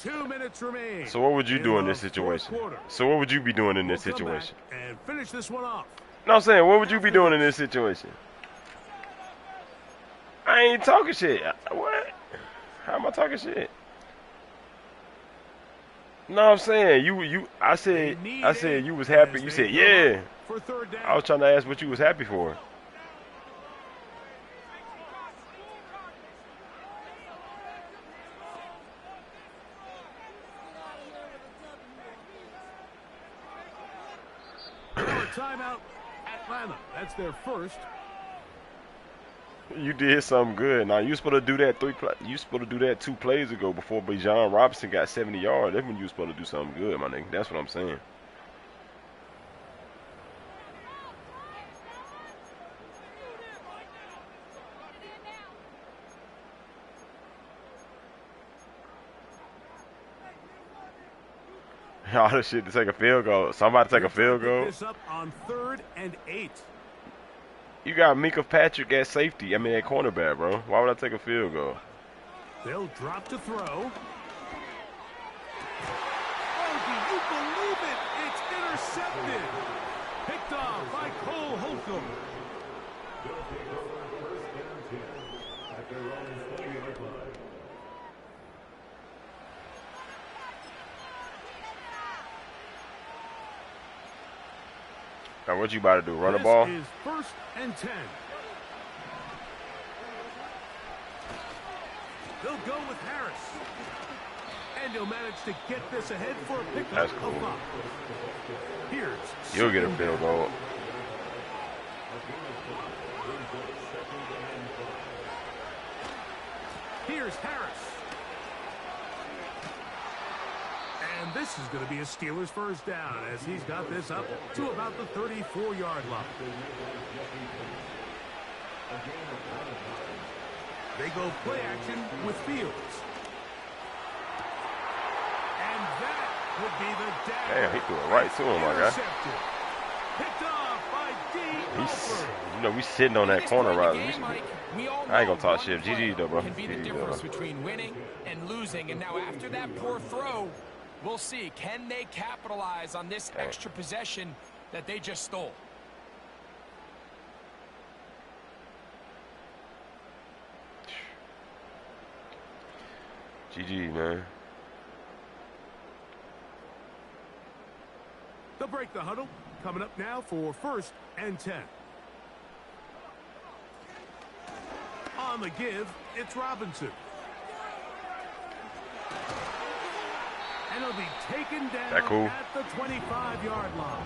2 minutes remain. So what would you do in this situation? So what would you be doing in this situation? And finish this one off. No, I'm saying, what would you be doing in this situation? I ain't talking shit. What? How am I talking shit? No, I'm saying I said you was happy. You said yeah. I was trying to ask what you was happy for. Timeout, Atlanta. That's their first. You did something good. Now you supposed to do that you supposed to do that 2 plays ago before Bijan Robinson got 70 yards. That's when you supposed to do something good, my nigga. That's what I'm saying. All this shit to take a field goal. Somebody take a field goal. This up on 3rd and 8. You got Mika Patrick at safety. I mean at cornerback, bro. Why would I take a field goal? They'll drop to throw. Oh, do you believe it? It's intercepted. Picked off by Cole Holcomb. Now what you about to do? Run the ball? This is 1st and 10. They'll go with Harris. And he'll manage to get this ahead for a pickup. That's cool. Here's You'll get a field goal. Here's Harris. And this is going to be a Steelers first down as he's got this up to about the 34-yard line. They go play action with Fields. And that would be the dagger. Damn, he threw it right to him, my guy. Picked off by D. You know, we sitting on that corner, right? I ain't gonna talk shit. GG though, bro. Can be the difference between winning and losing. And now after that poor throw, we'll see. Can they capitalize on this extra possession that they just stole? GG, man. They'll break the huddle. Coming up now for 1st and 10. On the give, it's Robinson. And he'll be taken down at the 25-yard line.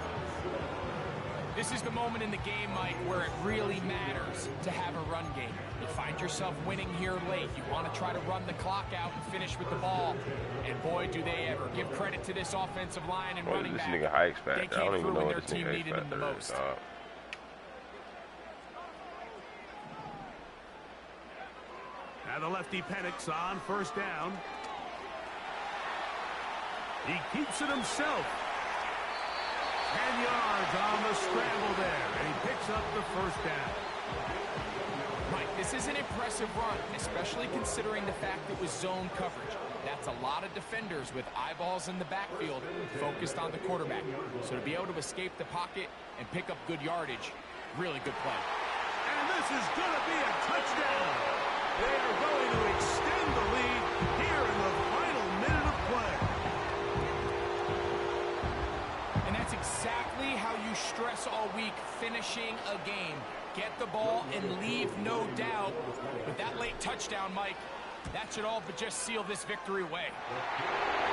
This is the moment in the game, Mike, where it really matters to have a run game. You find yourself winning here late. You want to try to run the clock out and finish with the ball. And boy, do they ever. Give credit to this offensive line and running back. This nigga Hikes back. They came through when their team needed him the most. Now the lefty panics on 1st down. He keeps it himself. 10 yards on the scramble there, and he picks up the 1st down. Mike, this is an impressive run, especially considering the fact it was zone coverage. That's a lot of defenders with eyeballs in the backfield focused on the quarterback. So to be able to escape the pocket and pick up good yardage, really good play. And this is going to be a touchdown. They are going to extend the lead here in the final minute of play. And that's exactly how you stress all week, finishing a game. Get the ball and leave no doubt. With that late touchdown, Mike, that should all but just seal this victory away.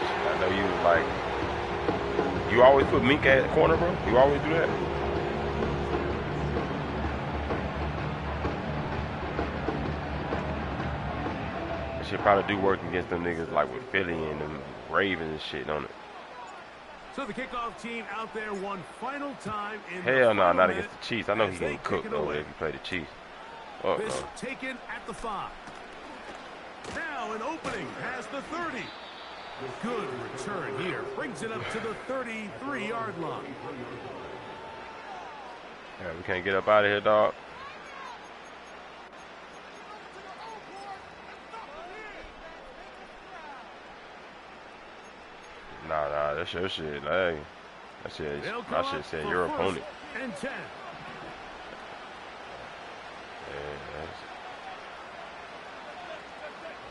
I know you like, you always put Mink at corner, bro? You always do that? That shit probably do work against them niggas like with Philly and them Ravens and shit, don't it? So the kickoff team out there one final time in hell no, not against the Chiefs. I know he's getting cooked though if you play the Chiefs. This taken at the 5. Now an opening past the 30. Good return here. Brings it up to the 33-yard line. Yeah, we can't get up out of here, dog. Nah, that's your shit. Like, that shit, my shit said your opponent. And 10. Yeah,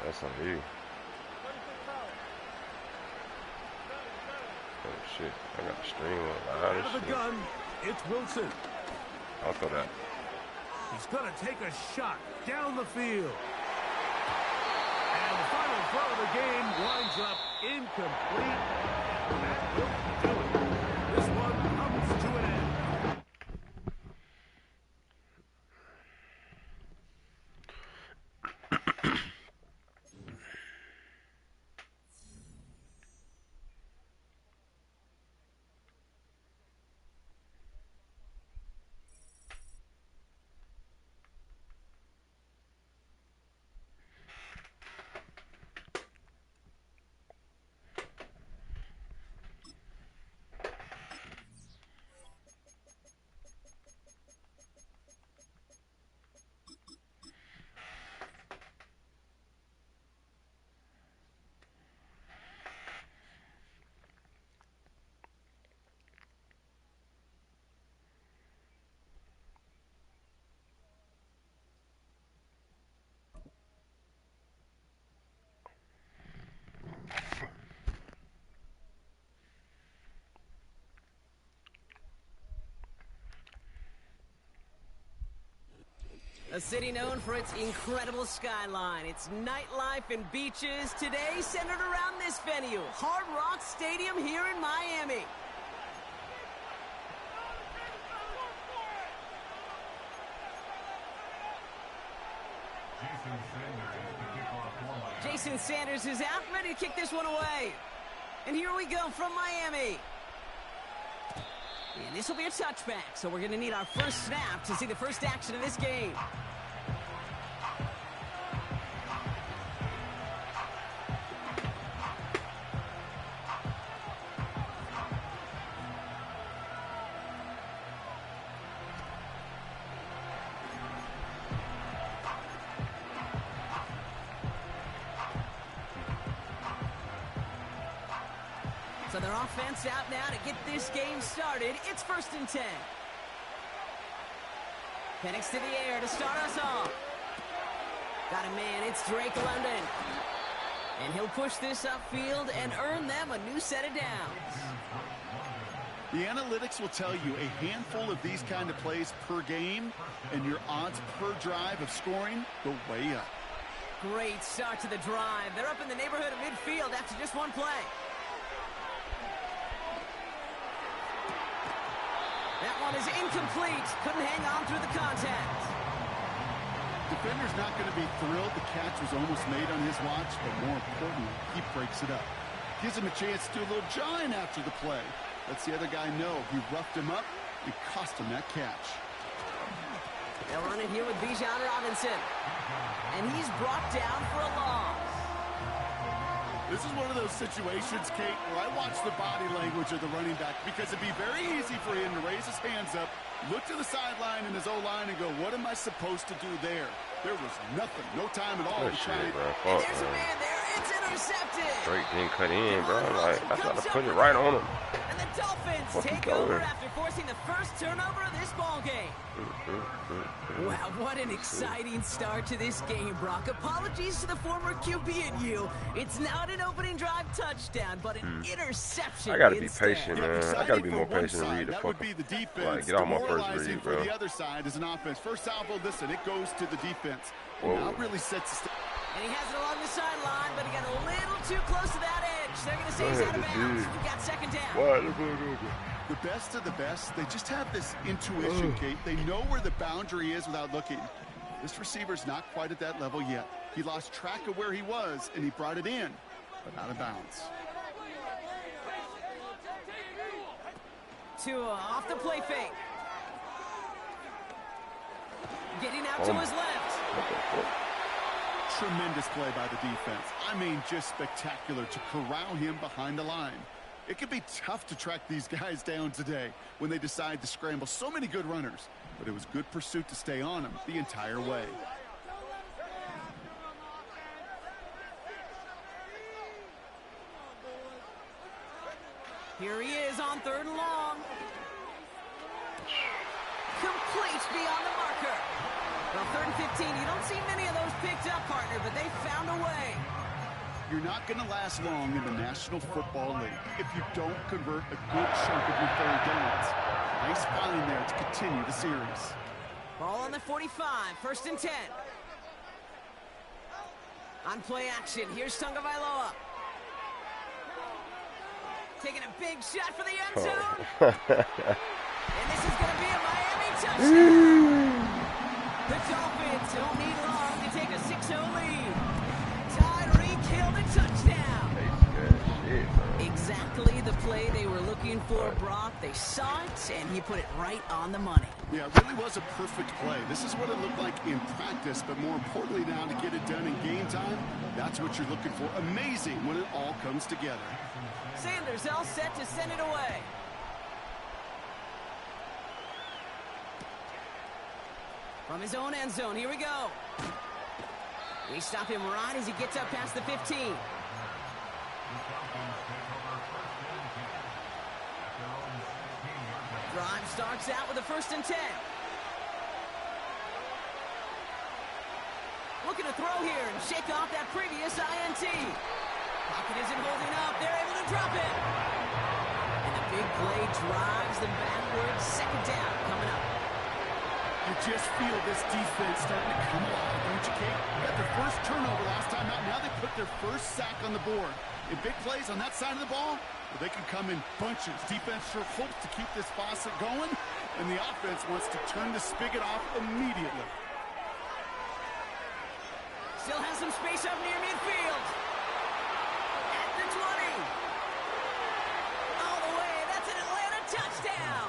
that's on you. Oh shit, I got the string on. Out of the gun, it's Wilson. I'll throw that. He's going to take a shot down the field. And the final throw of the game winds up incomplete. And that will do it. This one comes to an end. A city known for its incredible skyline, its nightlife and beaches, today centered around this venue, Hard Rock Stadium here in Miami. Jason Sanders is out, ready to kick this one away. And here we go from Miami. And this will be a touchback, so we're going to need our first snap to see the first action of this game. So their offense out now to get this game started. It's 1st and 10. Penix to the air to start us off. Got a man, it's Drake London. And he'll push this upfield and earn them a new set of downs. The analytics will tell you a handful of these kind of plays per game, and your odds per drive of scoring go way up. Great start to the drive. They're up in the neighborhood of midfield after just one play. That one is incomplete. Couldn't hang on through the contact. Defender's not going to be thrilled the catch was almost made on his watch, but more importantly, he breaks it up. Gives him a chance to do a little jawing after the play. Lets the other guy know he roughed him up and cost him that catch. They'll run it here with Bijan Robinson. And he's brought down for a loss. This is one of those situations, Kate, where I watch the body language of the running back because it'd be very easy for him to raise his hands up, look to the sideline in his O-line and go, what am I supposed to do there? There was nothing, no time at all to try. And there's a man there. It's intercepted. Drake didn't cut in, bro. Like, I tried to put it right on him. And the Dolphins take over after forcing the first turnover of this ball game. Wow, what an exciting start to this game, Brock. Apologies to the former QB and you. It's not an opening drive touchdown, but an interception. I gotta be instead. patient, man. I gotta be more patient and read the That would be the defense. Like, get out my first read, for bro. the other side is an offense. First salvo, listen, it goes to the defense. Whoa. Now it really sets the And he has it along the sideline, but he got a little too close to that edge. They're going to say he's out of bounds. We got 2nd down. The best of the best, they just have this intuition, Kate. They know where the boundary is without looking. This receiver's not quite at that level yet. He lost track of where he was, and he brought it in, but out of bounds. Tua off the play fake. Getting out to his left. Tremendous play by the defense. I mean, just spectacular to corral him behind the line. It can be tough to track these guys down today when they decide to scramble. So many good runners, but it was good pursuit to stay on them the entire way. Here he is on 3rd and long. Complete beyond the marker. Well, 3rd and 15, you don't see many of those picked up, partner, but they found a way. You're not going to last long in the National Football League if you don't convert a good chunk of your 3rd downs. Nice find there to continue the series. Ball on the 45, 1st and 10. On play action, here's Tagovailoa. Taking a big shot for the end zone. And this is going to be a Miami touchdown. The Dolphins don't need long to take a 6-0 lead. Tyreek Hill the touchdown. Exactly the play they were looking for, Brock. They saw it, and he put it right on the money. Yeah, it really was a perfect play. This is what it looked like in practice, but more importantly now to get it done in game time, that's what you're looking for. Amazing when it all comes together. Sanders all set to send it away. From his own end zone, here we go. We stop him right as he gets up past the 15. Drive starts out with a 1st and 10. Looking to throw here and shake off that previous INT. Pocket isn't holding up. They're able to drop it. And the big play drives them backwards. 2nd down coming up. You just feel this defense starting to come alive, don't you, Kate? They got their first turnover last time out. Now they put their first sack on the board. In big plays on that side of the ball, well, they can come in bunches. Defense sure hopes to keep this faucet going, and the offense wants to turn the spigot off immediately. Still has some space up near midfield. At the 20. All the way. That's an Atlanta touchdown.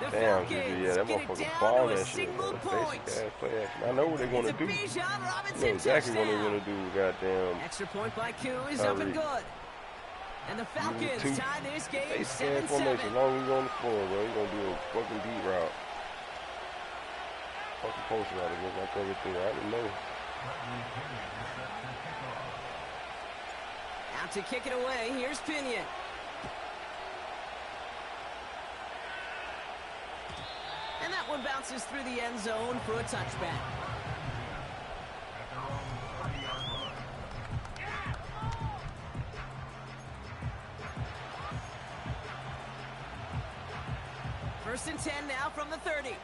The Damn, Falcons yeah, that get it motherfucker down ball to a that shit. single point. I know what they want to It's a do. Bijan I Robinson know exactly what they touchdown. want to do. Goddamn. Extra point by Q is up and good. And the Falcons tie this game They 7-7. stand formation. As long as he's on the floor, bro, he's going to do a fucking deep route. Fucking post route against my cover thing. I didn't know. Out to kick it away. Here's Pinion. And that one bounces through the end zone for a touchback. First and 10 now from the 30.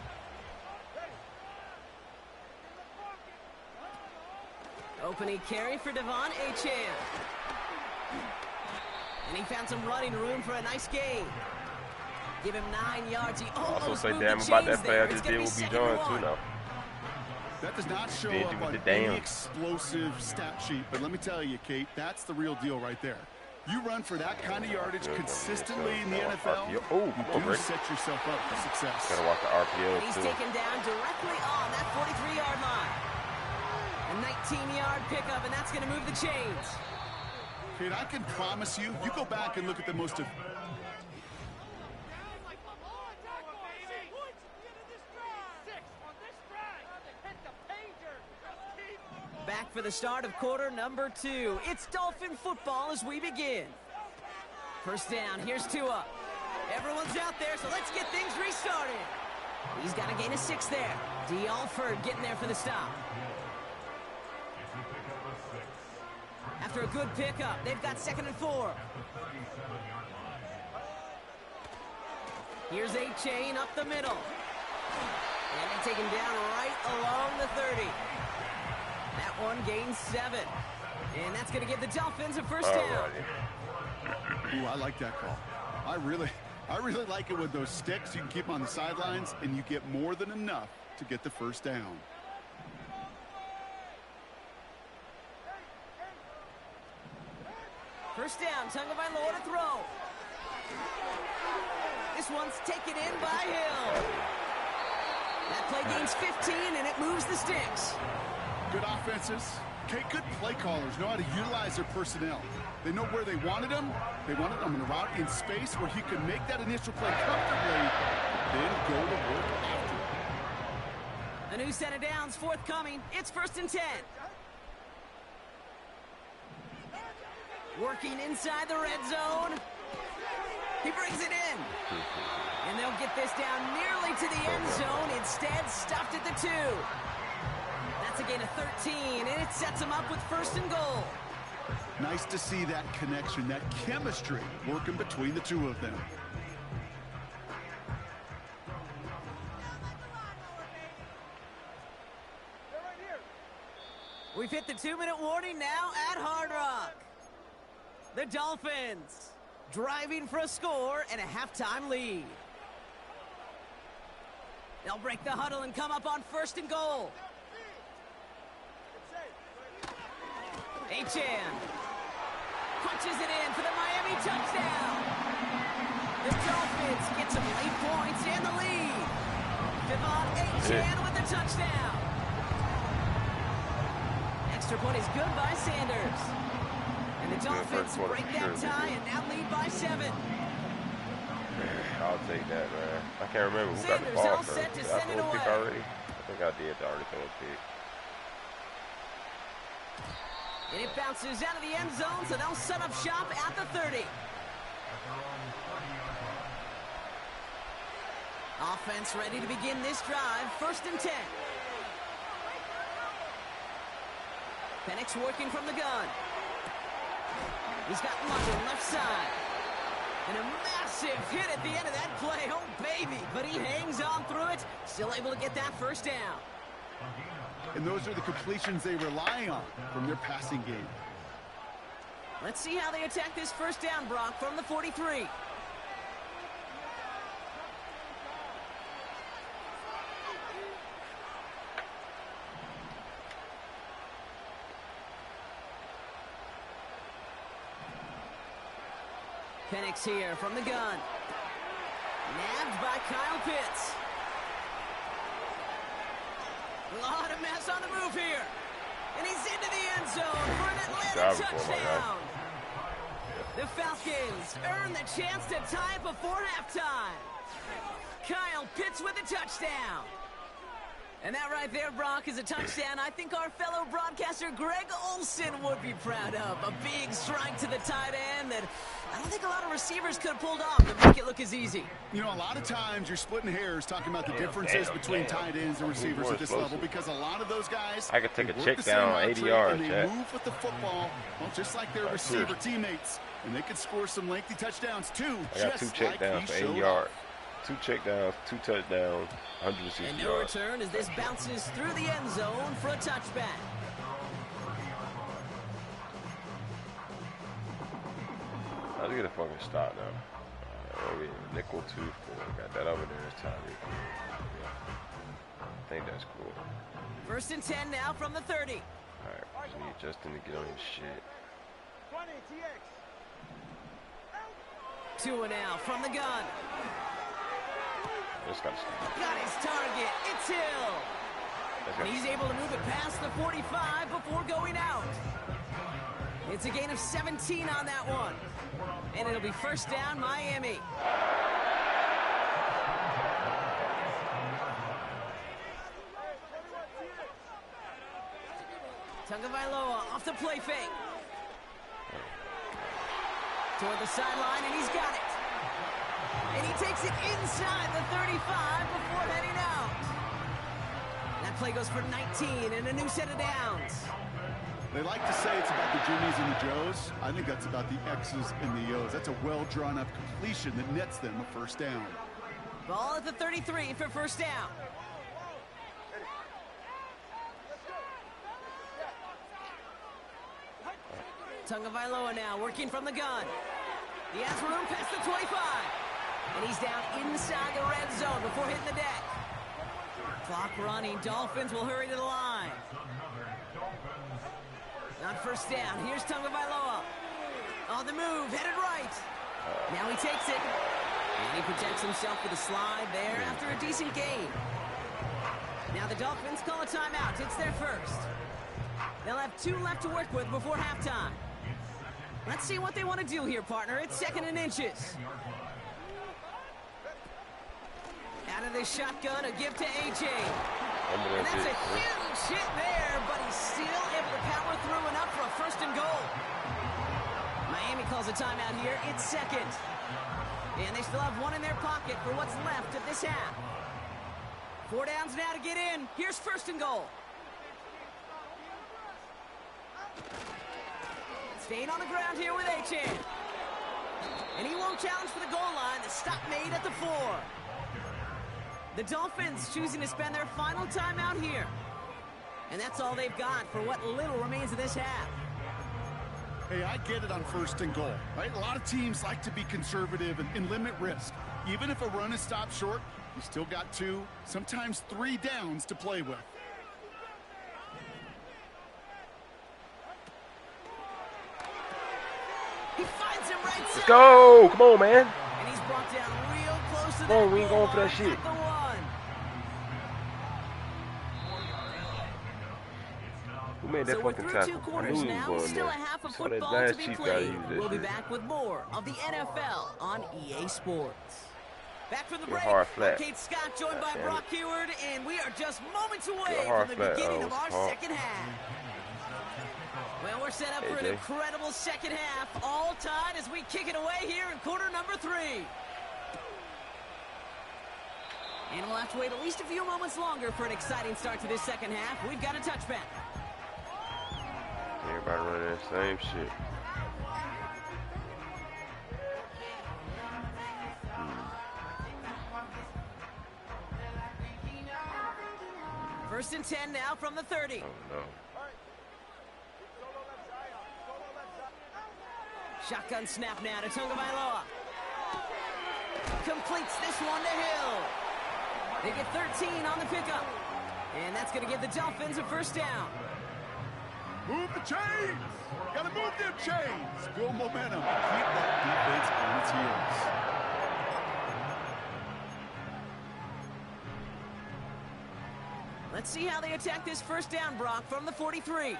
Opening carry for Devon Achane. And he found some running room for a nice gain. Give him 9 yards. He almost Also say moved damn the about chains that play I there. just It's did gonna with be Bijan too 2nd now. That does not show Busy up with on the damn. any explosive stat sheet, but let me tell you, Kate, that's the real deal right there. You run for that kind of yardage consistently in the NFL, you do set yourself up for success. Gotta watch the RPO He's too. taken down directly on that 43-yard line. A 19-yard pickup, and that's going to move the chains. Kate, I can promise you, you go back and look at the most of... Back for the start of quarter number 2. It's Dolphin football as we begin. First down, here's Tua. Everyone's out there, so let's get things restarted. He's got a gain of 6 there. D. Alford getting there for the stop. After a good pickup, they've got 2nd and 4. Here's Achane up the middle. And they take him down right along the 30. That one gains 7. And that's going to give the Dolphins a first down. Ooh, I like that call. I really like it with those sticks. You can keep them on the sidelines, and you get more than enough to get the first down. First down, Tagovailoa to throw. This one's taken in by Hill. That play gains 15, and it moves the sticks. Good offenses. Okay, good play callers know how to utilize their personnel. They know where they wanted them. They wanted them in a route in space where he could make that initial play comfortably, then go to work after it. A new set of downs forthcoming. It's 1st and 10. Working inside the red zone. He brings it in. And they'll get this down nearly to the end zone. Instead, stopped at the 2. That's a gain of 13, and it sets them up with 1st and goal. Nice to see that connection, that chemistry working between the two of them. We've hit the 2-minute warning now at Hard Rock. The Dolphins driving for a score and a halftime lead. They'll break the huddle and come up on 1st and goal. Achane punches it in for the Miami touchdown. The Dolphins get some late points and the lead. Devon Achane with the touchdown. Extra point is good by Sanders. And the Dolphins break that tie and now lead by 7. I'll take that, man. I can't remember who got the ball first. Did I throw a pick already? I think I did already throw a pick. And it bounces out of the end zone, so they'll set up shop at the 30. Offense ready to begin this drive. 1st and 10. Penix working from the gun. He's got London left side. And a massive hit at the end of that play. Oh, baby. But he hangs on through it. Still able to get that first down. And those are the completions they rely on from their passing game. Let's see how they attack this first down, Brock, from the 43. Penix here from the gun. Nabbed by Kyle Pitts. A lot of mess on the move here. And he's into the end zone for an Atlanta touchdown. The Falcons earn the chance to tie before halftime. Kyle Pitts with a touchdown. And that right there, Brock, is a touchdown I think our fellow broadcaster Greg Olsen would be proud of. A big strike to the tight end that I don't think a lot of receivers could have pulled off to make it look as easy. You know, a lot of times you're splitting hairs talking about the differences between tight ends and receivers at this level because a lot of those guys, I could take a check down 80 yards. And they move with the football, well, just like their receiver teammates. And they could score some lengthy touchdowns, too. I got 2 check downs for 80 yards. 2 check downs, 2 touchdowns, 160 yards. And no return as this bounces through the end zone for a touchback. Let's get a fucking stop now. Nickel 2-4. Got that over there. It's Tyreek. Yeah. I think that's cool. 1st and 10 now from the 30. All right, just need Justin to get on his shit. 2 and out from the gun. Just gotta stop. Got his target. It's Hill. And he's able to move it past the 45 before going out. It's a gain of 17 on that one. And it'll be first down, Miami. Tagovailoa off the play fake. Toward the sideline, and he's got it. And he takes it inside the 35 before heading out. That play goes for 19 and a new set of downs. They like to say it's about the Jimmies and the Joes. I think that's about the X's and the O's. That's a well-drawn-up completion that nets them a first down. Ball at the 33 for first down. Tagovailoa now working from the gun. He has room past the 25. And he's down inside the red zone before hitting the deck. Clock running. Dolphins will hurry to the line. On first down, here's Tagovailoa. On the move, headed right. Now he takes it. And he protects himself with a slide there after a decent gain. Now the Dolphins call a timeout. It's their first. They'll have 2 left to work with before halftime. Let's see what they want to do here, partner. It's 2nd and inches. Out of the shotgun, a give to A.J. And that's a huge hit there, but he's still able to power through enough for a 1st and goal. Miami calls a timeout here. It's 2nd. And they still have 1 in their pocket for what's left of this half. 4 downs now to get in. Here's 1st and goal. Staying on the ground here with A.J. And he won't challenge for the goal line. The stop made at the 4. The Dolphins choosing to spend their final timeout here. And that's all they've got for what little remains of this half. Hey, I get it on 1st and goal, right? A lot of teams like to be conservative and limit risk. Even if a run is stopped short, you still got 2, sometimes 3 downs to play with. He finds him right side. Let's go! Come on, man. And he's brought down real close to Come on, we ain't going for that shit. Who made that fucking tackle? 2 quarters now, still a half of football to be played. We'll be back with more of the NFL on EA Sports. Back from the break, Kate Scott joined by Brock Heward, and we are just moments away from the beginning of our second half. Well, we're set up for an incredible second half, all tied as we kick it away here in quarter number 3. And we'll have to wait at least a few moments longer for an exciting start to this second half. We've got a touchback. Everybody running that same shit. First and 10 now from the 30. Oh, no. Shotgun snap now to Tagovailoa. Completes this one to Hill. They get 13 on the pickup. And that's going to give the Dolphins a first down. Move the chains! Gotta move them chains! Build momentum. Keep that defense on its heels. Let's see how they attack this first down, Brock, from the 43.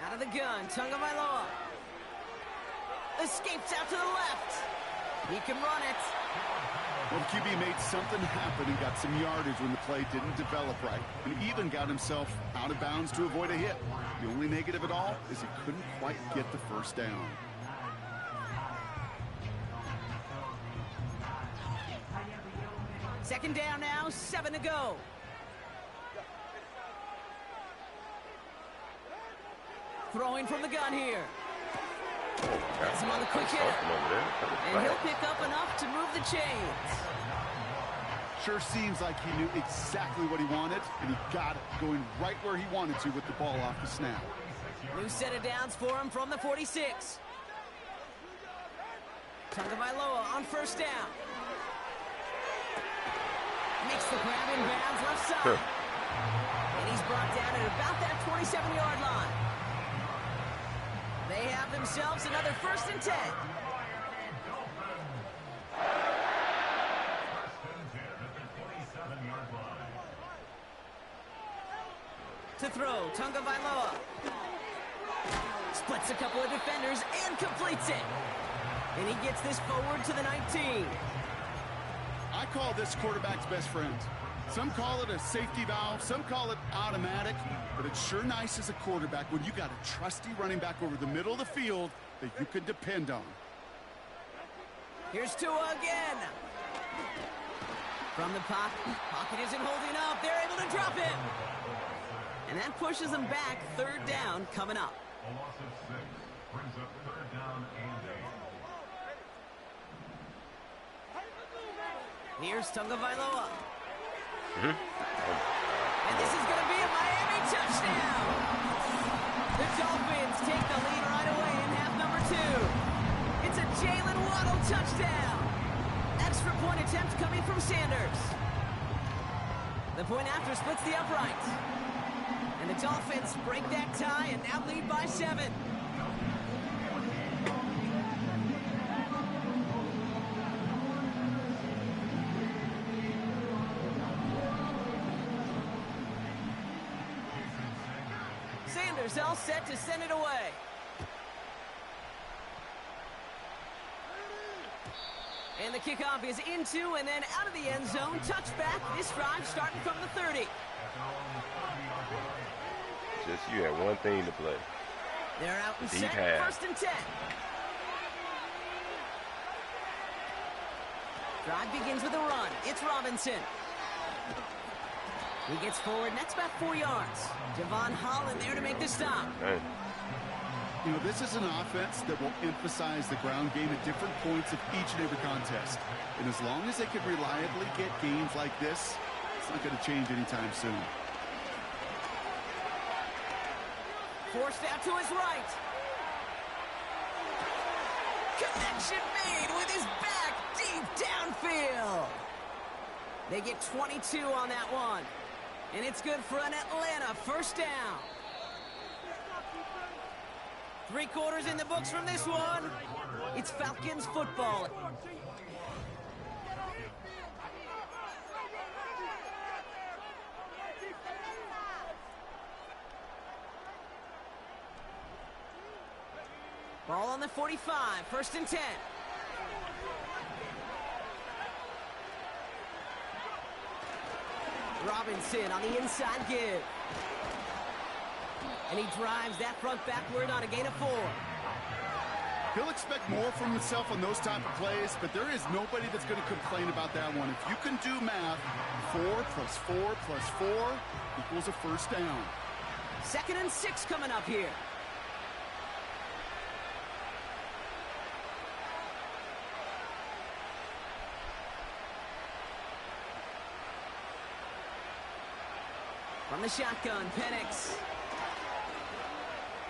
Out of the gun, Tagovailoa. Escapes out to the left. He can run it. Well, the QB made something happen and got some yardage when the play didn't develop right. And even got himself out of bounds to avoid a hit. The only negative at all is he couldn't quite get the first down. Second down now, 7 to go. Throwing from the gun here. Has him on the quick hitter. And he'll pick up enough to move the chains. Sure seems like he knew exactly what he wanted, and he got it, going right where he wanted to with the ball off the snap. New set of downs for him from the 46. Tagovailoa on first down. Makes the grab in bounds left side. And he's brought down at about that 27-yard line. They have themselves another first and 10. To throw, Tagovailoa. Splits a couple of defenders and completes it. And he gets this forward to the 19. I call this quarterback's best friend. Some call it a safety valve, some call it automatic, but it's sure nice as a quarterback when you got a trusty running back over the middle of the field that you can depend on. Here's Tua again. From the pocket. Pocket isn't holding up. They're able to drop it. And that pushes them back. Third down coming up. A loss of 6 brings up third down and 8. Here's Tagovailoa. And this is going to be a Miami touchdown. The Dolphins take the lead right away in half number 2. It's a Jalen Waddle touchdown. Extra point attempt coming from Sanders. The point after splits the upright. And the Dolphins break that tie and now lead by 7. Sanders all set to send it away. And the kickoff is into and then out of the end zone. Touchback. This drive starting from the 30. Just you had one thing to play. They're out and Deep set. half. First and 10. Drive begins with a run. It's Robinson. He gets forward, and that's about 4 yards. Javon Holland there to make the stop. Hey. You know, this is an offense that will emphasize the ground game at different points of each and every contest. And as long as they can reliably get games like this, it's not going to change anytime soon. Forced out to his right. Connection made with his back deep downfield. They get 22 on that one. And it's good for an Atlanta first down. 3 quarters in the books from this one. It's Falcons football. Ball on the 45, first and 10. Robinson on the inside give. And he drives that front backward on a gain of 4. He'll expect more from himself on those type of plays, but there is nobody that's going to complain about that one. If you can do math, 4 plus 4 plus 4 equals a first down. 2nd and 6 coming up here. From the shotgun, Penix.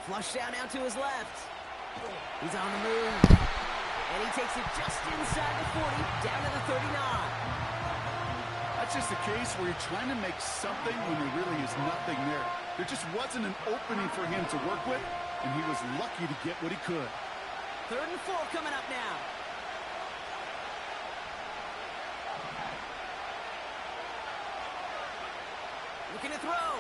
Flushed down out to his left. He's on the move. And he takes it just inside the 40, down to the 39. That's just a case where you're trying to make something when there really is nothing there. There just wasn't an opening for him to work with, and he was lucky to get what he could. 3rd and 4 coming up now. Looking to throw.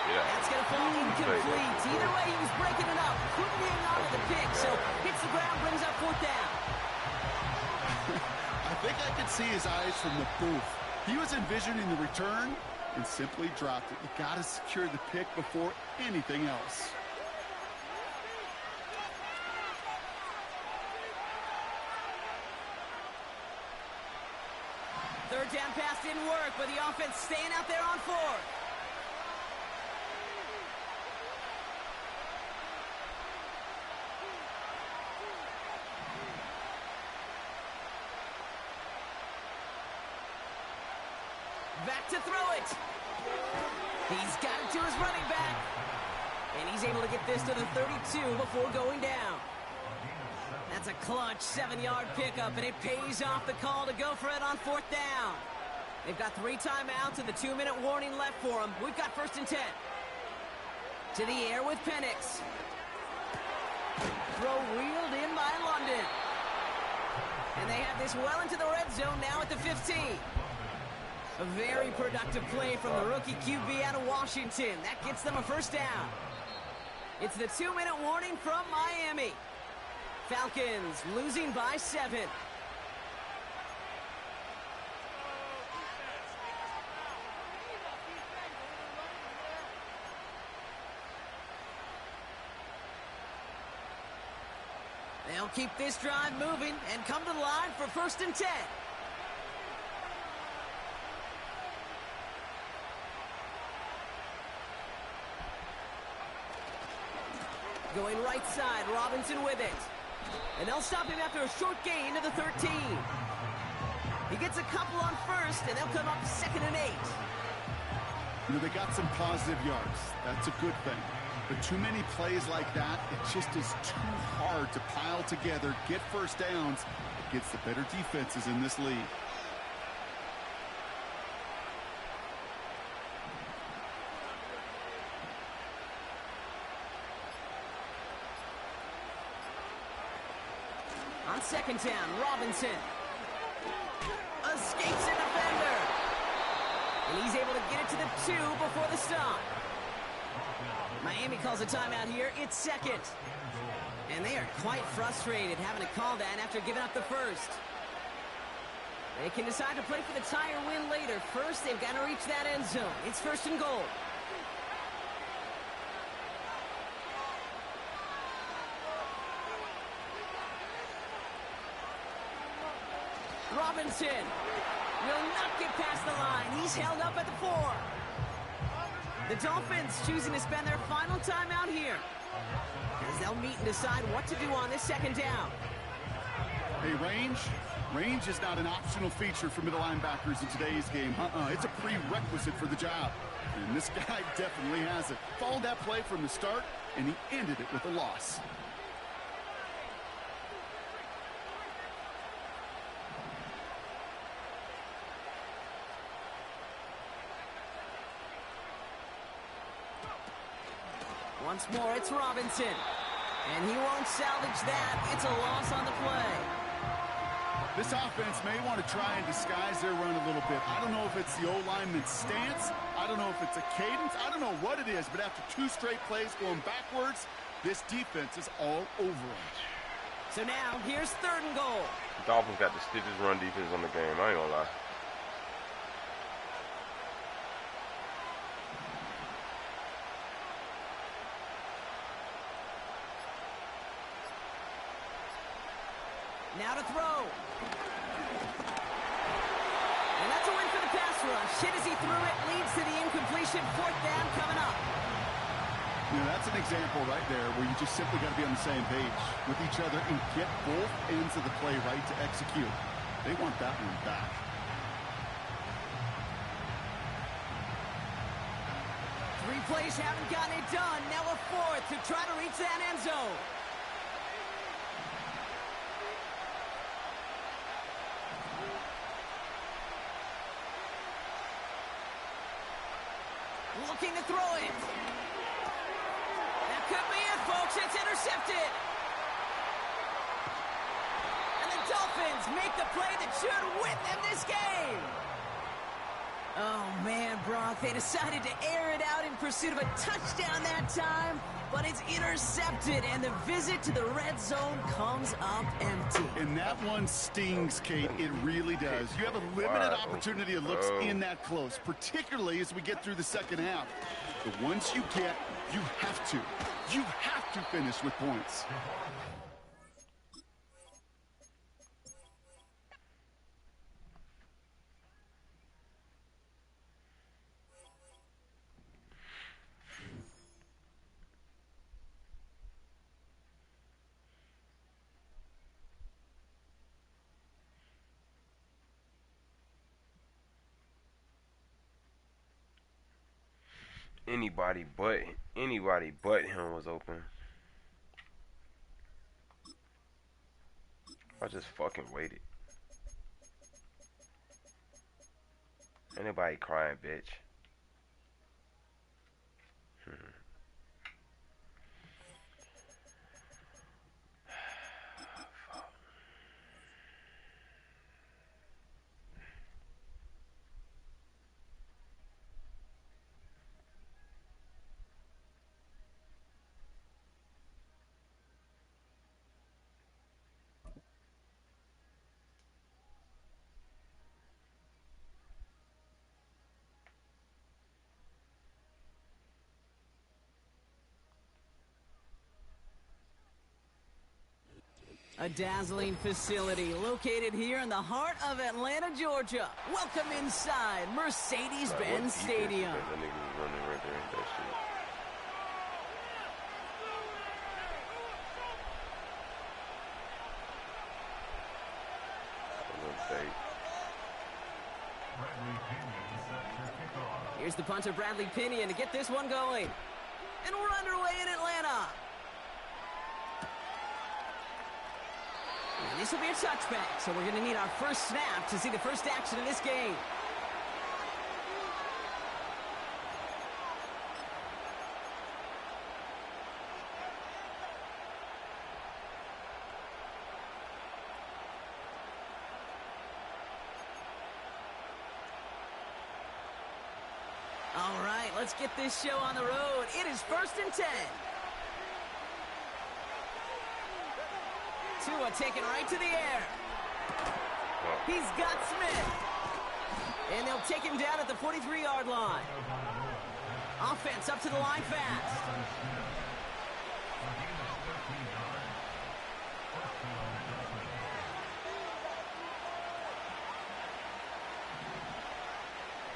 That's going to fall incomplete. Either way, he was breaking it up. Couldn't hang on to the pick, so hits the ground, brings up 4th down. I think I could see his eyes from the booth. He was envisioning the return and simply dropped it. You got to secure the pick before anything else. Third down pass didn't work, but the offense staying out there on 4th. Back to throw it. He's got it to his running back. And he's able to get this to the 32 before going down. That's a clutch 7-yard pickup, and it pays off the call to go for it on 4th down. They've got 3 timeouts and the 2-minute warning left for them. We've got 1st and 10. To the air with Penix. Throw reeled in by London. And they have this well into the red zone now at the 15. A very productive play from the rookie QB out of Washington. That gets them a 1st down. It's the 2-minute warning from Miami. Falcons losing by 7. They'll keep this drive moving and come to the line for 1st and 10. Going right side, Robinson with it. And they'll stop him after a short gain to the 13. He gets a couple on 1st, and they'll come up 2nd and 8. You know, they got some positive yards. That's a good thing. But too many plays like that, it just is too hard to pile together, get 1st downs against the better defenses in this league. On 2nd down, Robinson escapes a defender. And he's able to get it to the 2 before the stop. Miami calls a timeout here. It's 2nd. And they are quite frustrated having to call that after giving up the 1st. They can decide to play for the tie or win later. First, they've got to reach that end zone. It's 1st and goal. Robinson will not get past the line. He's held up at the 4. The Dolphins choosing to spend their final timeout here, as they'll meet and decide what to do on this 2nd down. Hey, range is not an optional feature for middle linebackers in today's game. It's a prerequisite for the job. And this guy definitely has it. Followed that play from the start, and he ended it with a loss. Once more, it's Robinson. And he won't salvage that. It's a loss on the play. This offense may want to try and disguise their run a little bit. I don't know if it's the O-lineman's stance. I don't know if it's a cadence. I don't know what it is. But after 2 straight plays going backwards, this defense is all over them. So now, here's 3rd and goal. The Dolphins got the stiffest run defense on the game. I ain't gonna lie. Now to throw. And that's a win for the pass rush. Hit as he threw it, leads to the incompletion. You know, that's an example right there where you just simply got to be on the same page with each other and get both ends of the play right to execute. They want that one back. Three plays haven't gotten it done. Now a fourth to try to reach that end zone. Looking to throw it. That could be it, folks. It's intercepted. And the Dolphins make the play that should win them this game. Oh, man, Brock, they decided to air it out in pursuit of a touchdown that time, but it's intercepted, and the visit to the red zone comes up empty. And that one stings, Kate. It really does. You have a limited opportunity that looks in that close, particularly as we get through the second half. But once you get, you have to finish with points. Anybody but him was open. I just fucking waited. Anybody crying, bitch. A dazzling facility located here in the heart of Atlanta, Georgia. Welcome inside Mercedes-Benz Stadium. That nigga was running right there at that shit. Here's the punter, Bradley Pinion, to get this one going. And we're underway in Atlanta. And this will be a touchback, so we're going to need our first snap to see the first action of this game. All right, let's get this show on the road. It is 1st and 10. Tua taken right to the air. He's got Smith. And they'll take him down at the 43-yard line. Offense up to the line fast.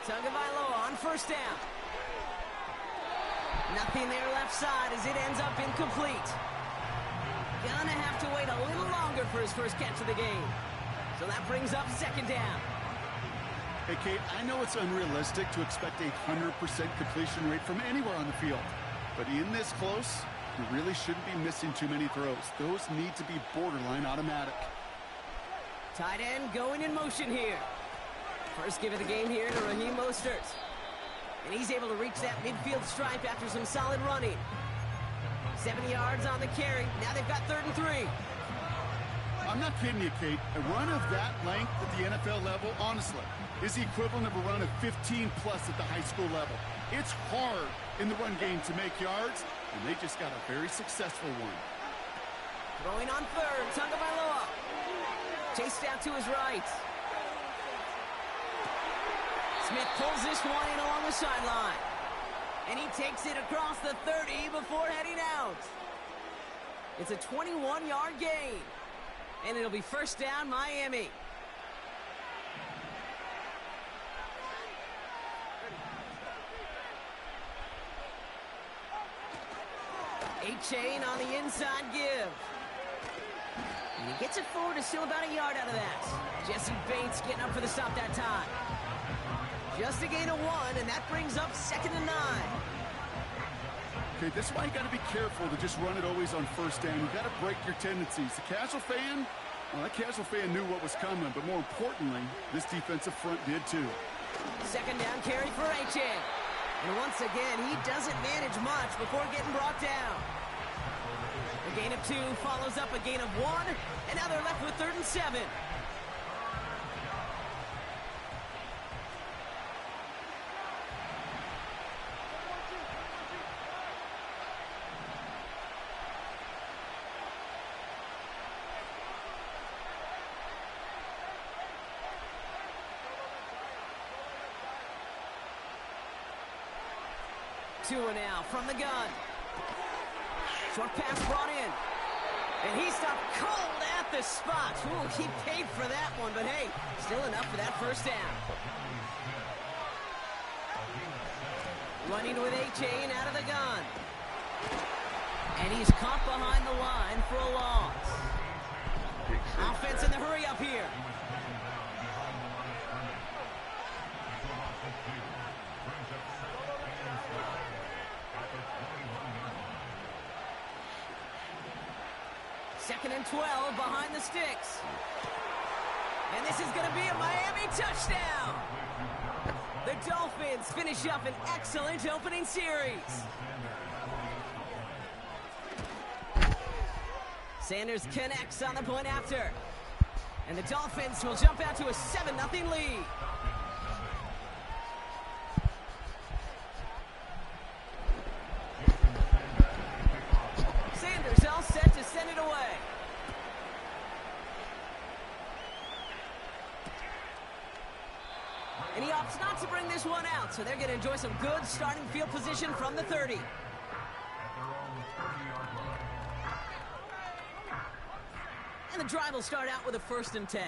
Tagovailoa on first down. Nothing there left side as it ends up incomplete. Gonna have to wait a little longer for his first catch of the game. So that brings up 2nd down. Hey, Kate, I know it's unrealistic to expect a 100% completion rate from anywhere on the field. But in this close, you really shouldn't be missing too many throws. Those need to be borderline automatic. Tight end going in motion here. First give of the game here to Raheem Mostert. And he's able to reach that midfield stripe after some solid running. 70 yards on the carry. Now they've got 3rd and 3. I'm not kidding you, Kate. A run of that length at the NFL level, honestly, is the equivalent of a run of 15-plus at the high school level. It's hard in the run game to make yards, and they just got a very successful one. Throwing on 3rd, Tagovailoa. Chased out to his right. Smith pulls this one in along the sideline. And he takes it across the 30 before heading out. It's a 21-yard gain. And it'll be 1st down, Miami. A-Chain on the inside give. And he gets it forward to steal about a yard out of that. Jesse Bates getting up for the stop that time. Just a gain of 1, and that brings up 2nd and 9. Okay, this is why you got to be careful to just run it always on first down. You got to break your tendencies. The casual fan, well, that casual fan knew what was coming, but more importantly, this defensive front did too. 2nd down carry for A-Chain. And once again, he doesn't manage much before getting brought down. A gain of 2 follows up a gain of 1, and now they're left with 3rd and 7. Tua now from the gun. Short pass brought in. And he stopped cold at the spot. Ooh, he paid for that one, but hey, still enough for that first down. Running with A-Chain out of the gun. And he's caught behind the line for a loss. Offense in the hurry up here. Second and 12 behind the sticks. And this is going to be a Miami touchdown. The Dolphins finish up an excellent opening series. Sanders connects on the point after. And the Dolphins will jump out to a 7-0 lead. Sanders all set to send it away. And he opts not to bring this one out, so they're going to enjoy some good starting field position from the 30. And the drive will start out with a 1st and 10.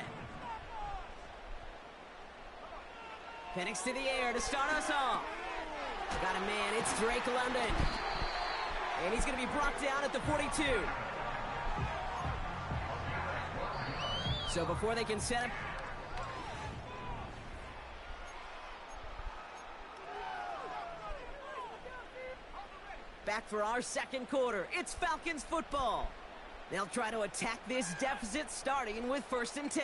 Penix to the air to start us off. Got a man, it's Drake London. And he's going to be brought down at the 42. So before they can set up... Back for our second quarter. It's Falcons football. They'll try to attack this deficit starting with 1st and 10.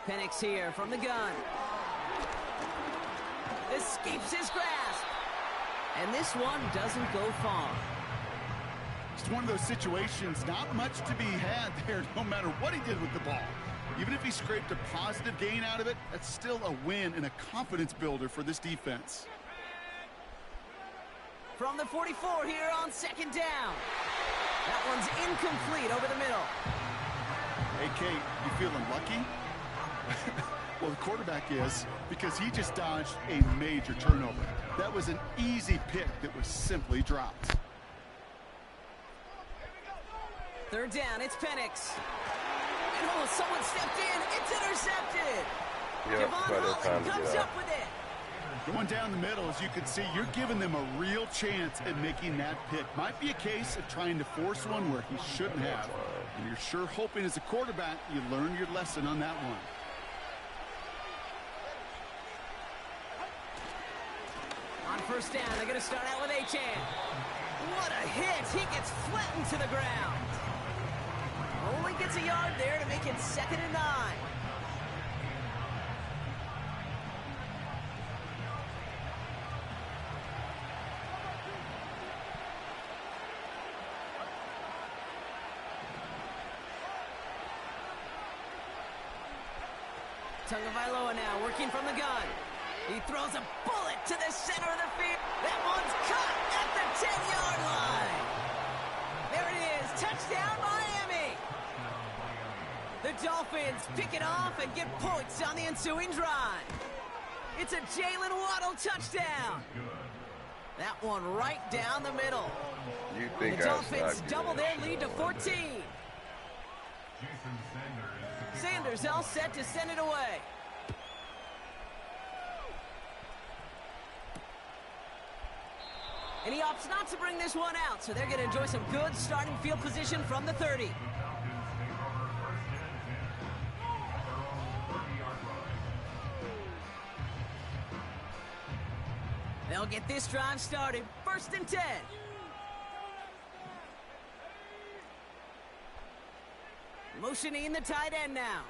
Penix here from the gun. Escapes his grasp. And this one doesn't go far. It's one of those situations, not much to be had there no matter what he did with the ball. Even if he scraped a positive gain out of it, that's still a win and a confidence builder for this defense. From the 44 here on 2nd down. That one's incomplete over the middle. Hey, Kate, you feeling lucky? Well, the quarterback is, because he just dodged a major turnover. That was an easy pick that was simply dropped. 3rd down, it's Penix. And oh, someone stepped in. It's intercepted. Yep, Javon Holland comes up with it. Going down the middle, as you can see, you're giving them a real chance at making that pick. Might be a case of trying to force one where he shouldn't have. And you're sure hoping as a quarterback you learn your lesson on that one. On 1st down, they're going to start out with A-Chain. What a hit. He gets flattened to the ground. Only gets a yard there to make it 2nd and 9. Tagovailoa now working from the gun. He throws a bullet to the center of the field. That one's caught at the 10-yard line. There it is. Touchdown, Miami. The Dolphins pick it off and get points on the ensuing drive. It's a Jalen Waddle touchdown. That one right down the middle. You think the Dolphins double their lead to 14. Sanders all set to send it away. And he opts not to bring this one out, so they're going to enjoy some good starting field position from the 30. They'll get this drive started. 1st and 10. Motioning the tight end now.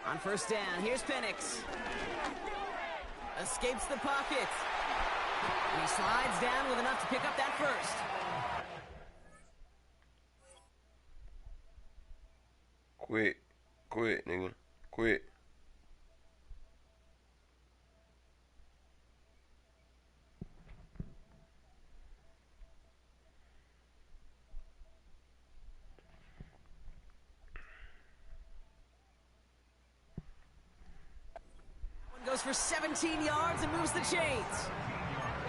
On 1st down, here's Penix. Escapes the pocket. And he slides down with enough to pick up that first. Quit, nigga. Quit. Goes for 17 yards and moves the chains.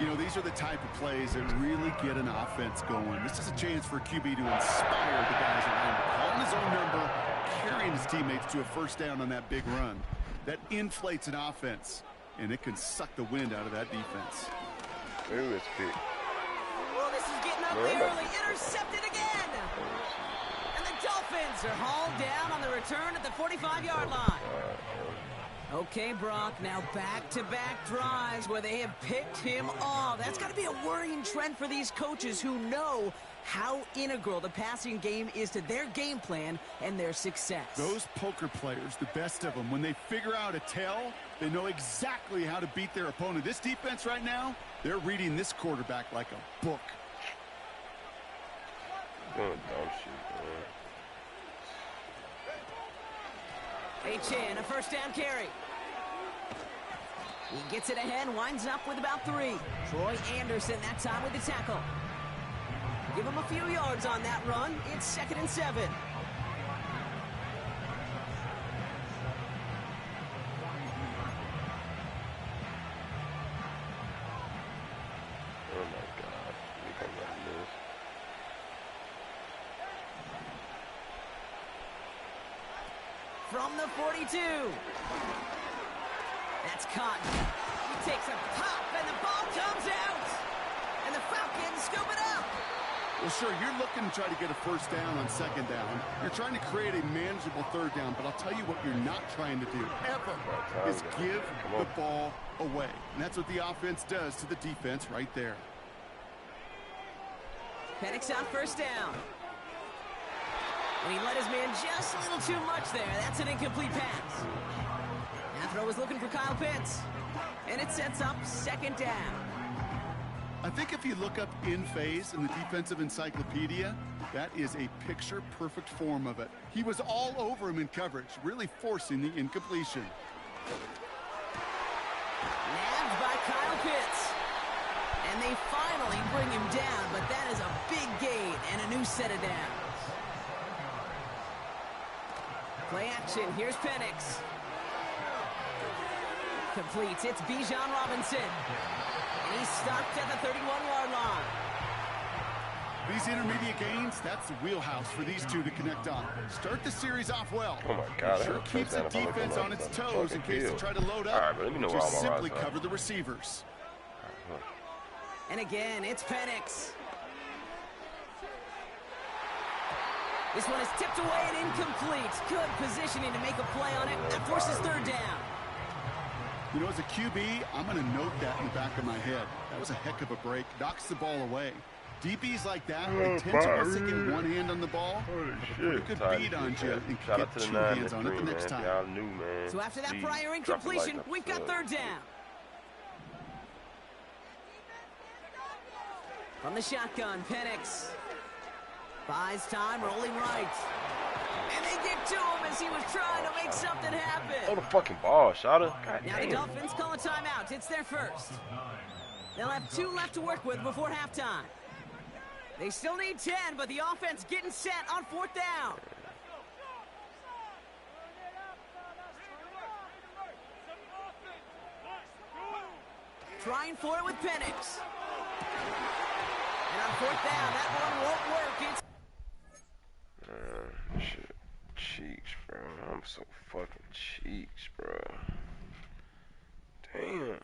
You know, these are the type of plays that really get an offense going. This is a chance for a QB to inspire the guys around him. Calling his own number, carrying his teammates to a 1st down on that big run. That inflates an offense, and it can suck the wind out of that defense. Ooh, it's big. Well, this is getting ugly early. Intercepted again. And the Dolphins are hauled down on the return at the 45-yard line. Okay, Brock, now back-to-back drives where they have picked him off. That's got to be a worrying trend for these coaches who know how integral the passing game is to their game plan and their success. Those poker players, the best of them, when they figure out a tell, they know exactly how to beat their opponent. This defense right now, they're reading this quarterback like a book. Doing dumb shit, man. H.N., a 1st down carry. He gets it ahead, winds up with about 3. Troy Anderson that time with the tackle. Give him a few yards on that run. It's 2nd and 7. Oh my God. We come back to this. From the 42. That's caught. He takes a pop, and the ball comes out. And the Falcons scoop it up. Well, sure, you're looking to try to get a 1st down on 2nd down. You're trying to create a manageable 3rd down, but I'll tell you what you're not trying to do, ever, is give the ball away. And that's what the offense does to the defense right there. Penix on 1st down. And he let his man just a little too much there. That's an incomplete pass. That throw was looking for Kyle Pitts. And it sets up 2nd down. I think if you look up in phase in the defensive encyclopedia, that is a picture-perfect form of it. He was all over him in coverage, really forcing the incompletion. Nabbed by Kyle Pitts. And they finally bring him down, but that is a big gain and a new set of downs. Play action, here's Penix. Completes, it's Bijan Robinson. And he's stopped at the 31-yard line. These intermediate gains, that's the wheelhouse for these two to connect on. Start the series off well. Oh my God. It sure keeps the defense on its toes in case they try to load up. All right, just simply cover the receivers. And again, it's Penix. This one is tipped away and incomplete. Good positioning to make a play on it. That forces 3rd down. You know, as a QB, I'm going to note that in the back of my head. That was a heck of a break. Knocks the ball away. DBs like that, they tend to once they get one hand on the ball, have a pretty good beat on you and can get 2 hands on it the next time. So after that prior incompletion, we've got 3rd down. From the shotgun, Penix. Buys time, rolling right. And they get to him as he was trying to make something happen. Oh, the fucking ball, Shada. Now the Dolphins call a timeout. It's their first. They'll have 2 left to work with before halftime. They still need 10, but the offense getting set on 4th down. Trying for it with Penix. And on 4th down, that one won't work. It's shit. Cheeks, bro. I'm so fucking cheeks, bro. Damn.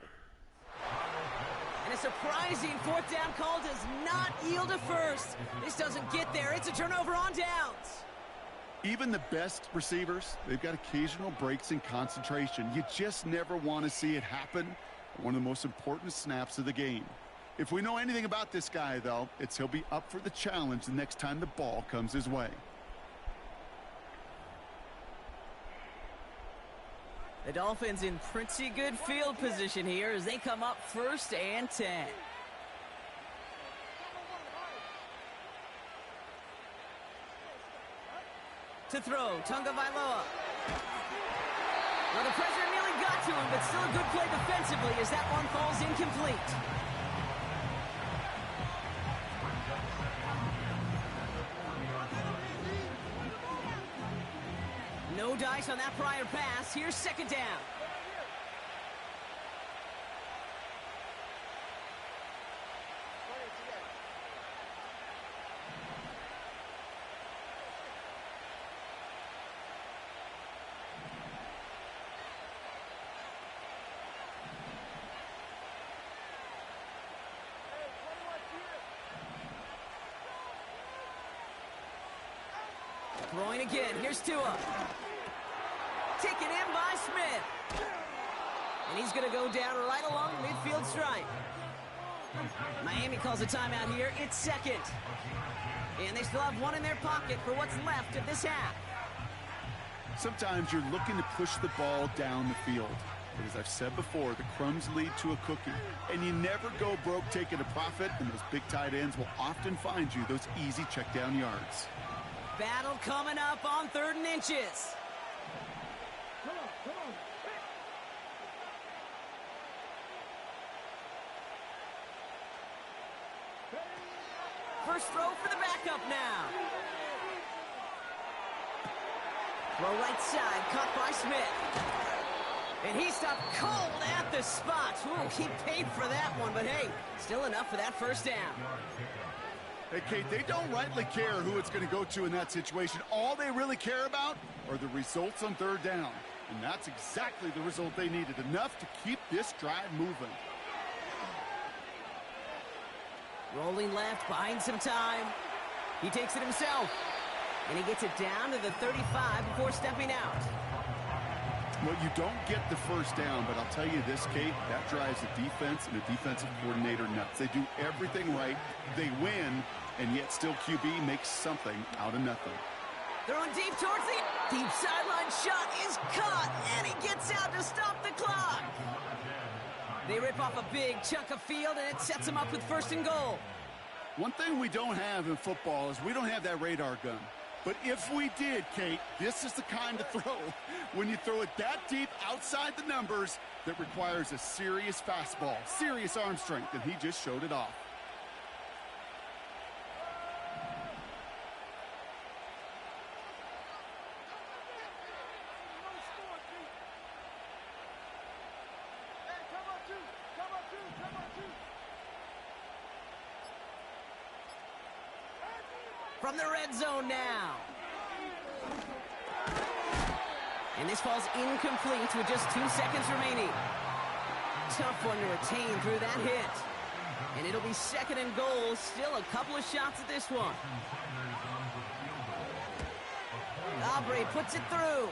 And it's surprising fourth down call does not yield a first. This doesn't get there. It's a turnover on downs. Even the best receivers, they've got occasional breaks in concentration. You just never want to see it happen. One of the most important snaps of the game. If we know anything about this guy, though, it's he'll be up for the challenge the next time the ball comes his way. The Dolphins in pretty good field position here as they come up 1st and 10. To throw, Tunga Vailoa. Well, the pressure nearly got to him, but still a good play defensively as that one falls incomplete. No dice on that prior pass. Here's 2nd down. Throwing again. Here's Tua. Taken in by Smith. And he's going to go down right along the midfield stripe. Miami calls a timeout here. It's 2nd. And they still have one in their pocket for what's left of this half. Sometimes you're looking to push the ball down the field. But as I've said before, the crumbs lead to a cookie. And you never go broke taking a profit, and those big tight ends will often find you those easy check down yards. Battle coming up on 3rd and inches. First throw for the backup now. Throw right side, caught by Smith. And he stopped cold at the spot. Ooh, he paid for that one, but hey, still enough for that 1st down. Hey, Kate, they don't rightly care who it's going to go to in that situation. All they really care about are the results on 3rd down. And that's exactly the result they needed. Enough to keep this drive moving. Rolling left, buying some time. He takes it himself. And he gets it down to the 35 before stepping out. Well, you don't get the 1st down, but I'll tell you this, Kate, that drives the defense and the defensive coordinator nuts. They do everything right. They win, and yet still QB makes something out of nothing. Throwing deep towards the deep sideline shot is caught, and he gets out to stop the clock. They rip off a big chunk of field, and it sets them up with 1st and goal. One thing we don't have in football is we don't have that radar gun. But if we did, Kate, this is the kind of throw, when you throw it that deep outside the numbers, that requires a serious fastball, serious arm strength, and he just showed it off. From the red zone now. And this falls incomplete with just 2 seconds remaining. Tough one to retain through that hit. And it'll be 2nd and goal. Still a couple of shots at this one. Aubrey puts it through.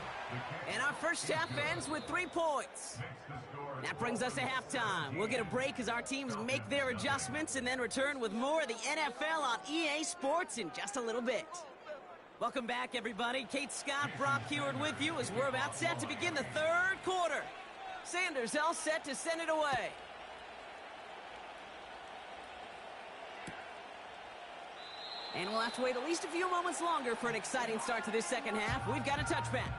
And our first half ends with 3 points. That brings us to halftime. We'll get a break as our teams make their adjustments and then return with more of the NFL on EA Sports in just a little bit. Welcome back, everybody. Kate Scott, Brock Heward with you as we're about set to begin the 3rd quarter. Sanders all set to send it away. And we'll have to wait at least a few moments longer for an exciting start to this 2nd half. We've got a touchback.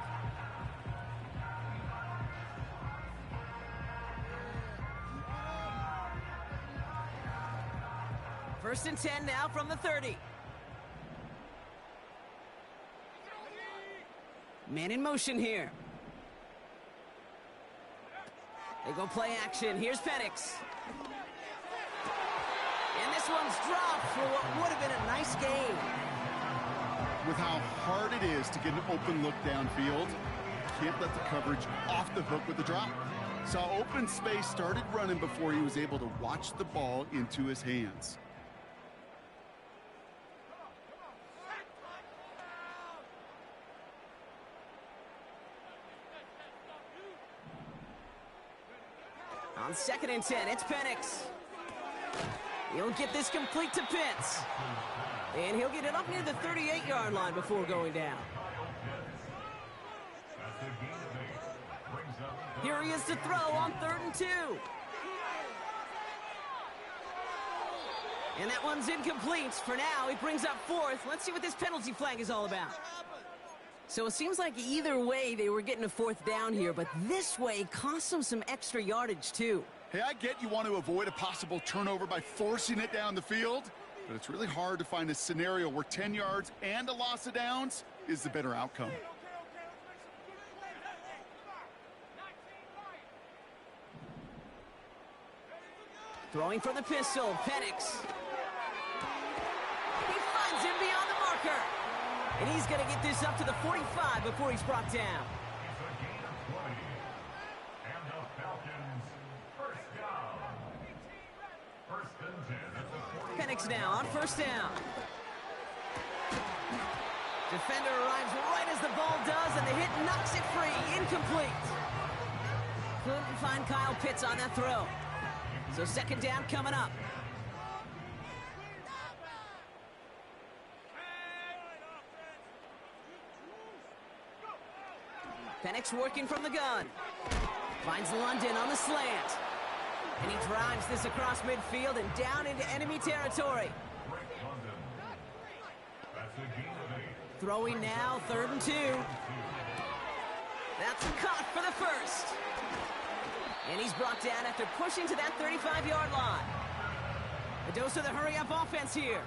First and 10 now from the 30. Man in motion here. They go play action. Here's Penix. And this one's dropped for what would have been a nice game. With how hard it is to get an open look downfield, can't let the coverage off the hook with the drop. Saw open space, started running before he was able to watch the ball into his hands. On 2nd and 10, it's Penix. He'll get this complete to Pitts. And he'll get it up near the 38-yard line before going down. Here he is to throw on 3rd and 2. And that one's incomplete. For now, he brings up 4th. Let's see what this penalty flag is all about. So it seems like either way they were getting a 4th down here, but this way cost them some extra yardage too. Hey, I get you want to avoid a possible turnover by forcing it down the field, but it's really hard to find a scenario where 10 yards and a loss of downs is the better outcome. Throwing for the pistol, Penix. He finds him beyond the marker. And he's going to get this up to the 45 before he's brought down. Penix now on 1st down. Defender arrives right as the ball does, and the hit knocks it free. Incomplete. Couldn't find Kyle Pitts on that throw. So 2nd down coming up. Penix working from the gun. Finds London on the slant. And he drives this across midfield and down into enemy territory. Throwing now, 3rd and 2. That's caught for the 1st. And he's brought down after pushing to that 35-yard line. A dose of the hurry-up offense here.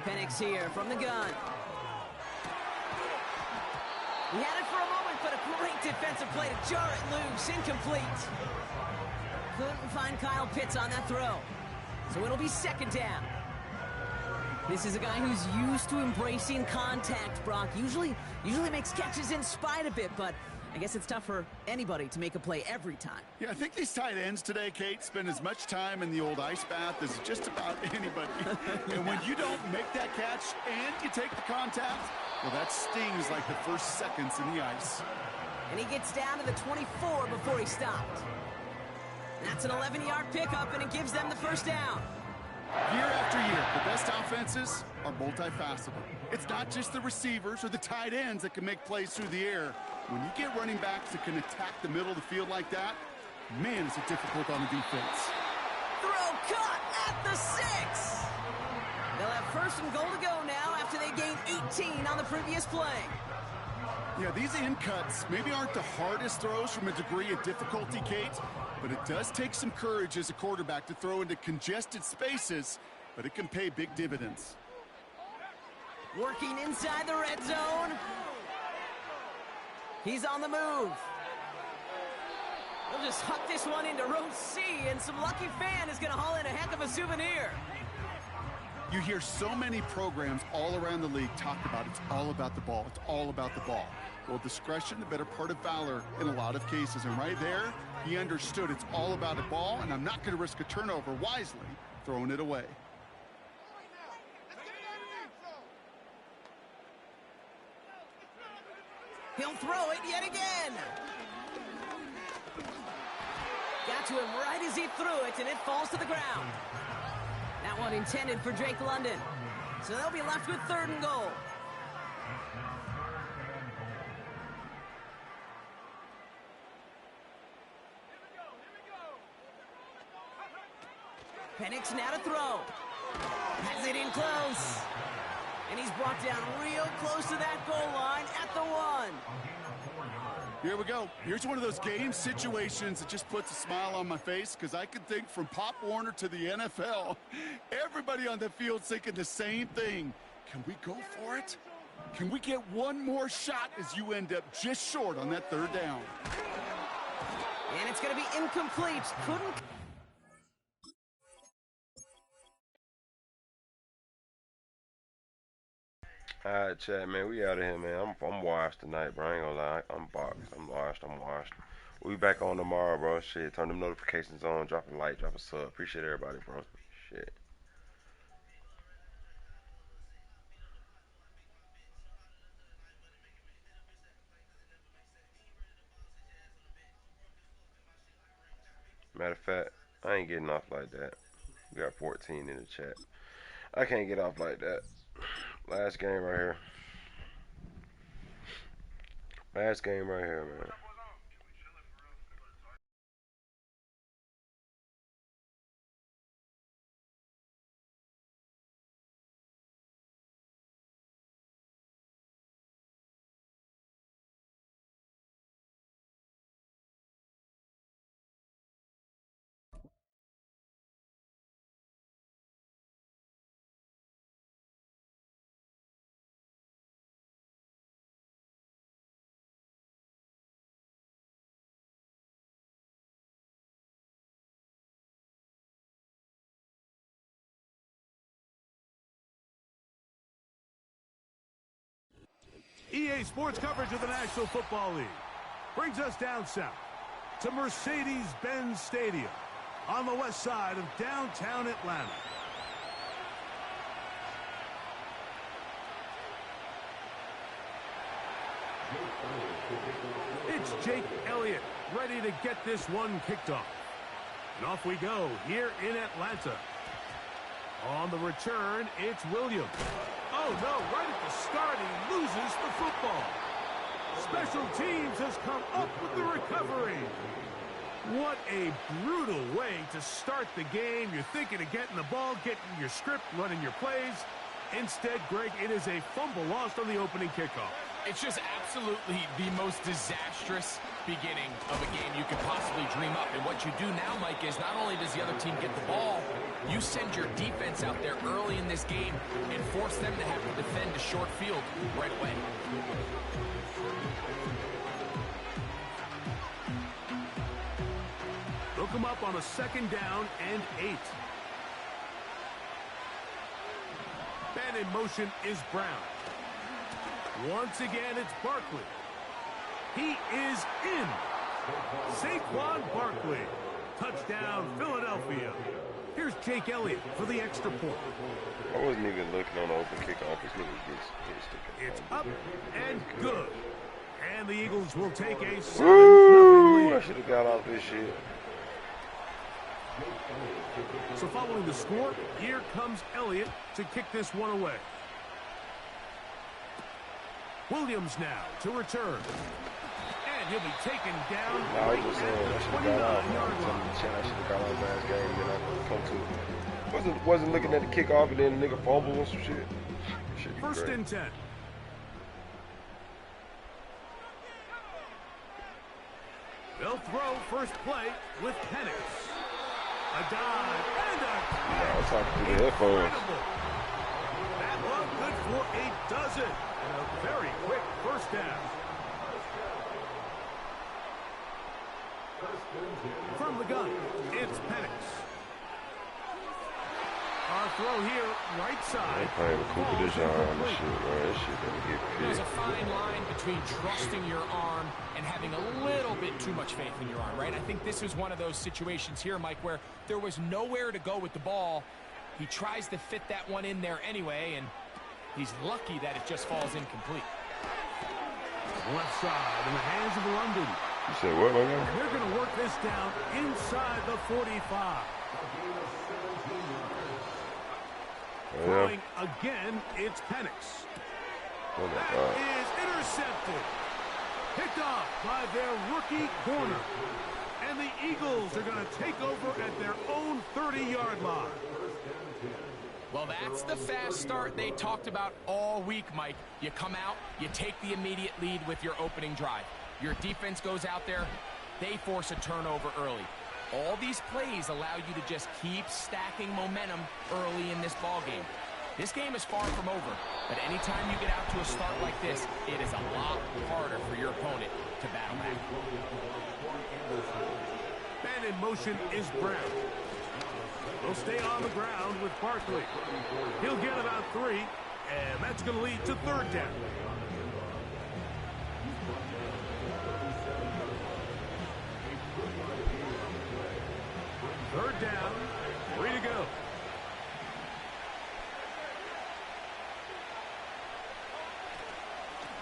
Penix here from the gun. He had it for a moment, but a great defensive play to jar it loose. Incomplete. Couldn't find Kyle Pitts on that throw. So it'll be 2nd down. This is a guy who's used to embracing contact, Brock. Usually makes catches in spite of it, but I guess it's tough for anybody to make a play every time. Yeah, I think these tight ends today, Kate, spend as much time in the old ice bath as just about anybody. And when you don't make that catch and you take the contact, well, that stings like the first seconds in the ice. And he gets down to the 24 before he stopped. That's an 11-yard pickup, and it gives them the 1st down. Year after year, the best offenses are multifaceted. It's not just the receivers or the tight ends that can make plays through the air. When you get running backs that can attack the middle of the field like that, man, is it difficult on the defense. Throw caught at the 6. They'll have 1st and goal to go now after they gained 18 on the previous play. Yeah, these in cuts maybe aren't the hardest throws from a degree of difficulty, Kate, but it does take some courage as a quarterback to throw into congested spaces, but it can pay big dividends. Working inside the red zone. He's on the move. We'll just huck this one into row C, and some lucky fan is going to haul in a heck of a souvenir. You hear so many programs all around the league talk about it's all about the ball. It's all about the ball. Well, discretion, the better part of valor in a lot of cases. And right there, he understood it's all about the ball, and I'm not going to risk a turnover wisely throwing it away. He'll throw it yet again. Got to him right as he threw it, and it falls to the ground. That one intended for Drake London. So they'll be left with 3rd and goal. Penix now to throw. Has it in close. And he's brought down real close to that goal line at the 1. Here we go. Here's one of those game situations that just puts a smile on my face, because I can think from Pop Warner to the NFL, everybody on the field's thinking the same thing. Can we go for it? Can we get one more shot as you end up just short on that 3rd down? And it's going to be incomplete. Couldn't... All right, chat, man. We out of here, man. I'm washed tonight, bro. I ain't gonna lie. I'm boxed. I'm washed. We back on tomorrow, bro. Shit. Turn them notifications on. Drop a like. Drop a sub. Appreciate everybody, bro. Shit. Matter of fact, I ain't getting off like that. We got 14 in the chat. I can't get off like that. Last game right here. Last game right here, man. EA Sports coverage of the National Football League brings us down south to Mercedes-Benz Stadium on the west side of downtown Atlanta. It's Jake Elliott ready to get this one kicked off. And off we go here in Atlanta. On the return, it's Williams. Oh, no, right at the start, he loses the football. Special teams has come up with the recovery. What a brutal way to start the game. You're thinking of getting the ball, getting your script, running your plays. Instead, Greg, it is a fumble lost on the opening kickoff. It's just absolutely the most disastrous beginning of a game you could possibly dream up. And what you do now, Mike, is not only does the other team get the ball, you send your defense out there early in this game and force them to have to defend a short field right away. They'll come up on a 2nd down and 8. Man in motion is Brown. Once again, it's Barkley. He is in. Saquon Barkley. Touchdown, Philadelphia. Here's Jake Elliott for the extra point. I wasn't even looking on the open kickoff. This nigga gets It's up and good. And the Eagles will take a 7-0 lead. I lead. should have got off this shit. So following the score, here comes Elliott to kick this one away. Williams now to return. And he'll be taken down. I was just saying, I should have got off. I should have got off last game, then I come to. Wasn't looking at the kickoff and then the nigga fumble or some shit. First and 10. They'll throw first play with Penix. A dive and a I was talking to the headphones. That one good for a dozen. And a very quick first down. From the gun, it's Penix. Our throw here, right side. Playing with Cooper DeJean on this shit, bro. This shit gonna get picked. There's a fine line between trusting your arm and having a little bit too much faith in your arm, right? I think this is one of those situations here, Mike, where there was nowhere to go with the ball. He tries to fit that one in there anyway, and he's lucky that it just falls incomplete. Left side in the hands of London. You said what, Logan? They're going to work this down inside the 45. Throwing again, it's Penix. That is intercepted. Picked off by their rookie corner. And the Eagles are going to take over at their own 30-yard line. Well, that's the fast start they talked about all week, Mike. You come out, you take the immediate lead with your opening drive. Your defense goes out there, they force a turnover early. All these plays allow you to just keep stacking momentum early in this ball game. This game is far from over, but anytime you get out to a start like this, it is a lot harder for your opponent to battle back. Man in motion is Brown. They'll stay on the ground with Barkley. He'll get about 3. And that's going to lead to third down. Third down, 3 to go.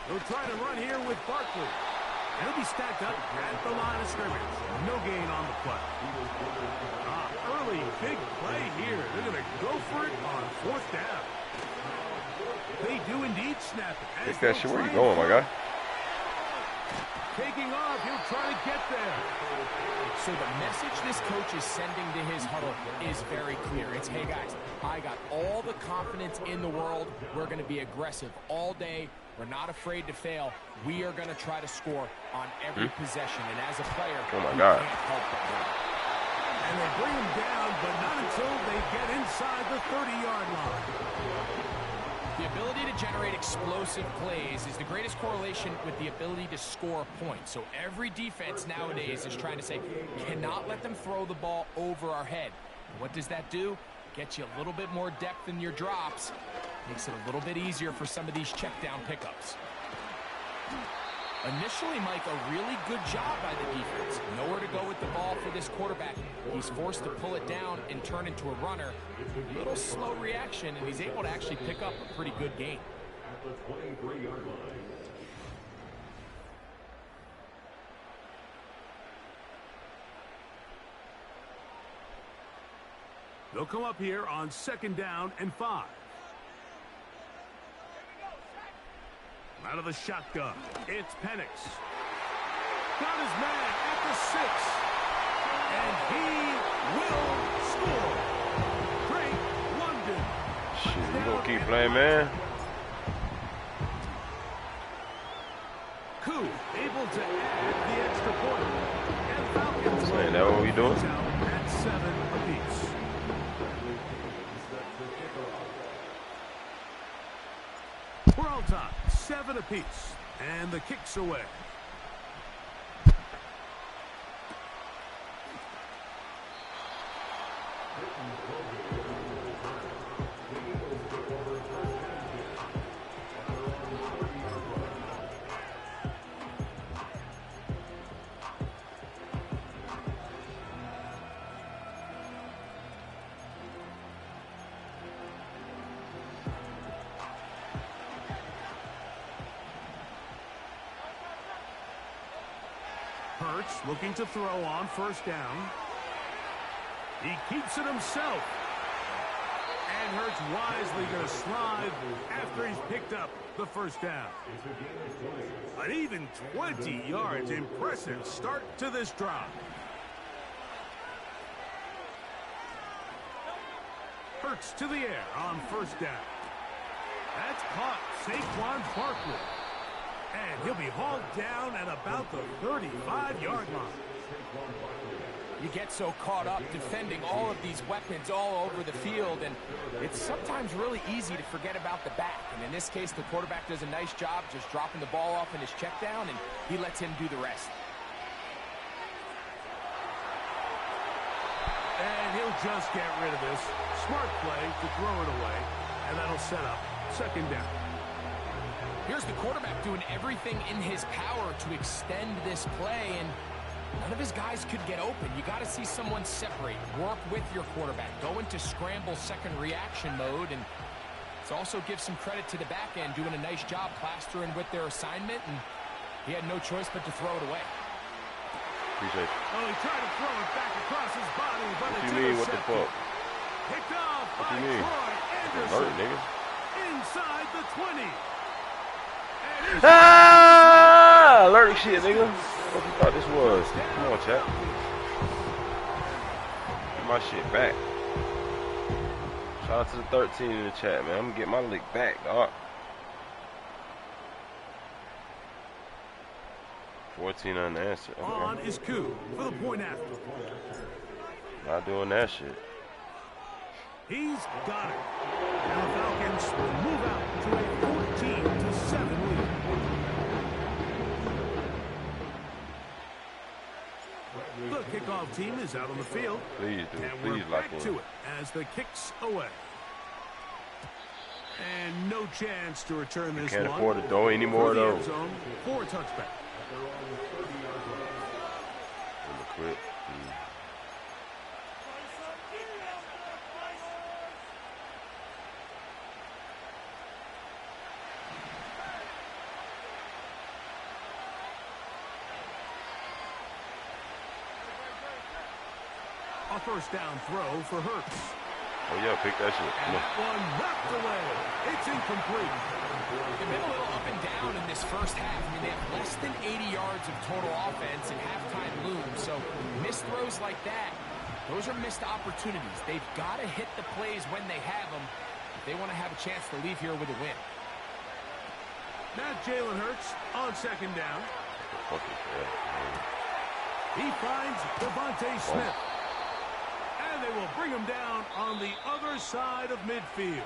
They'll try to run here with Barkley. And he'll be stacked up at the line of scrimmage. No gain on the play. Early big play here. They're going to go for it on fourth down. They do indeed snap it. Take that shit. Where you going, my guy? Taking off. He'll try to get there. So the message this coach is sending to his huddle is very clear. It's, hey, guys, I got all the confidence in the world. We're going to be aggressive all day. We're not afraid to fail. We are going to try to score on every possession. And as a player, oh my God. Can't help but win. And they bring him down, but not until they get inside the 30-yard line. The ability to generate explosive plays is the greatest correlation with the ability to score points. So every defense nowadays is trying to say, cannot let them throw the ball over our head. What does that do? Gets you a little bit more depth in your drops. Makes it a little bit easier for some of these check down pickups. Initially, Mike, a really good job by the defense. Nowhere to go with the ball for this quarterback. He's forced to pull it down and turn into a runner. A little slow reaction, and he's able to actually pick up a pretty good gain. At the 23-yard line. They'll come up here on 2nd down and 5. Out of the shotgun, it's Penix. Got his man at the 6. And he will score. Drake London. Shit, you gonna keep playing, man? Koo able to add the extra point. And Falcons. Ain't that what we doing? At 7 apiece. We're all tied, 7 apiece, and the kick's away. Hurts looking to throw on 1st down. He keeps it himself. And Hurts wisely going to slide after he's picked up the 1st down. An even 20 yards. Impressive start to this drive. Hurts to the air on 1st down. That's caught. Saquon Barkley. And he'll be hauled down at about the 35-yard line. You get so caught up defending all of these weapons all over the field, and it's sometimes really easy to forget about the back. And in this case, the quarterback does a nice job just dropping the ball off in his check down, and he lets him do the rest. And he'll just get rid of this. Smart play to throw it away, and that'll set up 2nd down. Here's the quarterback doing everything in his power to extend this play, and none of his guys could get open. You got to see someone separate, work with your quarterback, go into scramble second reaction mode, and it also gives some credit to the back end doing a nice job plastering with their assignment, and he had no choice but to throw it away. Appreciate it. Oh, he tried to throw it back across his body, but What it's you mean, what the intercepted. fuck? Picked off What by you mean? Troy Anderson. Alert, nigga. Inside the 20. Ah! Alert shit, nigga. What you thought this was? Come on, chat. Get my shit back. Shout out to the 13 in the chat, man. I'm gonna get my lick back, dog. 14 unanswered. Okay. On is Koo for the point after. Not doing that shit. He's got it. And the Falcons will move out to a 14-7 lead. The kickoff team is out on the field. Please do. And Please we're lock back in. to it as the kick's away. And no chance to return this Can't one. afford to throw anymore, though. For a touchback. Quit. A first down throw for Hurts. Oh, yeah, pick that shit. And that one knocked away. It's incomplete. They've been a little up and down in this first half. I mean, they have less than 80 yards of total offense and halftime looms. So missed throws like that, those are missed opportunities. They've got to hit the plays when they have them if they want to have a chance to leave here with a win. Now Jalen Hurts on second down. He finds Devontae Smith. And they will bring him down on the other side of midfield.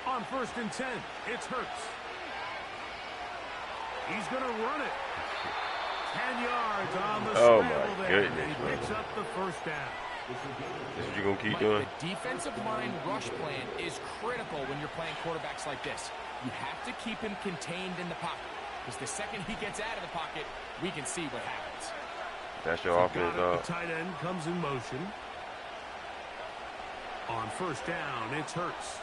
On 1st and 10, it's Hurts. He's going to run it. 10 yards on the scramble there. Goodness, he picks up the first down. This is what you're going to keep doing? The defensive line rush plan is critical when you're playing quarterbacks like this. You have to keep him contained in the pocket, because the second he gets out of the pocket, we can see what happens. That's your offense, The tight end comes in motion. On 1st down, it's Hurts.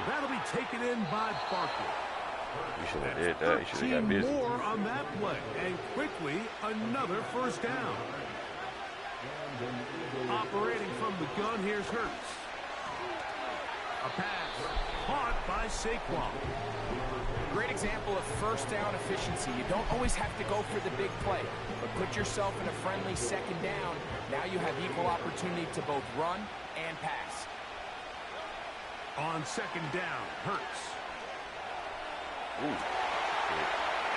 That'll be taken in by Barkley. You should have did that. You should have got busy. More on that play, and quickly another first down. Operating from the gun, here's Hurts. A pass caught by Saquon. Great example of first down efficiency. You don't always have to go for the big play, but put yourself in a friendly second down. Now you have equal opportunity to both run and pass. On 2nd down, Hurts. Ooh.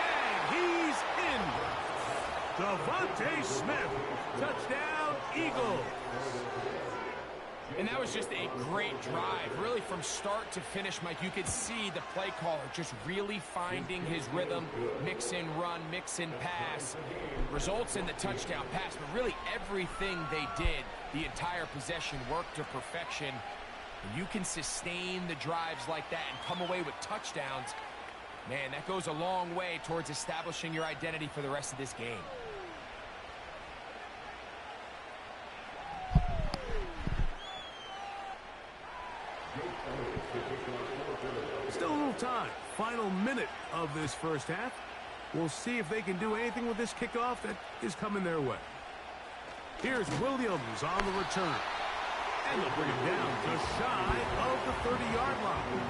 And he's in. Devontae Smith. Touchdown, Eagles. And that was just a great drive. Really from start to finish, Mike, you could see the play caller just really finding his rhythm. Mix in run, mix in pass. Results in the touchdown pass, but really everything they did, the entire possession worked to perfection. And you can sustain the drives like that and come away with touchdowns. Man, that goes a long way towards establishing your identity for the rest of this game. Still a little time. Final minute of this first half. We'll see if they can do anything with this kickoff that is coming their way. Here's Williams on the return. And they'll bring him down just shy of the 30-yard line.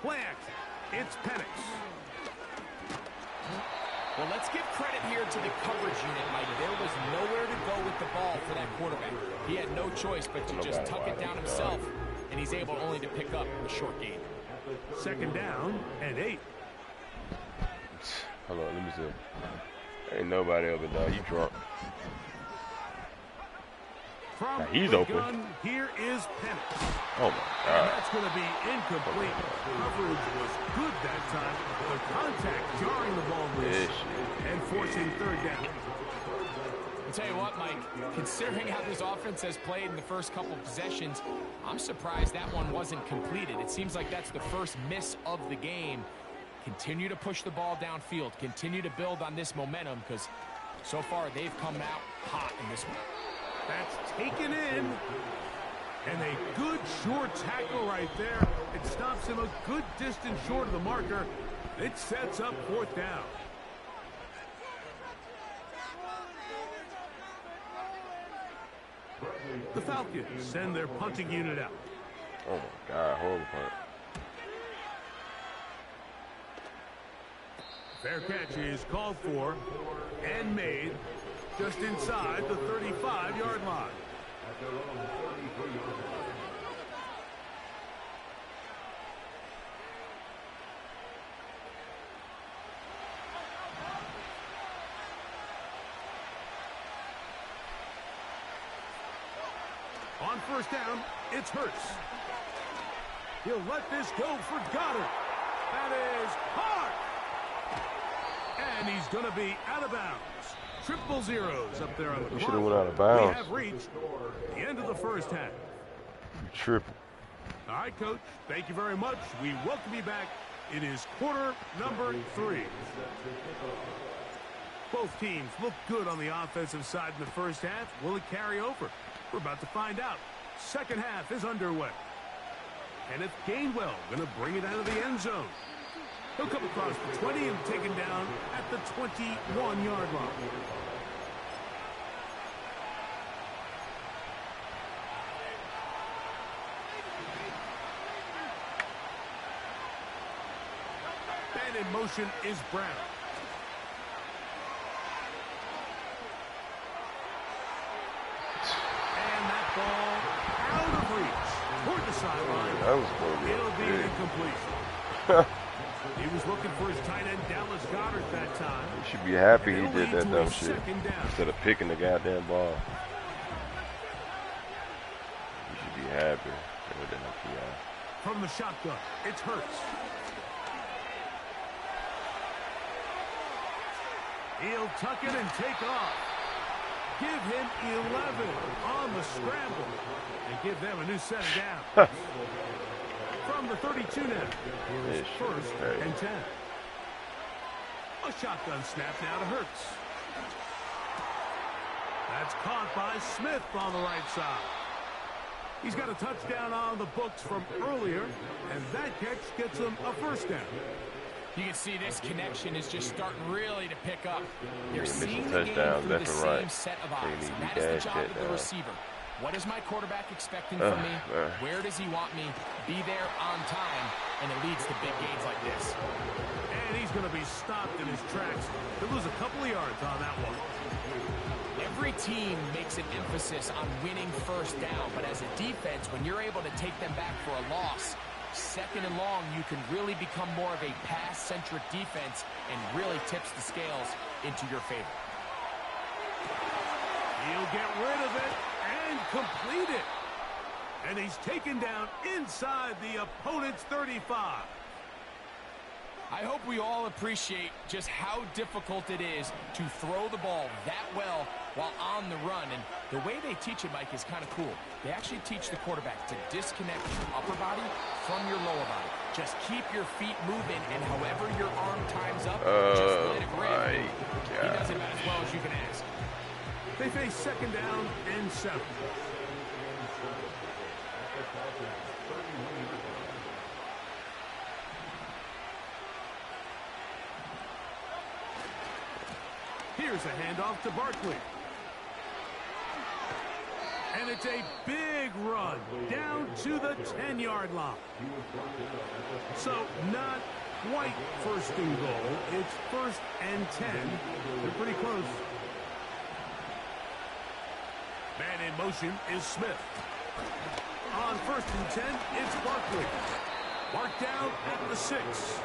Play action. It's Penix. Well, let's give credit here to the coverage unit, Mike. There was nowhere to go with the ball for that quarterback. He had no choice but to just tuck it down himself, and he's able only to pick up a short gain. 2nd down and 8. Hold on, let me see. Ain't nobody open, dog. You drunk. From now he's the open. Gun, here is Penix. Oh, my And God. that's going to be incomplete. Coverage was good that time. The contact jarring the ball loose and forcing 3rd down. I'll tell you what, Mike, considering how this offense has played in the first couple of possessions, I'm surprised that one wasn't completed. It seems like that's the first miss of the game. Continue to push the ball downfield. Continue to build on this momentum, because so far they've come out hot in this one. That's taken in. And a good short tackle right there. It stops him a good distance short of the marker. It sets up 4th down. The Falcons send their punting unit out. Oh, my God. Horrible punt. Fair catch is called for and made just inside the 35-yard line. first down, it's Hurts. He'll let this go for Goddard. That is hard. And he's going to be out of bounds. Triple zeros up there on the clock. Should have went out of bounds. We have reached the end of the first half. Triple. All right, Coach. Thank you very much. We welcome you back. It is quarter number 3. Both teams look good on the offensive side in the first half. Will it carry over? We're about to find out. Second half is underway. And if Gainwell going to bring it out of the end zone. He'll come across the 20 and taken down at the 21-yard line. And in motion is Brown. And that ball out of reach toward the sideline. That was going to be It'll be an incompletion. He was looking for his tight end, Dallas Goddard, that time. He should be happy he did that dumb shit instead of picking the goddamn ball. He should be happy. From the shotgun, it's Hurts. He'll tuck it and take off. Give him 11 on the scramble and give them a new set of down. From the 32 now, here's first and 10. A shotgun snap now to Hurts. That's caught by Smith on the right side. He's got a touchdown on the books from earlier, and that catch gets him a first down. You can see this connection is just starting really to pick up. They're Missing seeing the game touchdowns through left the and same right. set of eyes. They need That is to the job of the receiver. What is my quarterback expecting from me? Where does he want me? Be there on time, and it leads to big gains like this. And he's going to be stopped in his tracks. He'll lose a couple of yards on that one. Every team makes an emphasis on winning first down, but as a defense, when you're able to take them back for a loss, second and long, you can really become more of a pass-centric defense and really tips the scales into your favor. He'll get rid of it and complete it. And he's taken down inside the opponent's 35. I hope we all appreciate just how difficult it is to throw the ball that well while on the run. And the way they teach it, Mike, is kind of cool. They actually teach the quarterback to disconnect your upper body from your lower body. Just keep your feet moving, and however your arm times up, just let it rip. He does it about as well as you can ask. They face second down and 7. Here's a handoff to Barkley. And it's a big run down to the 10-yard line. So not quite first and goal. It's first and 10. They're pretty close. Man in motion is Smith. On first and 10, it's Barkley. Marked down at the 6.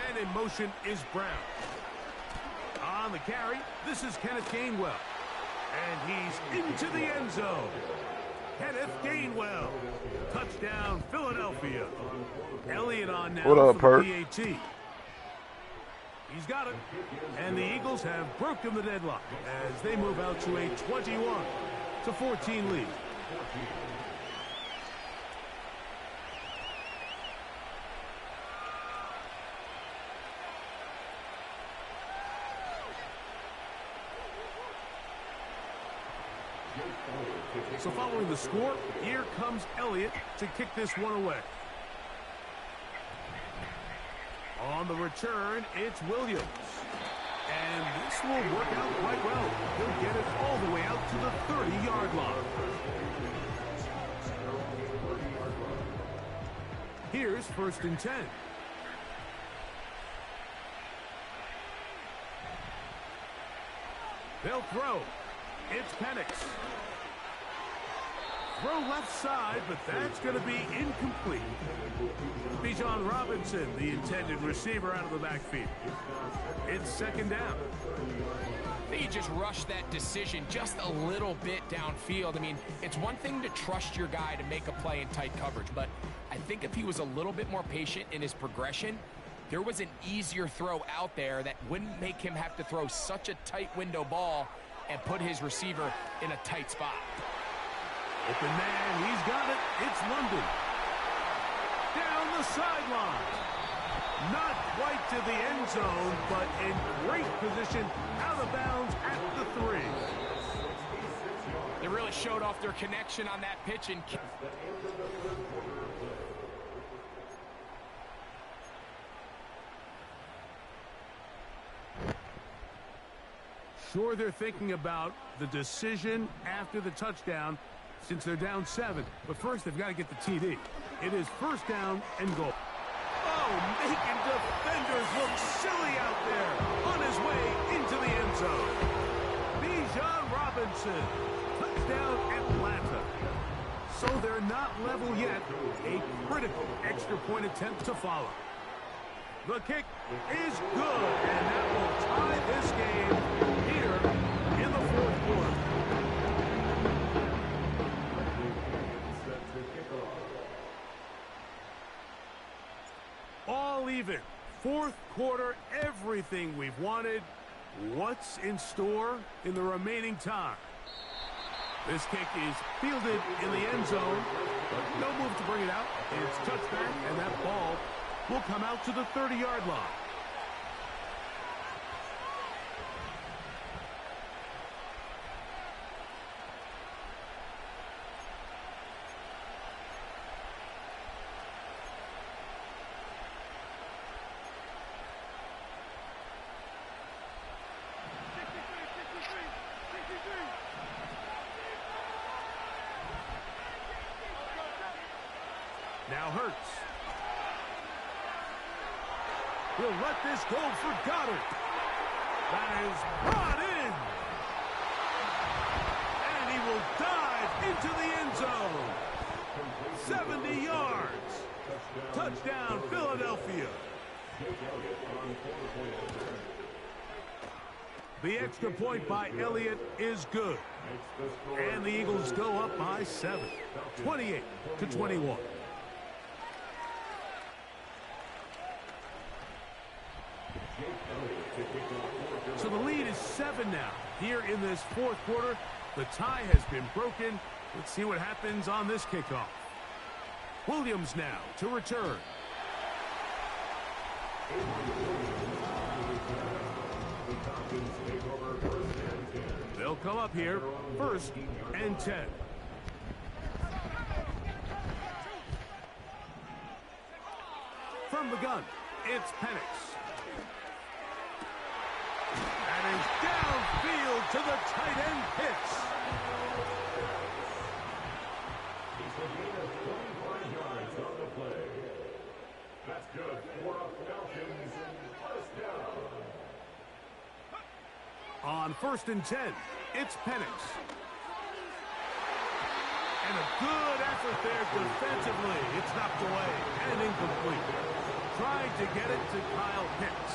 And in motion is Brown. On the carry, this is Kenneth Gainwell. And he's into the end zone. Kenneth Gainwell. Touchdown, Philadelphia. Elliott on now What up, for Perk? the PAT. He's got it. And the Eagles have broken the deadlock as they move out to a 21-14 lead. So following the score, here comes Elliott to kick this one away. On the return, it's Williams. And this will work out quite well. He'll get it all the way out to the 30-yard line. Here's first and 10. They'll throw. It's Penix. Throw left side, but that's going to be incomplete. Bijan Robinson, the intended receiver, out of the backfield. It's second down. He just rushed that decision just a little bit downfield. I mean, it's one thing to trust your guy to make a play in tight coverage, but I think if he was a little bit more patient in his progression, there was an easier throw out there that wouldn't make him have to throw such a tight window ball and put his receiver in a tight spot. Open man, he's got it. It's London. Down the sideline. Not quite to the end zone, but in great position, out of bounds at the 3. They really showed off their connection on that pitch. And sure, they're thinking about the decision after the touchdown since they're down 7. But first, they've got to get the TD. It is first down and goal. Oh, making defenders look silly out there on his way into the end zone. Bijan Robinson, touchdown Atlanta. So they're not level yet. A critical extra point attempt to follow. The kick is good, and that will tie this game here in the fourth quarter. All even. Fourth quarter, everything we've wanted. What's in store in the remaining time? This kick is fielded in the end zone, but no move to bring it out. It's touchback, and that ball will come out to the 30-yard line. Now Hurts. He'll let this go for Goddard. That is brought in. And he will dive into the end zone. 70 yards. Touchdown, Philadelphia. The extra point by Elliott is good. And the Eagles go up by 7. 28-21. So the lead is 7 now. Here in this fourth quarter, the tie has been broken. Let's see what happens on this kickoff. Williams now to return. They'll come up here, 1st and 10. From the gun, it's Penix. And is downfield to the tight end Pitts. He's the gain of 25 yards on the play. That's good for Falcons and first down. On 1st and 10, it's Penix. And a good effort there defensively. It's knocked away and incomplete. Trying to get it to Kyle Pitts.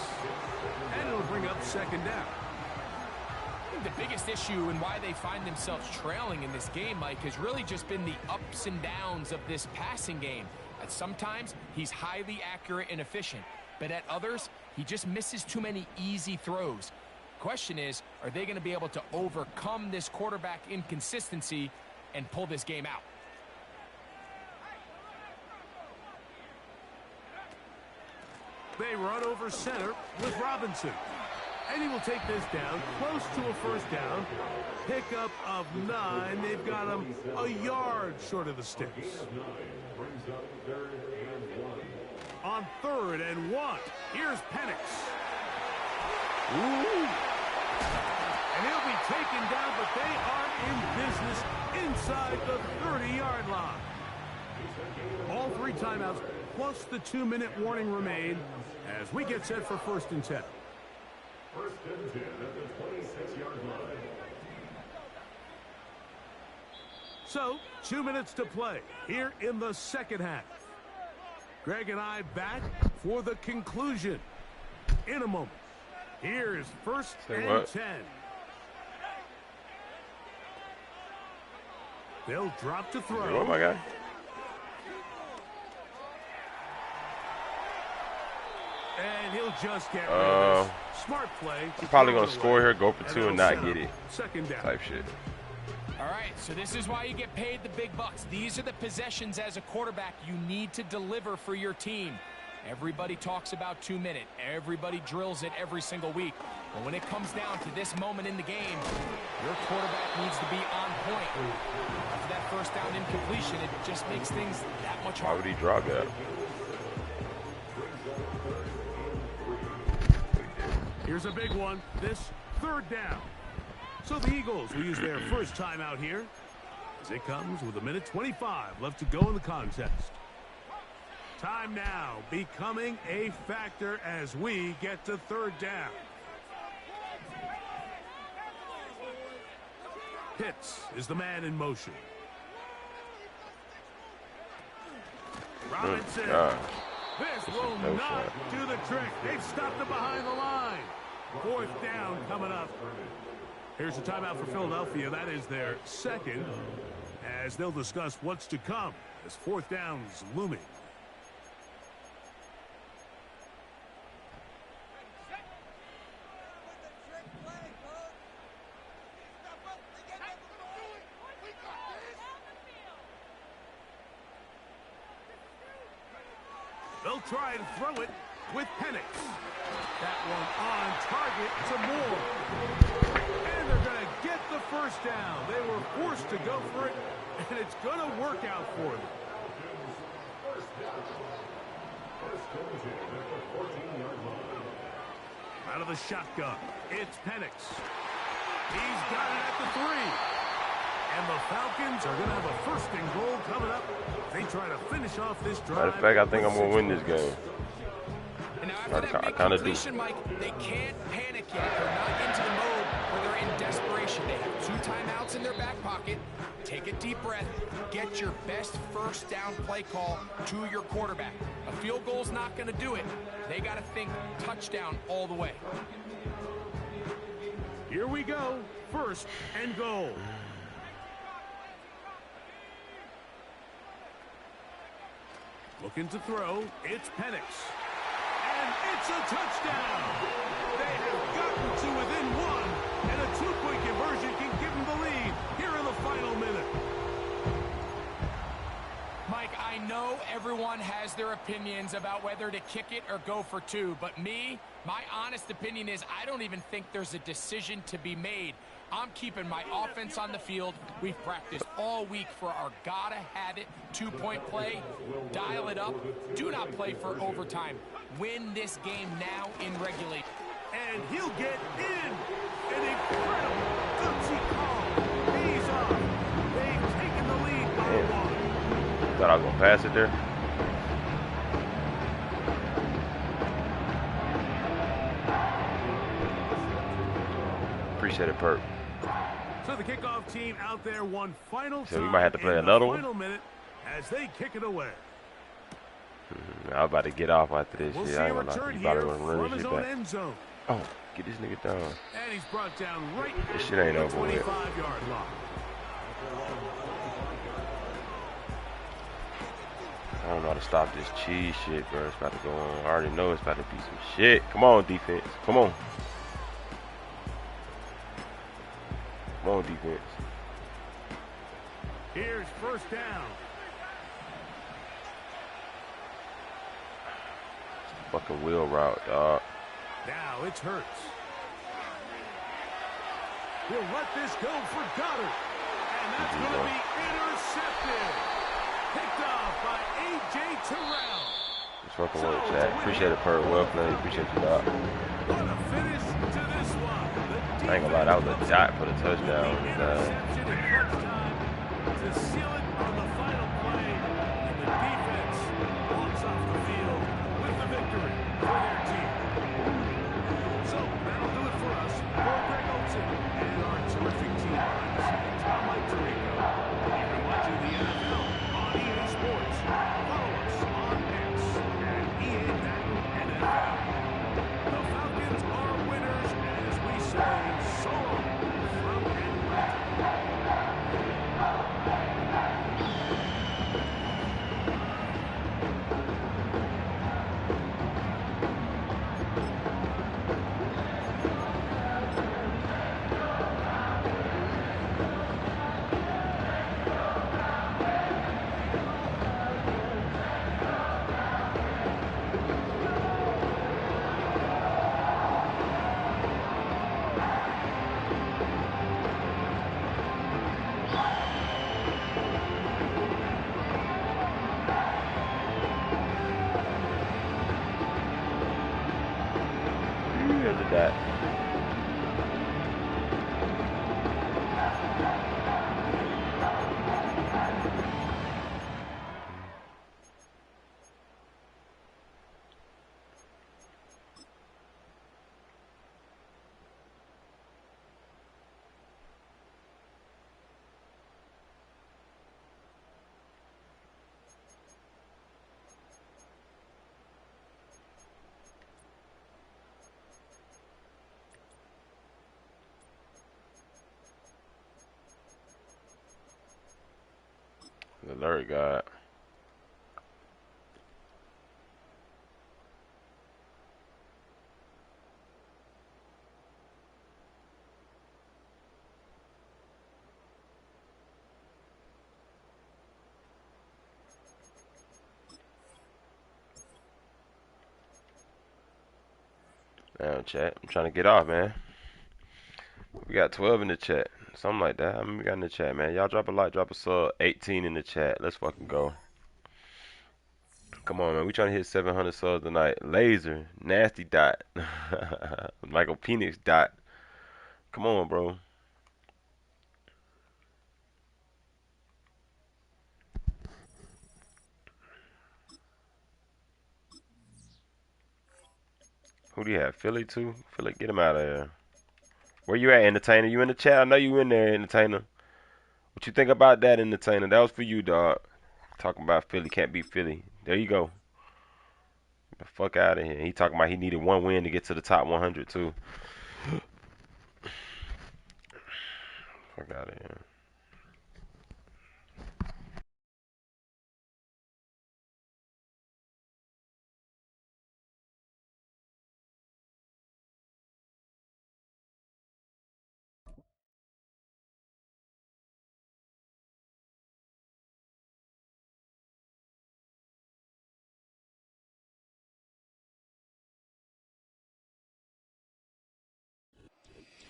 And it'll bring up 2nd down. I think the biggest issue and why they find themselves trailing in this game, Mike, has really just been the ups and downs of this passing game. At sometimes, he's highly accurate and efficient. But at others, he just misses too many easy throws. Question is, are they going to be able to overcome this quarterback inconsistency and pull this game out? They run over center with Robinson. And he will take this down, close to a 1st down. Pickup of 9. They've got him a yard short of the sticks. On 3rd and 1, here's Penix. Ooh. And he'll be taken down, but they are in business inside the 30-yard line. All 3 timeouts, plus the 2-minute warning remain as we get set for 1st and 10. First and 10 at the 26-yard line. So, 2 minutes to play here in the second half. Greg and I back for the conclusion in a moment. Here's first and 10. They'll drop to throw. Oh, my guy. And he'll just get rid of this. Smart play. I'm probably going to score here, go for 2 and not get it. Second down. Type shit. All right, so this is why you get paid the big bucks. These are the possessions as a quarterback you need to deliver for your team. Everybody talks about 2 minutes. Everybody drills it every single week. But when it comes down to this moment in the game, your quarterback needs to be on point. After that first down incompletion, it just makes things that much harder. Why would he drop that? Here's a big one. This third down. So the Eagles will use their first timeout here as it comes with 1:25 left to go in the contest. Time now becoming a factor as we get to third down. Pitts is the man in motion. Robinson. This will not do the trick. They've stopped it behind the line. Fourth down coming up. Here's a timeout for Philadelphia. That is their second, as they'll discuss what's to come as fourth down's looming. They'll try and throw it with Penix. That one on target to Moore. And they're going to get the first down. They were forced to go for it, and it's going to work out for them. Out of the shotgun, it's Penix. He's got it at the 3. And the Falcons are going to have a first and goal coming up. They try to finish off this drive. Matter of fact, I think I'm going to win this game. And now after that big completion, Mike, they can't panic yet. They're not into the mode where they're in desperation. They have 2 timeouts in their back pocket. Take a deep breath. Get your best first down play call to your quarterback. A field goal's not going to do it. They got to think touchdown all the way. Here we go. First and goal. Looking to throw. It's Penix. And it's a touchdown. They have gotten to within 1. And a 2-point conversion can give them the lead here in the final minute. Mike, I know everyone has their opinions about whether to kick it or go for 2. But my honest opinion is I don't even think there's a decision to be made. I'm keeping my offense on the field. We've practiced all week for our gotta-have-it 2-point play. Dial it up. Do not play for overtime. Win this game now in regulation. And he'll get in. An incredible gutsy call. He's off. They've taken the lead by 1. Thought I was going to pass it there. Appreciate it, Perk. So the kickoff team out there one final time. So we might have to play another one. Final minute as they kick it away. I'm about to get off after this We'll shit. see I a ain't gonna lie. return He's about here to run from this his shit own back. end zone. Oh, get this nigga down. And he's brought down right This shit ain't at over the with. 25-yard line. I don't know how to stop this cheese shit, bro. It's about to go on. I already know it's about to be some shit. Come on, defense. Come on. Come on, defense. Here's first down. Fucking wheel route, dog. Now it's Hurts. He'll let this go for Goddard. And that's going to be intercepted. Picked off by A.J. Terrell. It's fucking work, Chad. Appreciate it, Perk. Well played. Appreciate you, dog. What a finish to this one. I ain't gonna lie, that was a dot for the touchdown. Interception in crunch time to seal it on the final play. And the defense walks off the field with the victory for their team. So that'll do it Alert God. Now, chat. I'm trying to get off, man. We got 12 in the chat. Something like that. How many we got in the chat, man? Y'all drop a like, drop a sub. 18 in the chat. Let's fucking go. Come on, man. We trying to hit 700 subs tonight. Laser. Nasty Dot. Michael Penix Dot. Come on, bro. Who do you have? Philly, too? Philly, get him out of there. Where you at, Entertainer? You in the chat? I know you in there, Entertainer. What you think about that, Entertainer? That was for you, dog. Talking about Philly can't beat Philly. There you go. Get the fuck out of here. He talking about he needed one win to get to the top 100, too. Fuck out of here.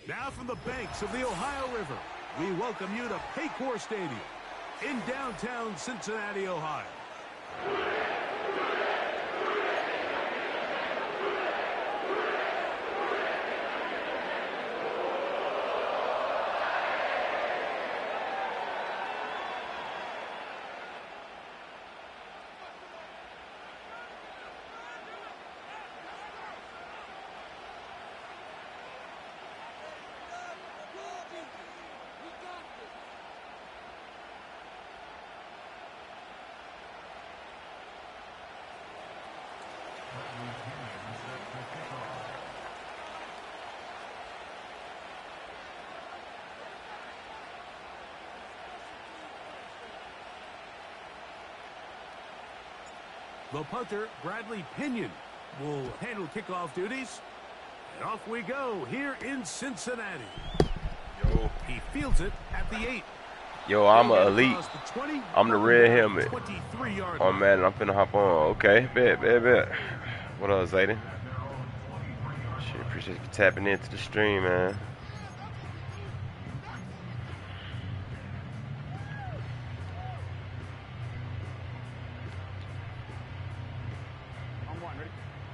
Now from the banks of the Ohio River, we welcome you to Paycor Stadium in downtown Cincinnati, Ohio. The punter, Bradley Pinion, will handle kickoff duties. And off we go here in Cincinnati. Yo. He fields it at the 8. Yo, I'm an elite. I'm the red helmet. Oh, man, I'm finna hop on. Okay, bet. What up, Zayden? Shit, appreciate you tapping into the stream, man.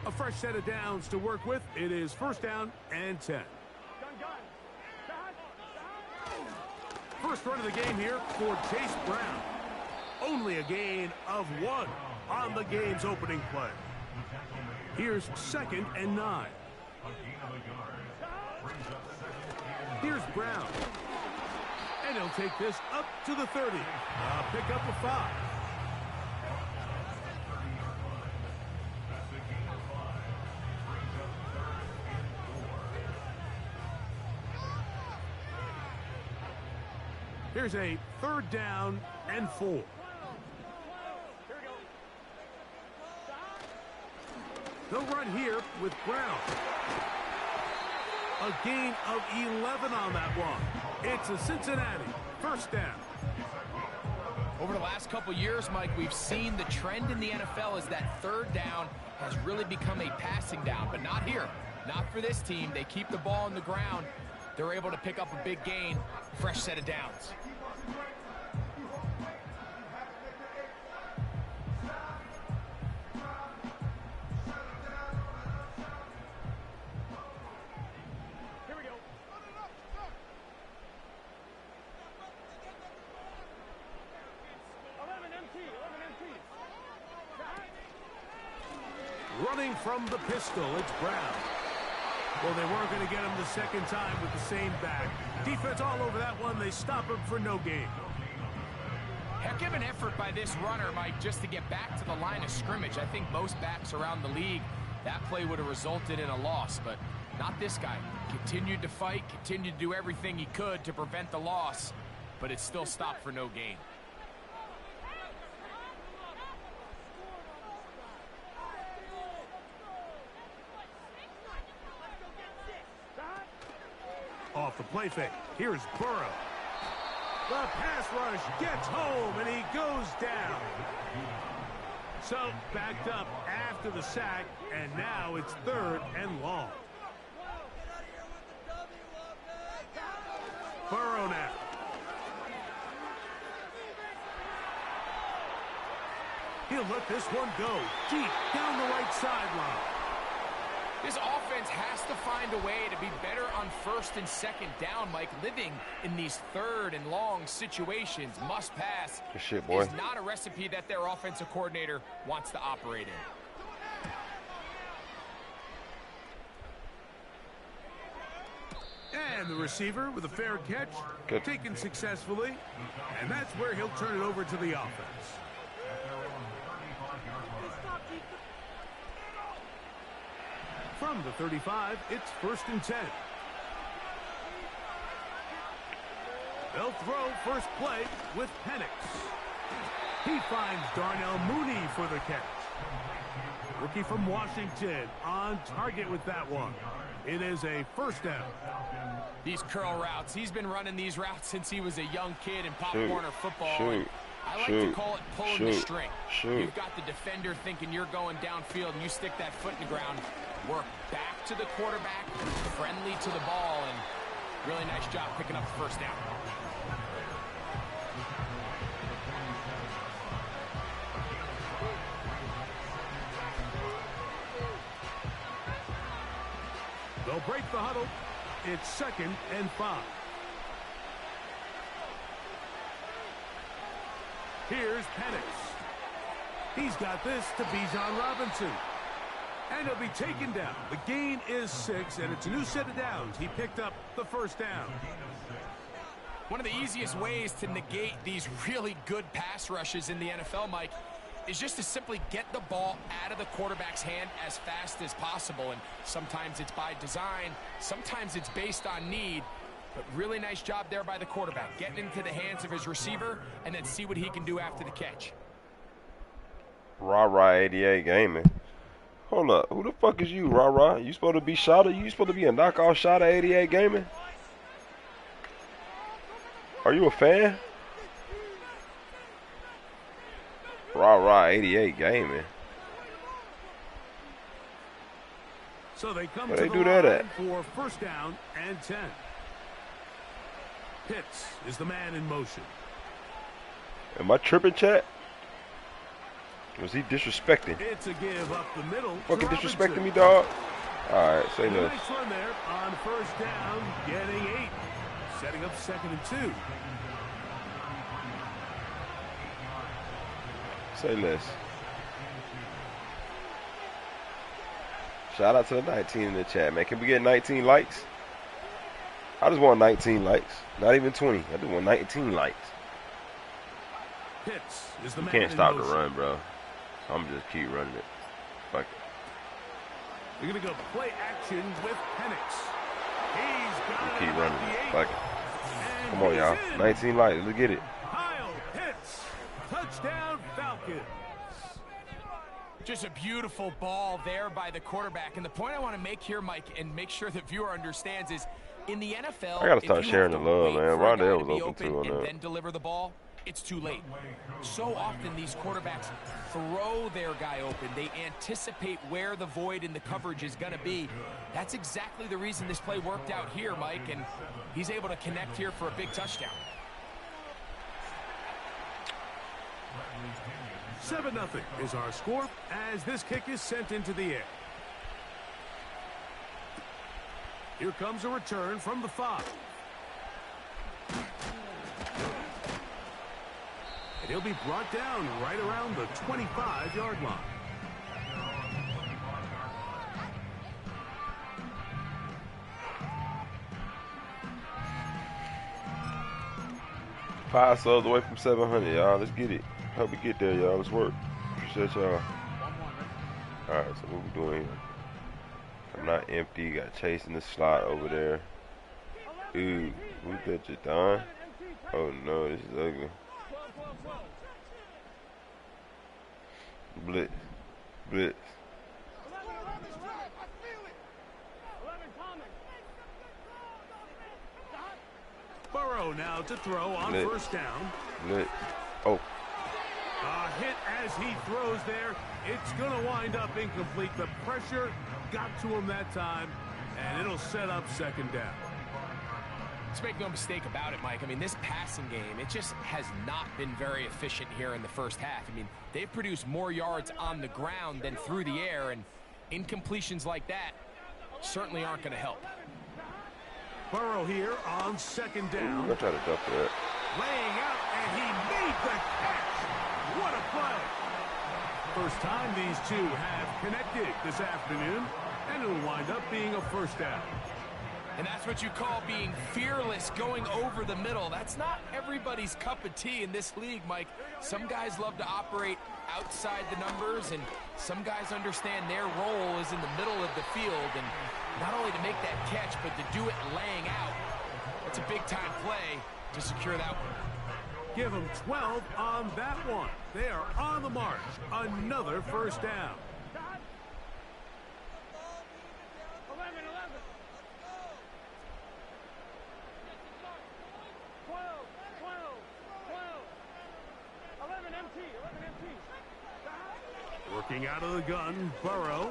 A fresh set of downs to work with. It is first down and 10. First run of the game here for Chase Brown. Only a gain of 1 on the game's opening play. Here's 2nd and 9. Here's Brown. And he'll take this up to the 30. Pick up a 5. Here's a 3rd down and 4. They'll run here with Brown. A gain of 11 on that one. It's a Cincinnati first down. Over the last couple years, Mike, we've seen the trend in the NFL is that 3rd down has really become a passing down, but not here. Not for this team. They keep the ball on the ground. They're able to pick up a big gain. Fresh set of downs. Running from the pistol, it's Brown. Well, they weren't going to get him the second time with the same back. Defense all over that one. They stop him for no gain. Heck of an effort by this runner, Mike, just to get back to the line of scrimmage. I think most backs around the league, that play would have resulted in a loss, but not this guy. Continued to fight, continued to do everything he could to prevent the loss, but it still stopped for no gain. off the play fake. Here's Burrow. The pass rush gets home, and he goes down. So, backed up after the sack, and now it's 3rd and long. Burrow now. He'll let this one go deep down the right sideline. This offense has to find a way to be better on 1st and 2nd down, Mike. Living in these 3rd and long situations, must pass, good shit, boy. Is not a recipe that their offensive coordinator wants to operate in. And the receiver with a fair catch, good. Taken successfully, and that's where he'll turn it over to the offense. From the 35, it's 1st and 10. They'll throw first play with Penix. He finds Darnell Mooney for the catch. Rookie from Washington on target with that one. It is a 1st down. These curl routes, he's been running these routes since he was a young kid in Pop Warner football. I like to call it pulling the string. You've got the defender thinking you're going downfield, and you stick that foot in the ground. Work back to the quarterback, friendly to the ball, and really nice job picking up the 1st down. They'll break the huddle. It's 2nd and 5. Here's Penix. He's got this to Bijan Robinson. And he'll be taken down. The gain is 6, and it's a new set of downs. He picked up the 1st down. One of the easiest ways to negate these really good pass rushes in the NFL, Mike, is just to simply get the ball out of the quarterback's hand as fast as possible. And sometimes it's by design, sometimes it's based on need. But really nice job there by the quarterback, getting into the hands of his receiver and then see what he can do after the catch. Rah-rah 88 gaming. Hold up, who the fuck is you, Rah-rah? You supposed to be shotter? You supposed to be a knockoff shot at 88 gaming? Are you a fan? Rah-rah 88 gaming. So they come Where to they the do that line at? for 1st down and 10. Pitts is the man in motion. Am I tripping, chat? Was he disrespecting? It's a give up the middle. Fucking disrespecting me, dog? Alright, say less. Nice run there on 1st down, getting 8. Setting up 2nd and 2. Say less. Shout out to the 19 in the chat, man. Can we get 19 likes? I just want 19 likes. Not even 20. I just want 19 likes. Pitts is the man Can't in stop the motion. run, bro. I'm just keep running it. Fuck it. They're going to go play action with Penix. He's got Keep it running at the it. 8. Fuck it. And Come on, y'all. he's in. 19 likes. Let's get it. Kyle Pitts. Touchdown Falcons. Just a beautiful ball there by the quarterback. And the point I want to make here, Mike, and make sure the viewer understands is, in the NFL, I gotta start if you sharing have the to love, wait man. for a guy Rondell to was be open too on and that. then deliver the ball, it's too late. So often these quarterbacks throw their guy open. They anticipate where the void in the coverage is going to be. That's exactly the reason this play worked out here, Mike, and he's able to connect here for a big touchdown. 7-0 is our score as this kick is sent into the air. Here comes a return from the 5. And he'll be brought down right around the 25-yard line. Five subs away from 700, y'all. Let's get it. Help me get there, y'all. Let's work. Appreciate y'all. Alright, so what we doing here? I'm not empty. Got Chase in the slot over there. Ooh, who's that just done? Oh no, this is ugly. Blitz. Blitz. Burrow now to throw on first down. Oh. A hit as he throws there. It's going to wind up incomplete. The pressure got to him that time, and it'll set up second down. Let's make no mistake about it, Mike. I mean, this passing game, it just has not been very efficient here in the first half. I mean, they've produced more yards on the ground than through the air, and incompletions like that certainly aren't going to help. Burrow here on second down. I'll try to dump that. Laying out, and he made the catch. What a play. First time these two have connected this afternoon, and it'll wind up being a first down. And that's what you call being fearless, going over the middle. That's not everybody's cup of tea in this league, Mike. Some guys love to operate outside the numbers, and some guys understand their role is in the middle of the field, and not only to make that catch, but to do it laying out. It's a big-time play to secure that one. Give them 12 on that one. They are on the march. Another first down. Working out of the gun, Burrow.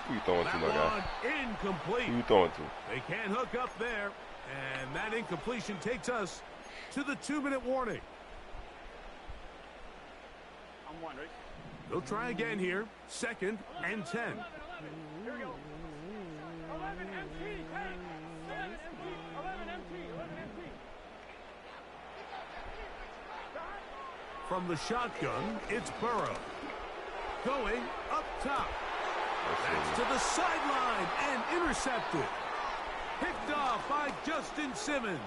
Who you throwing to, my guy? Incomplete. Who you throwing to? They can't hook up there, and that incompletion takes us to the 2-minute warning. I'm wondering. They'll try again here. 2nd and 10. Here we go. 11 MT. Hey, 7 MT. 11 MT. 11 MT. From the shotgun, it's Burrow. Going up top. That's to the sideline and intercepted. Picked off by Justin Simmons.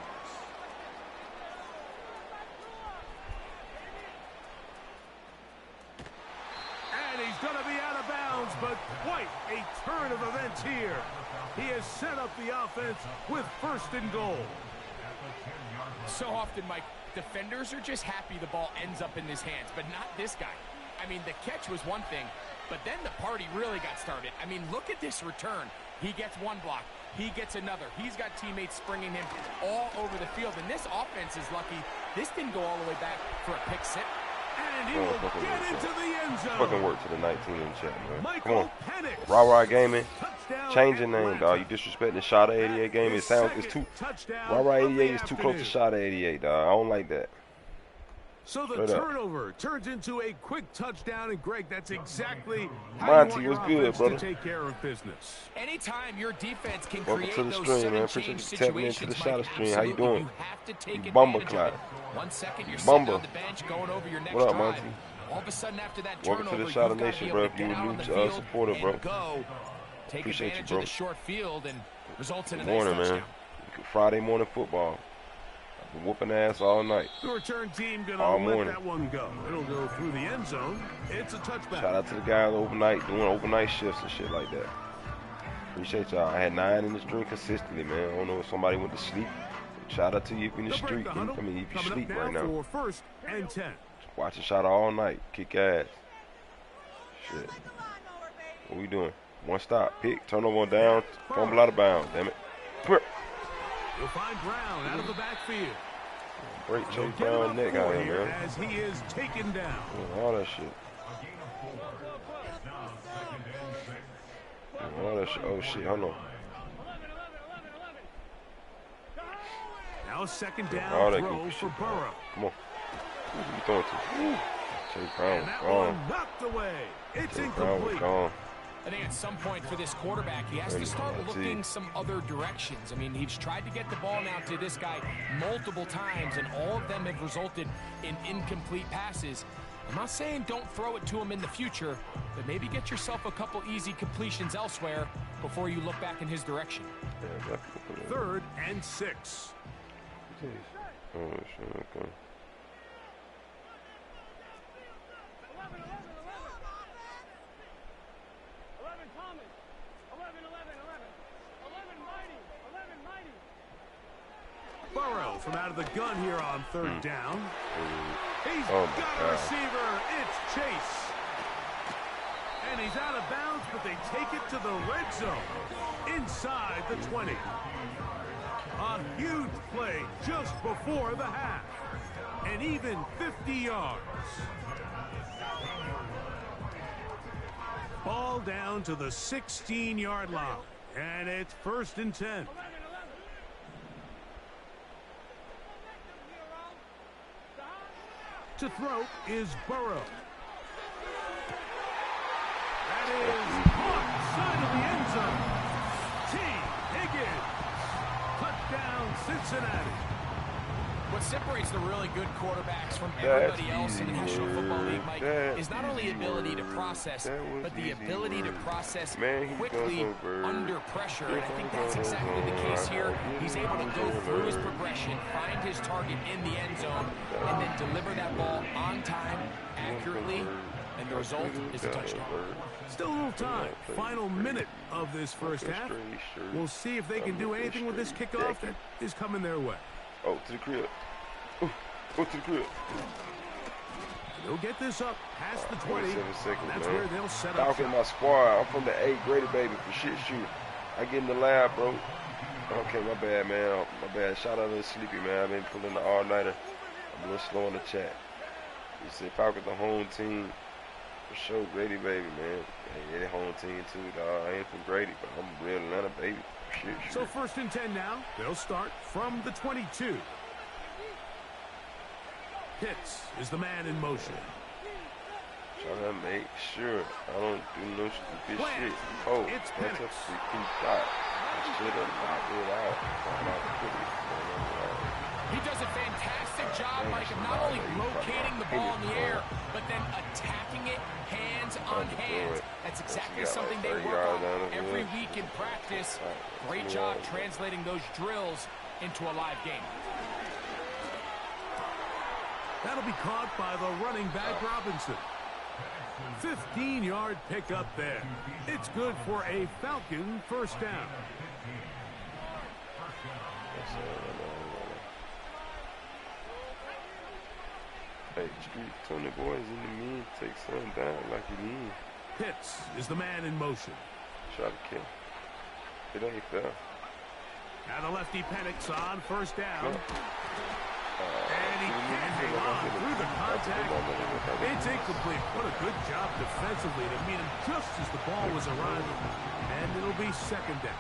And he's going to be out of bounds, but quite a turn of events here. He has set up the offense with 1st and goal. So often, Mike, defenders are just happy the ball ends up in his hands, but not this guy. I mean, the catch was one thing, but then the party really got started. I mean, look at this return. He gets one block. He gets another. He's got teammates springing him all over the field, and this offense is lucky. This didn't go all the way back for a pick six. And he will get into the end zone. Fucking work to the 19 in chat, man. Come on. Penix. Rah Gaming. Change your name, dog. You disrespecting Shot 88 game. It sounds it's too. Rah 88 is too close to Shot 88, dog. I don't like that. So the turnover turns into a quick touchdown, and Greg, that's exactly how Monty, you want what's your good, offense brother? to take care of business. Anytime your defense can Welcome create to the those stream, sudden man. Appreciate change you tapping into situations, the Shot Mike, stream. How you absolutely, doing? you have to take You bumble advantage of it. clot. 1 second, you're Bumble. sitting on the bench going over your next What up, drive. Monty? All of a sudden, after that Welcome turnover, to the Shot you've got to Nation, be bro. able If to you get a out on new the field supporter, and bro. go. Take Appreciate you, advantage bro. of the short field and results in a Good nice morning, touchdown. man. Friday morning football. I've been whooping ass all night. The return team going All to let morning. that one go. It'll go through the end zone. It's a touchback. Shout out to the guys overnight doing overnight shifts and shit like that. Appreciate y'all. I had 9 in the stream consistently, man. I don't know if somebody went to sleep. Shout out to you if you're in the They'll break street. the huddle. I mean, if you Coming sleep up right now. For 1st and 10. Watching Shot all night. Kick ass. Shit. What we doing? One stop. Pick. Turnover on down. Fumble out of bounds. Damn it. Come here. You'll find Brown out of the backfield. Break They'll Chase give him Brown up neck 4 out here here, man. as he is taken down. All that shit. All that shit. Oh shit. Hold on. Now 2nd All down that throw goofy for shit. Burrow. Come on. Who you throwing to? Chase Brown And was that gone. one knocked away. It's Chase Brown was incomplete. gone. I think at some point for this quarterback, he has to start looking some other directions. I mean, he's tried to get the ball now to this guy multiple times, and all of them have resulted in incomplete passes. I'm not saying don't throw it to him in the future, but maybe get yourself a couple easy completions elsewhere before you look back in his direction. 3rd and 6. Oh, shit, okay. Burrow from out of the gun here on 3rd down. He's Oh, got my a God. receiver. It's Chase. And he's out of bounds, but they take it to the red zone inside the 20. A huge play just before the half. And even 50 yards. Ball down to the 16-yard line. And it's 1st and 10. To throw is Burrow. That is caught side of the end zone. T. Higgins. Touchdown, Cincinnati. What separates the really good quarterbacks from everybody else in the National Football League, Mike, is not only ability to process, but the ability to process quickly under pressure. And I think that's exactly the case here. He's able to go through his progression, find his target in the end zone, and then deliver that ball on time, accurately, and the result is a touchdown. Still a little time. Final minute of this first half. We'll see if they can do anything with this kickoff that is coming their way. Oh, to the crib. Go to the crib. They'll get this up past the 20. 27 seconds, That's man. where they'll set up. Falcon, my squad. I'm from the A Grady, baby, for shit shoot. I get in the lab, bro. Okay, my bad, man. My bad. Shout out to Sleepy, man. I've been pulling the all-nighter. I'm a little slow in the chat. You said Falcon the home team. For sure, Grady, baby, man. Hey, they the home team, too, dog. I ain't from Grady, but I'm a real Atlanta, baby. Shit, shit. So 1st and 10 now. They'll start from the 22. Pitts is the man in motion. Trying to make sure I don't do no stupid shit. Oh, it's that's a freaking shot. I should have knocked it out. He does a fantastic job, Mike, of not only locating the ball in the air, but then attacking it hands on hands. That's exactly something they work on every week in practice. Great job translating those drills into a live game. That'll be caught by the running back, Robinson. 15-yard pickup there. It's good for a Falcon first down. Hey, street Tony boys in the mean, take something down like you need. Pitts is the man in motion. Try to kill. It ain't fair. Now the lefty Penix on first down. And he can't hang on through the contact. It's incomplete. What a good job defensively to meet him just as the ball was arriving. And it'll be 2nd down.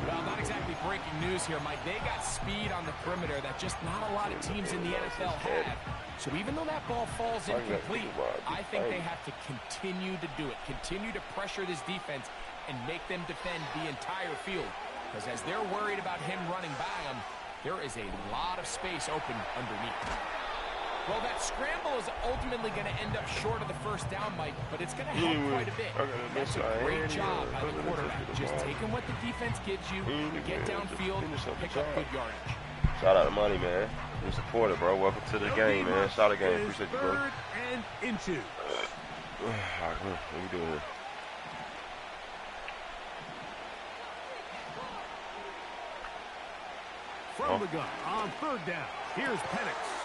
Well, not exactly breaking news here, Mike. They got speed on the perimeter that just not a lot of teams in the NFL have. So even though that ball falls incomplete, I think they have to continue to do it. Continue to pressure this defense and make them defend the entire field. Because as they're worried about him running by them, there is a lot of space open underneath. Well, that scramble is ultimately going to end up short of the first down, Mike, but it's going to help quite a bit. That's a great job by the quarterback. Just taking what the defense gives you, get downfield, pick up good yardage. Shout out to Money, man. You supporter, bro. Welcome to the game, man. Shout out game. Appreciate you, bro. 3rd and inches. All right, what we doing here? From the gun on 3rd down. Here's Penix.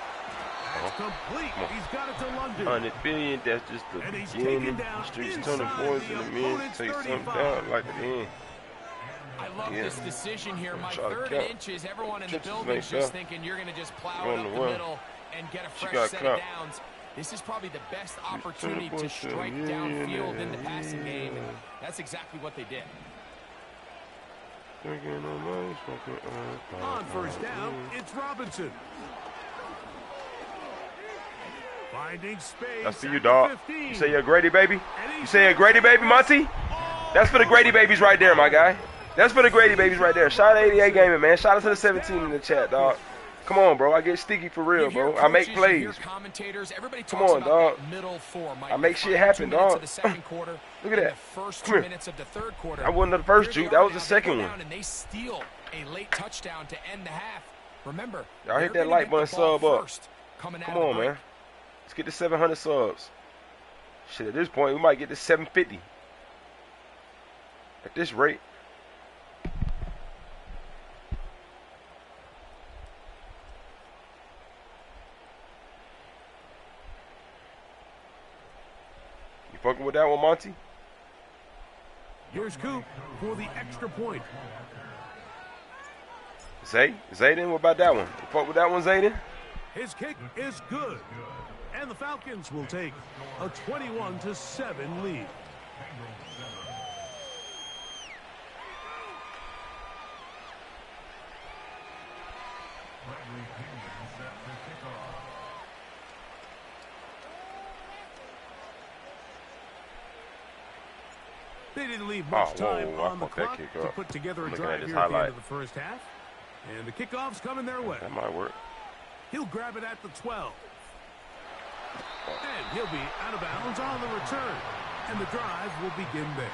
That's complete. He's got it to London. 100 billion, that's just the beginning. Streets turning boys in the men, take something down like the end. I love this decision here, Mike. 3rd and inches. Everyone in the building's just thinking you're going to just plow it up the middle and get a fresh set of downs. This is probably the best opportunity to strike downfield in the passing game, and that's exactly what they did. On 1st down, it's Robinson. Finding space. That's for you, dog. You say you're a Grady baby? You say you're a Grady baby, Monty? That's for the Grady babies right there, my guy. That's for the Grady babies right there. Shout out to 88 Gaming, man. Shout out to the 17 in the chat, dog. Come on, bro. I get sticky for real, bro. I make plays. Come on, dog. I make shit happen, dog. Look at that. Come here. That wasn't the first juke. That was the second one. And they steal a late touchdown to end the half. Remember, y'all hit that like button, sub up. Come on, man. Let's get to 700 subs. Shit, at this point, we might get to 750. At this rate. You fucking with that one, Monty? Here's Coop for the extra point. Zayden, what about that one? You fuck with that one, Zayden? His kick is good. And the Falcons will take a 21-7 lead. They didn't leave much time on the clock to put together a drive here at the end of the first half. And the kickoff's coming their way. That might work. He'll grab it at the 12. And he'll be out of bounds on the return. And the drive will begin there.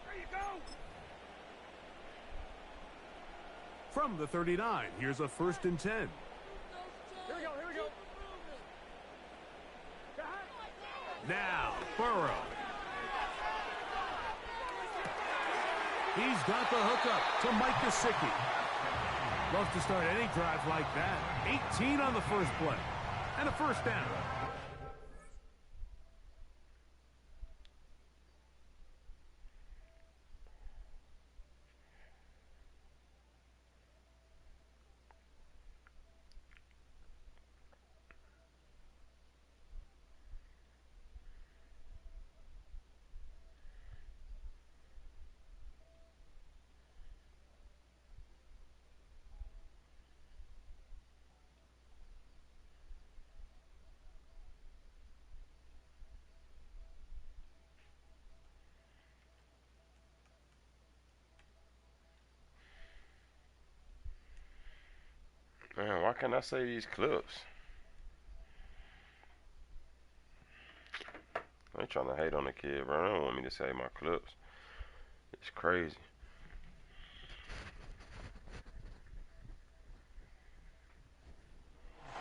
There you go. From the 39, here's a 1st and 10. Here we go. Now, Burrow. He's got the hookup to Mike Gesicki. Love to start any drive like that. 18 on the first play. And a 1st down. Man, why can't I say these clips? I ain't trying to hate on the kid, bro. I don't want me to say my clips. It's crazy.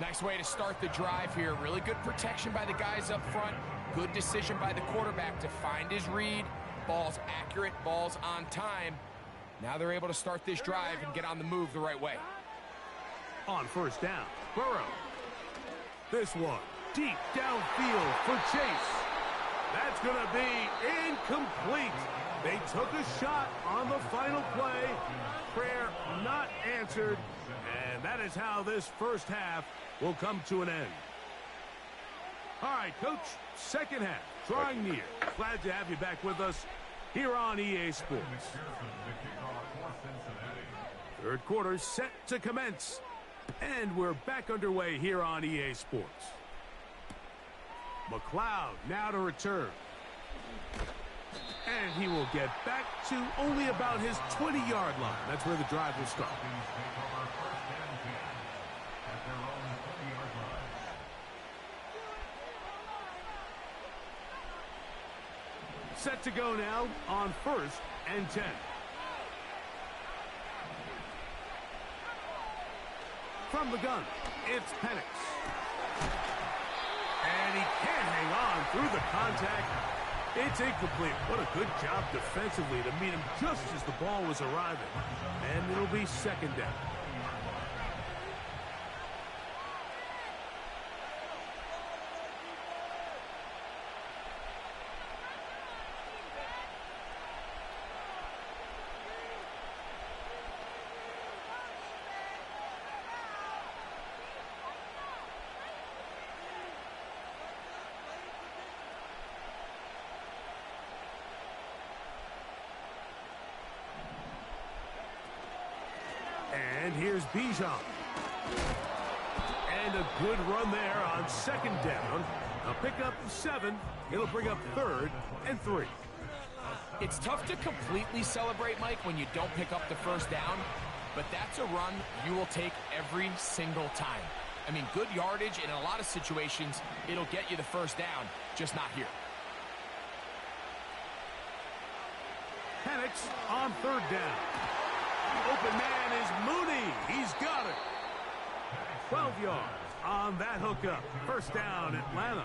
Nice way to start the drive here. Really good protection by the guys up front. Good decision by the quarterback to find his read. Ball's accurate, ball's on time. Now they're able to start this drive and get on the move the right way. On 1st down, Burrow. This one, deep downfield for Chase. That's going to be incomplete. They took a shot on the final play. Prayer not answered. And that is how this first half will come to an end. All right, Coach, 2nd half, drawing near. Glad to have you back with us here on EA Sports. 3rd quarter set to commence. And we're back underway here on EA Sports. McLeod now to return. And he will get back to only about his 20-yard line. That's where the drive will start. Set to go now on 1st and 10. From the gun, it's Penix. And he can't hang on through the contact. It's incomplete. What a good job defensively to meet him just as the ball was arriving. And it'll be 2nd down. And here's Bijan. And a good run there on 2nd down. A pickup 7. It'll bring up 3rd and 3. It's tough to completely celebrate, Mike, when you don't pick up the 1st down. But that's a run you will take every single time. I mean, good yardage, and in a lot of situations, it'll get you the 1st down, just not here. Penix on 3rd down. Open man is Mooney. He's got it. 12 yards on that hookup. 1st down, Atlanta.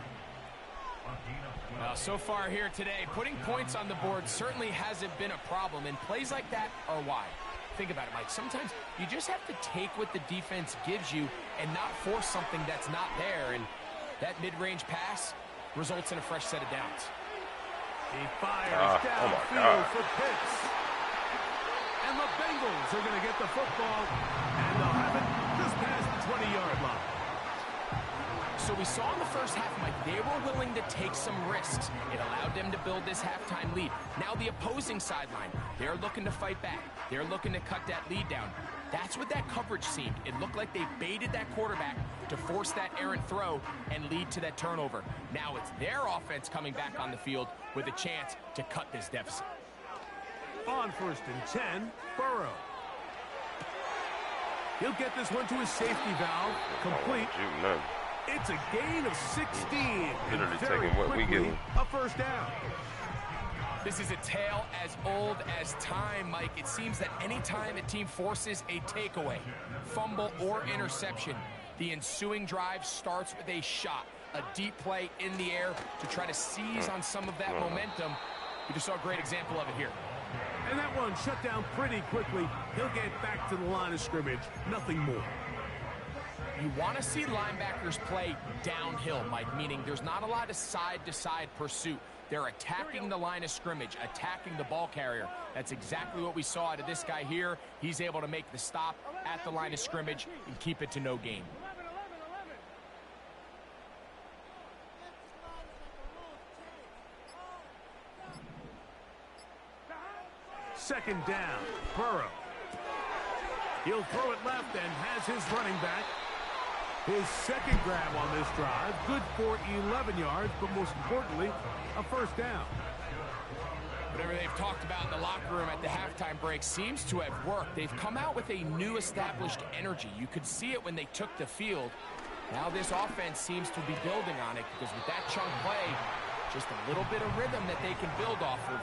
Well, so far here today, putting points on the board certainly hasn't been a problem, and plays like that are why. Think about it, Mike. Sometimes you just have to take what the defense gives you and not force something that's not there, and that mid-range pass results in a fresh set of downs. He fires downfield for Pitts. And the Bengals are going to get the football, and they'll have it just past the 20-yard line. So we saw in the first half, Mike, they were willing to take some risks. It allowed them to build this halftime lead. Now the opposing sideline, they're looking to fight back. They're looking to cut that lead down. That's what that coverage seemed. It looked like they baited that quarterback to force that errant throw and lead to that turnover. Now it's their offense coming back on the field with a chance to cut this deficit. On 1st and 10, Burrow. He'll get this one to his safety valve, complete. It's a gain of 16. Literally taking what we give him. A first down. This is a tale as old as time, Mike. It seems that anytime a team forces a takeaway, fumble, or interception, the ensuing drive starts with a shot, a deep play in the air to try to seize on some of that momentum. We just saw a great example of it here. And that one shut down pretty quickly. He'll get back to the line of scrimmage. Nothing more. You want to see linebackers play downhill, Mike, meaning there's not a lot of side-to-side pursuit. They're attacking the line of scrimmage, attacking the ball carrier. That's exactly what we saw out of this guy here. He's able to make the stop at the line of scrimmage and keep it to no gain. Second down, Burrow. He'll throw it left and has his running back. His second grab on this drive, good for 11 yards, but most importantly, a first down. Whatever they've talked about in the locker room at the halftime break seems to have worked. They've come out with a new established energy. You could see it when they took the field. Now this offense seems to be building on it because with that chunk play, just a little bit of rhythm that they can build off of.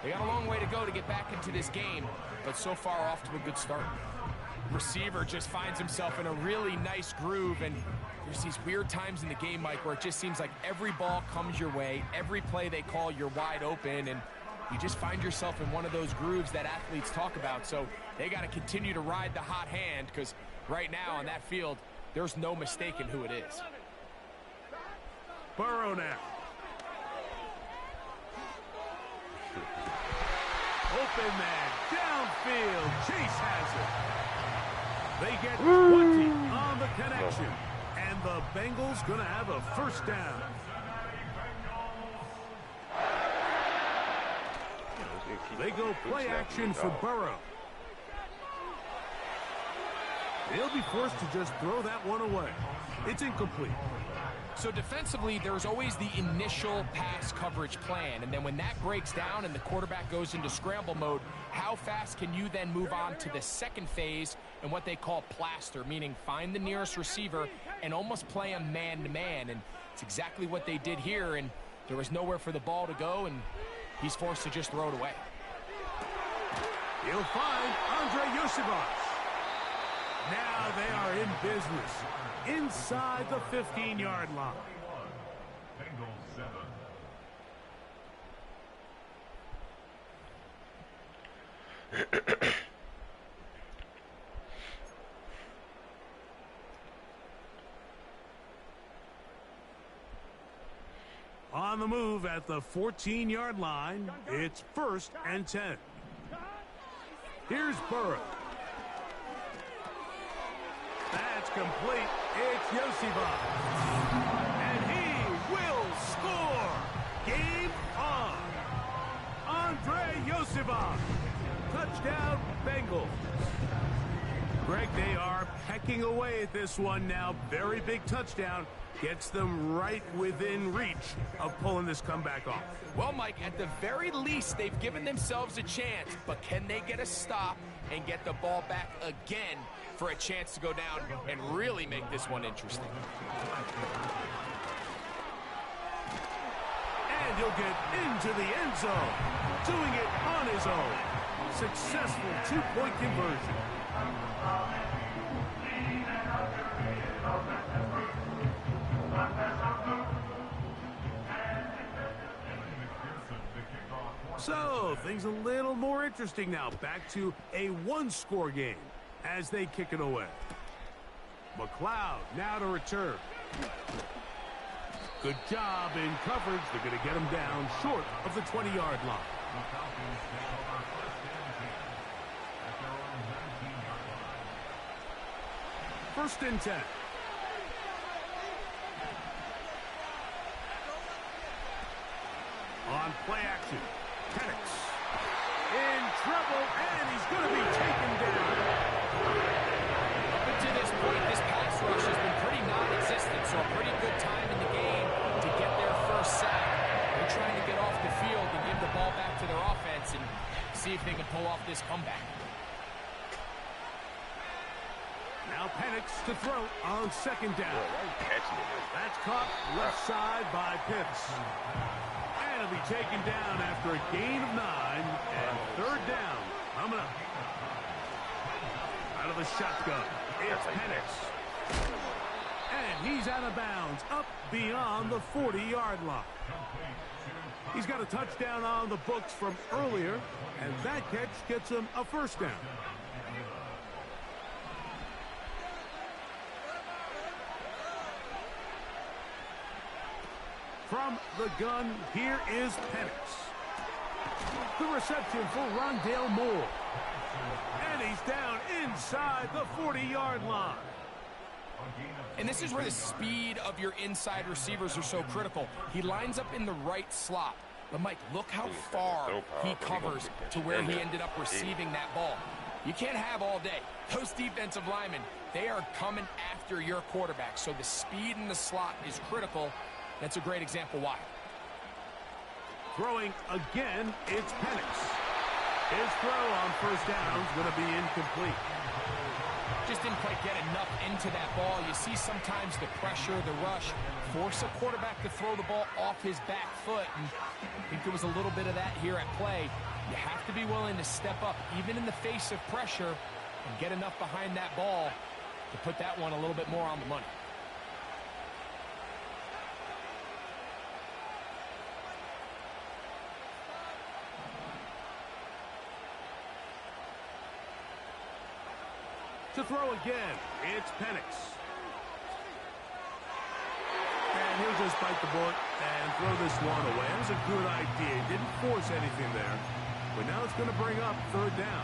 They got a long way to go to get back into this game, but so far off to a good start. Receiver just finds himself in a really nice groove, and there's these weird times in the game, Mike, where it just seems like every ball comes your way, every play they call, you're wide open, and you just find yourself in one of those grooves that athletes talk about. So they got to continue to ride the hot hand, because right now on that field, there's no mistaking who it is. Burrow now. Open man, downfield, Chase has it. They get 20 on the connection, and the Bengals gonna have a first down. They go play action for Burrow. He'll be forced to just throw that one away. It's incomplete. So defensively, there's always the initial pass coverage plan, and then when that breaks down and the quarterback goes into scramble mode, how fast can you then move on to the second phase and what they call plaster, meaning find the nearest receiver and almost play a man-to-man, and it's exactly what they did here, and there was nowhere for the ball to go, and he's forced to just throw it away. He'll find Andre Yosivas. Now they are in business inside the 15-yard line. Bengals 7. On the move at the 14-yard line, it's 1st and 10. Here's Burrow. That's complete. It's Yosivas. And he will score. Game on. Andre Yosivas. Touchdown, Bengals. Greg, they are pecking away at this one now. Very big touchdown. Gets them right within reach of pulling this comeback off. Well, Mike, at the very least, they've given themselves a chance, but can they get a stop and get the ball back again for a chance to go down and really make this one interesting? And he'll get into the end zone, doing it on his own. Successful two-point conversion. So, things a little more interesting now. Back to a one-score game as they kick it away. McLeod now to return. Good job in coverage. They're going to get him down short of the 20-yard line. First and 10. On play action, Penix in trouble, and he's going to be taken down. Up until this point, this pass rush has been pretty non-existent, so a pretty good time in the game to get their first sack. They're trying to get off the field and give the ball back to their offense and see if they can pull off this comeback. Now Penix to throw on second down. That's caught left side by Pitts. And he'll be taken down after a gain of 9 and third down coming up. Out of the shotgun, it's Penix. And he's out of bounds up beyond the 40-yard line. He's got a touchdown on the books from earlier, and that catch gets him a first down. From the gun, here is Penix. The reception for Rondale Moore. And he's down inside the 40-yard line. And this is where the speed of your inside receivers are so critical. He lines up in the right slot. But, Mike, look how far he covers to where he ended up receiving that ball. You can't have all day. Those defensive linemen, they are coming after your quarterback. So the speed in the slot is critical. That's a great example why. Throwing again, it's Penix. His throw on first down is going to be incomplete. Just didn't quite get enough into that ball. You see sometimes the pressure, the rush, force a quarterback to throw the ball off his back foot. And I think there was a little bit of that here at play. You have to be willing to step up, even in the face of pressure, and get enough behind that ball to put that one a little bit more on the money. To throw again, it's Penix. And he'll just bite the bullet and throw this one away. That was a good idea. He didn't force anything there. But now it's going to bring up third down.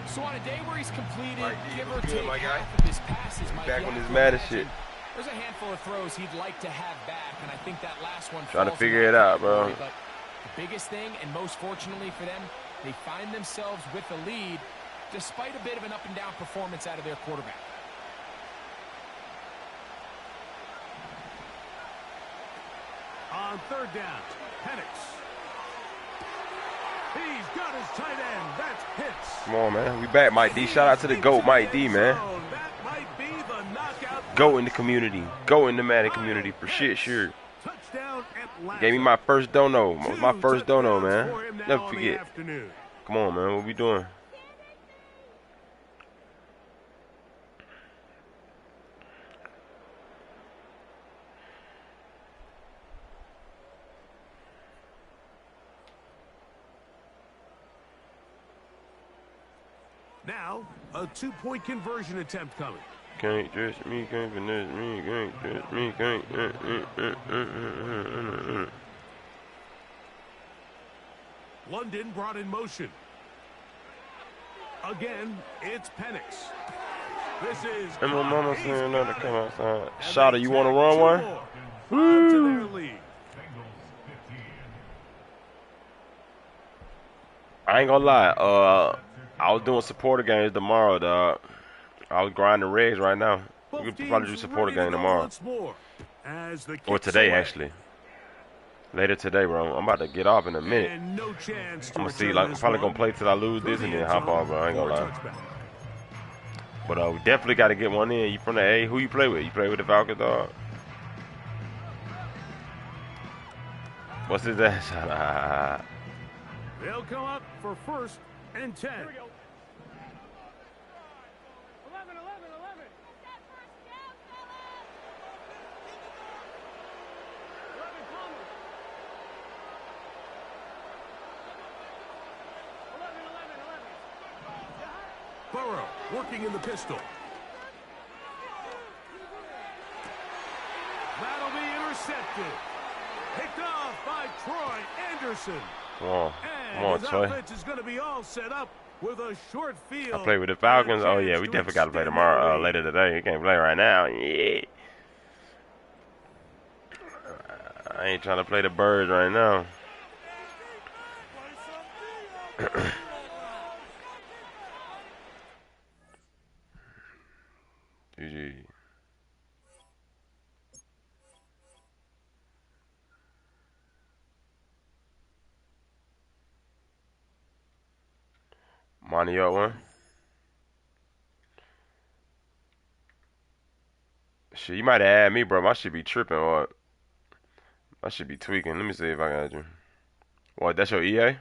So on a day where he's completed, give or take half of his passes, back on his Madden shit. There's a handful of throws he'd like to have back, and I think that last one trying to figure it out, bro. But the biggest thing, and most fortunately for them, they find themselves with a lead despite a bit of an up-and-down performance out of their quarterback. On third down, Penix. He's got his tight end. That's Pitts. Come on, man. We back, Mike D. Shout out to the GOAT, Mike D, man. That might be the knockout. GOAT in the community. GOAT in the Madden community, for shit, sure. Touchdown Atlanta. Gave me my first dono. My first dono, man. Never forget. Come on, man. What we doing? Now, a two-point conversion attempt coming. Can't trust me, can't finesse me, can't trust me, can't. London brought in motion. Again, it's Penix. This is. And my mama saying not to come outside. Shota, you want to run one? To their lead. I ain't gonna lie. I was doing supporter games tomorrow, dog. I was grinding regs right now. We could probably do supporter game tomorrow. Or today, actually. Later today, bro. I'm about to get off in a minute. I'm gonna see, like, I'm probably gonna play till I lose this and then hop off, bro. I ain't gonna lie. But we definitely got to get one in. You from the A? Who you play with? You play with the Falcons, dog? What's his ass? They'll come up for first and 10. Here we go. 11. Burrow working in the pistol. That'll be intercepted. Picked off by Troy Anderson. Come on. Come on, His Troy. offense is going to be all set up with a short field. I play with the Falcons. Oh, yeah, we definitely got to play tomorrow, later today. You can't play right now. Yeah. I ain't trying to play the Birds right now. GG. Money up one. Shit, you might have added me, bro. I should be tripping or I should be tweaking. Let me see if I got you. What, that's your EA?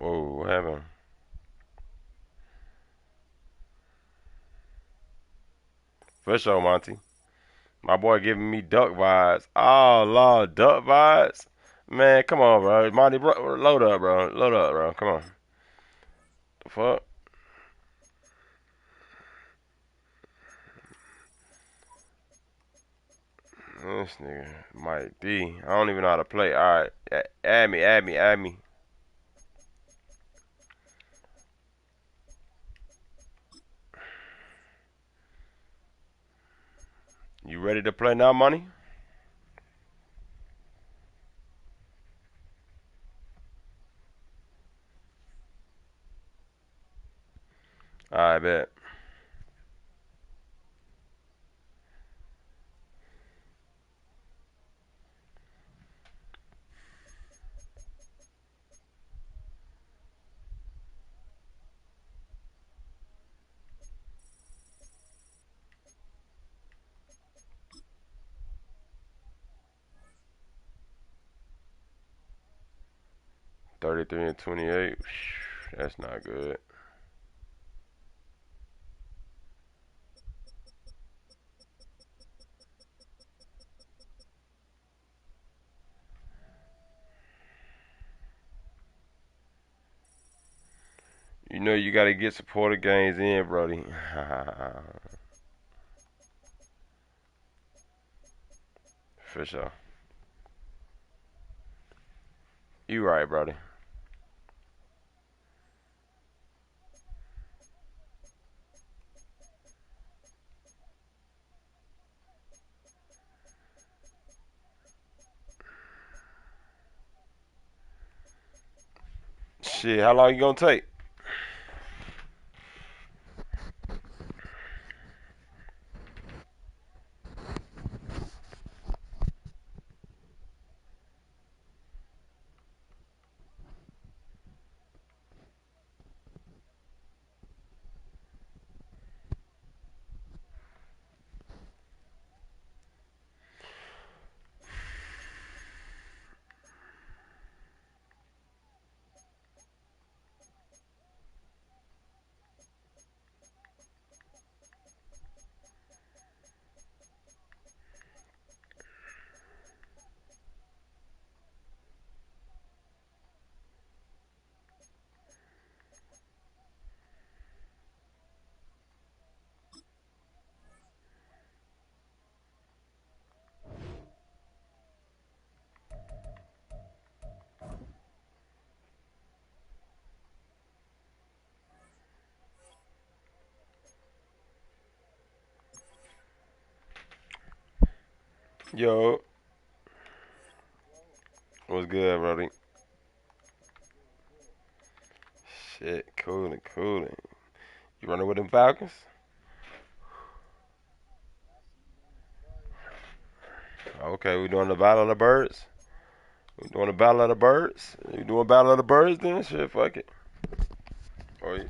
Whoa, what happened? For sure, Monty. My boy giving me duck vibes. Oh, Lord, duck vibes? Man, come on, bro. Monty, bro, load up, bro. Load up, bro. Come on. The fuck? This nigga might be. I don't even know how to play. All right. Add me, add me, add me. You ready to play now, Money? All right, bet. $33 and 28. That's not good. You know you got to get supporter games in, Brody. For sure. You right, Brody. Shit, how long you gonna take? Yo. What's good, Brody? Shit, cooling. You running with them Falcons? Okay, we doing the Battle of the Birds? We doing the Battle of the Birds? You doing Battle of the Birds then? Shit, fuck it. Oh, yeah.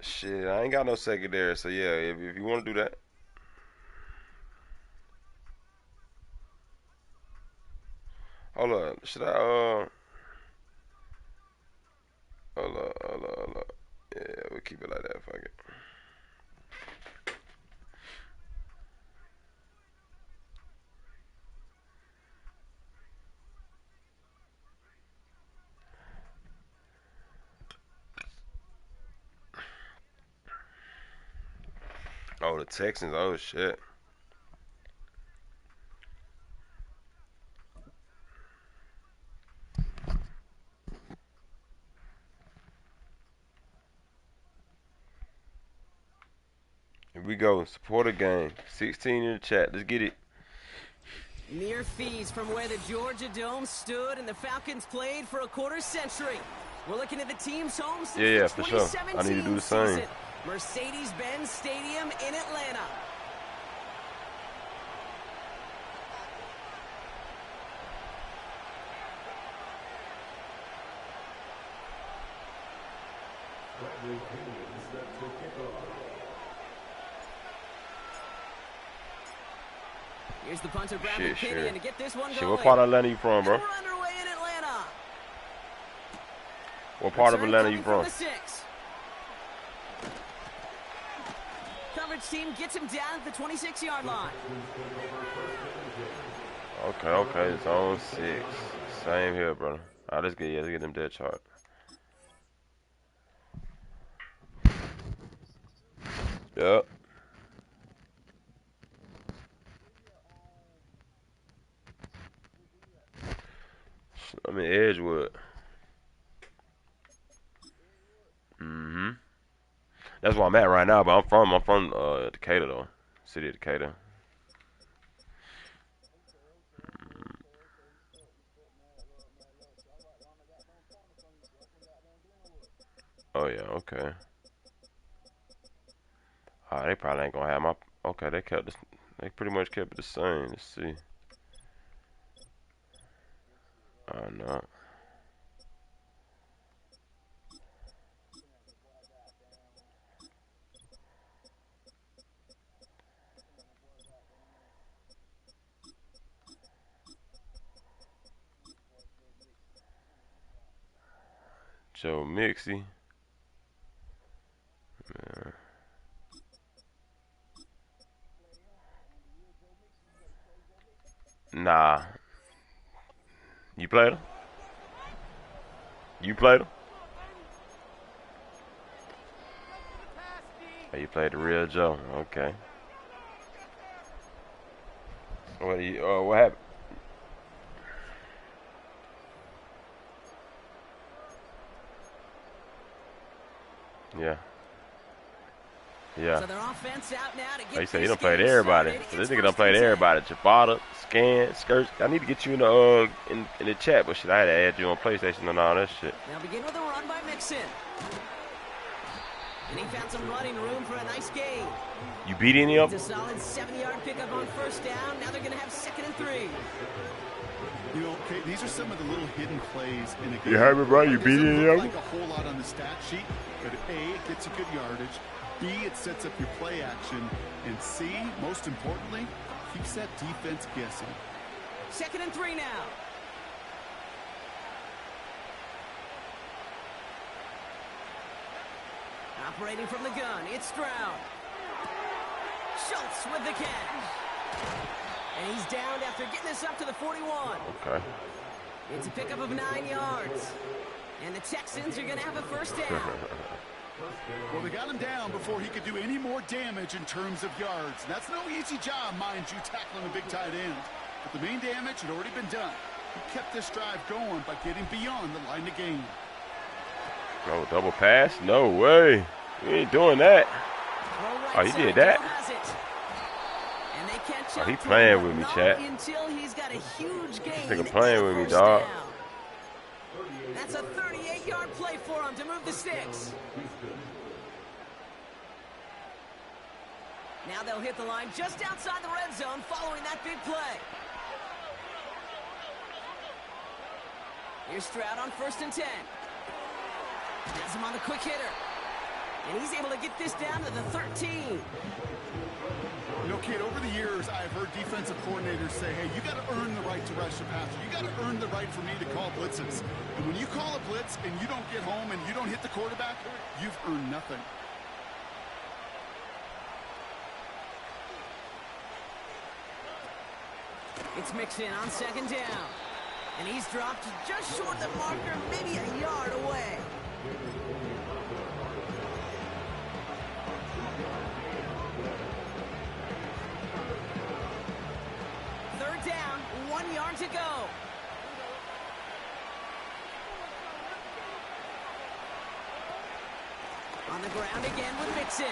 Shit, I ain't got no secondary, so yeah, if you want to do that. Hold up, should I, hold up. Yeah, we'll keep it like that, fuck it. Oh, the Texans, oh shit. Here we go, support a game. 16 in the chat, let's get it. Mere fees from where the Georgia Dome stood and the Falcons played for a quarter century. We're looking at the team's home since Yeah, the for sure. 2017 I need to do the same. season. Mercedes-Benz Stadium in Atlanta. Here's the punter Bradley Pinion to get this one going. Shit, what part of Atlanta you from, bro? And we're underway in Atlanta. What part of Atlanta you from from? the 6. Coverage team gets him down at the 26-yard line. Okay, it's on 6. Same here, brother. All right, let's get them dead chart. Yep. I'm in Edgewood. That's where I'm at right now, but I'm from Decatur though. City of Decatur. Oh yeah, okay. They probably ain't gonna have my. Okay, they kept this. They pretty much kept it the same. Let's see. Oh no. Joe Mixie. Yeah. Nah. You played him? You played him? Oh, you played the real Joe. Okay. What happened? Yeah. Yeah. So their offense out now to get He said he done played everybody. So this nigga done played everybody. Chapata, Scan, Skirts. I need to get you in the in the chat, but shit, I had to add you on PlayStation and all that shit. Now begin with a run by Mixon. And he found some running room for a nice gain. You beat any of them? It's a solid 7-yard pickup on first down. Now they're going to have 2nd and 3. You know, okay, these are some of the little hidden plays in a game. You heard me, bro? You beat any of them? Like a whole lot on the stat sheet, but A, it gets you good yardage. B, it sets up your play action. And C, most importantly, keeps that defense guessing. 2nd and 3 now. Operating from the gun, it's Stroud. Schultz with the catch. And he's downed after getting this up to the 41. Okay. It's a pickup of 9 yards. And the Texans are going to have a first down. Well, they got him down before he could do any more damage in terms of yards. And that's no easy job, mind you, tackling a big tight end. But the main damage had already been done. He kept this drive going by getting beyond the line of game. Oh, double pass? No way. You ain't doing that. Right Oh, he did that. And they catch Oh, up he to playing him, with me, not chat. Until he's got a huge gain. This nigga playing with me, dog. That's a 38-yard play for him to move the sticks. Now they'll hit the line just outside the red zone following that big play. Here's Stroud on 1st and 10. Has him on the quick hitter. And he's able to get this down to the 13. You know, kid, over the years, I've heard defensive coordinators say, hey, you got to earn the right to rush the passer. You got to earn the right for me to call blitzes. And when you call a blitz and you don't get home and you don't hit the quarterback, you've earned nothing. It's mixed in on 2nd down. And he's dropped just short of the marker, maybe a yard away. Third down, 1 yard to go. On the ground again with Mixon.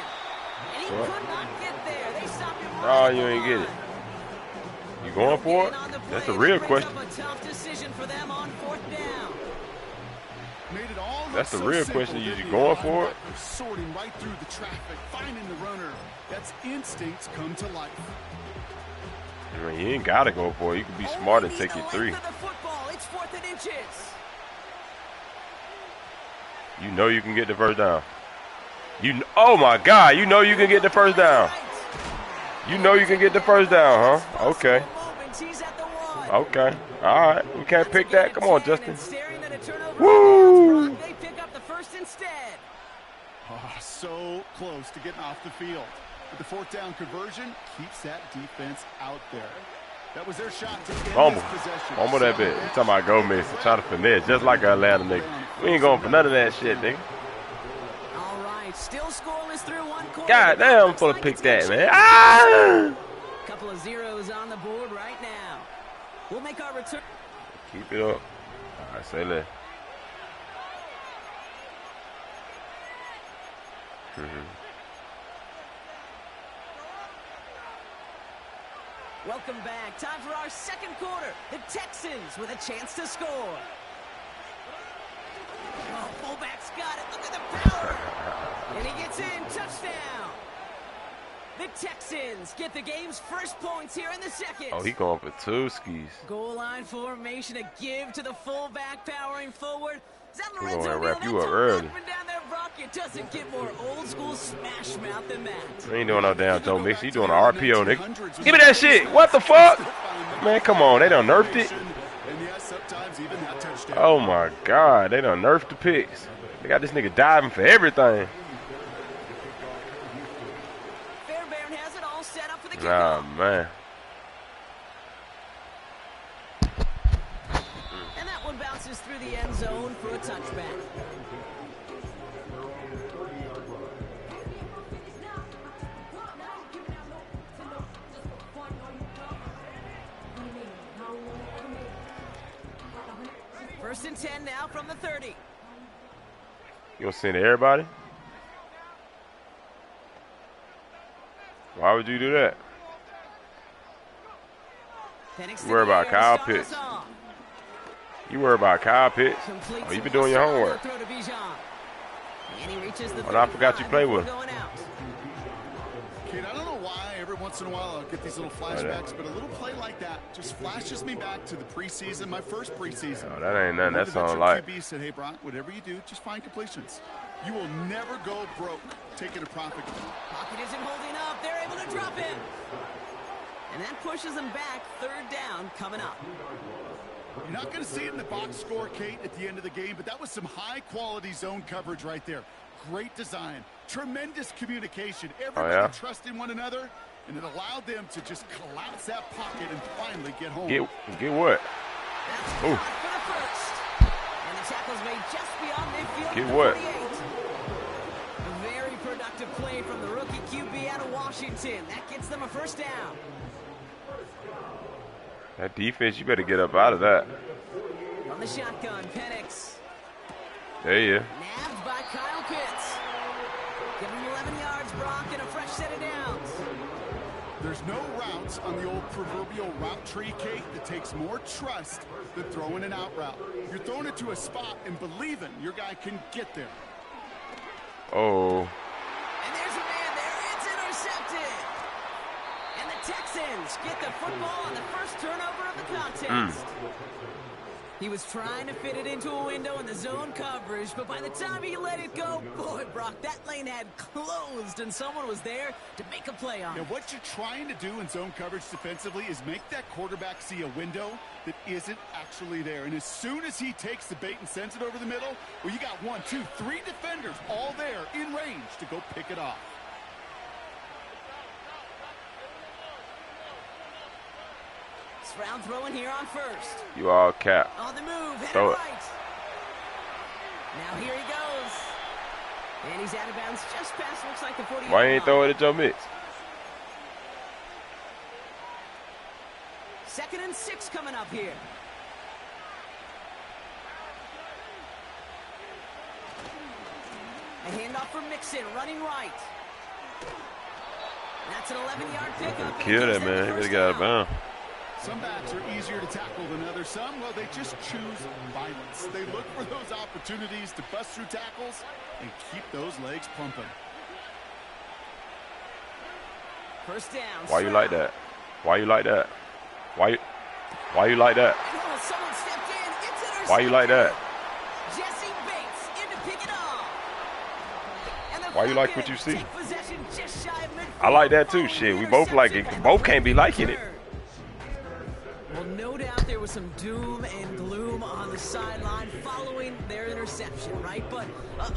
And he could not get there. They stopped him right. Oh, you ain't get it. You going for it? That's the real question. A tough decision for them on 4th down. That's the real question. You going for it? Sorting right through the traffic, finding the runner. That's instincts come to life. I mean, you ain't got to go for it. You can be smart and take your 3. It's 4th and inches. You know you can get the first down. Oh, my God. You know you can get the first down. You know you can get the first down, huh? Okay. Okay. All right. We can't pick that. Come on, Justin. Woo! They pick up the first instead. Oh, so close to getting off the field. But the 4th down conversion keeps that defense out there. That was their shot to end this possession. Fumble that bit. You talking about go miss and try to finesse just like Atlanta nigga. We ain't going for none of that shit, nigga. All right. Still scoreless through 1 quarter. God damn, I'm supposed to pick that, man. Ah! Couple of zeros on the board right now. We'll make our return. Keep it up. All right, say less. Welcome back. Time for our 2nd quarter. The Texans with a chance to score. Oh, fullback's got it. Look at the power. And he gets in. Touchdown. The Texans get the game's first points here in the 2nd. Oh, he going for 2 skis. Goal line formation to give to the fullback powering forward. He's going to wrap you up early. Down there, Brock. It doesn't get more old school smash mouth than that. He ain't doing no damn Joe Mixon. He doing an RPO, nigga. Give me that shit. What the fuck? Man, come on. They done nerfed it. Oh, my God. They done nerfed the picks. They got this nigga diving for everything. Fairbairn has it all set up for the kickoff. Nah, man. And that one bounces through the end zone for a touchback. First and 10 now from the 30. You gonna send everybody? Why would you do that? You worry about Kyle Pitts. You worry about Kyle Pitts. Oh, you been doing your homework. Oh, I forgot you play with him. Kid, I don't know why every once in a while I'll get these little flashbacks, but a little play like that just flashes me back to the preseason, my first preseason. Oh, that ain't nothing. That sounds like. QB said, hey, Brock, whatever you do, just find completions. You will never go broke taking a profit. Pocket isn't holding up. They're able to drop him. And that pushes them back. 3rd down coming up. You're not going to see it in the box score, Kate, at the end of the game, but that was some high-quality zone coverage right there. Great design. Tremendous communication. Everybody trusting one another, and it allowed them to just collapse that pocket and finally get home. Get what? That's Ooh. For the first. And the tackle's made just beyond midfield. Get what? A very productive play from the rookie QB out of Washington. That gets them a 1st down. That defense, you better get up out of that. From the shotgun, Penix. There you. Nabbed by Kyle Pitts. Give him 11 yards, Brock, and a fresh set of downs. There's no routes on the old proverbial route tree, Kate, that takes more trust than throwing an out route. You're throwing it to a spot and believing your guy can get there. Oh. And there's a man there. It's intercepted. And the Texans get the football on the first turnover of the contest. He was trying to fit it into a window in the zone coverage, but by the time he let it go, boy, Brock, that lane had closed, and someone was there to make a play on it. Now, what you're trying to do in zone coverage defensively is make that quarterback see a window that isn't actually there. And as soon as he takes the bait and sends it over the middle, well, you got 1, 2, 3 defenders all there in range to go pick it off. Round throwing here on first. You all cap. On the move, headed Throw it. right. Now here he goes. And he's out of bounds just past, looks like the 40. Why ain't throw it at Joe Mix? 2nd and 6 coming up here. A handoff for Mixon, running right. That's an 11-yard pickup. Kill that, man. He really got out of bounds. Some backs are easier to tackle than others. Some, well, they just choose violence. They look for those opportunities to bust through tackles and keep those legs pumping. First down. Why you like that? Why you like that? Why you like that? Oh, someone stepped in. It's intercepted. Why you like that? Jesse Bates in to pick it off. And the Why you like Falcons what you see? take possession just shy of midfield I like that too. following Shit, the we both like it. interception. Both can't be liking it. Well, no doubt there was some doom and gloom on the sideline following their interception, right? But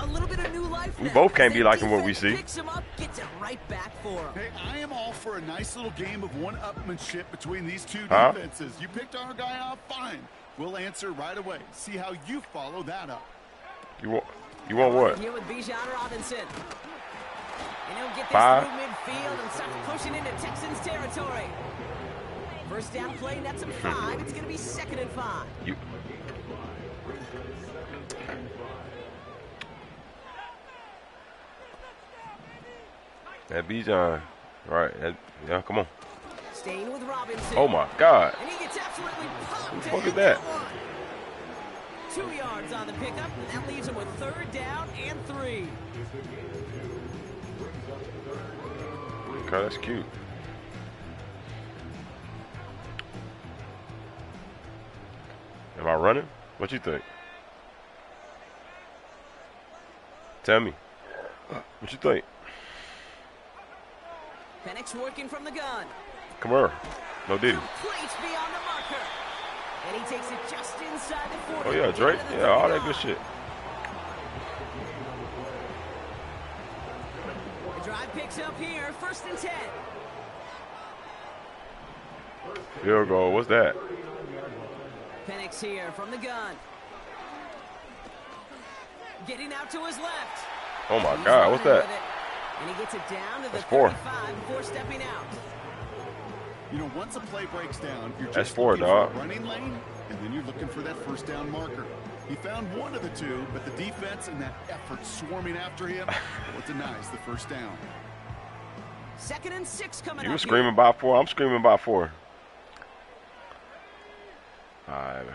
a little bit of new life We now. both can't be Their liking what we defense see. Picks him up, gets it right back for him. Hey, I am all for a nice little game of one-upmanship between these two Huh? defenses. You picked our guy off, fine. We'll answer right away. See how you follow that up. You want what? Here with Bijan Robinson. And he'll get this 5. through midfield and start pushing into Texans territory. First down play, nets him 5. It's going to be 2nd and 5. That Bijan. Right. Yeah, come on. Staying with Robinson. Oh, my God. And he gets absolutely pumped. What the fuck is that? 2 yards on the pickup, and that leaves him with 3rd down and 3. Okay, that's cute. Am I running? What you think? Tell me. What you think? Penix working from the gun. Come here. No diddy. Complete beyond the marker. And he takes it just inside the 40. Oh, yeah, Drake. Yeah, all that good shit. The drive picks up here. 1st and 10. Field goal. What's that? Penix here from the gun. Getting out to his left. Oh, my He's God. What's running that? with it. And he gets it down to the That's 4. 35 before stepping out. You know, once a play breaks down, you're That's just 4, looking dog. for a running lane, and then you're looking for that first down marker. He found one of the two, but the defense and that effort swarming after him will denies the first down. 2nd and 6 coming You up were screaming by 4. I'm screaming by 4. All right.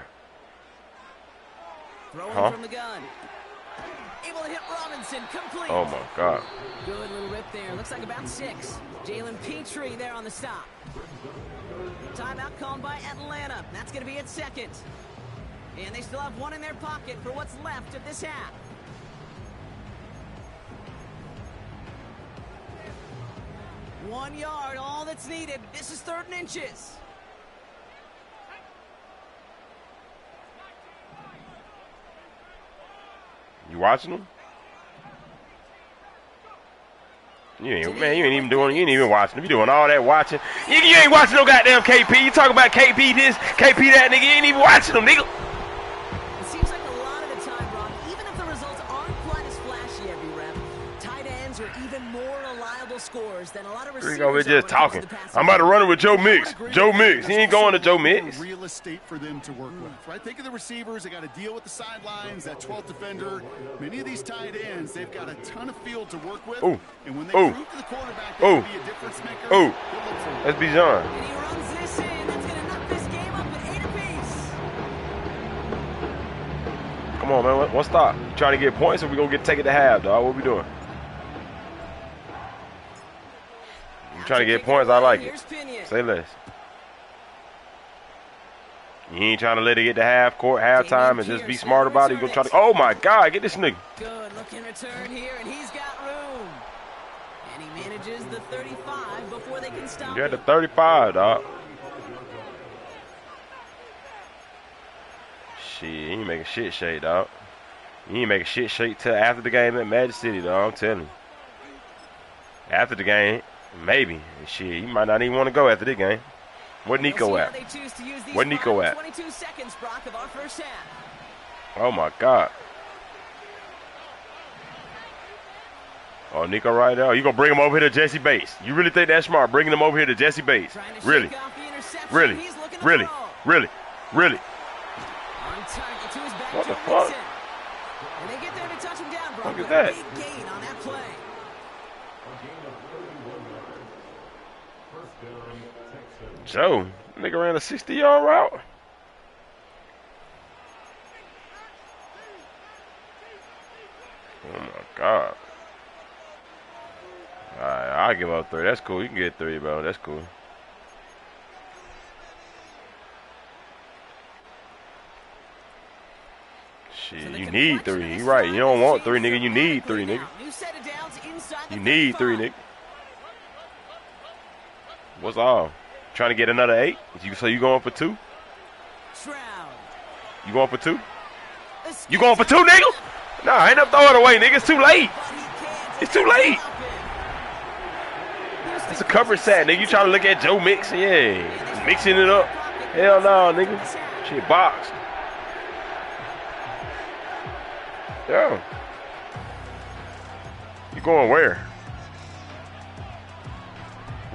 Throwing from the gun. Able to hit Robinson. Complete. Oh, my God. Good little rip there. Looks like about 6. Jalen Petrie there on the stop. Timeout called by Atlanta. That's going to be at 2nd. And they still have 1 in their pocket for what's left of this half. One yard, all that's needed. This is 3rd and inches. You watching them? You ain't even doing. You ain't even watching them. You doing all that watching. You ain't watching no goddamn KP. You talking about KP this, KP that, nigga. You ain't even watching them, nigga. It seems like a lot of the time, Ron, even if the results aren't quite as flashy every rep, tight ends are even more reliable scores than a lot of Rico, receivers. we're just talking. I'm about to run it with Joe Mix. Joe Mix. He ain't going to Joe Mix. Real estate for them to work with, right? Think of the receivers. They got to deal with the sidelines, that 12th defender. Many of these tight ends, they've got a ton of field to work with. Ooh. And when they Ooh. prove to the quarterback they can be a difference maker, Ooh. That's Bijan. And he runs this in. That's going to knock this game up at 8 apiece. Come on, man. One stop. You trying to get points or we going to take it to half, dog? What we doing? You trying to get points? I like it. Say less. You ain't trying to let it get to halftime and just be smart about it. You gonna try to. Oh my God, get this nigga. Good looking return here, and he's got room. And he manages the 35 before they can stop. You're at the 35, dog. Shit, you ain't making shit shake, dog. You ain't making shit shake till after the game at Magic City, dog. I'm telling you. After the game, maybe. Shit, you might not even want to go after this game. Where Nico at? Where Nico at? 22 seconds, Brock, of our first half. Oh my God. Oh, Nico right now. You gonna bring him over here to Jesse Bates? You really think that's smart? Bringing him over here to Jesse Bates? Really? Really? Really? Really? Really? What the fuck? And they get there to touch him down, Brock. Look at that. Big gain on that play. Joe, nigga ran a 60-yard route. Oh my God. All right, I'll give up 3. That's cool. You can get 3, bro. That's cool. Shit, you need 3. You right. You don't want 3, nigga. You need 3, nigga. You need 3, nigga. What's all? Trying to get another 8? So you going for 2? You going for 2? You going for 2, nigga? Nah, ain't no throwing away, nigga. It's too late. It's too late. It's a cover set, nigga. You trying to look at Joe Mix? Yeah. Mixing it up. Hell no, nigga. Shit, box. Yeah. You going where?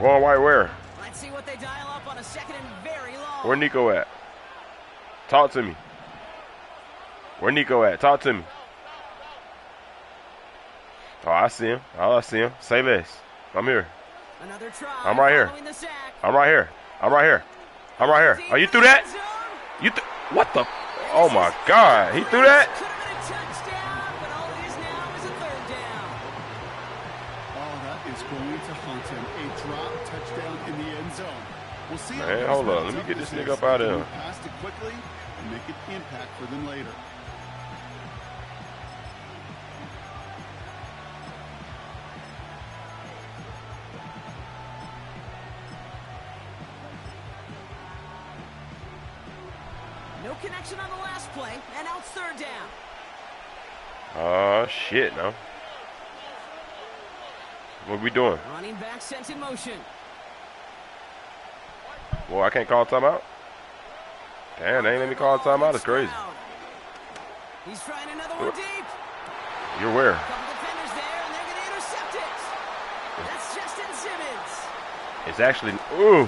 Going right where? Let's see what they dial up on a second and very long. Where Nico at? Talk to me. Where Nico at? Talk to me. Oh, I see him. Oh, I see him. Say less. I'm here. Another try. I'm right here. I'm right here. I'm right here. I'm right here. Are you through that? You what the? Oh my God! He threw that? Could have been a touchdown, but all it is now is a third down. Oh, that is going to hunt him. A drop touchdown in the end zone. We'll see. Man, hold on. Let me get this nigga up out of here. Pass it quickly and make an impact for them later. No connection on the last play, and now it's third down. Oh shit, no. What we doing? Running back sent in motion. Boy, I can't call timeout. Damn, they ain't let me call timeout. It's crazy. He's trying another one deep. You're where? Couple defenders there, and they're going to intercept it. That's Justin Simmons. It's actually. Ooh,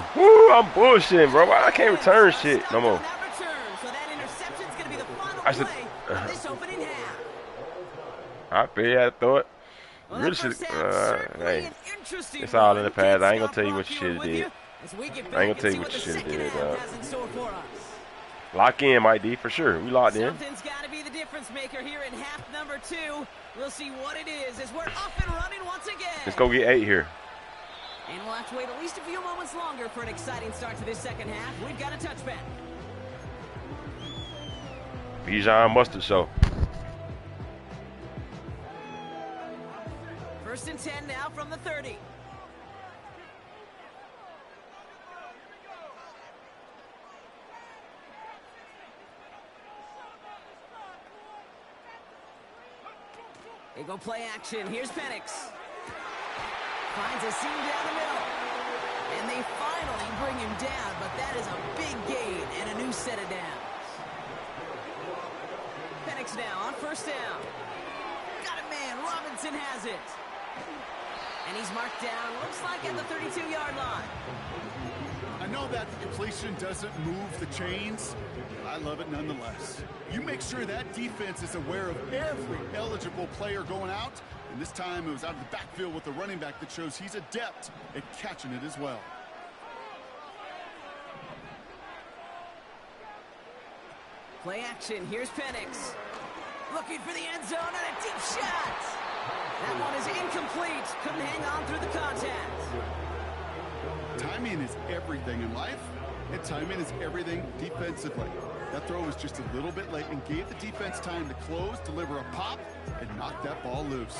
I'm bullshitting, bro. I can't return shit no more. So that interception's going to be the final I should. play of this opening half. I figured I had to throw it. Well, Really that should. first half certainly Hey, an interesting it's all in one. the past. I ain't gonna Can't tell you stop what you Rock should have here did. with you as we get I ain't back gonna and tell see you what you the should have second did, half dog. has in store for us. Lock in, Mike D, for sure. We locked in. Something's got to be the difference maker here in half number 2. We'll see what it is as we're up and running once again. Let's go get 8 here. And we'll have to wait at least a few moments longer for an exciting start to this second half. We've got a touchback. Bijan Mustard Show. First and 10 now from the 30. They go play action. Here's Penix. Finds a seam down the middle. And they finally bring him down, but that is a big gain and a new set of downs. Penix now on first down. Got it, man. Robinson has it. And he's marked down, looks like at the 32-yard line. I know that the completion doesn't move the chains, but I love it nonetheless. You make sure that defense is aware of every eligible player going out, and this time it was out of the backfield with the running back that shows he's adept at catching it as well. Play action, here's Penix. Looking for the end zone and a deep shot. That one is incomplete. Couldn't hang on through the contact. Timing is everything in life, and timing is everything defensively. That throw was just a little bit late and gave the defense time to close, deliver a pop, and knock that ball loose.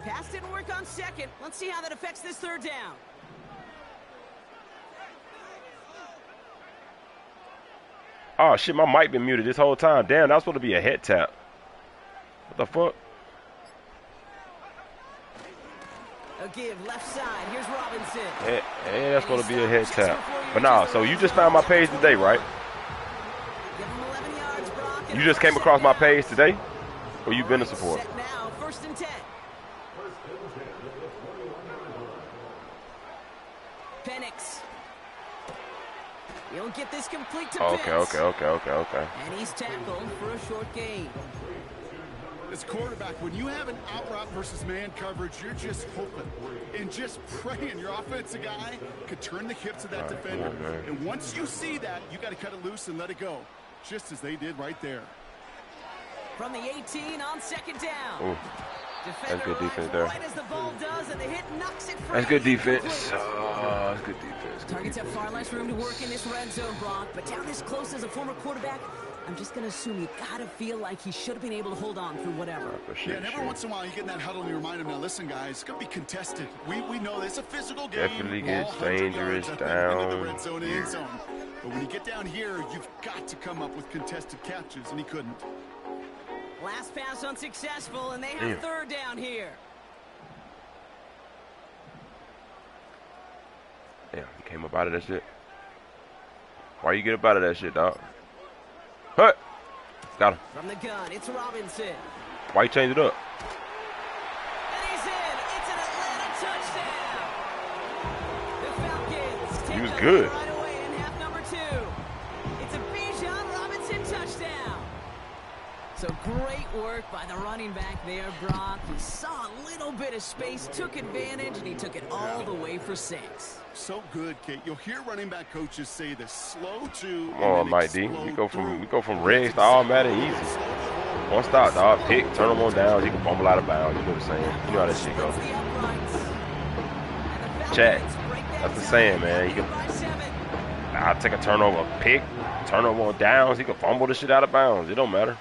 Pass didn't work on second. Let's see how that affects this third down. Oh, shit, my mic been muted this whole time. Damn, that was supposed to be a head tap. What the fuck? A give, left side. Here's Robinson. Yeah, that's supposed to be a head tap. But nah, so you just found my page today, right? Give him 11 yards, Brock. You just came across my page today? Or you been a support? Set now, 1st and 10. Penix. He'll get this complete to Pitts. Okay. And he's tackled for a short gain. As quarterback, when you have an out route versus man coverage, you're just hoping and just praying your offensive guy could turn the hips of that defender. And once you see that, you got to cut it loose and let it go, just as they did right there. From the 18 on 2nd down. Ooh. That's good defense there. Right as the ball does, and the hit knocks it free. That's good defense. That's good defense. Targets have far less room to work in this red zone, Brock. But down this close as a former quarterback, I'm just going to assume you got to feel like he should have been able to hold on through whatever. Yeah, and every once in a while you get in that huddle and you remind him, now listen, guys, it's going to be contested. We know this. It's a physical game. Definitely gets dangerous down the red zone, end zone. But when you get down here, you've got to come up with contested catches, and he couldn't. Last pass unsuccessful, and they have 3rd down here. Damn, he came up out of that shit. Why you get up out of that shit, dog? Hey! Got him. From the gun, it's Robinson. Why you change it up? And he's in. It's an Atlanta touchdown. The Falcons take He was the good. lead right away in half number 2. It's a Bijan Robinson touchdown. So great work by the running back there, Brock. He saw a little bit of space, took advantage, and he took it all the way for 6. So good, Kate. You'll hear running back coaches say the slow to. Come on, Mike D. We go from regs to all Madden easy. One stop, dog. Pick, turn them on down. He can fumble out of bounds. You know what I'm saying? You know how that shit goes. Chat. That's the saying, man. You can. I'll take a turnover, pick, turnover on downs. He can fumble the shit out of bounds. It don't matter.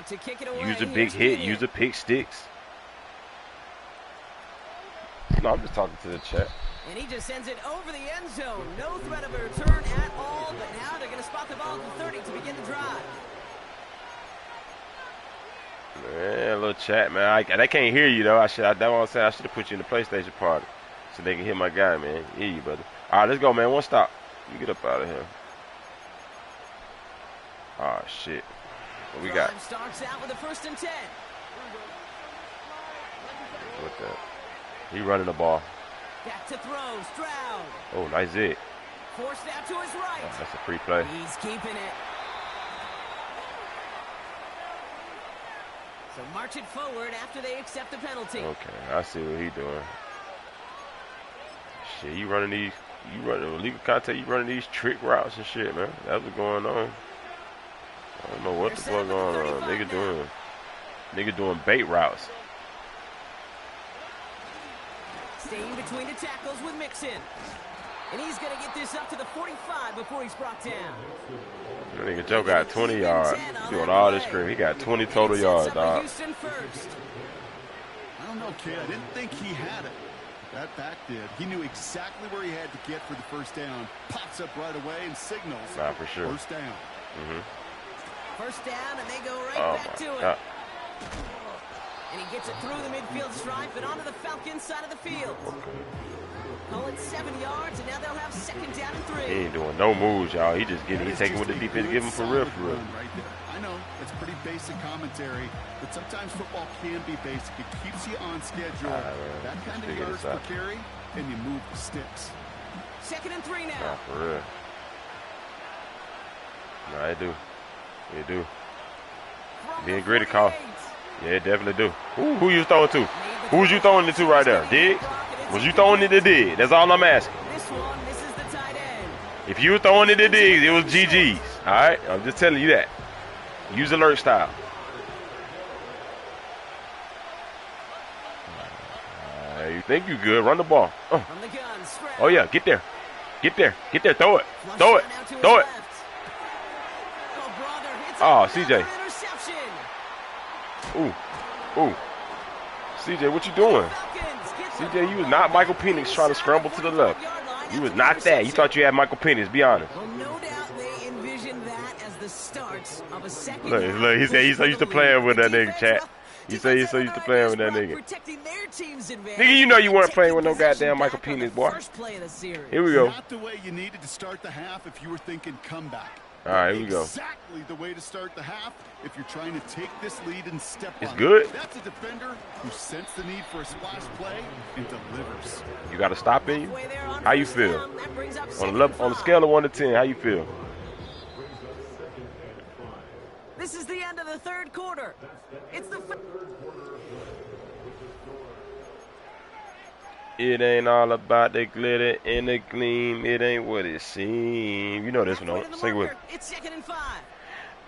To kick it away. Use a big hit. Use a pick sticks. No, I'm just talking to the chat. And he just sends it over the end zone. No threat of a return at all, but now they're going to spot the ball at the 30 to begin the drive. Man, little chat, man. They can't hear you, though. That's what I'm saying. I should have put you in the PlayStation party so they can hear my guy, man. Hear you, brother. All right, let's go, man. One stop. You get up out of here. Oh, shit. What we got? Starts out with a 1st and 10. What that? He running the ball. Back to throw. Stroud. Oh, nice hit. Forced out to his right. Oh, that's a free play. He's keeping it. So march it forward after they accept the penalty. Okay, I see what he doing. Shit, you running these. You running illegal contact. You running these trick routes and shit, man. That's what's going on. I don't know what the fuck going on. Nigga doing bait routes. Staying between the tackles with Mixon. And he's going to get this up to the 45 before he's brought down. That nigga Joe got 20 yards. He's doing all this crap. He got 20 total yards, dog. Houston first. I don't know, kid. I didn't think he had it. That back did. He knew exactly where he had to get for the 1st down. Pops up right away and signals. Nah, for sure. 1st down. 1st down, and they go right back to it. And he gets it through the midfield stripe and onto the Falcons side of the field. Call it 7 yards, and now they'll have 2nd down and 3. He ain't doing no moves, y'all. He just getting, he's taking what the defense give him for real, for real. Right there. I know, it's pretty basic commentary, but sometimes football can be basic. It keeps you on schedule. That kind of yards per carry, and you move the sticks. 2nd and 3 now. Nah, for real. Nah, they do. They do. Being gritty call. Yeah, it definitely do. Who you throwing to? Who was you throwing it to right there? Diggs? Was you throwing it to Diggs? That's all I'm asking. This one misses the tight end. If you were throwing it to Diggs, it was GG's. All right? I'm just telling you that. Use alert style. You think you good. Run the ball. Oh, yeah. Get there. Get there. Get there. Throw it. Throw it. Throw it. Oh, CJ. Ooh. CJ, what you doing? CJ, you was not Michael Penix trying to scramble to the left. You was not that. You thought you had Michael Penix, be honest. Well, no doubt they envisioned that as the start of a second. Look, he said he's so used to playing with that nigga, chat. He said he's so used to playing with that nigga. Nigga, you know you weren't playing with no goddamn Michael Penix, boy. Here we go. Not the way you needed to start the half if you were thinking comeback. All right, here we go. Exactly the way to start the half if you're trying to take this lead and step on it. It's good. That's a defender who sensed the need for a splash play and delivers. You got to stop in you? How you feel? On a scale of 1 to 10, how you feel? This is the end of the 3rd quarter. It's the... It ain't all about the glitter and the gleam. It ain't what it seems. You know this one, don't sing with. It's 2nd and 5.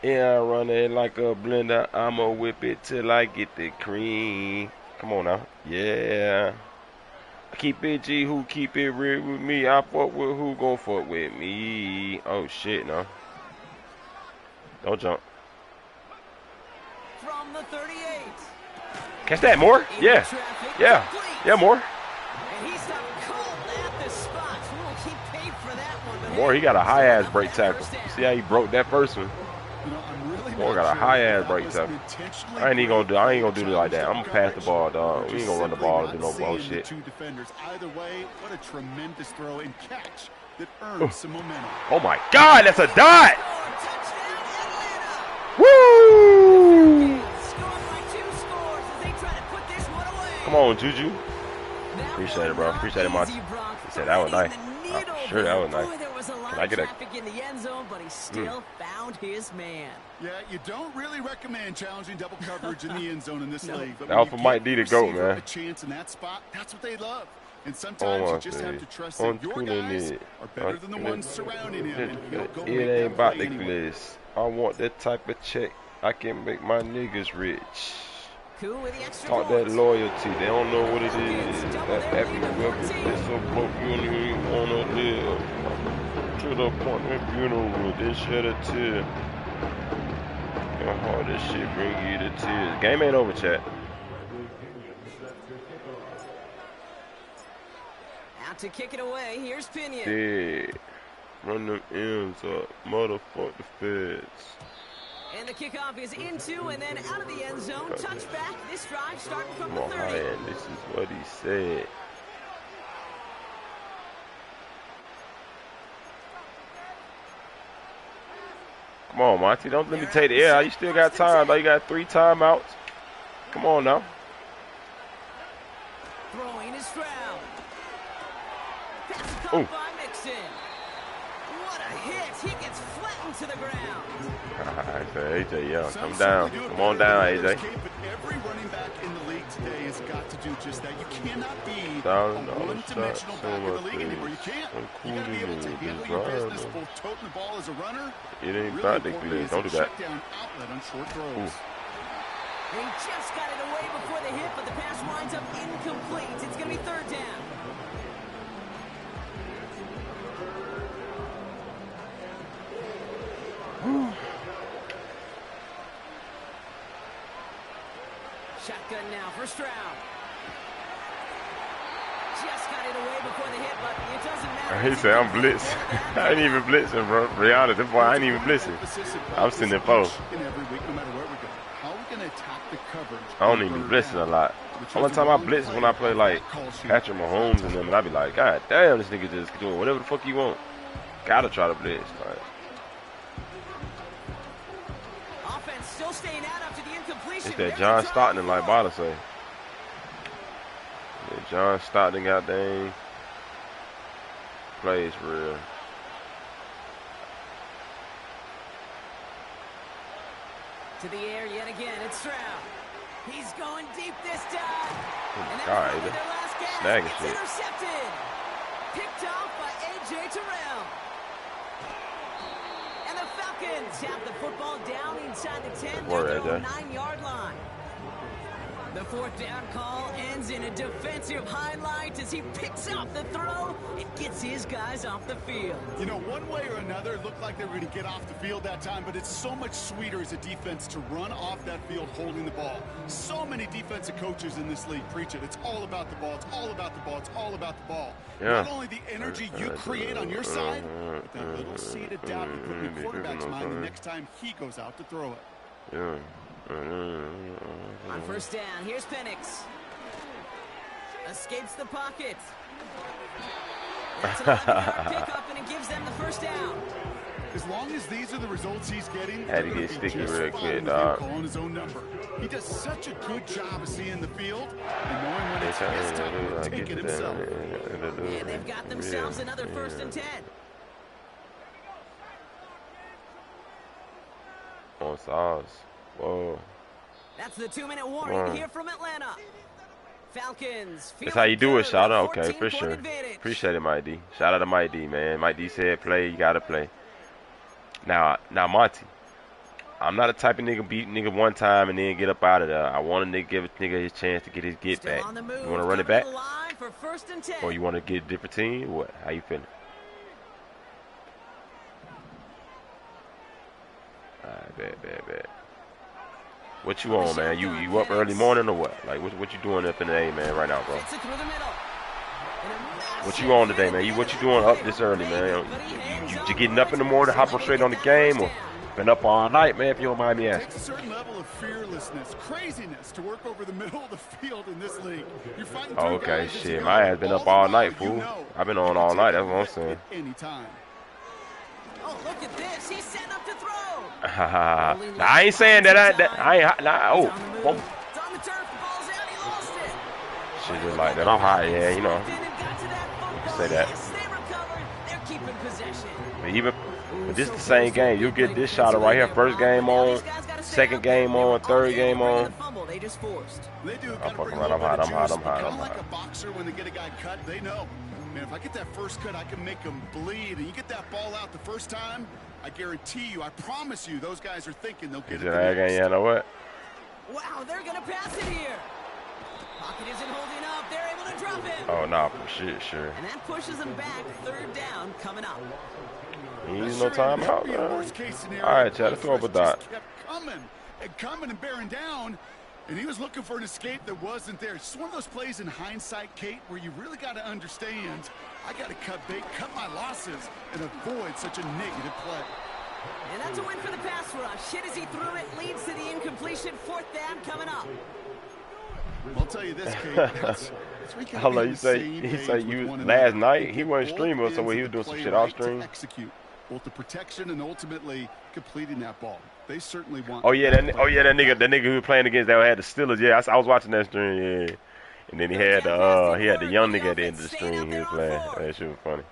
Yeah, I run it like a blender. I'ma whip it till I get the cream. Come on now. Yeah. Keep it G, who keep it real with me. I fuck with who gon' fuck with me. Oh, shit, no. Don't jump. From the 38. Catch that, Moore? Yeah. Yeah. Yeah, Moore. Moore, he got a high-ass break tackle. See how he broke that first one? Moore got a high-ass break tackle. I ain't gonna do it like that. I'm gonna pass the ball, dog. We ain't gonna run the ball and do no bullshit. Either way, what a tremendous throw and catch that earned some momentum. Oh my God, that's a dot! Woo! Come on, Juju. Appreciate it, bro. Appreciate it, Monty. He said that was nice. Sure, that was nice. Can I get a... in the end zone, but he still found his man. Yeah, you don't really recommend challenging double coverage in the end zone in this league. But that was for Mike D to go, man. A chance in that spot, that's what they love. And sometimes you just have to trust that your guys are better than the ones surrounding him. And it ain't about the gliss. I want that type of check. I can make my niggas rich. Talk that loyalty, they don't know what it is. That happy record, they so broke you don't even wanna live. To the point of funeral, they shed a tear. Your heart, this shit bring you to tears. Game ain't over, chat. Out to kick it away, here's Pinion. Yeah. Run them ends up, motherfuck the feds. And the kickoff is into and then out of the end zone. Touchback. This drive starting from the 30. Man, this is what he said. Come on, Monty. Don't let me take the air. You still got time, though. You got 3 timeouts. Come on now. Throwing is Stroud. Pass caught by Mixon. What a hit. He gets flattened to the ground. I said, AJ, yeah, come down. Come on down, AJ. Every running back in the league today has got to do just that. You cannot be a one-dimensional back in the league anymore. You can't. You got to be able to handle your business, both toting the ball as a runner. It ain't about the glitz. Don't do that. Outlet on short throws. He just got it away before the hit, but the pass winds up incomplete. It's going to be 3rd down. Shotgun now for Stroud. Just got it away before the hit, but it doesn't matter. He said, I'm blitzing. I ain't even blitzing, bro. Be honest, that boy, I ain't even blitzing. I'm sitting there 4. Every week, no matter where we go. How are we going to attack the coverage. I don't even be blitzing a lot. Only time I blitz is when I play like Patrick Mahomes and them, and I be like, God damn, this nigga just doing whatever the fuck he want. Gotta try to blitz. Like. Offense still staying out after the incompletion. It's that John Stockton, like Bada say. Yeah, John Stockton got dang plays for real. To the air yet again. It's Stroud. He's going deep this time. And God, that's their last gasp. snagging It's shit. intercepted. Picked off by A.J. Terrell. And the Falcons have the football down inside the 10. They're their own 9-yard line. The fourth down call ends in a defensive highlight as he picks off the throw and gets his guys off the field. You know, one way or another, it looked like they were going to get off the field that time, but it's so much sweeter as a defense to run off that field holding the ball. So many defensive coaches in this league preach it. It's all about the ball. It's all about the ball. It's all about the ball. Yeah. Not only the energy you create on your side, but that little seed of doubt you put in the quarterback's mind the next time he goes out to throw it. Yeah. On first down, here's Penix. Escapes the pocket. That's an 11-yard pickup, and it gives them the first down. As long as these are the results he's getting, had to get sticky real quick, dog. Calling his own number. He does such a good job of seeing the field and knowing when it's his time to take it himself. And they've got themselves another 1st and 10. On sauce. Whoa. That's the 2-minute warning here from Atlanta. Falcons. That's how you do it, shout out. Okay, for sure. Appreciate it, Mike D. Shout out to Mike D, man. Mike D said play, you gotta play. Now Monty, I'm not the type of nigga beat nigga one time and then get up out of there. I want to give a nigga his chance to get his get back. You want to run it back? Or you want to get a different team? What? How you feeling? Alright, bad. What you on, man? You up early morning or what? Like, what you doing up in the day, man, right now, bro? What you on today, man? What you doing up this early, man? You getting up in the morning, hopping straight on the game, or been up all night, man, if you don't mind me asking? It takes a certain level of fearlessness, craziness to work over the middle of the field in this league. You're fighting through okay, guys shit. My ass been up all night, fool. I've been on all night, that's what I'm saying. Anytime. Oh, look at this. He's set up to throw. Nah, I ain't saying that. Oh. It's on the turf. Ball's out. He lost it. Shit just like that. I'm high, yeah, you know. You can say that. They recovered. They're keeping possession. But even but this is the same game. You'll get this shot right here. First game on, second game on, third game on. They do. I'm fucking right. I'm hot. Like a boxer, when they get a guy cut, they know. Man, if I get that first cut, I can make them bleed. And you get that ball out the first time, I guarantee you, I promise you, those guys are thinking they'll get it. You know what? Wow, they're going to pass it here. Pocket isn't holding up. They're able to drop it. Oh, nah, for sure. And that pushes them back. Third down coming up. He needs no timeout, man. All right, Chad, let's throw up a dot. Kept coming and bearing down. And he was looking for an escape that wasn't there. It's one of those plays in hindsight, Kate, where you really got to understand, I got to cut bait, cut my losses, and avoid such a negative play. And that's a win for the pass rush. Hit as he threw it, leads to the incompletion. Fourth down coming up. I'll tell you this, Kate. That's Hello, you say you last night he wasn't streaming, so he was doing some shit off stream. Execute both the protection and ultimately completing that ball. They certainly want. That nigga who was playing against that had the Steelers. Yeah, I was watching that stream. Yeah, and then he had the young nigga at the end of the stream. He was playing. That shit was funny.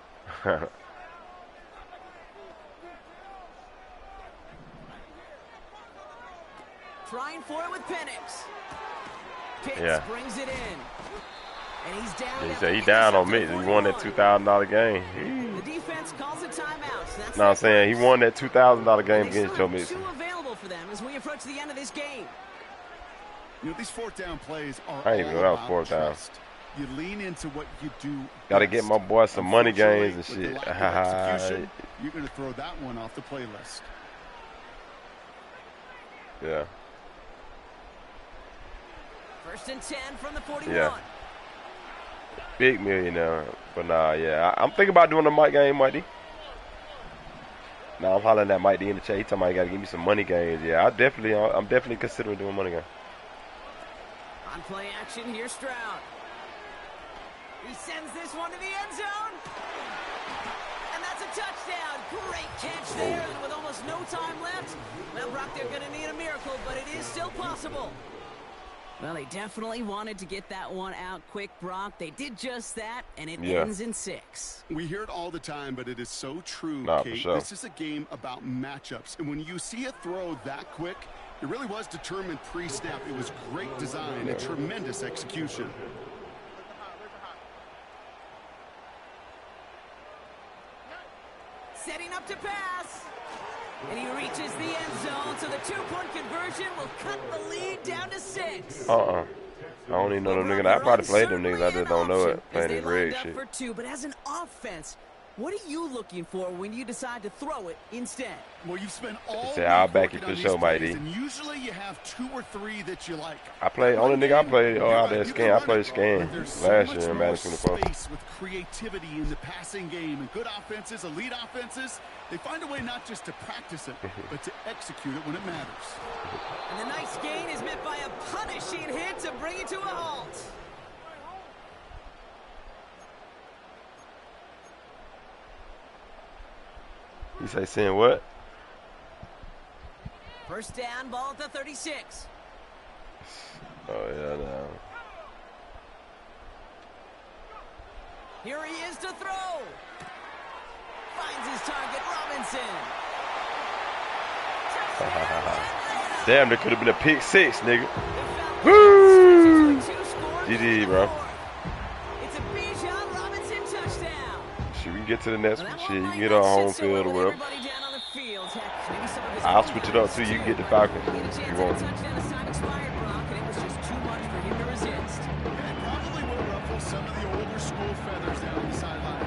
Trying for it with Penix. Yeah. Brings it in. And he's down. Yeah, he said he down on me. He won that $2,000 game. The defense calls a timeout. So that's no, I'm saying he won that $2,000 game against Joe Mixon. Two available for them as we approach the end of this game. You know, these fourth down plays are I ain't even know that was fourth down. You lean into what you do. Got to get my boy some money games and shit. You're going to throw that one off the playlist. Yeah. First and 10 from the 41. Yeah. Big millionaire. But nah, yeah. I'm thinking about doing a mic game, Mikey. Now I'm hollering at Mike D in the chat. He talking about he got to give me some money games. Yeah, I'm definitely considering doing money games. On play action, here's Stroud. He sends this one to the end zone. And that's a touchdown. Great catch there, and with almost no time left. Well, Brock, they're going to need a miracle, but it is still possible. Well, they definitely wanted to get that one out quick, Brock. They did just that, and it ends in 6. We hear it all the time, but it is so true, Kate. For sure. This is a game about matchups. And when you see a throw that quick, it really was determined pre-snap. It was great design and tremendous execution. Setting up to pass. And he reaches the end zone, so the 2-point conversion will cut the lead down to 6. I don't even know them niggas. I probably played them niggas. I just don't know it. Playing this red shit. For 2, but as an offense, what are you looking for when you decide to throw it instead? Well, you've spent all I'll back you for sure, Mighty. And usually you have 2 or 3 that you like. I played, only nigga I played out there scan. I played scan last year in Madden 24. Space with creativity in the passing game and good offenses, elite offenses, they find a way not just to practice it, but to execute it when it matters. And the nice gain is met by a punishing hit to bring it to a halt. You say saying what? First down, ball at the 36. Oh, yeah, no. Here he is to throw. Finds his target, Robinson. Damn, there could have been a pick 6, nigga. Woo! GG, bro. It's a Bijan Robinson touchdown. Shit, we can get to the next one. Shit, you can get on home field or whatever. I'll switch it up too. You can get the Falcons if you want.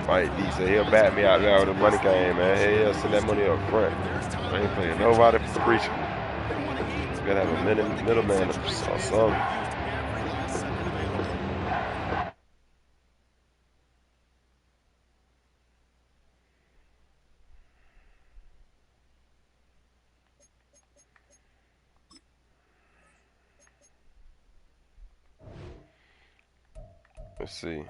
Mike D said he'll bat me out there with the money game, man. Hey, yeah, send that money up front. I ain't playing nobody for preaching. Gotta have a middleman or something. Let's see.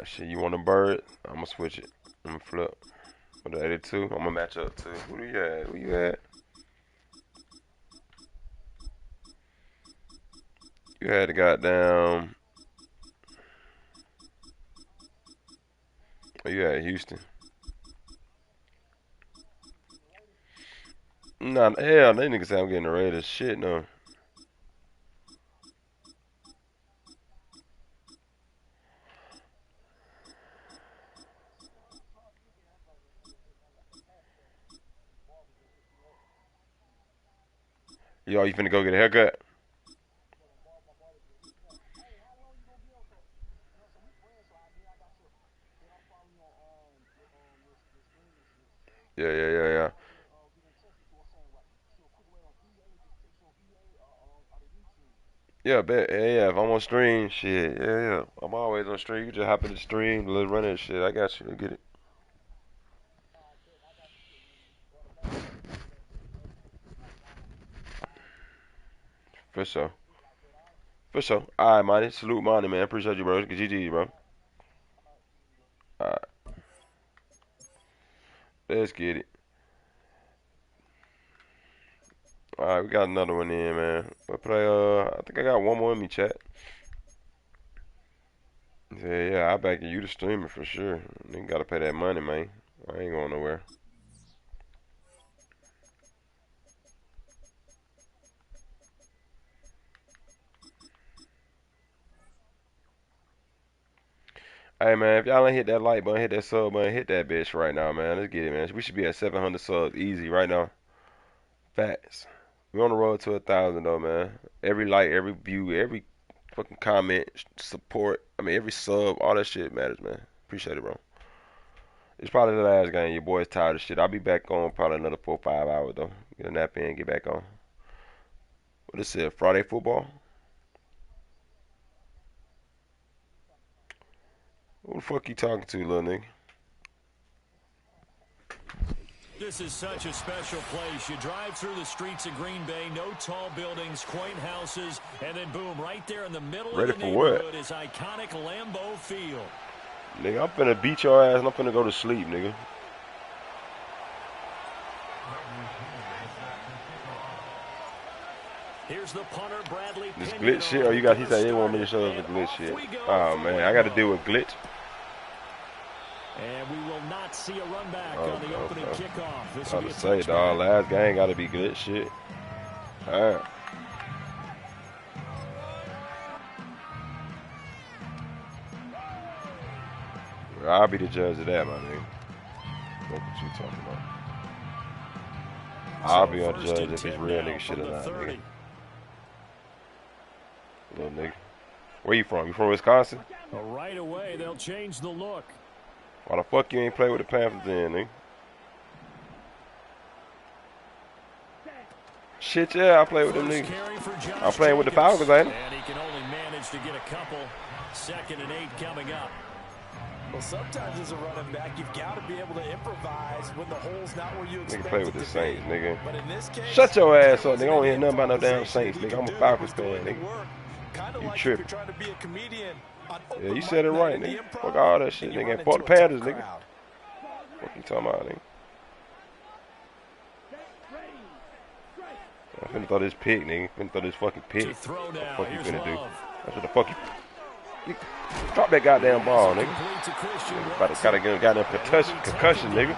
Shit, you want a bird? I'm gonna switch it. I'm gonna flip. With the 82, I'm gonna match up too. Who do you at? Who you at? You had the goddamn. Oh, you at Houston? Nah, hell, they niggas say I'm getting the Raiders. Shit, no. Yo, you finna go get a haircut? Yeah. Yeah, bet. Yeah, if I'm on stream, shit. Yeah. I'm always on stream. You just hop in the stream, let's run that shit. I got you. Let's get it. For sure. For sure. All right, Monty. Salute Monty, man. Appreciate you, bro. GG, bro. All right. Let's get it. All right, we got another one in, man. We'll play, I think I got one more in me, chat. Yeah, I back you to stream it for sure. You gotta pay that money, man. I ain't going nowhere. Hey, man, if y'all ain't hit that like button, hit that sub button, hit that bitch right now, man. Let's get it, man. We should be at 700 subs easy right now. Facts. We're on the road to 1,000 though, man. Every like, every view, every fucking comment, support. I mean, every sub, all that shit matters, man. Appreciate it, bro. It's probably the last game. Your boy's tired of shit. I'll be back on probably another 4 or 5 hours though. Get a nap in and get back on. What is it? Friday football? Who the fuck you talking to, little nigga? This is such a special place. You drive through the streets of Green Bay, no tall buildings, quaint houses, and then boom, right there in the middle of the neighborhood is iconic Lambeau Field. Nigga, I'm finna beat your ass and I'm finna go to sleep, nigga. Here's the punter, Bradley. This glitch shit, or you got, he said they want me to show us the glitch shit. Oh man, I gotta deal with glitch. And we will not see a run back on the opening kickoff. This will be a say, dog, last game gotta be glitch shit. Alright. I'll be the judge of that, my nigga. What you talking about? I'll be on judge if it's real nigga shit or not, nigga. Little nigga. Where you from? You from Wisconsin? Well, right away, they'll change the look. Why the fuck you ain't play with the Panthers then, nigga? Shit, yeah, I play with them niggas. I'm playing with the Falcons, ain't I? And he can only manage to get a couple. 2nd and 8 coming up. Well, sometimes as a running back, you've got to be able to improvise when the hole's not where you expect nigga play with it the to Saints, be. nigga. But in this case, shut your ass up, nigga. I don't hear nothing about no damn Saints, nigga. I'm a Falcons fan, nigga. You tripping. Yeah, you said it right, nigga. Fuck all that shit, nigga. And fuck the Panthers, nigga. What you talking about, nigga? I'm finna throw this pick, nigga. Finna throw this fucking pick. What the fuck you finna do? That's what the fuck you... Drop that goddamn ball, nigga. Gotta get a goddamn concussion, nigga.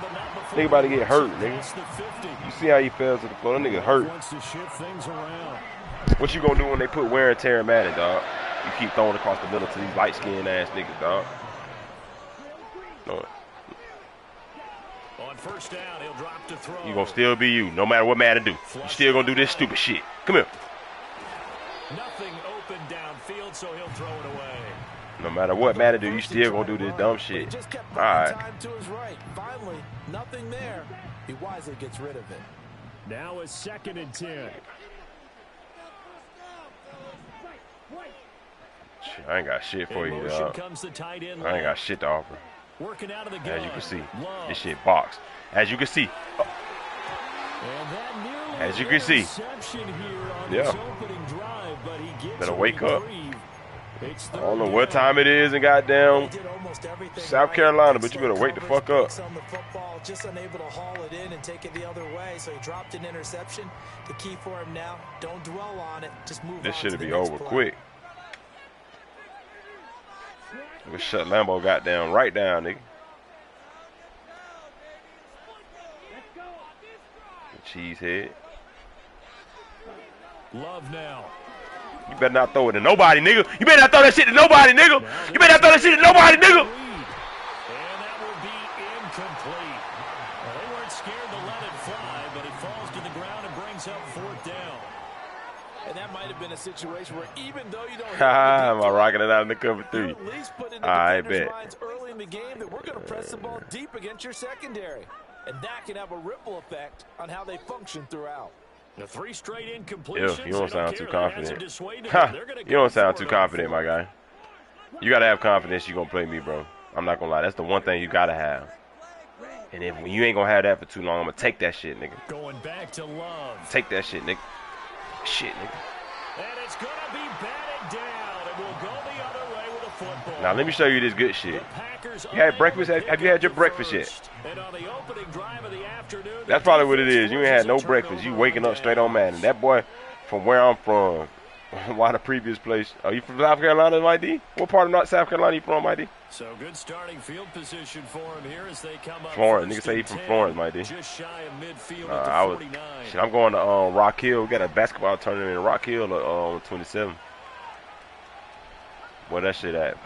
Nigga about to get hurt, nigga. You see how he fell to the floor? That nigga hurt. What you gonna do when they put wear and tear in Madden, dog? You keep throwing across the middle to these light-skinned ass niggas, dog. No. On first down, he'll drop to throw. You gonna still be you, no matter what Madden do. You still gonna do this stupid shit. Come here. Nothing open downfield, so he'll throw it away. No matter what Madden do, you still gonna do this dumb shit. All right. Finally, nothing there. He wisely gets rid of it. Now a 2nd and 10. I ain't got shit for you, dog. I ain't got shit to offer. As you can see, this shit box. As you can see. As you can see. Yeah. Better wake up. I don't know what time it is in goddamn South Carolina, but you better wake the fuck up. Just unable to haul it in and take it the other way, so he dropped an interception. The key for him now, don't dwell on it, just move on. This should be over quick. We shut Lambeau goddamn right down, nigga. Cheesehead. Love now. You better not throw it to nobody, nigga. You better not throw that shit to nobody, nigga. You better not throw that shit to nobody, nigga. And that will be incomplete. Well, they weren't scared to let it fly, but it falls to the ground and brings up 4th down. And that might have been a situation where even though you don't am I rocking it out in the cover 3? At least put in the defender's minds early in the game that we're going to press the ball deep against your secondary. And that can have a ripple effect on how they function throughout. The 3 straight incompletions. Ew, you don't sound too confident. You don't sound too confident, my guy. You got to have confidence you're going to play me, bro. I'm not going to lie. That's the one thing you got to have. And if you ain't going to have that for too long, I'm going to take that shit, nigga. Going back to Love. Take that shit, nigga. Shit, nigga. And it's going to be batted down. And we'll go the other way with a football. Now, let me show you this good shit. You had breakfast? Have you had your breakfast yet? And on the opening drive of the afternoon, that's probably what it is. You ain't had no breakfast. You waking up straight on Madden. That boy from where I'm from, why the previous place? Are you from South Carolina, MyD? What part of South Carolina you from, MyD? So good starting field position for him here as they come up. Florence. Nigga say he from Florence, MyD. Just shy of midfield at the 49. Shit, I'm going to Rock Hill. We got a basketball tournament in Rock Hill on 27. Where that shit at?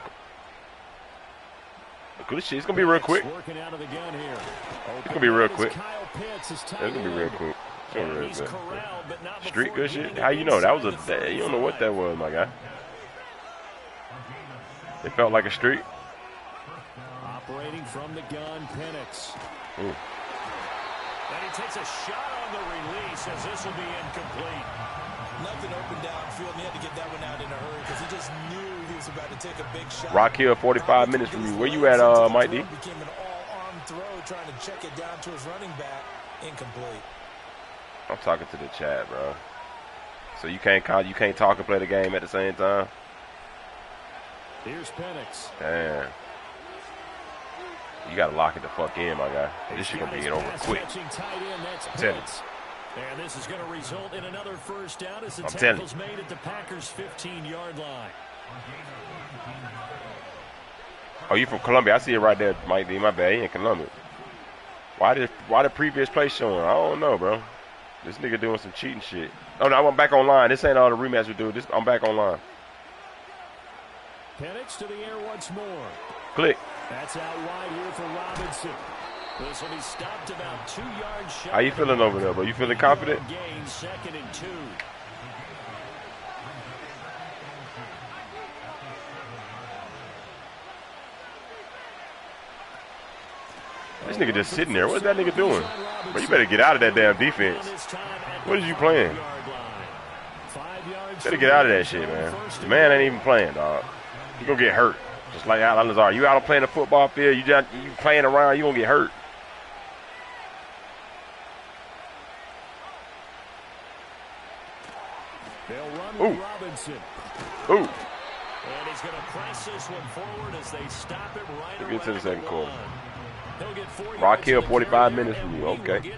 Good shit. It's going to be real quick. It's going to be real quick. It's going to be real quick. Street good shit? How you know? That was a... You don't know what that was, my guy. It felt like a street. Operating from the gun, Penix. Ooh. And he takes a shot on the release as this will be incomplete. Nothing open downfield, and he had to get that one out in a hurry because he just knew he was about to take a big shot. Rock Hill, 45 minutes from you. Where you at, Mike D? Became an all-arm throw, trying to check it down to his running back. Incomplete. I'm talking to the chat, bro. So you can't talk and play the game at the same time? Here's Penix. Damn. You got to lock it the fuck in, my guy. This shit going to be over quick. I'm telling you. And this is going to result in another first down as the I'm telling tackle's made at the Packers' 15-yard line. Oh, you from Columbia? I see it right there, Mike D. My bad. He in Columbia. Why the previous play showing? I don't know, bro. This nigga doing some cheating shit. Oh, no, I'm back online. This ain't all the rematch we do. I'm back online. Penix to the air once more. Click. That's out wide here for Robinson. This will be stopped about 2 yards short. How you feeling over there, bro? You feeling confident? Gain, 2nd and 2. This nigga just sitting there. What's that nigga doing? Bro, you better get out of that damn defense. What is you playing? Better get out of that shit, man. The man ain't even playing, dog. He gonna get hurt. Just like Alan Lazard. You out playing the football field, you playing around, you gonna get hurt. Ooh. Ooh. And he's going to press this one forward as they stop it right around. Get to the second quarter. Rock Rock Hill, 45 minutes from you. Okay.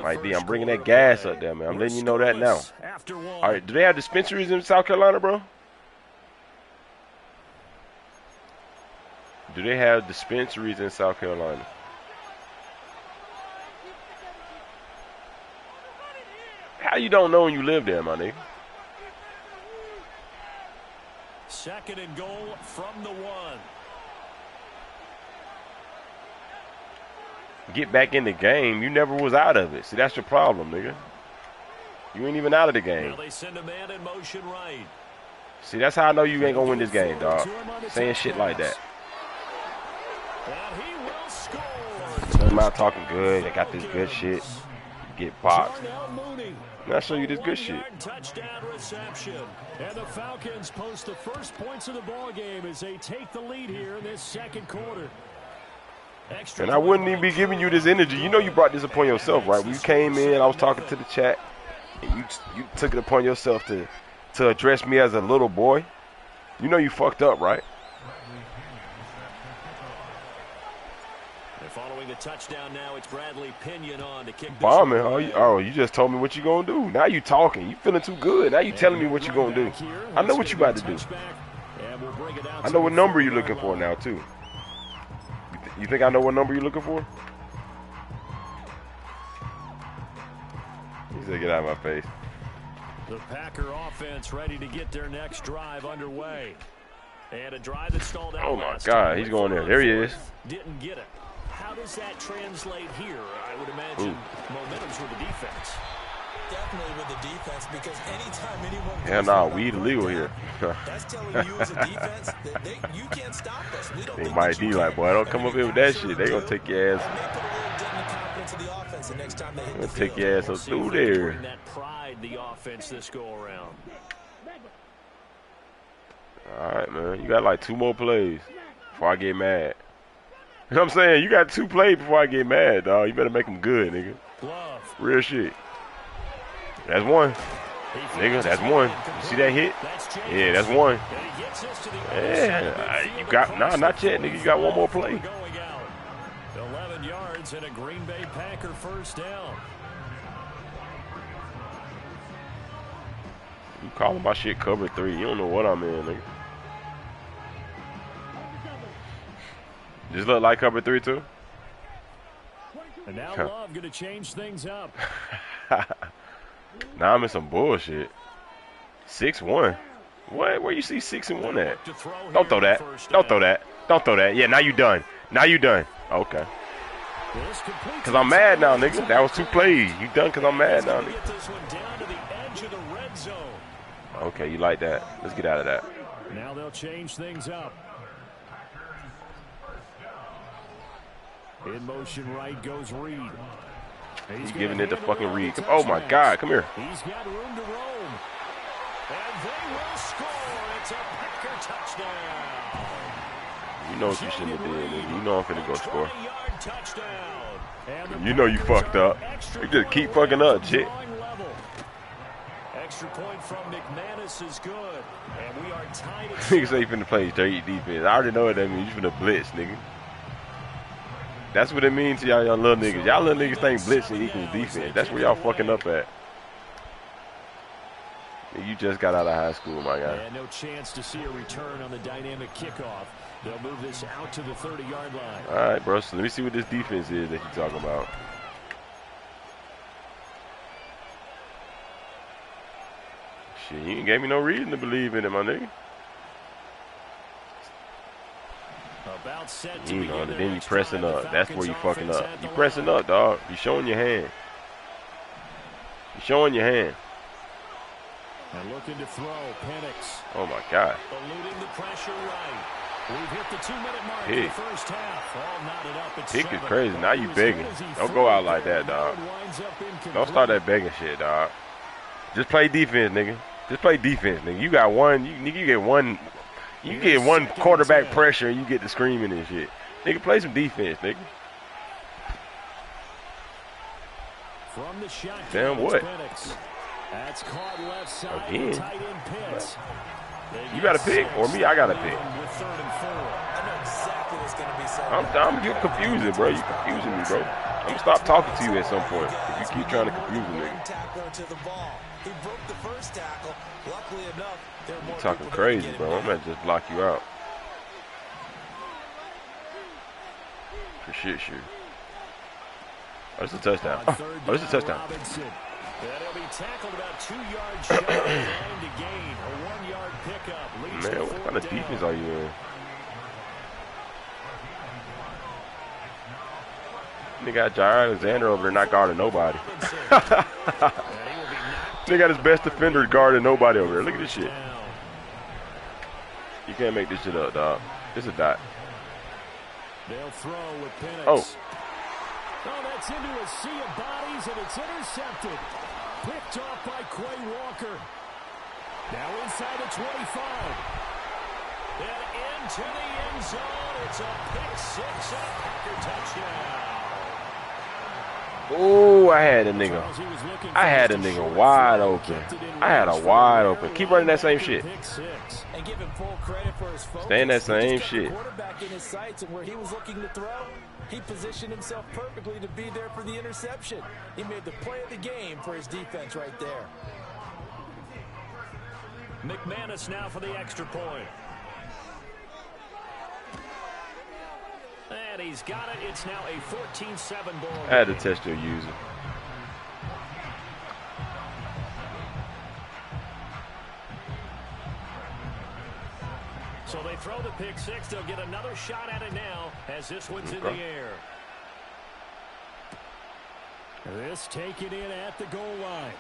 Mike D, I'm bringing that gas up there, man. I'm letting you know that now. All right, do they have dispensaries in South Carolina, bro? Do they have dispensaries in South Carolina? How you don't know when you live there, my nigga? 2nd and goal from the 1. Get back in the game. You never was out of it. See, that's your problem, nigga. You ain't even out of the game. Now they send a man in motion right. See, that's how I know you ain't gonna win this game, dog. Saying shit like that. And he will score. I'm out talking good. They got this good shit. Get popped. I'll show you this good shit. Touchdown reception. And the Falcons post the first points of the ball game as they take the lead here in this second quarter. And I wouldn't even be giving you this energy. You know you brought this upon yourself, right? When you came in, I was talking to the chat, and you took it upon yourself to address me as a little boy. You know you fucked up, right? Following the touchdown now, it's Bradley Pinion on to kick this. Bombing, you just told me what you gonna do. Now you talking. You feeling too good. Now you telling me what you gonna do. I know what you about to do. I know what number you're looking for now, too. You think I know what number you're looking for? He said, get out of my face. The Packer offense ready to get their next drive underway. And a drive that stalled out. Oh, my God. He's going there. There he is. Didn't get it. How does that translate here? I would imagine momentum's with the defense. Definitely with the defense, because anytime anyone goes hell nah, weed illegal here. That's telling you as a defense that you can't stop us. We don't they might be like, boy, don't come up here with that shit. They gonna take your ass. Gonna take your ass up through there. Bring that pride, the offense this go around. All right, man. You got like 2 more plays before I get mad. You know what I'm saying? You got 2 plays before I get mad, dog. You better make them good, nigga. Real shit. That's 1. Nigga, that's 1. You see that hit? Yeah, that's 1. Yeah, you got, nah, not yet, nigga. You got 1 more play. 11 yards and a Green Bay Packer first down. You calling my shit cover 3. You don't know what I'm in, nigga. Just look like cover 3 too? And now Love going to change things up. Now I'm in some bullshit. 6-1. What? Where you see 6-1 at? Don't throw that. Don't throw that. Don't throw that. Yeah, now you done. Now you done. Okay. Because I'm mad now, nigga. That was 2 plays. You done because I'm mad now, nigga. Okay, you like that. Let's get out of that. Now they'll change things up. In motion right goes Reed. He's giving it to fucking Reed. Oh my God, come here. He's got room to roam. And they will score. It's a Packer touchdown. You know what you shouldn't have did, nigga. You know I'm finna go score. 20-yard touchdown. You know you fucked up. You just keep fucking up, shit. Extra point from McManus is good. And we are tied at Niggas say you finna play straight defense. I already know what that means. You finna blitz, nigga. That's what it means to y'all little niggas. Y'all little niggas think blitzing equals defense. That's where y'all fucking up at. You just got out of high school, my guy. And no chance to see a return on the dynamic kickoff. They'll move this out to the 30-yard line. All right, bro. So let me see what this defense is that you're talking about. Shit, you ain't gave me no reason to believe in it, my nigga. About set to you know, begin then you pressing up. That's where you fucking up. You pressing up, dog. You showing your hand. You showing your hand. And looking to throw, Penix. Oh my God. Eluding the pressure right. We've hit the 2-minute mark in the first half. All knotted up at Pick is crazy. Now you begging. Don't go out like that, dog. Don't start that begging shit, dog. Just play defense, nigga. Just play defense, nigga. You got one. You get one. You get one quarterback pressure and you get the screaming and shit. Nigga, play some defense, nigga. From the shotgun, damn what? That's caught left side. Again. Tight end Pitts. You got to pick, or me? I got to pick. I know exactly what's going to be said. You're confusing, bro. You're confusing me, bro. I'm gonna stop talking to you at some point if you keep trying to confuse me, nigga. He broke the first tackle. Luckily enough, there were more You're talking crazy, bro. I'm gonna just block you out. For shit, shoot. Oh, it's a touchdown. Oh, it's a touchdown. That'll be tackled about 2 yards shy of trying to gain a 1-yard pickup. Man, what kind of defense are you in? They got Jair Alexander over there not guarding nobody. They got his best defender guarding nobody over there. Look at this shit. You can't make this shit up, dog. It's a dot. They'll throw with Penix. Oh, that's into a sea of bodies, and it's intercepted. Picked off by Quay Walker. Now inside the 25. And into the end zone. It's a pick six and a Packer touchdown. oh, I had a nigga. I had a nigga wide open. I had a wide open. Keep running that same shit. And give him full credit for his focus. Stay in that same shit. Quarterback in his sights, and where he was looking to throw, he positioned himself perfectly to be there for the interception. He made the play of the game for his defense right there. McManus now for the extra point. And he's got it. It's now a 14-7 ball. I had to test your user. So they throw the pick six. They'll get another shot at it now as this one's in the air. This taken in at the goal line.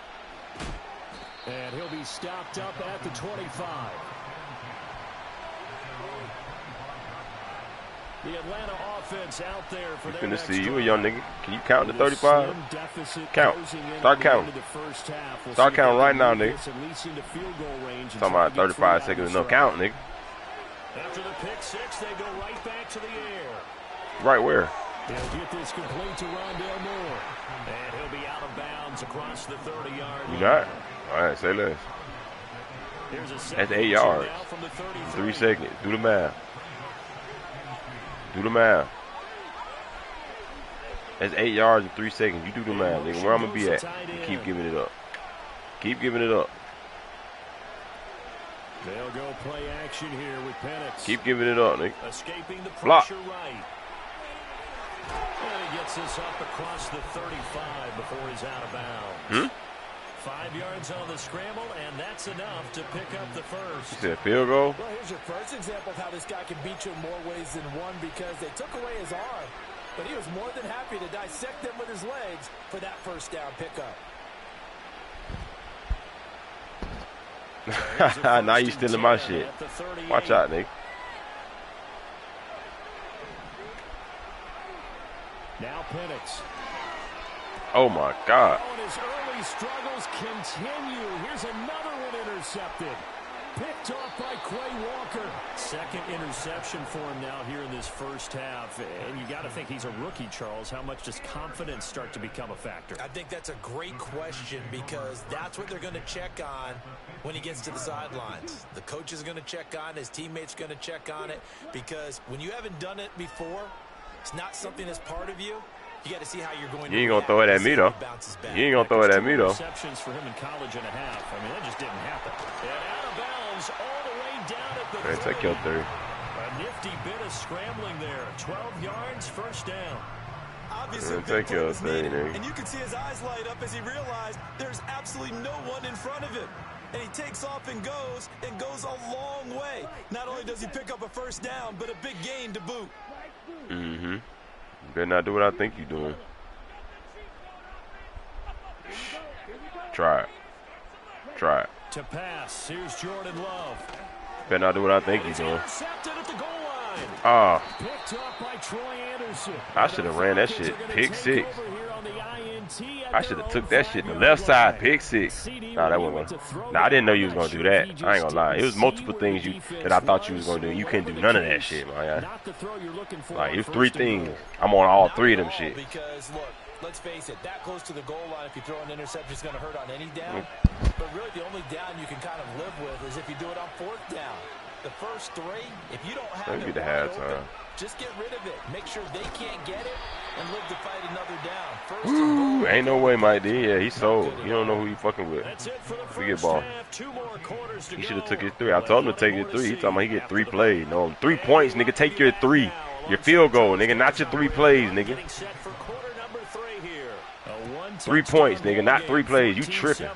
And he'll be stopped up at the 25. The Atlanta offense out there for their next see you a young nigga. Can you count to 35? Count. Start counting. Start counting right now, nigga. Talking about 35 seconds enough. Count, nigga. After the pick six, they go right back to the air. Right where? He'll get this complete to Rondale Moore. And he'll be out of bounds across the 30-yard line. You got it? All right, say less. That's 8 yards. 3 seconds. Do the math. Do the math. That's 8 yards in 3 seconds. You do the math, nigga. Where I'm gonna be at? Keep giving it up. Keep giving it up. They'll go play action here with Penix. Keep giving it up, nigga. Escaping the block. Right. And he gets this up across the 35 before he's out of bounds. 5 yards on the scramble, and that's enough to pick up the first. You said field goal? Well, here's your first example of how this guy can beat you in more ways than one, because they took away his arm, but he was more than happy to dissect them with his legs for that first down pickup. Now you stealing my shit. Watch out, nigga. Now Penix. Oh my God. Oh, and his early struggles continue. Here's another one intercepted. Picked off by Quay Walker. Second interception for him now here in this first half. And you got to think he's a rookie, Charles. How much does confidence start to become a factor? I think that's a great question because that's what they're going to check on when he gets to the sidelines. The coach is going to check on it. His teammates are going to check on it because when you haven't done it before, it's not something that's part of you. You got to see how you're going to. You ain't gonna throw it at me though. You ain't gonna throw it at me though. Receptions for him in college and a half. I mean, that just didn't happen. And out of bounds all the way down at the. Man, take your third. A nifty bit of scrambling there. 12 yards, first down. Obviously, Man, take your third, nigga. and you can see his eyes light up as he realized there's absolutely no one in front of him. And he takes off and goes a long way. Not only does he pick up a first down, but a big gain to boot. Mm-hmm. You better not do what I think you're doing. Try it. Try it. To pass, here's Jordan Love. Better not do what I think you're doing. Intercepted at the goal line. Ah. Picked off by Troy Anderson. I should have ran that shit. Pick six. I should have took that shit to the left side. Pick six. Nah, that wasn't gonna. Nah, I didn't know you was gonna do that. I ain't gonna lie. It was multiple things that I thought you was gonna do. You couldn't do none of that shit, my guy. Like, it's three things. I'm on all three of them shit. Because look, let's face it, that close to the goal line, if you throw an interception, it's gonna hurt on any down. But really, the only down you can kind of live with is if you do it on fourth down. The first three, if you don't have it wide open, just get rid of it. Make sure they can't get it and live to fight another down. First and goal. Ain't no way, Mike D. Yeah, he's sold. You don't know who you fucking with. Forget ball. He should have took his three. I told him to take his three. He talking about he get 3 plays. No, 3 points, nigga. Take your 3. Your field goal, nigga. Not your 3 plays, nigga. 3 points, nigga. Not 3 plays. You tripping.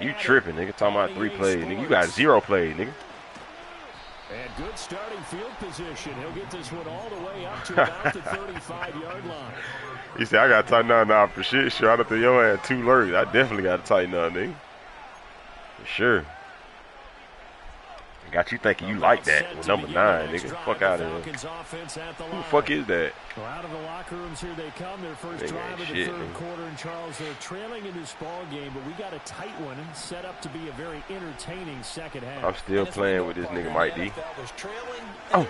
You tripping, nigga. Talking about 3 plays, nigga. You got 0 plays, nigga. And good starting field position. He'll get this one all the way up to about the 35-yard line. He said, I got to tighten up now for shit. Shot up to your ass 2 lurks. I definitely got to tighten up, nigga. For sure. Got you thinking you like that with number 9, nigga. Fuck out of here. Who the fuck is that? Well, out of the locker rooms here they come. Their first drive of the third quarter. And Charles, they're trailing in this ball game, but we got a tight one set up to be a very entertaining second half. I'm still playing with this nigga Mike D. Oh,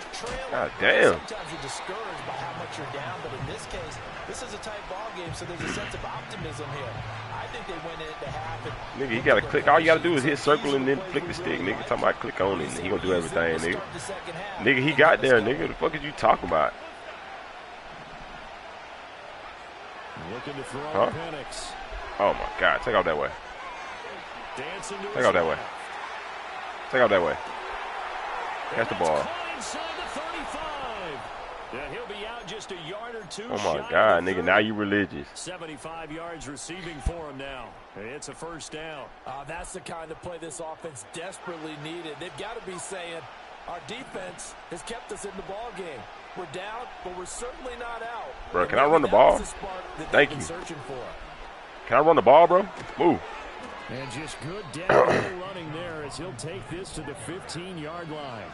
god damn. Sometimes you're discouraged by how much you're down, but in this case, this is a tight ball game, so there's a sense of optimism here. I think they went in at the half. Nigga, you gotta click. All you gotta do is hit circle and then flick the stick, nigga. Talking about click on it, and he gonna do everything, nigga. Nigga, he got there, nigga. The fuck is you talking about? Looking to throw Penix. Oh my god, take off that way. Take off that way. Take off that way. Catch the ball. Yeah, he'll be out just a yard or two. Oh my god, nigga, now you religious. 75 yards receiving for him now. It's a first down. That's the kind of play this offense desperately needed. They've got to be saying, our defense has kept us in the ball game. We're down, but we're certainly not out. Bro, can I run the ball? Thank you. Can I run the ball, bro? Move. And just good downhill running there as he'll take this to the 15-yard line.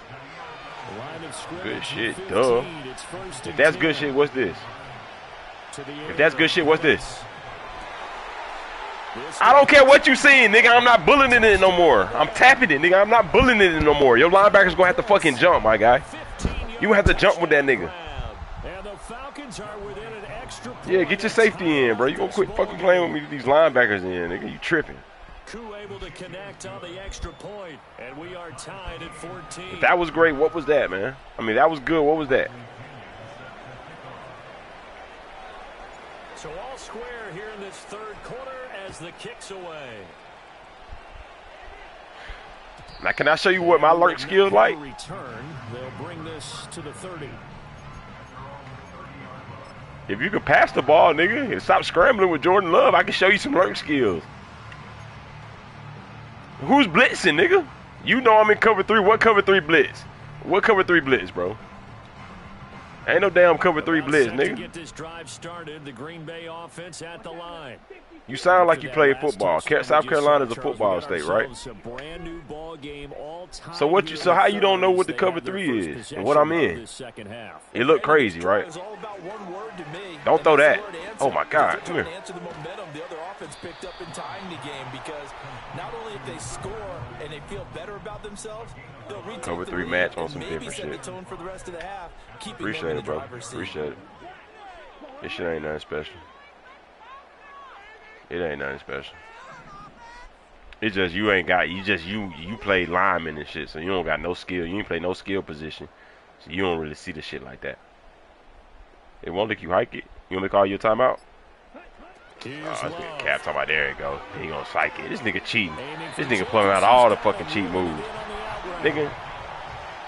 Line of scrimmage. Good shit, duh. If that's good shit, what's this? If that's good shit, what's this? I don't care what you seeing, nigga. I'm not bullying it no more. I'm tapping it, nigga. I'm not bullying it no more. Your linebacker's gonna have to fucking jump, my guy. You gonna have to jump with that nigga. Yeah, get your safety in, bro. You gonna quit fucking playing with me with these linebackers in, nigga. You tripping. Able to connect on the extra point, and we are tied at 14. If that was great. What was that, man? I mean, that was good. What was that? So all square here in this third quarter as the kick's away. Now, can I show you what my lurk skills like? Return. They'll bring this to the 30. If you can pass the ball, nigga, and stop scrambling with Jordan Love, I can show you some lurk skills. Who's blitzing, nigga? You know I'm in cover 3. What cover 3 blitz? What cover 3 blitz, bro? Ain't no damn cover 3 blitz, To nigga. get this drive started, the Green Bay offense at the line. You sound like you play football. South Carolina's a football state, right? So what you? So how you don't know what the cover 3 is and what I'm in? It looked crazy, right? Don't throw that. Oh my God! Come here. The other offense picked up in time the game because not only if they score and they feel better about themselves, they'll retake Cover the 3 lead match on and some maybe different set the shit. tone for the rest of the half, keeping them Appreciate in it, the bro. driver's seat. Appreciate it. This shit ain't nothing special. It ain't nothing special. It's just you ain't got. You play lineman and shit, so you don't got no skill. You ain't play no skill position, so you don't really see the shit like that. They won't let you hike it. You want me to call you a timeout? This nigga Cap talking about, there you go. He gonna psych it. This nigga cheating. This nigga pulling out all the fucking cheat moves. Nigga,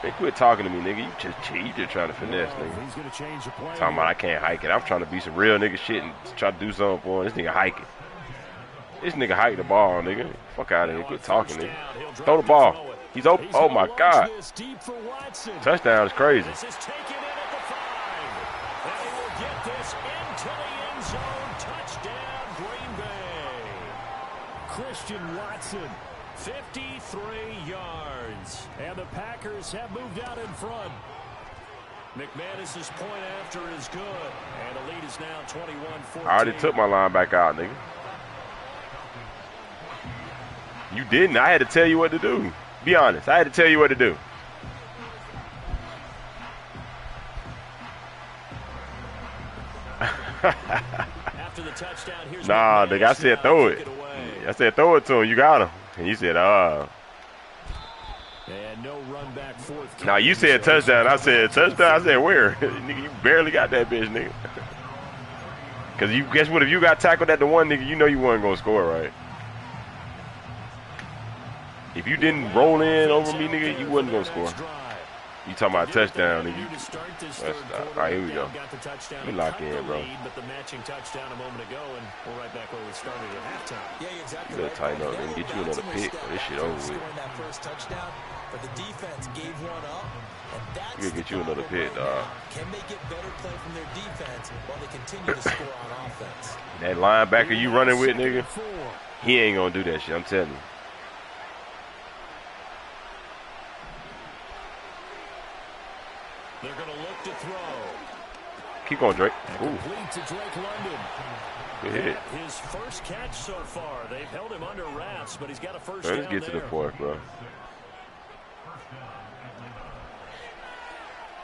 they quit talking to me, nigga. You just cheat. You just trying to finesse, nigga. Talking about I can't hike it. I'm trying to be some real nigga shit and try to do something for him. This nigga hike it. This nigga hike the ball, nigga. Fuck out of here. Quit talking, nigga. Throw the ball. He's open. Oh my God. Touchdown is crazy. Christian Watson, 53 yards. And the Packers have moved out in front. McManus's point after is good. And the lead is now 21-14. I already took my line back out, nigga. You didn't. I had to tell you what to do. Be honest. I had to tell you what to do. After the touchdown, here's nah, nigga, I said throw it. I said throw it to him. You got him. And you said, And no run back fourth. Now you said touchdown. I said touchdown. I said where? Nigga, you barely got that bitch, nigga. Cause you guess what? If you got tackled at the one, nigga, you know you wasn't gonna score, right? If you didn't roll in over me, nigga, you wasn't gonna score. You talking about touchdown, nigga? All right, here we go. We lock in, bro. But the matching touchdown a moment ago, and we're right back where we started at halftime. Yeah, exactly. You better tighten up and get you another pick. This shit over with. That first touchdown, but the defense gave one up, and that's you get you another pick, dog. Can they get better play from their defense while they continue to score on offense? That linebacker you running with, nigga, he ain't gonna do that shit. I'm telling you. They're going to look to throw. Keep going, Drake. Ooh. Complete to Drake London. Good hit. His first catch so far. They've held him under wraps, but he's got a first Man, down let's get to the fourth, bro.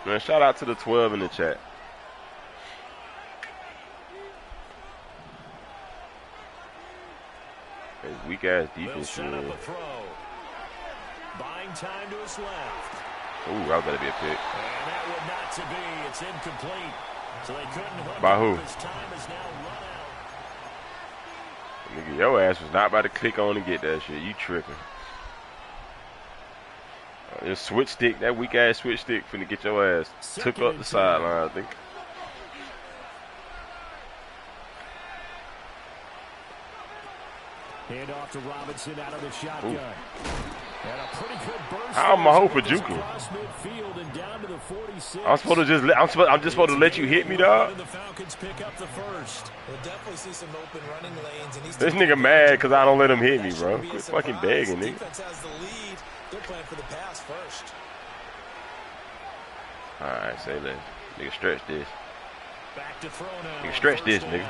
Man, shout out to the 12 in the chat. It's weak ass defense. Set up a throw. Buying time to his left. Ooh, that better be a pick. And that would not to be. It's incomplete. So they couldn't hook by up. who? His time is now run out. Nigga, your ass was not about to click on and get that shit. You tripping. This switch stick, that weak ass switch stick finna get your ass took up the sideline, I think. Hand off to Robinson out of the shotgun. And a pretty good burst. How am I hope for juking? I'm supposed to just I'm just supposed to let you hit me, dog. The Falcons pick up the first. We'll definitely see some open running lanes, and this nigga mad because I don't let him hit me, bro. Quit fucking begging, nigga. Defense has the lead. They're playing for the pass first. All right, say that. Nigga, stretch this. Back to throw now. Nigga, stretch this, nigga.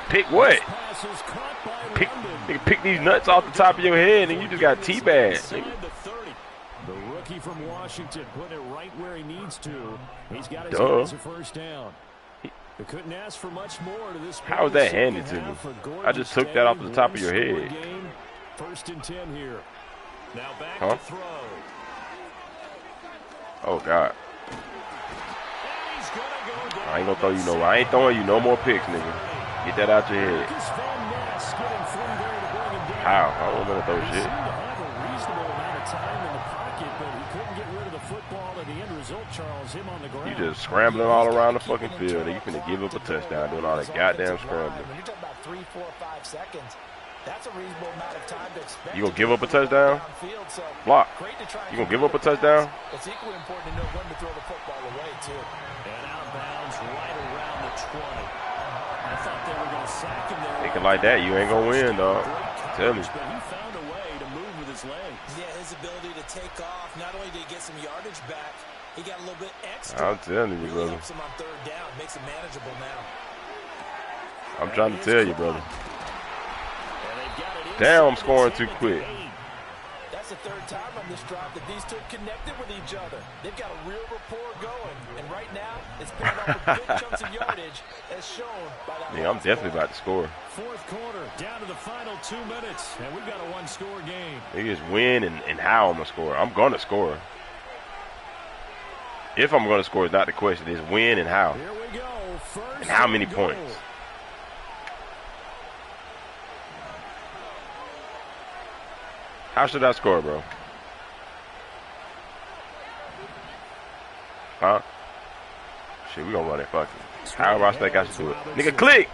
Pick what? Pick these nuts off the top of your head, and you just got teabagged. The rookie from Washington put it right where he needs to. He's got his hands a first down. They couldn't ask for much more to this. How was that handed to me? I just took that off the top of your head. First and 10 here. Now back to throw. Oh God. I ain't gonna throw you no. I ain't throwing you no more picks, nigga. Get that out your head. How? I don't want to throw shit. You just scrambling all around the fucking field, and you finna give up a touchdown doing all that goddamn scrambling. When you're talking about 3, 4, 5 seconds, That's a reasonable amount of time to expect. You gonna give up a touchdown? Block. You gonna give up a touchdown? It's equally important to know when to throw the football away, too. And outbounds right around the 20. I thought they were going to sack him there. Thinking like that, you ain't gonna win, dog. Tell me. But he found a way to move with his legs. Yeah, his ability to take off. Not only did he get some yardage back, he got a little bit extra. I'm telling you, really brother. helps him on third down. Makes it manageable now. I'm trying to tell you, brother. Damn, I'm scoring too quick. That's the third time on this drive that these two connected with each other. They've got a real rapport going. And right now, it's paying off with big chunks of yardage as shown by that. Yeah, I'm definitely about to score. Fourth quarter, down to the final 2 minutes, and we've got a one-score game. They just win and how I'm going to score. I'm going to score. If I'm going to score is not the question. It's when and how. Here we go. First and how many goal. points. How should I score, bro? Huh? Shit, we gonna run it fucking. However I think I should do it. Nigga, click!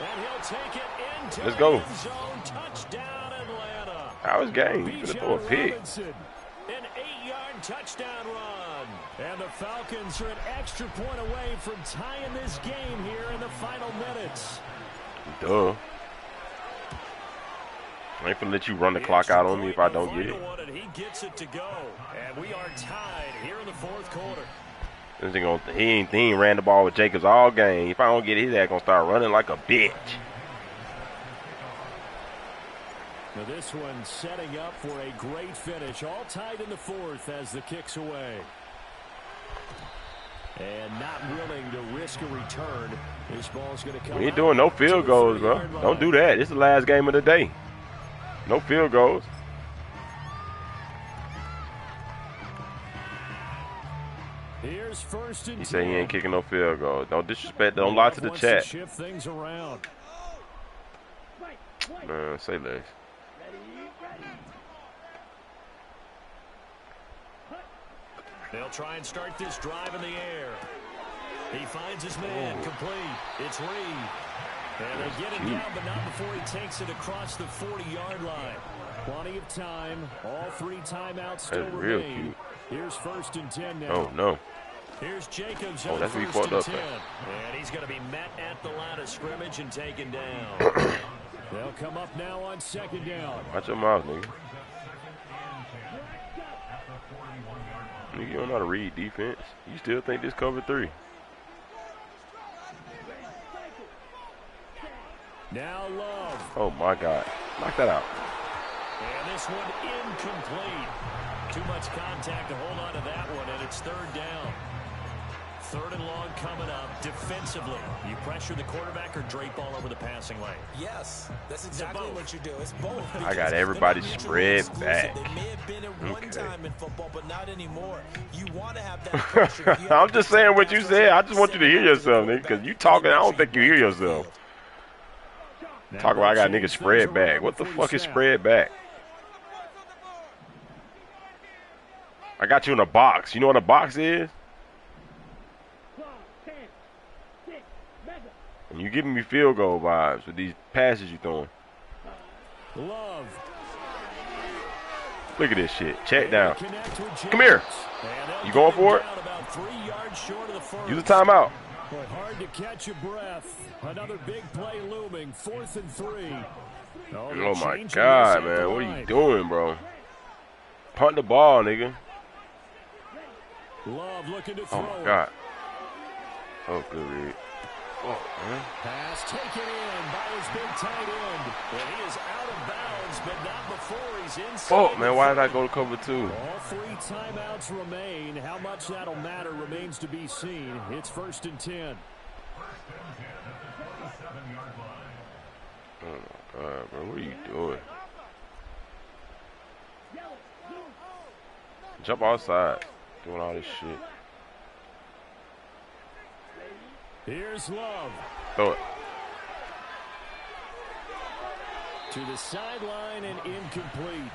And he'll take it into Let's go. the end zone. Touchdown, Atlanta. How was game? You finna throw a pick. Robinson, an 8-yard touchdown run. And the Falcons are an extra point away from tying this game here in the final minutes. Duh. I ain't finna let you run the clock out on me if I don't get it. And he gets it to go. And we are tied here in the fourth quarter. This thing gonna, he ain't ran the ball with Jacobs all game. If I don't get it, his ass gonna start running like a bitch. Now this one setting up for a great finish. All tied in the fourth as the kick's away. And not willing to risk a return. This ball's going to come. We ain't doing no field goals, bro. Don't do that. It's the last game of the day. No field goals. Here's first and He said he ain't kicking no field goals. Don't disrespect. Don't lie to the chat. Shift things around. Man, say less. They'll try and start this drive in the air. He finds his man complete. It's Reed. And they get it down, but not before he takes it across the 40-yard line. Plenty of time. All three timeouts still That's real remain. cute. Here's first and 10 now. Oh, no. Here's Jacobs Oh, on that's where he first fucked and up 10. at. And he's going to be met at the line of scrimmage and taken down. They'll come up now on second down. Watch your mouth, nigga. Nigga, you don't know how to read defense. You still think this cover 3. Now Love. Oh, my God. Knock that out. And this one incomplete. Too much contact to hold on to that one, and it's third down. Third and long coming up. Defensively, you pressure the quarterback or drape all over the passing lane? Yes, that's exactly what you do. It's both. I got everybody spread back. They may have been at one time in football, but not anymore. You want to have that pressure. I'm just saying what you said. I just want you to hear yourself, nigga, because you talking, I don't think you hear yourself. Talk about I got niggas spread back. What the fuck is spread back? I got you in a box. You know what a box is? And you giving me field goal vibes with these passes you throwing. Love. Look at this shit. Check down. Come here. You going for it? Use the timeout. But hard to catch your breath. Another big play looming. 4th and 3. Oh my God, man. What are you doing, bro? Punt the ball, nigga. Love looking to throw. Oh my God. Oh, good read. Oh, man. Pass taken in by his big tight end. And he is out of bounds, but not before he's inside. Oh, man, why did I go to cover 2? All three timeouts remain. How much that'll matter remains to be seen. It's 1st and 10. Oh, my God, bro. What are you doing? Jump outside. Doing all this shit. Here's Love. Throw it. To the sideline and incomplete.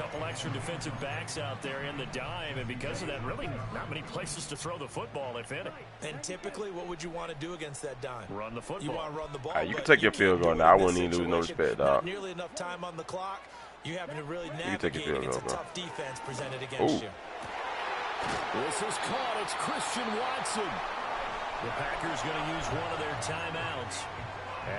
couple extra defensive backs out there in the dime, and because of that, really not many places to throw the football, if any. And typically, what would you want to do against that dime? Run the football. You want to run the ball. You can take your field goal now. I wouldn't even lose no respect, dog. Not nearly enough time on the clock. You having to really navigate against a tough defense presented against you. This is caught. It's Christian Watson. The Packers going to use one of their timeouts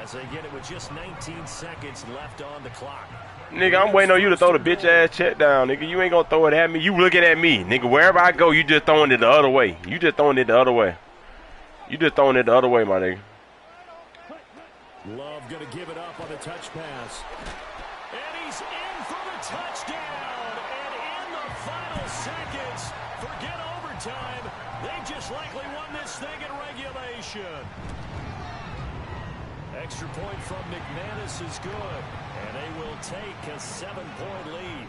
as they get it with just 19 seconds left on the clock. Nigga, I'm waiting on you to throw the bitch-ass check down, nigga. You ain't going to throw it at me. You looking at me. Nigga, wherever I go, you just throwing it the other way. You just throwing it the other way. You just throwing it the other way, my nigga. Love going to give it up on the touch pass. And he's in for the touchdown. And in the final seconds, forget overtime. They just likely won this thing in regulation. Extra point from McManus is good. And they will take a 7-point lead.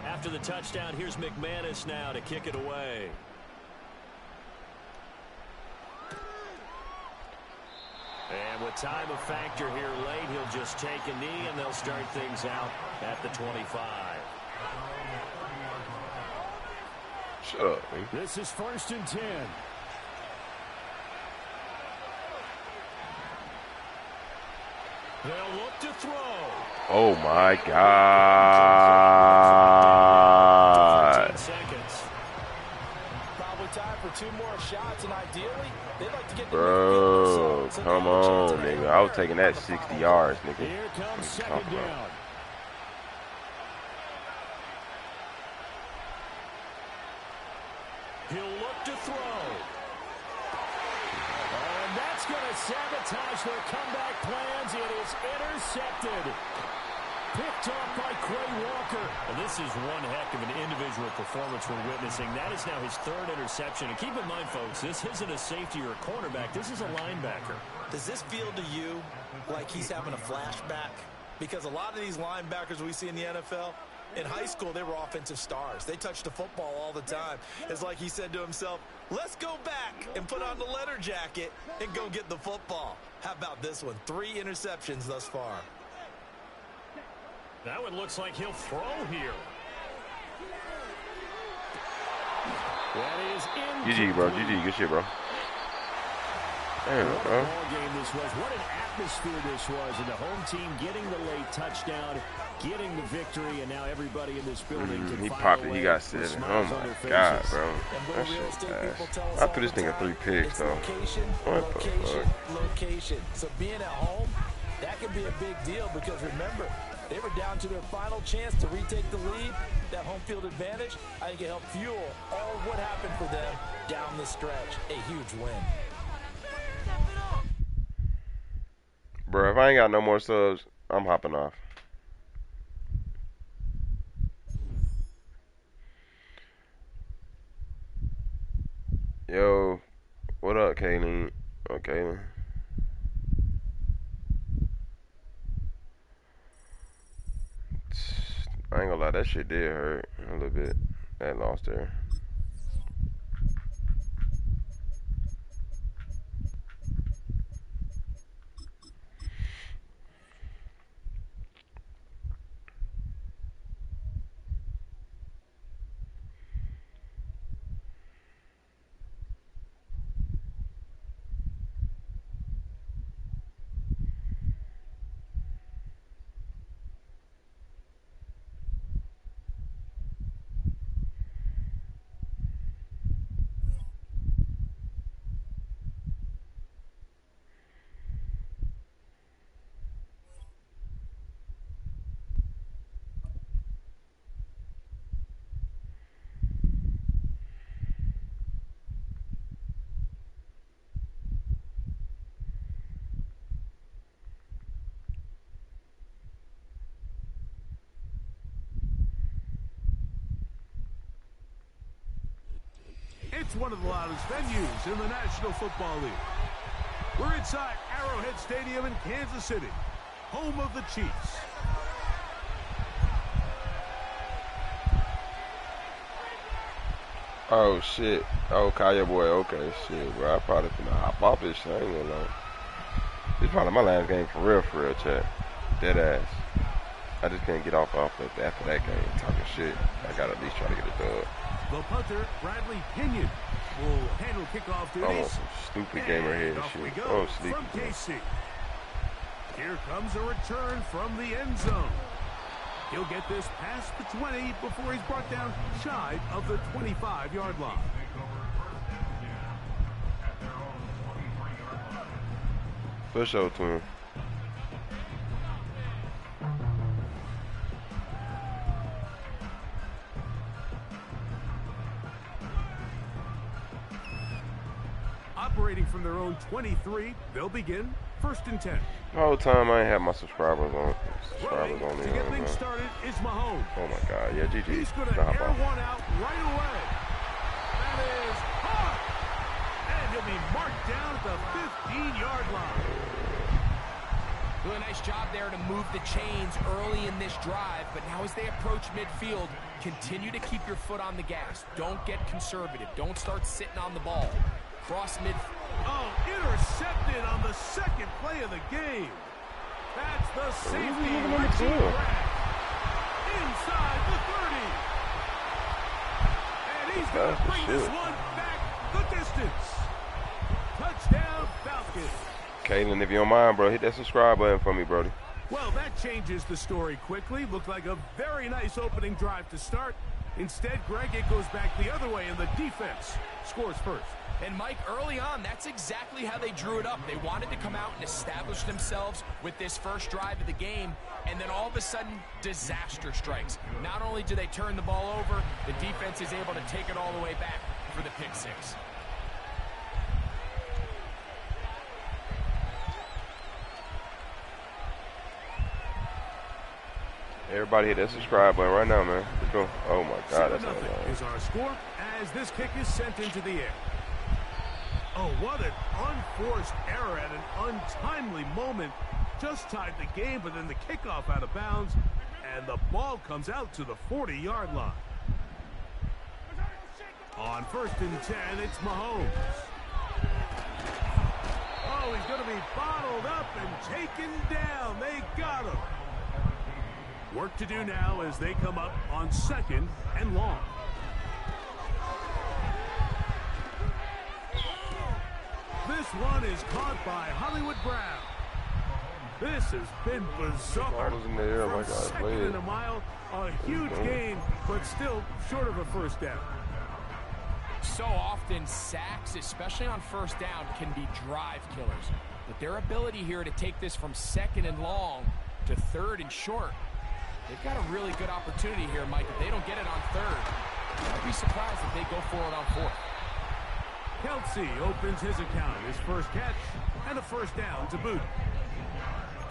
After the touchdown, here's McManus now to kick it away. And with time a factor here late, he'll just take a knee, and they'll start things out at the 25. Shut up, man. This is 1st and 10. They'll look to throw. Oh, my God. 15 seconds. Probably time for 2 more shots, and ideally, they'd like to get the bro, come on, nigga. I was taking that 60 yards, nigga. Here comes 2nd down. He'll look to throw. And that's going to sabotage their comeback plans. It is intercepted. Picked off by Quay Walker. And this is one heck of an individual performance we're witnessing. That is now his 3rd interception. And keep in mind, folks, this isn't a safety or a cornerback. This is a linebacker. Does this feel to you like he's having a flashback? Because a lot of these linebackers we see in the NFL, in high school, they were offensive stars. They touched the football all the time. It's like he said to himself, let's go back and put on the leather jacket and go get the football. How about this one? 3 interceptions thus far. That one looks like he'll throw here. That is in. GG, bro. GG. Good shit, bro. Damn, what bro. a ball game this was. What an atmosphere this was. And the home team getting the late touchdown, getting the victory, and now everybody in this building can he file popped it. away He got with 7. smiles Oh, on my their God, faces. bro. That shit ass. I threw this nigga 3 picks, though. What the fuck? Location. So being at home, that can be a big deal because remember, they were down to their final chance to retake the lead. That home field advantage, I think it helped fuel all of what happened for them down the stretch. A huge win. Bro, if I ain't got no more subs, I'm hopping off. Yo, what up, Kaylin? Oh, Kaylin. I ain't gonna lie, that shit did hurt a little bit. That loss there. It's one of the loudest venues in the National Football League. We're inside Arrowhead Stadium in Kansas City, home of the Chiefs. Oh, shit. Oh, Kaya boy. Okay, shit, bro. I probably finna hop off this shit. I ain't gonna lie. This is probably my last game for real, chat. Dead ass. I just can't get off after that game talking shit. I gotta at least try to get a dub. The punter, Bradley Pinion, will handle kickoff duties. Almost some stupid gamer head and shit. Oh, sleepy. From KC. Here comes a return from the end zone. He'll get this past the 20 before he's brought down shy of the 25-yard line. Push out to him. Operating from their own 23, they'll begin 1st and 10. The whole time I ain't have my subscribers on. To get things started is Mahomes. Oh my God, yeah, GG. He's going to air one out right away. That is hard. And he'll be marked down at the 15-yard line. Doing a nice job there to move the chains early in this drive, but now as they approach midfield, continue to keep your foot on the gas. Don't get conservative. Don't start sitting on the ball. Cross midfield. Oh, intercepted on the second play of the game. That's the safety. Inside the 30. And he's going to bring this one back the distance. Touchdown, Falcons. Kalen, if you don't mind, bro, hit that subscribe button for me, Brody. Well, that changes the story quickly. Looked like a very nice opening drive to start. Instead, Greg, it goes back the other way, and the defense scores first. And Mike, early on, that's exactly how they drew it up. They wanted to come out and establish themselves with this first drive of the game, and then all of a sudden, disaster strikes. Not only do they turn the ball over, the defense is able to take it all the way back for the pick six. Everybody hit that subscribe button right now, man. Let's go. Oh my God, that's nothing is our score as this kick is sent into the air. Oh, what an unforced error at an untimely moment. Just tied the game, but then the kickoff out of bounds, and the ball comes out to the 40-yard line. On 1st and 10, it's Mahomes. Oh, he's going to be bottled up and taken down. They got him. Work to do now as they come up on 2nd and long. This one is caught by Hollywood Brown. This has been bizarre. In the air, From second and a mile, a huge gain, but still short of a first down. So often, sacks, especially on first down, can be drive killers. But their ability here to take this from 2nd and long to 3rd and short, they've got a really good opportunity here, Mike. If they don't get it on 3rd, I'd be surprised if they go for it on 4th. Kelsey opens his account, his first catch, and a first down to boot.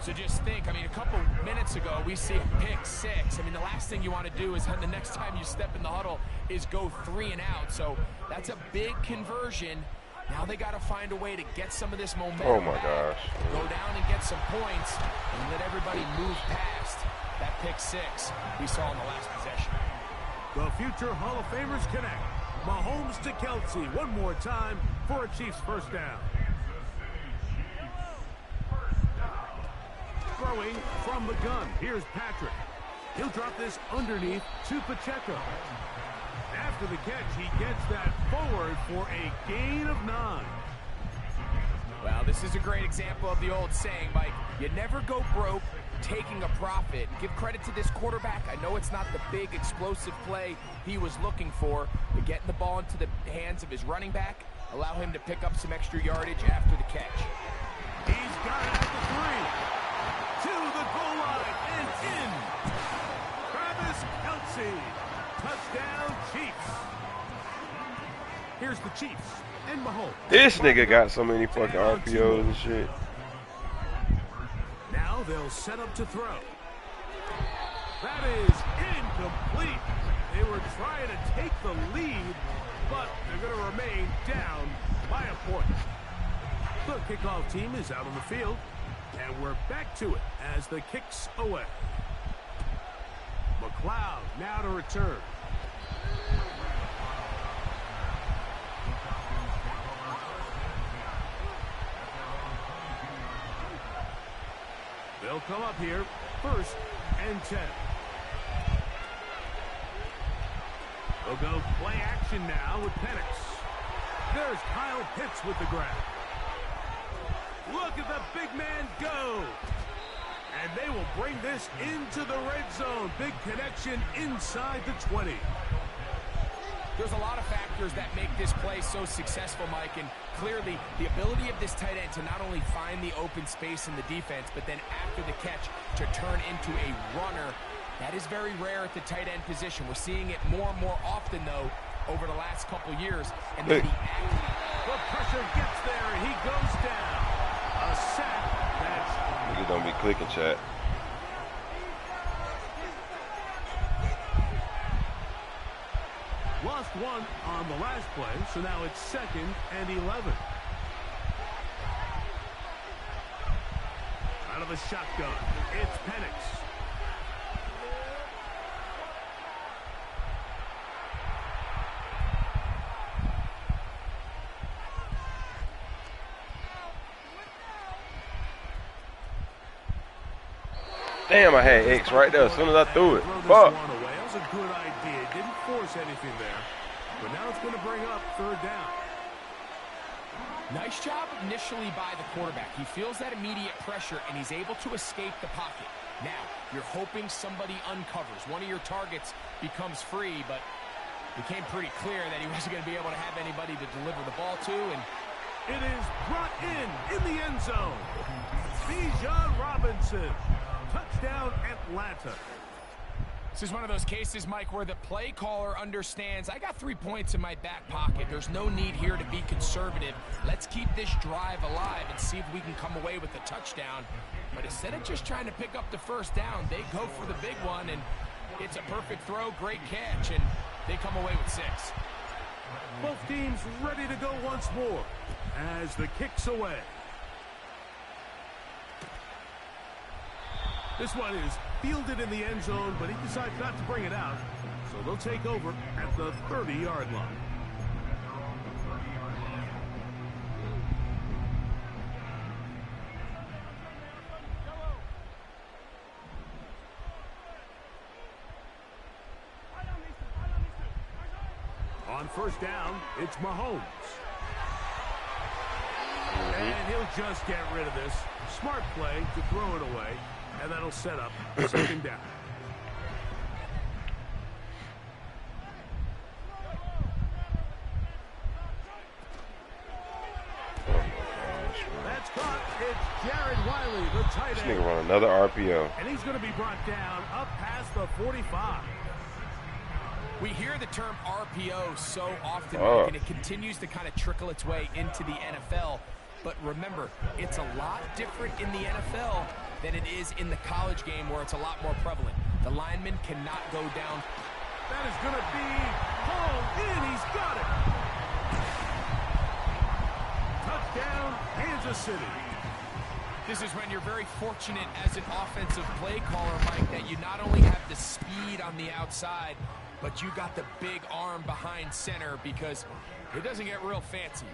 So just think, I mean, a couple minutes ago, we see a pick six. I mean, the last thing you want to do is the next time you step in the huddle is go 3 and out. So that's a big conversion. Now they got to find a way to get some of this momentum. Oh, my gosh. Go down and get some points and let everybody move past that pick six we saw in the last possession. The future Hall of Famers connect. Mahomes to Kelsey one more time for a Chiefs first down. Throwing from the gun. Here's Patrick. He'll drop this underneath to Pacheco. After the catch, he gets that forward for a gain of 9. Well, this is a great example of the old saying, Mike. You never go broke taking a profit. Give credit to this quarterback. I know it's not the big explosive play he was looking for, but getting the ball into the hands of his running back, allow him to pick up some extra yardage after the catch. He's got it at the 3. To the goal line and in. Travis Kelsey. Touchdown Chiefs. Here's the Chiefs and Mahomes. This nigga got so many fucking RPOs and shit. Now they'll set up to throw. That is incomplete. They were trying to take the lead, but they're going to remain down by a point. The kickoff team is out on the field, and we're back to it as the kick's away. McLeod now to return. come up here, 1st and 10. They'll go play action now with Penix. There's Kyle Pitts with the grab. Look at the big man go. And they will bring this into the red zone. Big connection inside the 20. There's a lot of factors that make this play so successful, Mike, and clearly the ability of this tight end to not only find the open space in the defense, but then after the catch to turn into a runner. That is very rare at the tight end position. We're seeing it more and more often, though, over the last couple years. And then the pressure gets there, and he goes down. A sack. Niggas don't be clicking, chat. Lost one on the last play, so now it's 2nd and 11. Out of the shotgun, it's Penix. Damn, I had X right there as soon as I threw it. Fuck. That was a good idea. Didn't force anything there. But now it's going to bring up 3rd down. Nice job initially by the quarterback. He feels that immediate pressure, and he's able to escape the pocket. Now, you're hoping somebody uncovers. One of your targets becomes free, but it became pretty clear that he wasn't going to be able to have anybody to deliver the ball to. And it is brought in the end zone. Bijan Robinson. Touchdown, Atlanta. This is one of those cases, Mike, where the play caller understands, I got 3 points in my back pocket. There's no need here to be conservative. Let's keep this drive alive and see if we can come away with a touchdown. But instead of just trying to pick up the 1st down, they go for the big one, and it's a perfect throw, great catch, and they come away with 6. Both teams ready to go once more as the kick's away. This one is fielded in the end zone, but he decides not to bring it out. So they'll take over at the 30-yard line. On 1st down, it's Mahomes. And he'll just get rid of this. Smart play to throw it away. And that'll set up 2nd down. That's caught. It's Jared Wiley, the tight end. This nigga run another RPO. And he's going to be brought down up past the 45. We hear the term RPO so often, Mike, and it continues to kind of trickle its way into the NFL. But remember, it's a lot different in the NFL than it is in the college game where it's a lot more prevalent. The lineman cannot go down. That is going to be hauled in. He's got it. Touchdown, Kansas City. This is when you're very fortunate as an offensive play caller, Mike, that you not only have the speed on the outside, but you got the big arm behind center, because it doesn't get real fancy.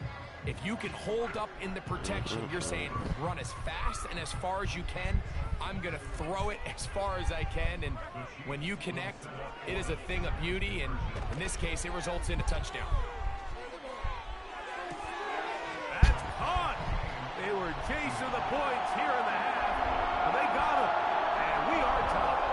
If you can hold up in the protection, you're saying run as fast and as far as you can. I'm going to throw it as far as I can. And when you connect, it is a thing of beauty. And in this case, it results in a touchdown. That's caught. They were chasing the points here in the half. But they got them. And we are tied.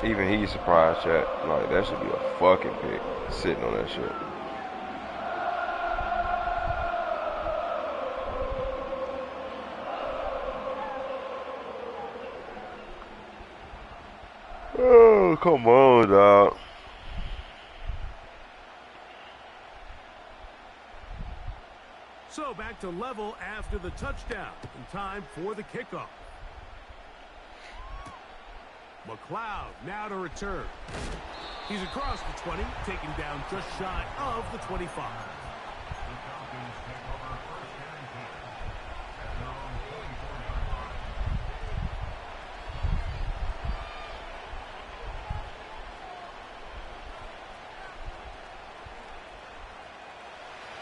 Even he's surprised, chat. Like, that should be a fucking pick sitting on that shit. Oh, come on, dog. So back to level after the touchdown. And time for the kickoff. McLeod now to return. He's across the 20, taken down just shy of the 25.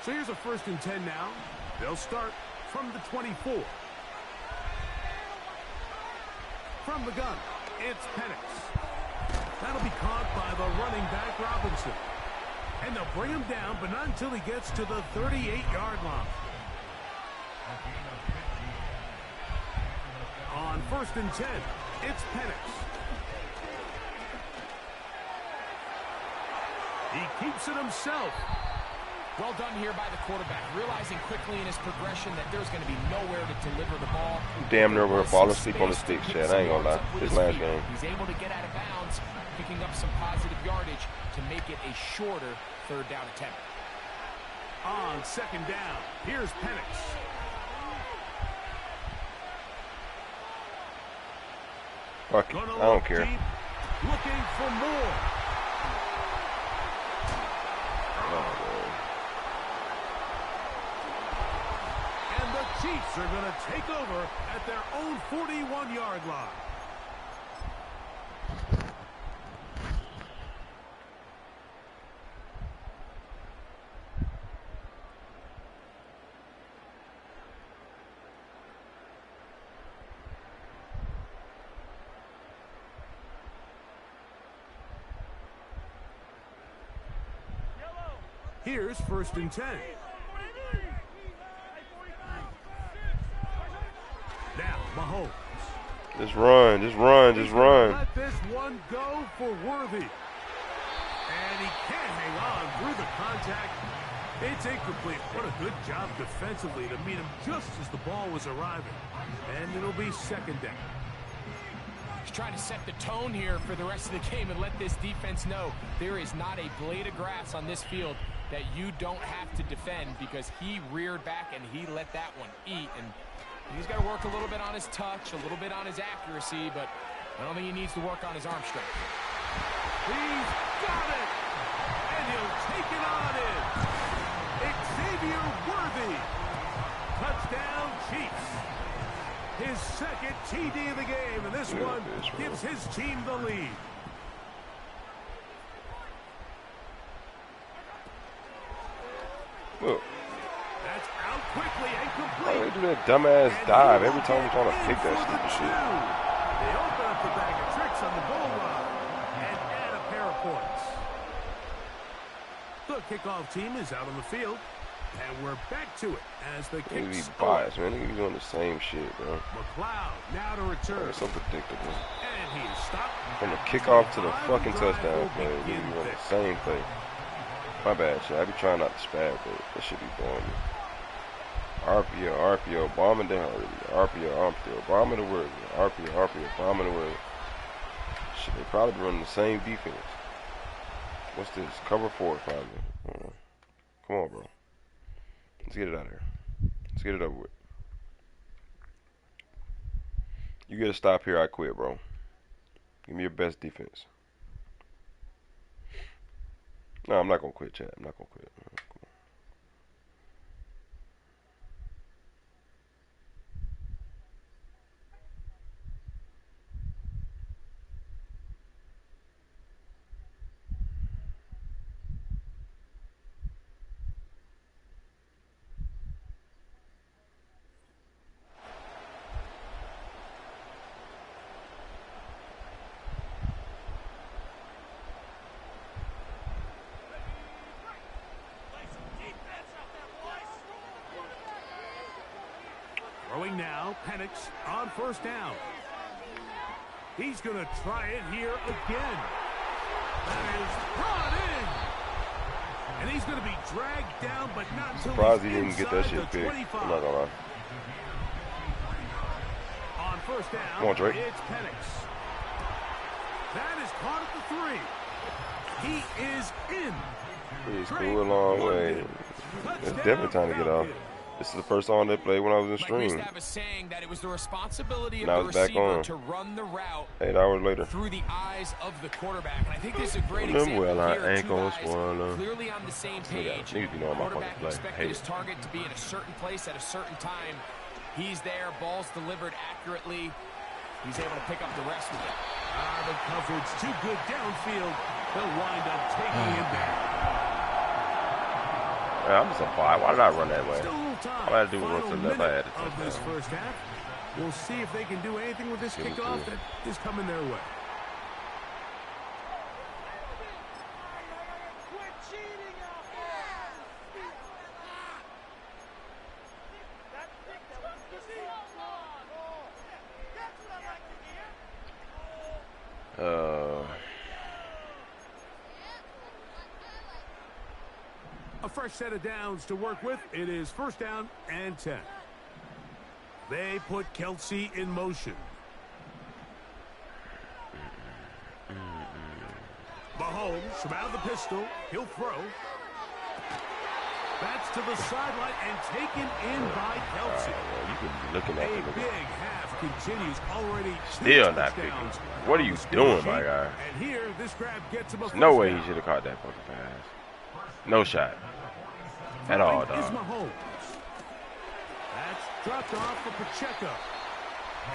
So here's a 1st and 10 now. They'll start from the 24. From the gun, it's Penix. That'll be caught by the running back, Robinson. And they'll bring him down, but not until he gets to the 38-yard line. On 1st and 10, it's Penix. He keeps it himself. Well done here by the quarterback, realizing quickly in his progression that there's going to be nowhere to deliver the ball. Damn near we're falling asleep on the stick, Chad. I ain't gonna lie. This last game. He's able to get out of bounds, picking up some positive yardage to make it a shorter 3rd down attempt. On 2nd down, here's Penix. Fuck it. I don't care. Deep, looking for more. And the Chiefs are going to take over at their own 41-yard line. Here's 1st and 10. Now, Mahomes. Just run, just run, just run. Let this one go for Worthy. And he can't hang on through the contact. It's incomplete. What a good job defensively to meet him just as the ball was arriving. And it'll be 2nd down. He's trying to set the tone here for the rest of the game and let this defense know there is not a blade of grass on this field that you don't have to defend, because he reared back and he let that one eat. And he's got to work a little bit on his touch, a little bit on his accuracy, but I don't think he needs to work on his arm strength. He's got it! And he'll take it on in. Xavier Worthy. Touchdown, Chiefs. His 2nd TD of the game, and this one gives his team the lead. Look. That's out quickly and complete. Why do they do that dumbass dive every time we're trying to pick that stupid shit? They open up the bag of tricks on the goal line and add a pair of points. The kickoff team is out on the field, and we're back to it as the kicks. He's biased, man. He's doing the same shit, bro. McLeod now to return. That's so predictable. And he's stopped. From the kickoff to the fucking touchdown play, he's doing the same thing. My bad, shit. I be trying not to spaz, but that should be blowing me. RPO, bombing down already. RPO, bombing the word. RPO, bombing the word. Shit, they probably be running the same defense. What's this? Cover 4, probably. Come on, bro. Let's get it out of here. Let's get it over with. You get a stop here, I quit, bro. Give me your best defense. No, I'm not going to quit, chat. I'm not going to quit. Throwing now, Penix on 1st down. He's going to try it here again. That is brought in. And he's going to be dragged down, but not until surprised he didn't get that shit picked. 25. I'm not going to lie. On 1st down, come on, Drake. It's Penix. That is caught at the 3. He is in. He's cool a long way. It's definitely time to get off. This is the first song they played when I was in stream. Like was saying that it was the responsibility of now the it's back receiver on. to run the route 8 hours later. through the eyes of the quarterback. And I think this is a great example well, our here. ankles, Clearly on the same page. Quarterback expected his target to be in a certain place at a certain time. He's there. Ball's delivered accurately. He's able to pick up the rest of it. The coverage too good downfield. They'll wind up taking him down. I'm just a bot. Why did I run that way? Still a little time. All I had to do was run Final to the left. I had minute to of touchdown. this first half. We'll see if they can do anything with this kickoff that is coming their way. A fresh set of downs to work with. It is first down and 10. They put Kelsey in motion. Mahomes from out of the pistol. He'll throw. That's to the sideline and taken in by Kelsey. You can be looking at A him. big half continues already. Still not picking. What are you doing, my guy? And here, this grab gets him a No first way down. he should have caught that fucking pass. No shot. At all, Is dog. Mahomes. That's dropped off for Pacheco.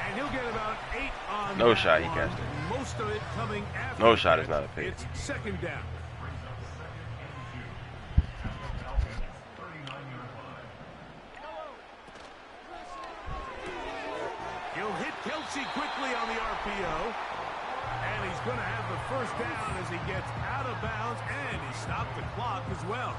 And he'll get about 8 on No that shot, he one. catched it. Most of it coming after. No the shot catch. is not a pick. It's second down. He'll hit Kelsey quickly on the RPO. And he's going to have the first down as he gets out of bounds. And he stopped the clock as well.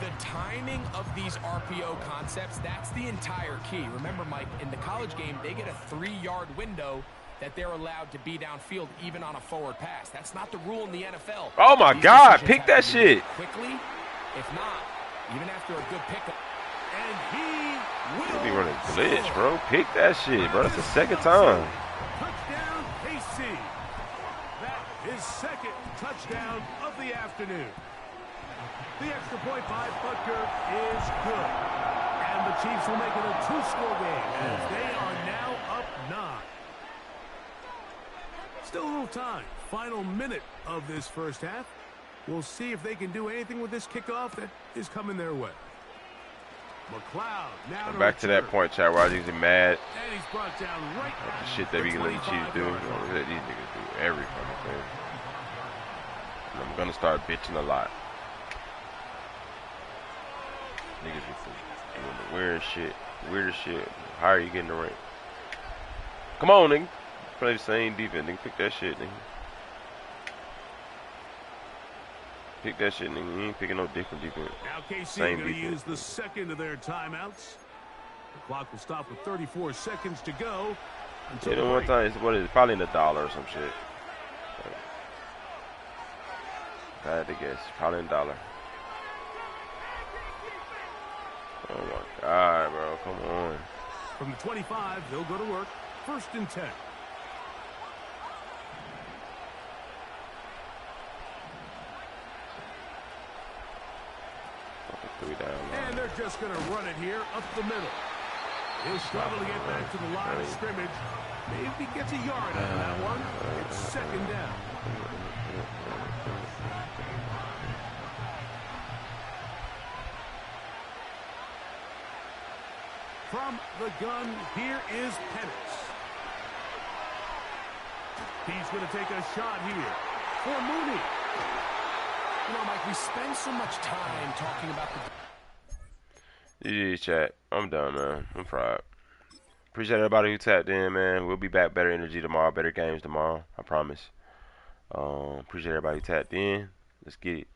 The timing of these RPO concepts, that's the entire key. Remember, Mike, in the college game, they get a 3-yard window that they're allowed to be downfield even on a forward pass. That's not the rule in the NFL. Oh, my These God. decisions Pick have that to be made shit. quickly. If not, even after a good pickup. And he will He be running glitch, bro. Pick that shit, bro. That's the second time. Touchdown, KC. That is second touchdown of the afternoon. The extra point by Butker is good. And the Chiefs will make it a 2-score game as they are now up 9. Still a little time. Final minute of this first half. We'll see if they can do anything with this kickoff that is coming their way. McLeod now Back to that point, chat, where I was usually mad and he's brought down right at the shit that we can let the Chiefs do. Let these niggas do every fucking thing. And I'm gonna start bitching a lot. Niggas be doing the weirdest shit. How are you getting the rank? Come on, nigga. Play the same defense, nigga. Pick that shit, nigga. Pick that shit, nigga. You ain't picking no different defense. Now KC Same going to defense. use the second of their timeouts. The clock will stop with 34 seconds to go. Until You know, the one break. time, it's what is it? Probably in $1 or some shit. If I had to guess, probably in $1. Oh my God, bro, come on. From the 25, they'll go to work. First and 10. Fucking 3 down. And they're just going to run it here up the middle. He'll struggle to get back to the line of scrimmage. Maybe gets a yard out of that one. It's second down. From the gun, here is Penix. He's going to take a shot here for Mooney. You know, Mike, we spend so much time talking about the GG, chat. I'm done, man. I'm fried. Appreciate everybody who tapped in, man. We'll be back. Better energy tomorrow. Better games tomorrow. I promise. Appreciate everybody who tapped in. Let's get it.